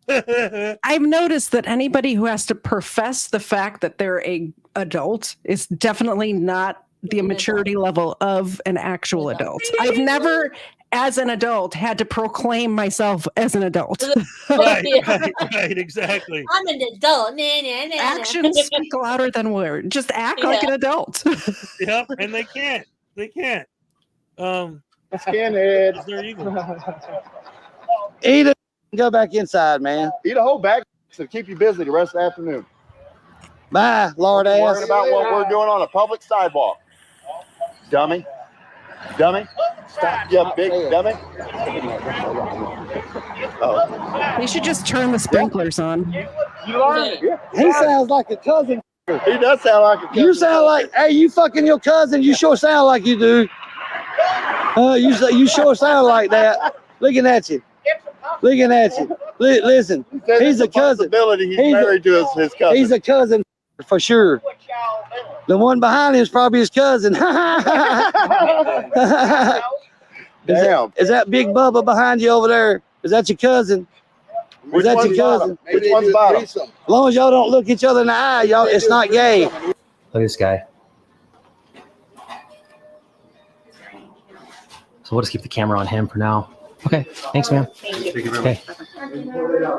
[SPEAKER 1] dead.
[SPEAKER 3] I've noticed that anybody who has to profess the fact that they're a adult is definitely not the maturity level of an actual adult. I've never, as an adult, had to proclaim myself as an adult.
[SPEAKER 1] Right, exactly.
[SPEAKER 2] I'm an adult.
[SPEAKER 3] Actions speak louder than words. Just act like an adult.
[SPEAKER 1] Yep, and they can't.
[SPEAKER 21] Skinhead.
[SPEAKER 1] There you go.
[SPEAKER 6] Eat it and go back inside, man.
[SPEAKER 21] Eat a whole bag to keep you busy the rest of the afternoon.
[SPEAKER 6] Bye, lord
[SPEAKER 21] We're
[SPEAKER 6] ass.
[SPEAKER 21] worried about what we're doing on a public sidewalk. Dummy. Dummy. Stop, you big dummy. Oh.
[SPEAKER 3] They should just turn the sprinklers on.
[SPEAKER 21] You learned it.
[SPEAKER 6] He sounds like a cousin.
[SPEAKER 21] He does sound like a cousin.
[SPEAKER 6] You sound like, hey, you fucking your cousin. You sure sound like you do. You sure sound like that. Looking at you. Looking at you. Listen, he's a cousin.
[SPEAKER 21] He's married to his cousin.
[SPEAKER 6] He's a cousin for sure. The one behind him is probably his cousin.
[SPEAKER 21] Damn.
[SPEAKER 6] Is that Big Bubba behind you over there? Is that your cousin? Is that your cousin?
[SPEAKER 21] Which one's bottom?
[SPEAKER 6] As long as y'all don't look each other in the eye, y'all, it's not gay.
[SPEAKER 12] Look at this guy. So we'll just keep the camera on him for now. Okay, thanks, man. Okay.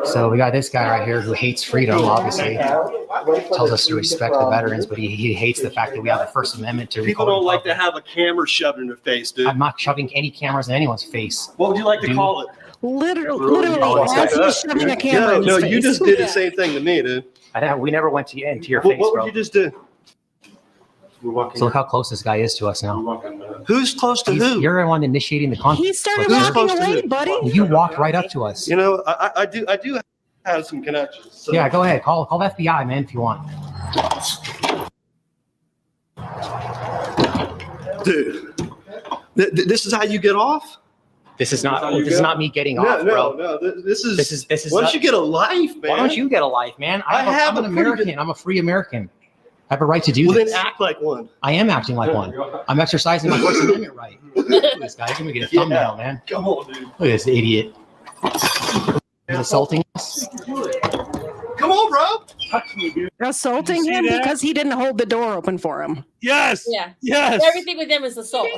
[SPEAKER 12] So we got this guy right here who hates freedom, obviously. Tells us to respect the veterans, but he hates the fact that we have the First Amendment to
[SPEAKER 4] People don't like to have a camera shoved in their face, dude.
[SPEAKER 12] I'm not shoving any cameras in anyone's face.
[SPEAKER 4] What would you like to call it?
[SPEAKER 3] Literally, as he's shoving a camera in his face.
[SPEAKER 4] You just did the same thing to me, dude.
[SPEAKER 12] We never went into your face,
[SPEAKER 4] What
[SPEAKER 12] bro.
[SPEAKER 4] would you just do?
[SPEAKER 12] So look how close this guy is to us now.
[SPEAKER 4] Who's close to who?
[SPEAKER 12] You're the one initiating the conflict.
[SPEAKER 3] He started walking away, buddy.
[SPEAKER 12] You walked right up to us.
[SPEAKER 4] You know, I do have some connections. So.
[SPEAKER 12] Yeah, go ahead. Call the FBI, man, if you want.
[SPEAKER 4] Dude, this is how you get off?
[SPEAKER 12] This is not me getting off, bro.
[SPEAKER 4] No, this is
[SPEAKER 12] Why
[SPEAKER 4] don't you get a life, man?
[SPEAKER 12] Why don't you get a life, man? I'm an American. I'm a free American. I have a right to do this.
[SPEAKER 4] Well, then act like one.
[SPEAKER 12] I am acting like one. I'm exercising my First Amendment right. Look at this guy. He's going to get a thumbnail, man.
[SPEAKER 4] Come on, dude.
[SPEAKER 12] Look at this idiot. He's assaulting us.
[SPEAKER 4] Come on, bro. Touch me, dude.
[SPEAKER 3] Assaulting him because he didn't hold the door open for him.
[SPEAKER 1] Yes.
[SPEAKER 2] Yeah.
[SPEAKER 1] Yes.
[SPEAKER 2] Everything with them is assault.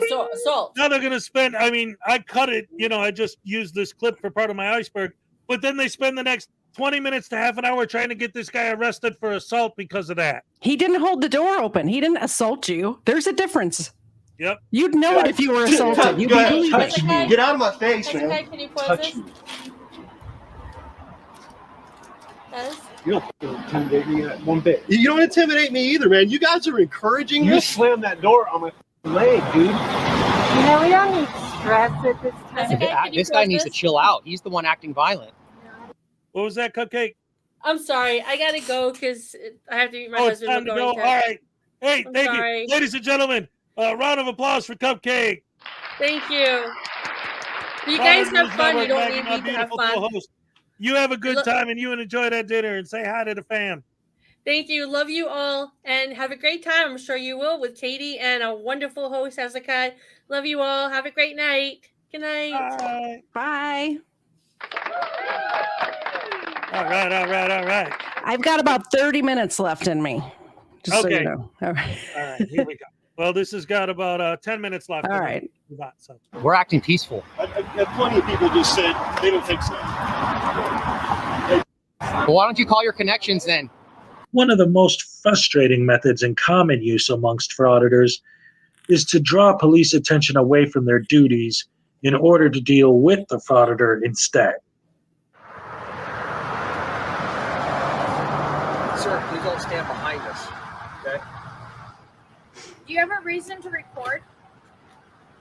[SPEAKER 1] Now they're going to spend, I cut it, I just used this clip for part of my iceberg, but then they spend the next 20 minutes to half an hour trying to get this guy arrested for assault because of that.
[SPEAKER 3] He didn't hold the door open. He didn't assault you. There's a difference.
[SPEAKER 1] Yep.
[SPEAKER 3] You'd know it if you were assaulted. You'd believe it.
[SPEAKER 4] Get out of my face, man.
[SPEAKER 2] Hezekai, can you pause this?
[SPEAKER 4] You don't intimidate me one bit. You don't intimidate me either, man. You guys are encouraging this. You slammed that door on my leg, dude.
[SPEAKER 16] You know, we don't need stress at this time.
[SPEAKER 12] This guy needs to chill out. He's the one acting violent.
[SPEAKER 1] What was that, Cupcake?
[SPEAKER 2] I'm sorry. I got to go because I have to meet my husband.
[SPEAKER 1] It's time to go. All right. Hey, thank you. Ladies and gentlemen, a round of applause for Cupcake.
[SPEAKER 2] Thank you. You guys have fun. You don't need me to have fun.
[SPEAKER 1] You have a good time and you enjoy that dinner and say hi to the fam.
[SPEAKER 2] Thank you. Love you all and have a great time. I'm sure you will with Katie and a wonderful host, Hezekai. Love you all. Have a great night. Good night.
[SPEAKER 3] Bye.
[SPEAKER 1] All right.
[SPEAKER 3] I've got about 30 minutes left in me. Just so you know. All right.
[SPEAKER 1] All right, here we go. Well, this has got about 10 minutes left.
[SPEAKER 3] All right.
[SPEAKER 12] We're acting peaceful.
[SPEAKER 4] Plenty of people just said they don't think so.
[SPEAKER 17] Well, why don't you call your connections then?
[SPEAKER 20] One of the most frustrating methods in common use amongst frauditors is to draw police attention away from their duties in order to deal with the frauditor instead.
[SPEAKER 17] Sir, please don't stand behind us. Okay?
[SPEAKER 16] Do you have a reason to record?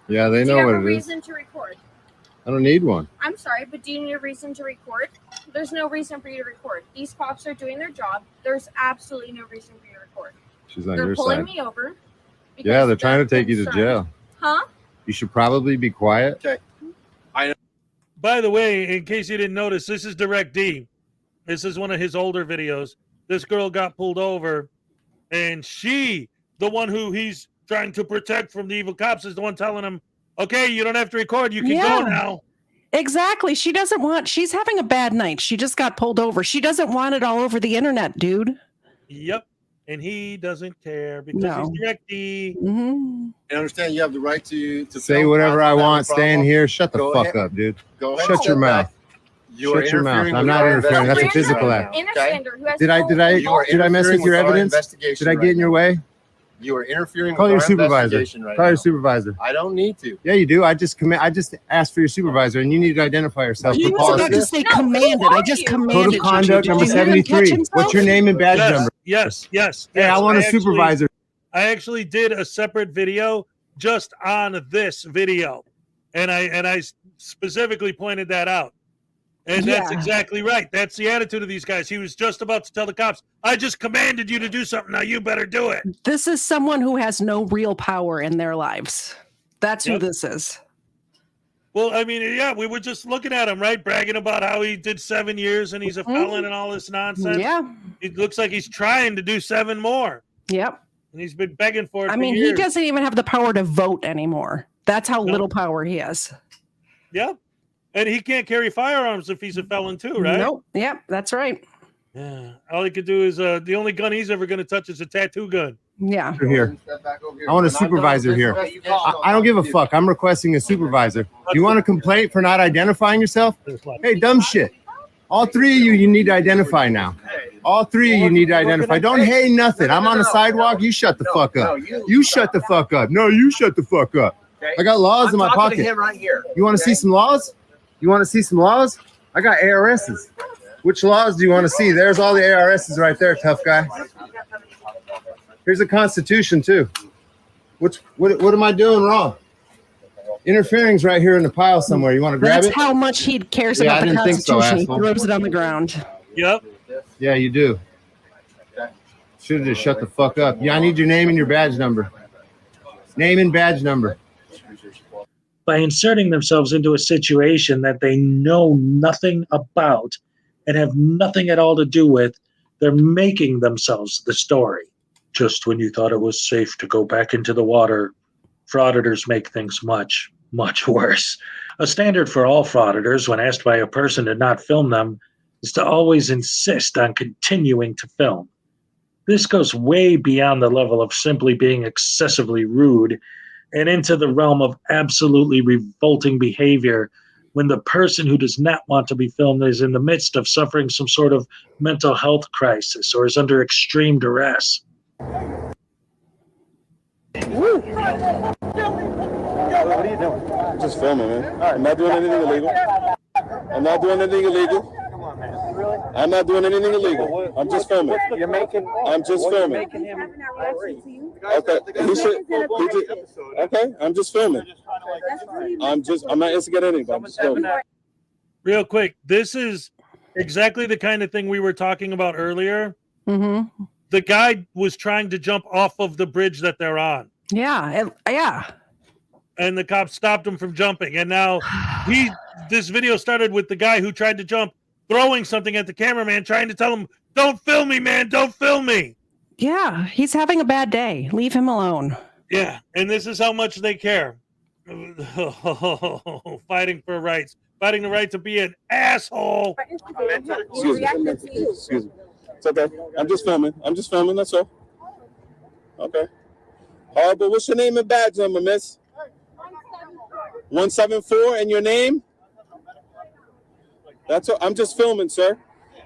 [SPEAKER 9] Yeah, they
[SPEAKER 16] Do
[SPEAKER 9] know
[SPEAKER 16] you
[SPEAKER 9] what
[SPEAKER 16] have a
[SPEAKER 9] it is.
[SPEAKER 16] reason to record?
[SPEAKER 9] I don't need one.
[SPEAKER 16] I'm sorry, but do you need a reason to record? There's no reason for you to record. These cops are doing their job. There's absolutely no reason for you to record.
[SPEAKER 9] She's on
[SPEAKER 16] They're
[SPEAKER 9] your
[SPEAKER 16] pulling
[SPEAKER 9] side.
[SPEAKER 16] me over.
[SPEAKER 9] Yeah, they're trying to take you to jail.
[SPEAKER 16] Huh?
[SPEAKER 9] You should probably be quiet.
[SPEAKER 4] Okay.
[SPEAKER 1] By the way, in case you didn't notice, this is Direct D. This is one of his older videos. This girl got pulled over, and she, the one who he's trying to protect from the evil cops, is the one telling him, okay, you don't have to record. You can go now.
[SPEAKER 3] Exactly. She's having a bad night. She just got pulled over. She doesn't want it all over the internet, dude.
[SPEAKER 1] Yep. And he doesn't care because he's Direct D.
[SPEAKER 3] Mm-hmm.
[SPEAKER 4] I understand you have the right to
[SPEAKER 9] Say whatever I want. Stay in here. Shut the fuck up, dude.
[SPEAKER 4] Go ahead.
[SPEAKER 9] Shut your mouth.
[SPEAKER 4] You
[SPEAKER 9] Shut your mouth. I'm not interfering. That's a physical act.
[SPEAKER 16] Interstander who has
[SPEAKER 9] Did I mess with your evidence? Did I get in your way?
[SPEAKER 4] You are interfering
[SPEAKER 9] Call
[SPEAKER 4] with
[SPEAKER 9] your
[SPEAKER 4] our
[SPEAKER 9] supervisor.
[SPEAKER 4] investigation right
[SPEAKER 9] Call
[SPEAKER 4] now.
[SPEAKER 9] your supervisor.
[SPEAKER 4] I don't need to.
[SPEAKER 9] Yeah, you do. I just asked for your supervisor, and you need to identify yourself.
[SPEAKER 3] You
[SPEAKER 9] for
[SPEAKER 3] was about
[SPEAKER 9] policy.
[SPEAKER 3] to say commanded. I just commanded
[SPEAKER 9] Code of
[SPEAKER 3] you to.
[SPEAKER 9] conduct
[SPEAKER 3] Did
[SPEAKER 9] number
[SPEAKER 3] you hear him catch
[SPEAKER 9] 73.
[SPEAKER 3] himself?
[SPEAKER 9] What's your name and badge number?
[SPEAKER 1] Yes.
[SPEAKER 9] Hey, I want a supervisor.
[SPEAKER 1] I actually did a separate video just on this video, and I specifically pointed that out. And that's exactly right. That's the attitude of these guys. He was just about to tell the cops, I just commanded you to do something. Now you better do it.
[SPEAKER 3] This is someone who has no real power in their lives. That's who this is.
[SPEAKER 1] Well, I mean, yeah, we were just looking at him, right? Bragging about how he did 7 years and he's a felon and all this nonsense.
[SPEAKER 3] Yeah.
[SPEAKER 1] It looks like he's trying to do 7 more.
[SPEAKER 3] Yep.
[SPEAKER 1] And he's been begging for it.
[SPEAKER 3] I mean, he doesn't even have the power to vote anymore. That's how little power he has.
[SPEAKER 1] Yep. And he can't carry firearms if he's a felon too, right?
[SPEAKER 3] Nope. Yep, that's right.
[SPEAKER 1] Yeah. All he could do is the only gun he's ever going to touch is a tattoo gun.
[SPEAKER 3] Yeah.
[SPEAKER 9] Here. I want a supervisor here. I don't give a fuck. I'm requesting a supervisor. You want a complaint for not identifying yourself? Hey, dumb shit. All 3 of you need to identify now. All 3 of you need to identify. Don't hey nothing. I'm on the sidewalk. You shut the fuck up. You shut the fuck up. No, you shut the fuck up. I got laws in my pocket. You want to see some laws? You want to see some laws? I got ARSs. Which laws do you want to see? There's all the ARSs right there, tough guy. Here's a constitution too. What am I doing wrong? Interfering's right here in the pile somewhere. You want to grab
[SPEAKER 3] That's
[SPEAKER 9] it?
[SPEAKER 3] how much he cares
[SPEAKER 9] Yeah,
[SPEAKER 3] about
[SPEAKER 9] I
[SPEAKER 3] the
[SPEAKER 9] didn't think so,
[SPEAKER 3] Constitution. He
[SPEAKER 9] asshole.
[SPEAKER 3] throws it on the ground.
[SPEAKER 1] Yep.
[SPEAKER 9] Yeah, you do. Should have just shut the fuck up. Yeah, I need your name and your badge number. Name and badge number.
[SPEAKER 20] By inserting themselves into a situation that they know nothing about and have nothing at all to do with, they're making themselves the story. Just when you thought it was safe to go back into the water, frauditors make things much, much worse. A standard for all frauditors, when asked by a person to not film them, is to always insist on continuing to film. This goes way beyond the level of simply being excessively rude and into the realm of absolutely revolting behavior when the person who does not want to be filmed is in the midst of suffering some sort of mental health crisis or is under extreme duress.
[SPEAKER 4] What are you doing? Just filming, man. I'm not doing anything illegal. I'm not doing anything illegal. I'm not doing anything illegal. I'm just filming.
[SPEAKER 17] You're making.
[SPEAKER 4] I'm just filming. Okay. Okay. I'm just filming. I'm not instigating anything. I'm just filming.
[SPEAKER 1] Real quick, this is exactly the kind of thing we were talking about earlier.
[SPEAKER 3] Mm-hmm.
[SPEAKER 1] The guy was trying to jump off of the bridge that they're on.
[SPEAKER 3] Yeah.
[SPEAKER 1] And the cops stopped him from jumping. And now this video started with the guy who tried to jump, throwing something at the cameraman, trying to tell him, don't film me, man, don't film me.
[SPEAKER 3] Yeah, he's having a bad day. Leave him alone.
[SPEAKER 1] Yeah, and this is how much they care. Fighting for rights. Fighting the right to be an asshole.
[SPEAKER 4] Excuse me. It's okay. I'm just filming. That's all. Okay. But what's your name and badge number, miss? 174 and your name? That's all. I'm just filming, sir.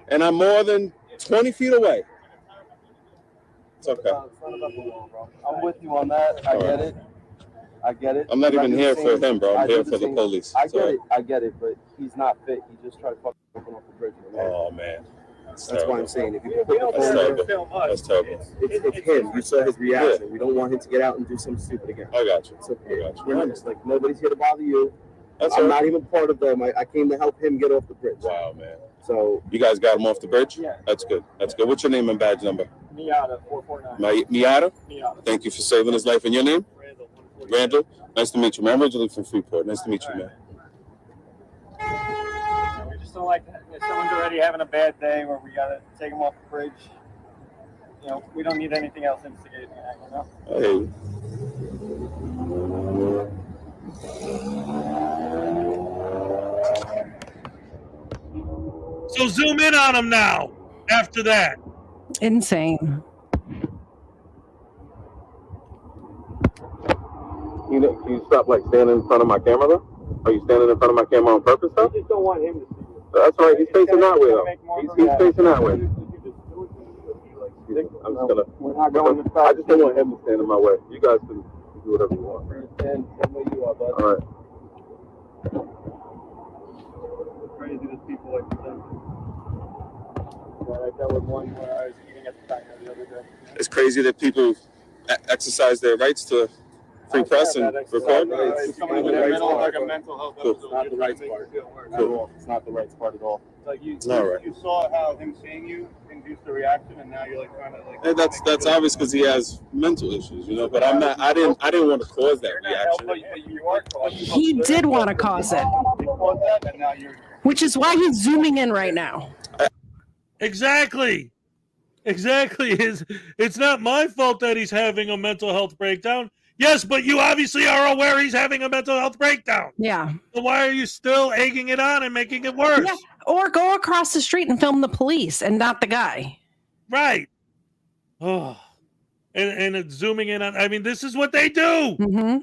[SPEAKER 4] And I'm more than 20 feet away. It's okay.
[SPEAKER 6] I'm with you on that. I get it.
[SPEAKER 4] I'm not even here for him, bro. I'm here for the police.
[SPEAKER 6] I get it, but he's not fit. He just tried to fucking open up the bridge.
[SPEAKER 4] Oh, man.
[SPEAKER 6] That's why I'm saying. If you put the
[SPEAKER 4] That's
[SPEAKER 6] phone
[SPEAKER 4] terrible. That's terrible.
[SPEAKER 6] it's him. You saw his reaction. Yeah. We don't want him to get out and do something stupid again.
[SPEAKER 4] I got you.
[SPEAKER 6] It's okay. Remember, it's like nobody's here to bother you.
[SPEAKER 4] That's
[SPEAKER 6] I'm
[SPEAKER 4] all
[SPEAKER 6] not even part of them. I came to help him get off the bridge.
[SPEAKER 4] Wow, man.
[SPEAKER 6] So
[SPEAKER 4] you guys got him off the bridge?
[SPEAKER 6] Yeah.
[SPEAKER 4] That's good. That's good. What's your name and badge number?
[SPEAKER 17] Miata 449.
[SPEAKER 4] Miata?
[SPEAKER 17] Miata.
[SPEAKER 4] Thank you for saving his life. And your name? Randall. Nice to meet you, man. I'm originally from Freeport. Nice to meet you, man.
[SPEAKER 17] We just don't like that. If someone's already having a bad day where we gotta take them off the bridge. You know, we don't need anything else instigating that, you know?
[SPEAKER 4] Hey.
[SPEAKER 1] So zoom in on him now after that.
[SPEAKER 3] Insane.
[SPEAKER 4] Can you stop like standing in front of my camera though? Are you standing in front of my camera on purpose though?
[SPEAKER 17] I just don't want him to see you.
[SPEAKER 4] That's right. He's facing that way though. He's facing that way. I'm just gonna. We're not going to. I just don't want him to stand in my way. You guys can do whatever you want.
[SPEAKER 6] Stand where you are, bud.
[SPEAKER 4] All right.
[SPEAKER 6] Crazy that people like that. Like that was one where I was eating at the diner the other day.
[SPEAKER 4] It's crazy that people exercise their rights to free press and record.
[SPEAKER 21] It's like a mental health episode.
[SPEAKER 4] It's not the rights part at all. It's not the rights part at all.
[SPEAKER 21] Like you
[SPEAKER 4] right.
[SPEAKER 21] saw how him seeing you induced the reaction, and now you're like trying to like.
[SPEAKER 4] And that's obvious because he has mental issues, you know. But I'm not. I didn't want to cause that reaction.
[SPEAKER 3] He did want to cause it, which is why he's zooming in right now.
[SPEAKER 1] Exactly. It's not my fault that he's having a mental health breakdown. Yes, but you obviously are aware he's having a mental health breakdown.
[SPEAKER 3] Yeah.
[SPEAKER 1] So why are you still egging it on and making it worse?
[SPEAKER 3] Yeah. Or go across the street and film the police and not the guy.
[SPEAKER 1] Right. Oh. And it's zooming in on. I mean, this is what they do.
[SPEAKER 3] Mm-hmm.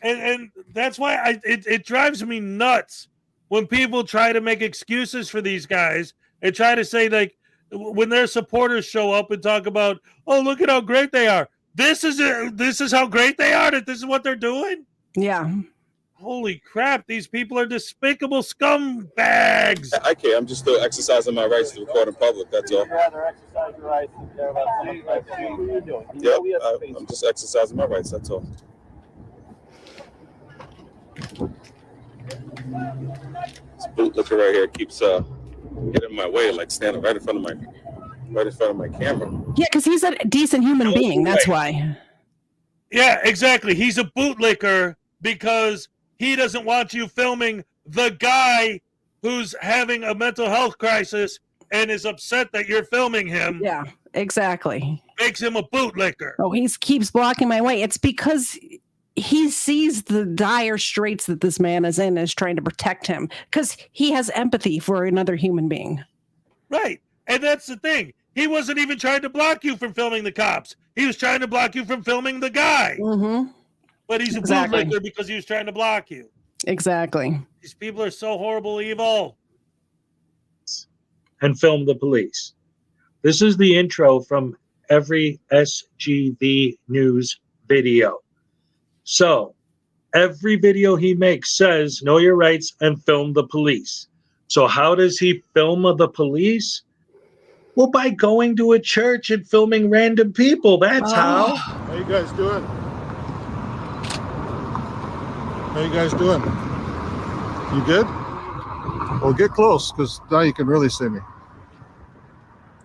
[SPEAKER 1] And that's why it drives me nuts when people try to make excuses for these guys and try to say, like, when their supporters show up and talk about, oh, look at how great they are. This is how great they are, that this is what they're doing?
[SPEAKER 3] Yeah.
[SPEAKER 1] Holy crap, these people are despicable scumbags.
[SPEAKER 4] I can't. I'm just still exercising my rights to record in public, that's all.
[SPEAKER 6] You'd rather exercise your rights than care about somebody's rights. What are you doing?
[SPEAKER 4] Yep, I'm just exercising my rights, that's all. This bootlicker right here keeps getting in my way, like standing right in front of my camera.
[SPEAKER 3] Yeah, because he's a decent human being. That's why.
[SPEAKER 1] Yeah, exactly. He's a bootlicker because he doesn't want you filming the guy who's having a mental health crisis and is upset that you're filming him.
[SPEAKER 3] Yeah, exactly.
[SPEAKER 1] Makes him a bootlicker.
[SPEAKER 3] Oh, he keeps blocking my way. It's because he sees the dire straits that this man is in and is trying to protect him because he has empathy for another human being.
[SPEAKER 1] Right. And that's the thing. He wasn't even trying to block you from filming the cops. He was trying to block you from filming the guy.
[SPEAKER 3] Mm-hmm.
[SPEAKER 1] But he's a bootlicker because he was trying to block you.
[SPEAKER 3] Exactly.
[SPEAKER 1] These people are so horrible, evil.
[SPEAKER 20] And film the police. This is the intro from every SGV news video. So every video he makes says, know your rights and film the police. So how does he film the police? Well, by going to a church and filming random people. That's how.
[SPEAKER 21] How you guys doing? How you guys doing? You good? Well, get close, because now you can really see me.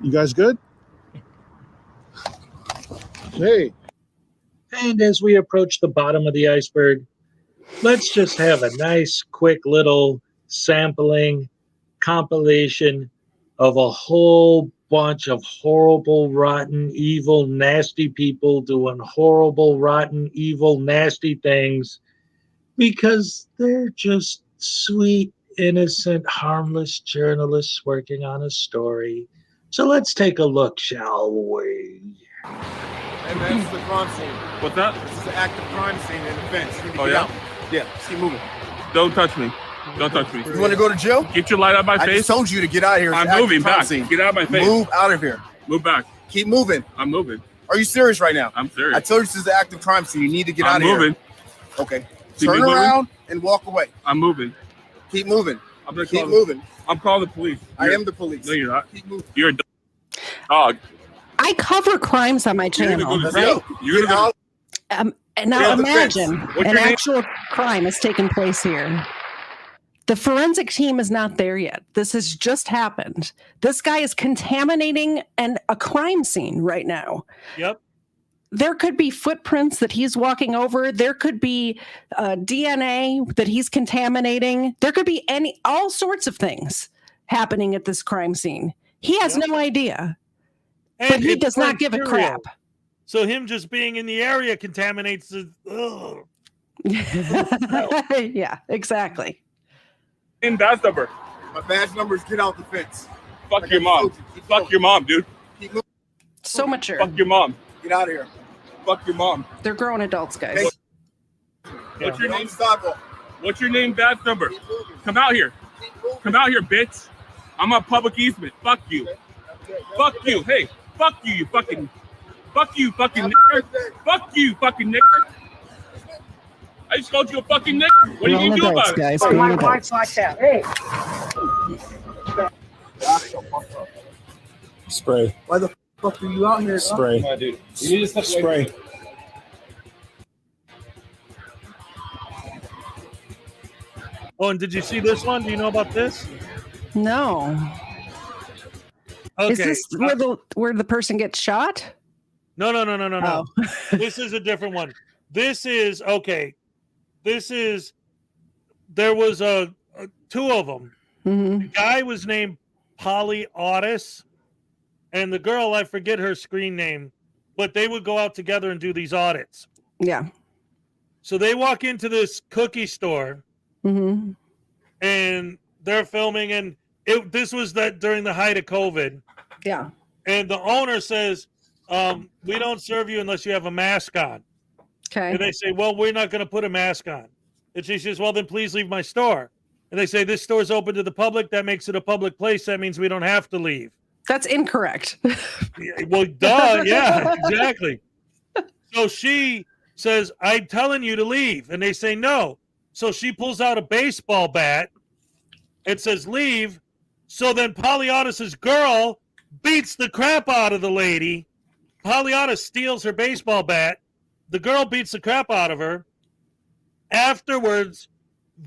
[SPEAKER 21] You guys good? Hey.
[SPEAKER 20] And as we approach the bottom of the iceberg, let's just have a nice, quick little sampling compilation of a whole bunch of horrible, rotten, evil, nasty people doing horrible, rotten, evil, nasty things because they're just sweet, innocent, harmless journalists working on a story. So let's take a look, shall we?
[SPEAKER 21] And that's the crime scene.
[SPEAKER 18] What's that?
[SPEAKER 21] This is an active crime scene in the fence. You need to
[SPEAKER 18] Oh,
[SPEAKER 21] get
[SPEAKER 18] yeah?
[SPEAKER 21] out. Yeah, just keep moving.
[SPEAKER 18] Don't touch me. Don't touch me.
[SPEAKER 21] You want to go to jail?
[SPEAKER 18] Get your light out of my
[SPEAKER 21] I
[SPEAKER 18] face.
[SPEAKER 21] just told you to get out of here. It's
[SPEAKER 18] I'm
[SPEAKER 21] an active
[SPEAKER 18] moving
[SPEAKER 21] crime
[SPEAKER 18] back.
[SPEAKER 21] scene.
[SPEAKER 18] Get out of my face.
[SPEAKER 21] Move out of here.
[SPEAKER 18] Move back.
[SPEAKER 21] Keep moving.
[SPEAKER 18] I'm moving.
[SPEAKER 21] Are you serious right now?
[SPEAKER 18] I'm serious.
[SPEAKER 21] I told you this is an active crime scene. You need to get
[SPEAKER 18] I'm
[SPEAKER 21] out of here.
[SPEAKER 18] moving.
[SPEAKER 21] Okay.
[SPEAKER 18] See me
[SPEAKER 21] Turn
[SPEAKER 18] moving?
[SPEAKER 21] around and walk away.
[SPEAKER 18] I'm moving.
[SPEAKER 21] Keep moving.
[SPEAKER 18] I'm gonna
[SPEAKER 21] Keep
[SPEAKER 18] call
[SPEAKER 21] moving.
[SPEAKER 18] I'm calling the police.
[SPEAKER 21] I am the police.
[SPEAKER 18] No, you're not.
[SPEAKER 21] Keep moving.
[SPEAKER 18] You're a dog.
[SPEAKER 3] I cover crimes on my
[SPEAKER 18] You're gonna
[SPEAKER 3] channel.
[SPEAKER 18] go to jail. You're gonna go to
[SPEAKER 3] And now
[SPEAKER 21] Get on the
[SPEAKER 3] imagine
[SPEAKER 21] fence.
[SPEAKER 18] What's
[SPEAKER 3] an
[SPEAKER 18] your name?
[SPEAKER 3] actual crime has taken place here. The forensic team is not there yet. This has just happened. This guy is contaminating a crime scene right now.
[SPEAKER 1] Yep.
[SPEAKER 3] There could be footprints that he's walking over. There could be DNA that he's contaminating. There could be all sorts of things happening at this crime scene. He has no idea, but he
[SPEAKER 1] it's
[SPEAKER 3] does not give a
[SPEAKER 1] bacterial.
[SPEAKER 3] crap.
[SPEAKER 1] So him just being in the area contaminates the. Ugh.
[SPEAKER 3] Yeah, exactly.
[SPEAKER 18] In badge number.
[SPEAKER 21] My badge number is get out the fence.
[SPEAKER 18] Fuck your mom. Fuck your mom, dude.
[SPEAKER 21] Keep moving.
[SPEAKER 3] So mature.
[SPEAKER 18] Fuck your mom.
[SPEAKER 21] Get out of here.
[SPEAKER 18] Fuck your mom.
[SPEAKER 3] They're grown adults, guys.
[SPEAKER 18] What's your name?
[SPEAKER 21] Sidewalk.
[SPEAKER 18] What's your name? Badge number. Come out here. Come out here, bitch. I'm on public easement. Fuck you. Fuck you. Hey, fuck you, you fucking
[SPEAKER 7] Fuck you, fucking nigger. Fuck you, fucking nigger. I just called you a fucking nigger. What are you gonna do about it?
[SPEAKER 3] Guys,
[SPEAKER 7] my
[SPEAKER 3] wife's
[SPEAKER 7] like that. Hey.
[SPEAKER 9] Spray.
[SPEAKER 19] Why the fuck are you out here?
[SPEAKER 9] Spray.
[SPEAKER 7] Dude, you need to step away.
[SPEAKER 9] Spray.
[SPEAKER 1] Oh, and did you see this one? Do you know about this?
[SPEAKER 3] No.
[SPEAKER 1] Okay.
[SPEAKER 3] Is this where the person gets shot?
[SPEAKER 1] No. This is a different one. This is okay. There was two of them.
[SPEAKER 3] Mm-hmm.
[SPEAKER 1] The guy was named Frauditors, and the girl, I forget her screen name, but they would go out together and do these audits.
[SPEAKER 3] Yeah.
[SPEAKER 1] So they walk into this cookie store,
[SPEAKER 3] Mm-hmm.
[SPEAKER 1] and they're filming, and this was that during the height of COVID.
[SPEAKER 3] Yeah.
[SPEAKER 1] And the owner says, we don't serve you unless you have a mask on.
[SPEAKER 3] Okay.
[SPEAKER 1] And they say, well, we're not going to put a mask on. And she says, well, then please leave my store. And they say, this store's open to the public. That makes it a public place. That means we don't have to leave.
[SPEAKER 3] That's incorrect.
[SPEAKER 1] Well, duh. Yeah, exactly. So she says, I'm telling you to leave. And they say, no. So she pulls out a baseball bat and says, leave. So then Frauditors' girl beats the crap out of the lady. Frauditors steals her baseball bat. The girl beats the crap out of her. Afterwards,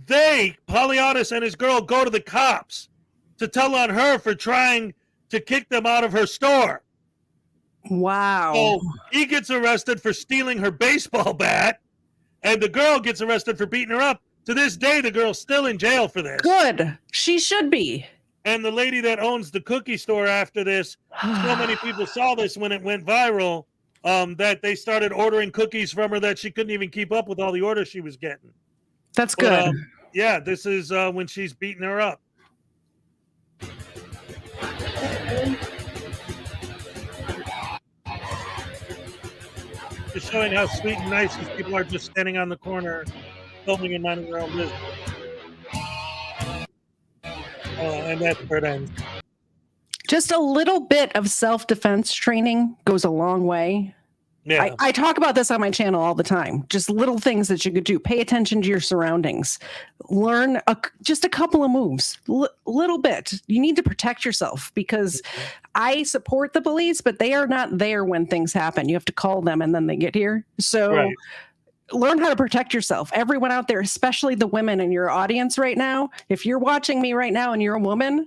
[SPEAKER 1] Frauditors and his girl go to the cops to tell on her for trying to kick them out of her store.
[SPEAKER 3] Wow.
[SPEAKER 1] So he gets arrested for stealing her baseball bat, and the girl gets arrested for beating her up. To this day, the girl's still in jail for this.
[SPEAKER 3] Good. She should be.
[SPEAKER 1] And the lady that owns the cookie store after this, so many people saw this when it went viral, that they started ordering cookies from her that she couldn't even keep up with all the orders she was getting.
[SPEAKER 3] That's good.
[SPEAKER 1] Yeah, this is when she's beating her up. Just showing how sweet and nice these people are, just standing on the corner, filming and minding their own business. And that's where it ends.
[SPEAKER 3] Just a little bit of self-defense training goes a long way.
[SPEAKER 1] Yeah.
[SPEAKER 3] I talk about this on my channel all the time. Just little things that you could do. Pay attention to your surroundings. Learn just a couple of moves. Little bit. You need to protect yourself because I support the police, but they are not there when things happen. You have to call them and then they get here. So learn how to protect yourself. Everyone out there, especially the women in your audience right now. If you're watching me right now and you're a woman,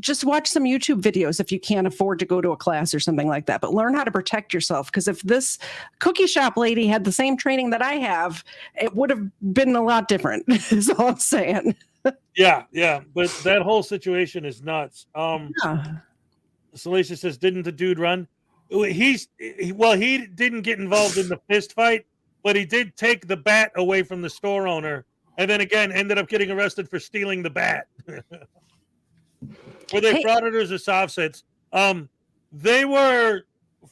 [SPEAKER 3] just watch some YouTube videos if you can't afford to go to a class or something like that. But learn how to protect yourself, because if this cookie shop lady had the same training that I have, it would have been a lot different, is all I'm saying.
[SPEAKER 1] Yeah. But that whole situation is nuts. Salacious says, didn't the dude run? He didn't get involved in the fist fight, but he did take the bat away from the store owner, and then again ended up getting arrested for stealing the bat. Were they frauditors or soft-sits? They were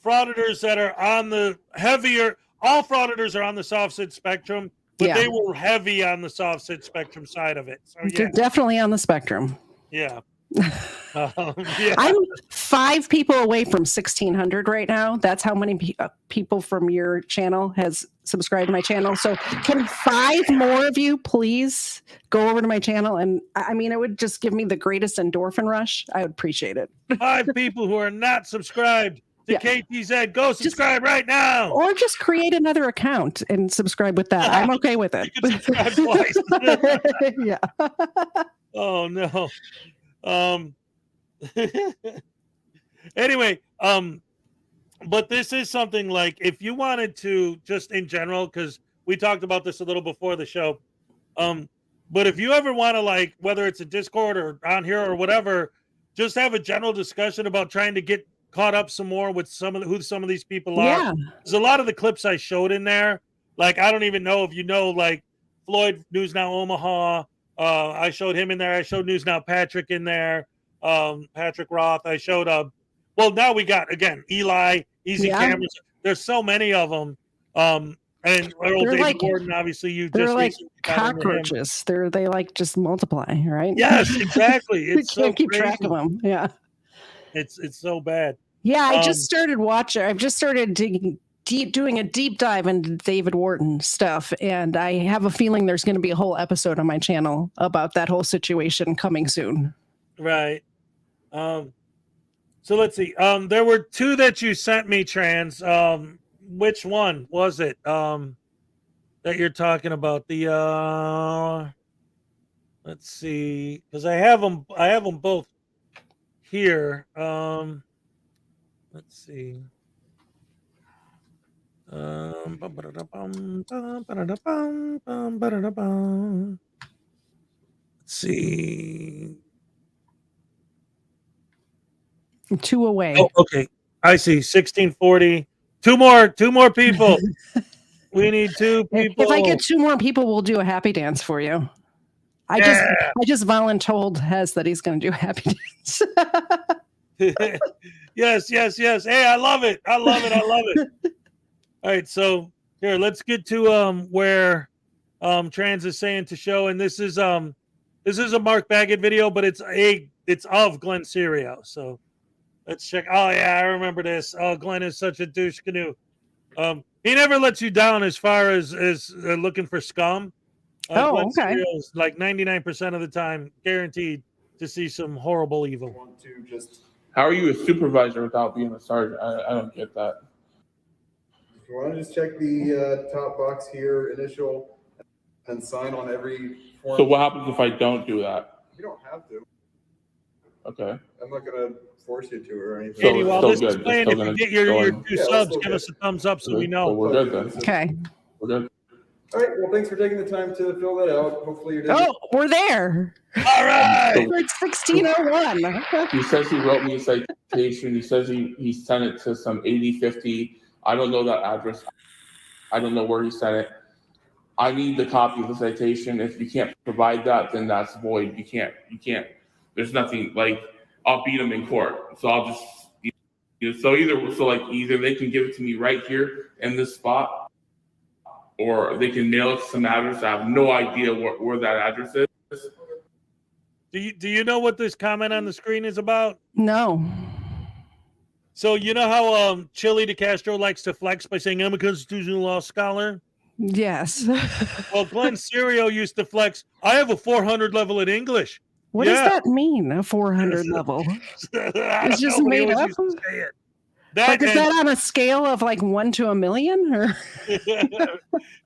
[SPEAKER 1] frauditors that are on the heavier. All frauditors are on the soft-sit spectrum, but they were heavy on the soft-sit spectrum side of it. So,
[SPEAKER 3] They're definitely on the spectrum.
[SPEAKER 1] Yeah.
[SPEAKER 3] I'm 5 people away from 1,600 right now. That's how many people from your channel has subscribed to my channel. So can 5 more of you please go over to my channel? And I mean, it would just give me the greatest endorphin rush. I would appreciate it.
[SPEAKER 1] 5 people who are not subscribed to KTZed, go subscribe right now.
[SPEAKER 3] Or just create another account and subscribe with that. I'm okay with it.
[SPEAKER 1] You can subscribe twice.
[SPEAKER 3] Yeah.
[SPEAKER 1] Oh no. Anyway, but this is something like, if you wanted to, just in general, because we talked about this a little before the show, but if you ever want to, like, whether it's a Discord or on here or whatever, just have a general discussion about trying to get caught up some more with who some of these people are.
[SPEAKER 3] Yeah.
[SPEAKER 1] There's a lot of the clips I showed in there, like, I don't even know if you know, like Floyd News Now Omaha. I showed him in there. I showed News Now Patrick in there. Patrick Roth. I showed well, now we got, again, Eli, Easy Cameras. There's so many of them. And Earl David
[SPEAKER 3] like,
[SPEAKER 1] Gordon, obviously,
[SPEAKER 3] they're like cockroaches. They like just multiply, right?
[SPEAKER 1] Yes, exactly. It's
[SPEAKER 3] you can't
[SPEAKER 1] so
[SPEAKER 3] keep track of them. Yeah.
[SPEAKER 1] It's so bad.
[SPEAKER 3] Yeah, I just started watching. I've just started doing a deep dive into David Wharton stuff, and I have a feeling there's going to be a whole episode on my channel about that whole situation coming soon.
[SPEAKER 1] Right. So let's see. There were two that you sent me, Trans. Which one was it? That you're talking about? The let's see, because I have them both here. Let's see. Let's see.
[SPEAKER 3] Two away.
[SPEAKER 1] Oh, okay. I see. 1640. Two more people. We need two people.
[SPEAKER 3] If I get two more people, we'll do a happy dance for you. I just voluntold Hez that he's going to do a happy dance.
[SPEAKER 1] Yes. Hey, I love it. All right, so here, let's get to where Trans is saying to show, and this is a Mark Baggett video, but it's of Glenn Serio. So let's check. Oh yeah, I remember this. Oh, Glenn is such a douche canoe. He never lets you down as far as looking for scum. Glenn
[SPEAKER 3] okay.
[SPEAKER 1] Serio's like 99% of the time guaranteed to see some horrible evil.
[SPEAKER 7] How are you a supervisor without being a sergeant? I don't get that.
[SPEAKER 8] If you want to just check the top box here, initial, and sign on every form.
[SPEAKER 7] So what happens if I don't do that?
[SPEAKER 8] You don't have to.
[SPEAKER 7] Okay.
[SPEAKER 8] I'm not going to force you to or anything.
[SPEAKER 1] Katie, while this is playing, if you get your two subs, give us a thumbs up so we know.
[SPEAKER 7] So we're good then.
[SPEAKER 3] Okay.
[SPEAKER 7] We're good.
[SPEAKER 8] All right. Well, thanks for taking the time to fill that out. Hopefully you're
[SPEAKER 3] Oh, we're there.
[SPEAKER 1] All right.
[SPEAKER 3] It's 1601.
[SPEAKER 7] He says he wrote me a citation. He says he sent it to some 8050. I don't know that address. I don't know where he sent it. I need the copy of the citation. If you can't provide that, then that's void. You can't. There's nothing, like, I'll beat him in court. So I'll just, either they can give it to me right here in this spot, or they can mail it to some address. I have no idea where that address is.
[SPEAKER 1] Do you know what this comment on the screen is about?
[SPEAKER 3] No.
[SPEAKER 1] So you know how Chili DeCastro likes to flex by saying I'm a constitutional law scholar?
[SPEAKER 3] Yes.
[SPEAKER 1] Well, Glenn Serio used to flex. I have a 400 level in English.
[SPEAKER 3] What does that mean? A 400 level? It's just made up. Like, is that on a scale of like 1 to 1,000,000? Or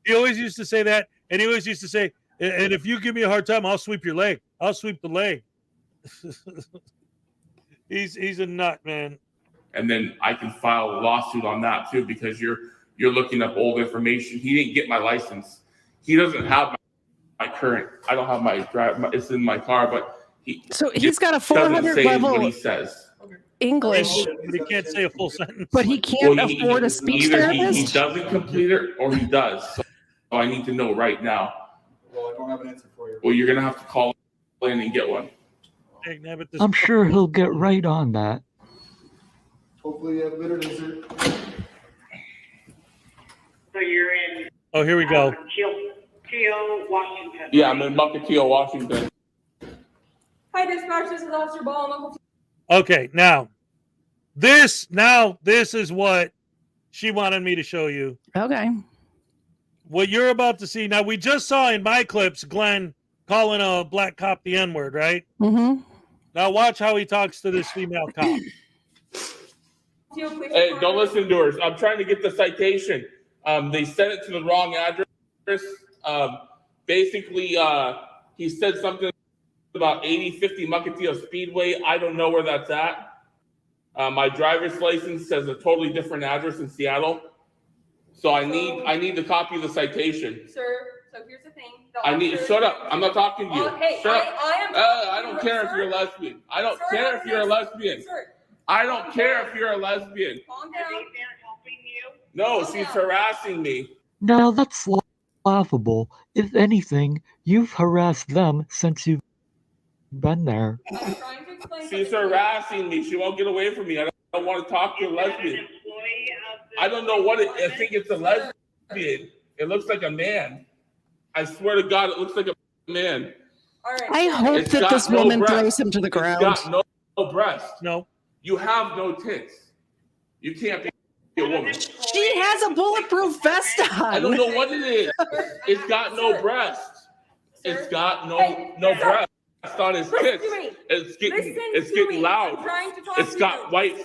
[SPEAKER 1] he always used to say that, and he always used to say, "And if you give me a hard time, I'll sweep your leg. I'll sweep the leg." He's a nut, man.
[SPEAKER 7] And then I can file a lawsuit on that too, because you're looking up old information. He didn't get my license. He doesn't have my current. I don't have my drive. It's in my car, but
[SPEAKER 3] he's got a 400 level.
[SPEAKER 7] What he says.
[SPEAKER 3] English.
[SPEAKER 1] But he can't say a full sentence.
[SPEAKER 3] But he can't afford a speech therapist?
[SPEAKER 7] He doesn't complete it, or he does. So I need to know right now.
[SPEAKER 8] Well, I don't have an answer for you.
[SPEAKER 7] Well, you're going to have to call in and get one.
[SPEAKER 22] I'm sure he'll get right on that.
[SPEAKER 8] Hopefully you have better dessert.
[SPEAKER 23] So you're in.
[SPEAKER 1] Oh, here we go.
[SPEAKER 23] Teal, Washington.
[SPEAKER 7] Yeah, I'm in Mukilteo, Washington.
[SPEAKER 2] Hi, dispatch. This is Officer Ball. Uncle.
[SPEAKER 1] Okay, now this is what she wanted me to show you.
[SPEAKER 3] Okay.
[SPEAKER 1] What you're about to see now, we just saw in my clips Glenn calling a black cop the N-word, right?
[SPEAKER 3] Mm-hmm.
[SPEAKER 1] Now watch how he talks to this female cop.
[SPEAKER 7] Hey, don't listen to her. I'm trying to get the citation. They sent it to the wrong address. Basically, he said something about 8050 Mukilteo Speedway. I don't know where that's at. My driver's license says a totally different address in Seattle. So I need the copy of the citation.
[SPEAKER 2] Sir, so here's the thing.
[SPEAKER 7] Shut up. I'm not talking to you.
[SPEAKER 2] Hey,
[SPEAKER 7] Shut up.
[SPEAKER 2] I
[SPEAKER 7] don't care if you're a lesbian. I don't care if you're a lesbian. I don't care if you're a lesbian.
[SPEAKER 2] Calm down.
[SPEAKER 7] No, she's harassing me.
[SPEAKER 22] Now that's laughable. If anything, you've harassed them since you've been there.
[SPEAKER 7] She's harassing me. She won't get away from me. I don't want to talk to a lesbian. I don't know what I think it's a lesbian. It looks like a man. I swear to God, it looks like a man.
[SPEAKER 3] I hope that this woman throws him to the ground.
[SPEAKER 7] It's got no breast.
[SPEAKER 1] No.
[SPEAKER 7] You have no tits. You can't be a woman.
[SPEAKER 3] She has a bulletproof vest on.
[SPEAKER 7] I don't know what it is. It's got no breast. It's got no breast on his tits. It's getting loud. It's got white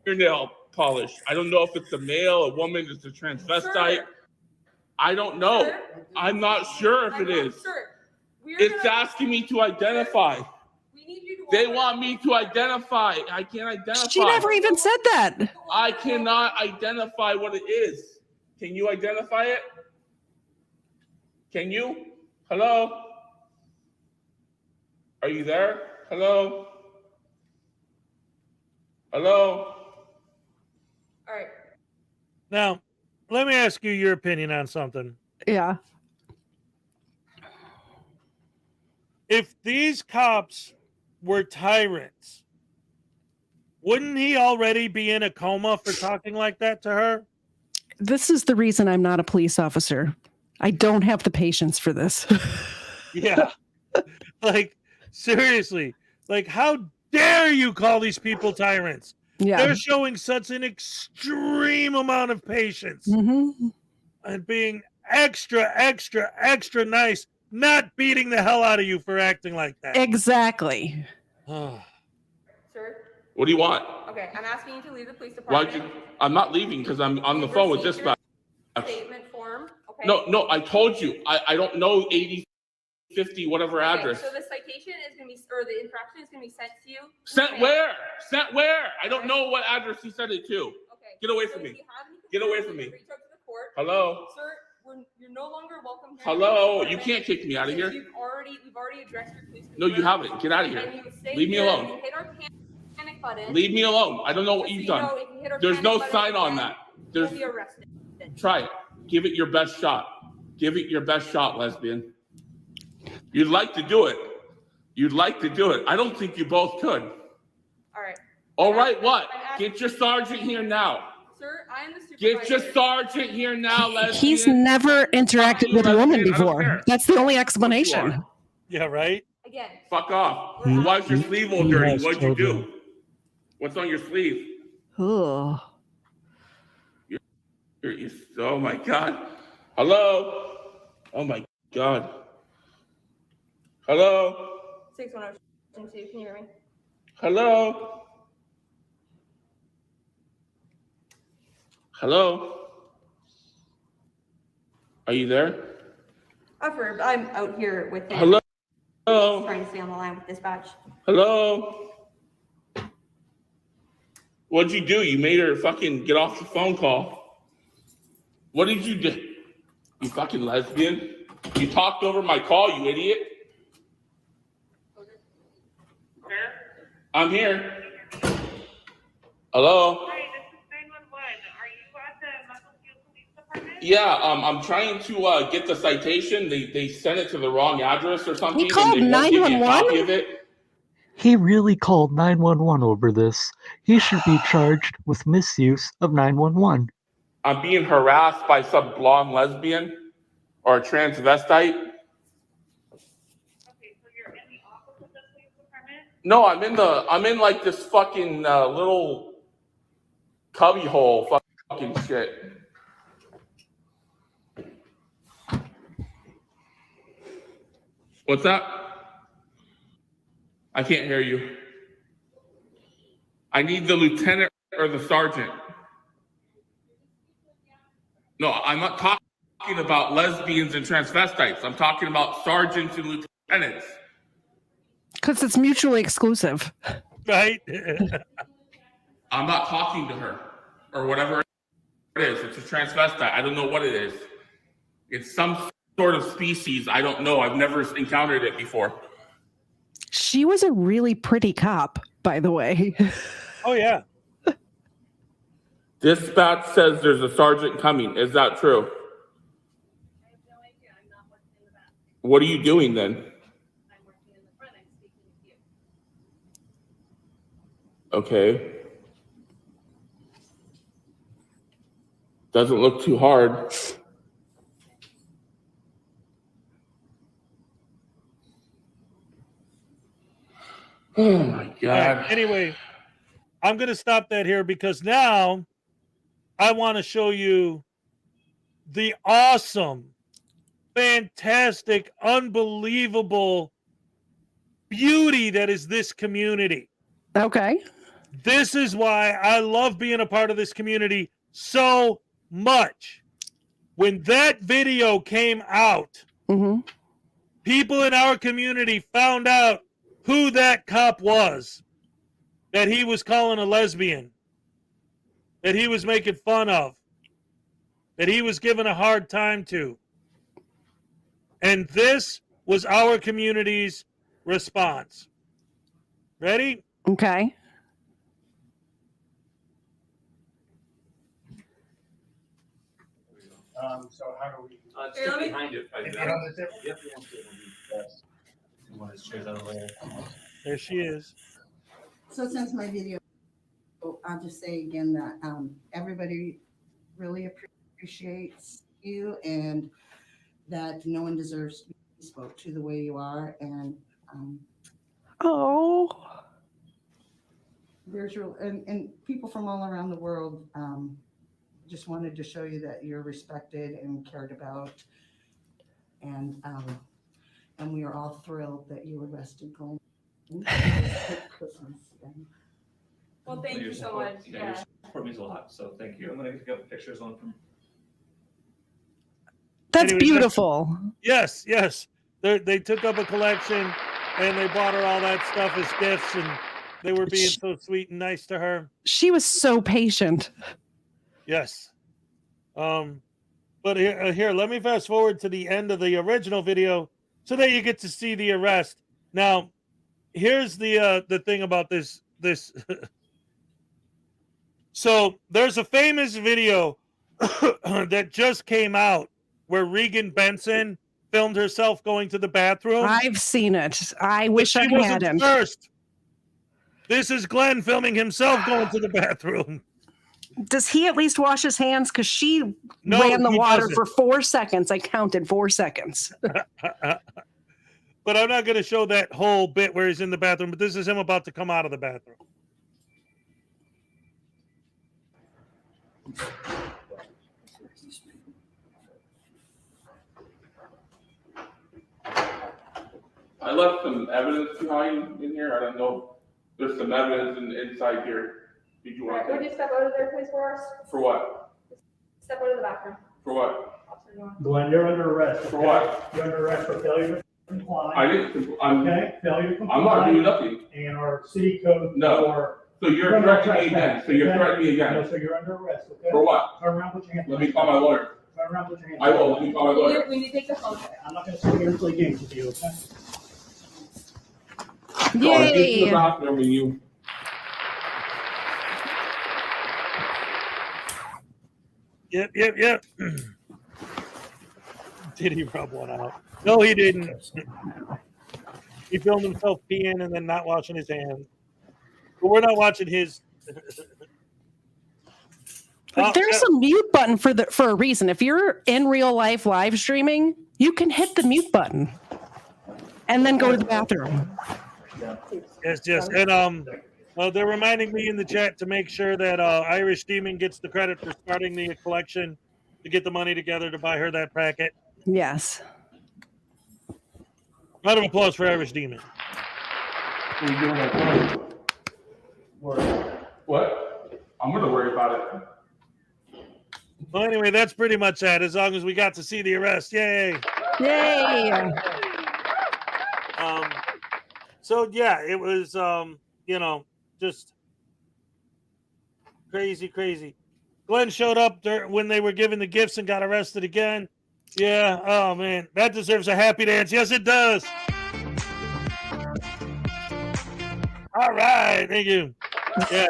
[SPEAKER 7] fingernail polish. I don't know if it's a male, a woman, it's a transvestite. I don't know. I'm not sure if it is. It's asking me to identify. They want me to identify. I can't identify.
[SPEAKER 3] She never even said that.
[SPEAKER 7] I cannot identify what it is. Can you identify it? Can you? Hello? Are you there? Hello? Hello?
[SPEAKER 2] All right.
[SPEAKER 1] Now, let me ask you your opinion on something.
[SPEAKER 3] Yeah.
[SPEAKER 1] If these cops were tyrants, wouldn't he already be in a coma for talking like that to her?
[SPEAKER 3] This is the reason I'm not a police officer. I don't have the patience for this.
[SPEAKER 1] Yeah. Like, seriously. Like, how dare you call these people tyrants?
[SPEAKER 3] Yeah.
[SPEAKER 1] They're showing such an extreme amount of patience and being extra, extra, extra nice, not beating the hell out of you for acting like that.
[SPEAKER 3] Exactly.
[SPEAKER 2] Sir?
[SPEAKER 7] What do you want?
[SPEAKER 2] Okay, I'm asking you to leave the police
[SPEAKER 7] Why'd
[SPEAKER 2] department.
[SPEAKER 7] you? I'm not leaving because I'm on the phone with dispatch.
[SPEAKER 2] Statement form. Okay.
[SPEAKER 7] No, I told you. I don't know 80, 50, whatever address.
[SPEAKER 2] Okay, so the citation is going to be, or the infraction is going to be sent to you.
[SPEAKER 7] Sent where? Sent where? I don't know what address he sent it to.
[SPEAKER 2] Okay.
[SPEAKER 7] Get away from me. Get away from me.
[SPEAKER 2] Reach out to the court.
[SPEAKER 7] Hello?
[SPEAKER 2] Sir, you're no longer welcome here.
[SPEAKER 7] Hello? You can't kick me out of here.
[SPEAKER 2] We've already addressed your police.
[SPEAKER 7] No, you haven't. Get out of here. Leave me alone.
[SPEAKER 2] You hit our panic button.
[SPEAKER 7] Leave me alone. I don't know what you've done. There's no sign on that.
[SPEAKER 2] You'll be arrested.
[SPEAKER 7] Try it. Give it your best shot. Give it your best shot, lesbian. You'd like to do it. You'd like to do it. I don't think you both could.
[SPEAKER 2] All right.
[SPEAKER 7] All right, what? Get your sergeant here now.
[SPEAKER 2] Sir, I am the supervisor.
[SPEAKER 7] Get your sergeant here now, lesbian.
[SPEAKER 3] He's never interacted with a woman before. That's the only explanation.
[SPEAKER 1] Yeah, right?
[SPEAKER 2] Again.
[SPEAKER 7] Fuck off. Why's your sleeve all dirty? What'd you do? What's on your sleeve?
[SPEAKER 3] Oh.
[SPEAKER 7] Oh my God. Hello? Oh my God. Hello?
[SPEAKER 2] 610-2, can you hear me?
[SPEAKER 7] Hello? Hello? Are you there?
[SPEAKER 2] I'm out here with him.
[SPEAKER 7] Hello?
[SPEAKER 2] Trying to stay on the line with dispatch.
[SPEAKER 7] Hello? What'd you do? You made her fucking get off the phone call. What did you do? You fucking lesbian. You talked over my call, you idiot. I'm here. Hello?
[SPEAKER 23] Hi, this is 911. Are you at the Muscle Police Department?
[SPEAKER 7] Yeah, I'm trying to get the citation. They sent it to the wrong address or something.
[SPEAKER 22] He called
[SPEAKER 7] and they won't give me a
[SPEAKER 22] 911?
[SPEAKER 7] copy of it.
[SPEAKER 22] He really called 911 over this. He should be charged with misuse of 911.
[SPEAKER 7] I'm being harassed by some blonde lesbian or a transvestite.
[SPEAKER 23] Okay, so you're in the office of the police department?
[SPEAKER 7] No, I'm in like this fucking little cubby hole fucking shit. What's that? I can't hear you. I need the lieutenant or the sergeant. No, I'm not talking about lesbians and transvestites. I'm talking about sergeants and lieutenants.
[SPEAKER 3] Because it's mutually exclusive.
[SPEAKER 1] Right?
[SPEAKER 7] I'm not talking to her or whatever it is. It's a transvestite. I don't know what it is. It's some sort of species. I don't know. I've never encountered it before.
[SPEAKER 3] She was a really pretty cop, by the way.
[SPEAKER 1] Oh, yeah.
[SPEAKER 7] Dispatch says there's a sergeant coming. Is that true? What are you doing then? Okay. Doesn't look too hard. Oh my God.
[SPEAKER 1] Anyway, I'm going to stop that here because now I want to show you the awesome, fantastic, unbelievable beauty that is this community.
[SPEAKER 3] Okay.
[SPEAKER 1] This is why I love being a part of this community so much. When that video came out, people in our community found out who that cop was, that he was calling a lesbian, that he was making fun of, that he was giving a hard time to. And this was our community's response. Ready?
[SPEAKER 3] Okay.
[SPEAKER 10] So how do we?
[SPEAKER 2] Here, let me-
[SPEAKER 10] Behind it.
[SPEAKER 1] There she is.
[SPEAKER 11] So since my video, I'll just say again that everybody really appreciates you and that no one deserves to be spoke to the way you are. And there's real and people from all around the world just wanted to show you that you're respected and cared about. And we are all thrilled that you arrested Glenn. Christmas.
[SPEAKER 2] Well, thank you so much.
[SPEAKER 10] Yeah, your support means a lot. So thank you. I'm gonna get pictures on from.
[SPEAKER 3] That's
[SPEAKER 1] Anyways,
[SPEAKER 3] beautiful.
[SPEAKER 1] Yes, yes. They took up a collection and they bought her all that stuff as gifts, and they were being so sweet and nice to her.
[SPEAKER 3] She was so patient.
[SPEAKER 1] Yes. But here, let me fast forward to the end of the original video so that you get to see the arrest. Now, here's the thing about this. So there's a famous video that just came out where Regan Benson filmed herself going to the bathroom.
[SPEAKER 3] I've seen it. I wish I
[SPEAKER 1] She wasn't
[SPEAKER 3] hadn't.
[SPEAKER 1] first. This is Glenn filming himself going to the bathroom.
[SPEAKER 3] Does he at least wash his hands? Because she
[SPEAKER 1] No,
[SPEAKER 3] ran the
[SPEAKER 1] he
[SPEAKER 3] water
[SPEAKER 1] doesn't.
[SPEAKER 3] for 4 seconds. I counted 4 seconds.
[SPEAKER 1] But I'm not going to show that whole bit where he's in the bathroom, but this is him about to come out of the bathroom.
[SPEAKER 7] I left some evidence behind in here. I don't know. There's some evidence inside here. Did you want
[SPEAKER 16] Would
[SPEAKER 7] that?
[SPEAKER 16] you step out of there, please, for us?
[SPEAKER 7] For what?
[SPEAKER 16] Step out of the bathroom.
[SPEAKER 7] For what?
[SPEAKER 10] Glenn, you're under arrest.
[SPEAKER 7] For what?
[SPEAKER 10] You're under arrest for failure to comply.
[SPEAKER 7] I didn't.
[SPEAKER 10] Okay, failure to comply.
[SPEAKER 7] I'm not doing nothing.
[SPEAKER 10] And our city code.
[SPEAKER 7] No. So you're
[SPEAKER 10] criminal
[SPEAKER 7] threatening me again.
[SPEAKER 10] trespass,
[SPEAKER 7] So you're
[SPEAKER 10] okay?
[SPEAKER 7] threatening me again.
[SPEAKER 10] No, so you're under arrest, okay?
[SPEAKER 7] For what?
[SPEAKER 10] Turn around, put your hands.
[SPEAKER 7] Let me call my lawyer.
[SPEAKER 10] Turn around, put your hands.
[SPEAKER 7] I will. Let me call my lawyer.
[SPEAKER 2] We need to take the phone.
[SPEAKER 10] I'm not gonna sit here and play games with you, okay?
[SPEAKER 7] So I get to
[SPEAKER 3] Yay.
[SPEAKER 7] the bathroom and you.
[SPEAKER 1] Yep. Did he rub one out? No, he didn't. He filmed himself peeing and then not washing his hands. But we're not watching his.
[SPEAKER 3] Like, there's a mute button for a reason. If you're in real life live streaming, you can hit the mute button and then go to the bathroom.
[SPEAKER 1] Yes. And they're reminding me in the chat to make sure that Irish Demon gets the credit for starting the collection to get the money together to buy her that packet.
[SPEAKER 3] Yes.
[SPEAKER 1] Round of applause for Irish Demon.
[SPEAKER 7] What? I'm gonna worry about it.
[SPEAKER 1] Well, anyway, that's pretty much that. As long as we got to see the arrest, yay!
[SPEAKER 3] Yay!
[SPEAKER 1] So yeah, it was just crazy. Glenn showed up when they were giving the gifts and got arrested again. Yeah. Oh man, that deserves a happy dance. Yes, it does. All right, thank you. Yeah.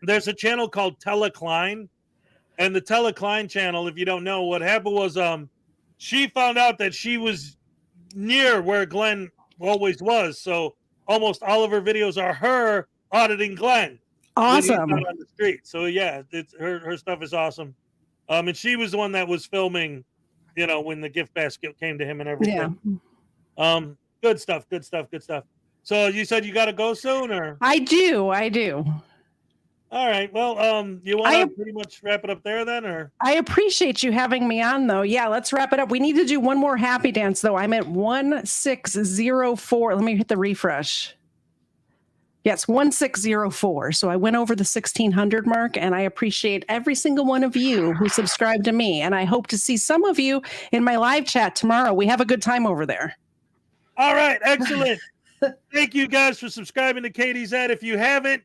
[SPEAKER 1] There's a channel called Telecline, and the Telecline channel, if you don't know, what happened was she found out that she was near where Glenn always was, so almost all of her videos are her auditing Glenn.
[SPEAKER 3] Awesome.
[SPEAKER 1] When he's out on the street. So yeah, it's her stuff is awesome. And she was the one that was filming, when the gift basket came to him and everything. Yeah. Good stuff. So you said you got to go soon, or?
[SPEAKER 3] I do.
[SPEAKER 1] All right. Well, you want to pretty much wrap it up there then, or?
[SPEAKER 3] I appreciate you having me on, though. Yeah, let's wrap it up. We need to do one more happy dance, though. I'm at 1604. Let me hit the refresh. Yes, 1604. So I went over the 1600 mark, and I appreciate every single one of you who subscribed to me. And I hope to see some of you in my live chat tomorrow. We have a good time over there.
[SPEAKER 1] All right. Excellent. Thank you guys for subscribing to KTZed. If you haven't,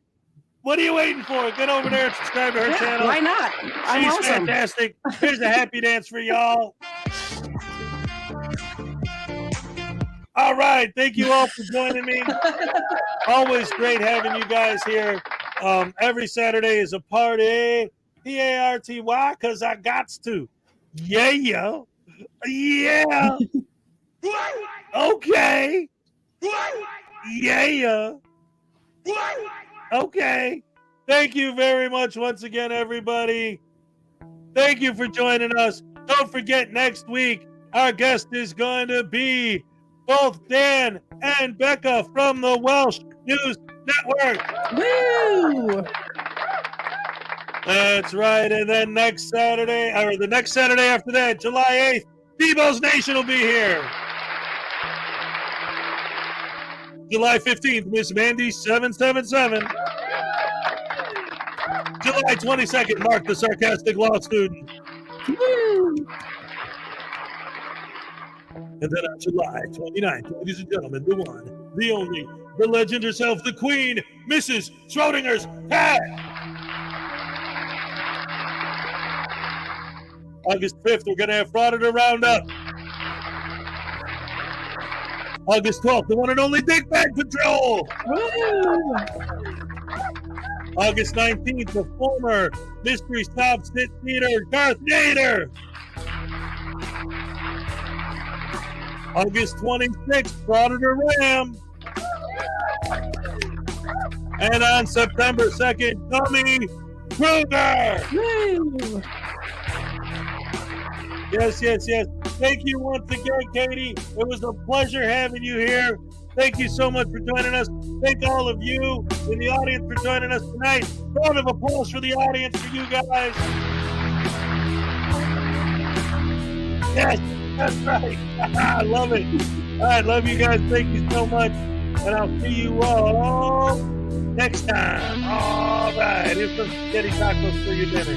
[SPEAKER 1] what are you waiting for? Get over there and subscribe to her channel.
[SPEAKER 3] Why not? I'm
[SPEAKER 1] She's
[SPEAKER 3] awesome.
[SPEAKER 1] fantastic. Here's a happy dance for y'all. All right. Thank you all for joining me. Always great having you guys here. Every Saturday is a party. P-A-R-T-Y, because I gots to. Yeah, yo. Yeah. Okay. Yeah. Okay. Thank you very much once again, everybody. Thank you for joining us. Don't forget, next week, our guest is going to be both Dan and Becca from the Welsh News Network.
[SPEAKER 3] Woo!
[SPEAKER 1] That's right. And then next Saturday, or the next Saturday after that, July 8th, Debo's Nation will be here. July 15th, Miss Mandy 777. July 22nd, Mark the Sarcastic Law Student.
[SPEAKER 3] Woo!
[SPEAKER 1] And then on July 29th, ladies and gentlemen, the one, the only, the legend herself, the queen, Mrs. Schrodinger's cat. August 5th, we're going to have Frauditor Roundup. August 12th, the one and only Dick Bag Patrol.
[SPEAKER 3] Woo!
[SPEAKER 1] August 19th, the former Mystery Stop Sit Theater, Darth Nader. August 26th, Frauditor Ram. And on September 2nd, Tommy Kruger.
[SPEAKER 3] Woo!
[SPEAKER 1] Yes. Thank you once again, Katie. It was a pleasure having you here. Thank you so much for joining us. Thank all of you in the audience for joining us tonight. Round of applause for the audience, for you guys. Yes, that's right. I love it. All right, love you guys. Thank you so much. And I'll see you all next time. All right. Here's some spaghetti tacos for your dinner.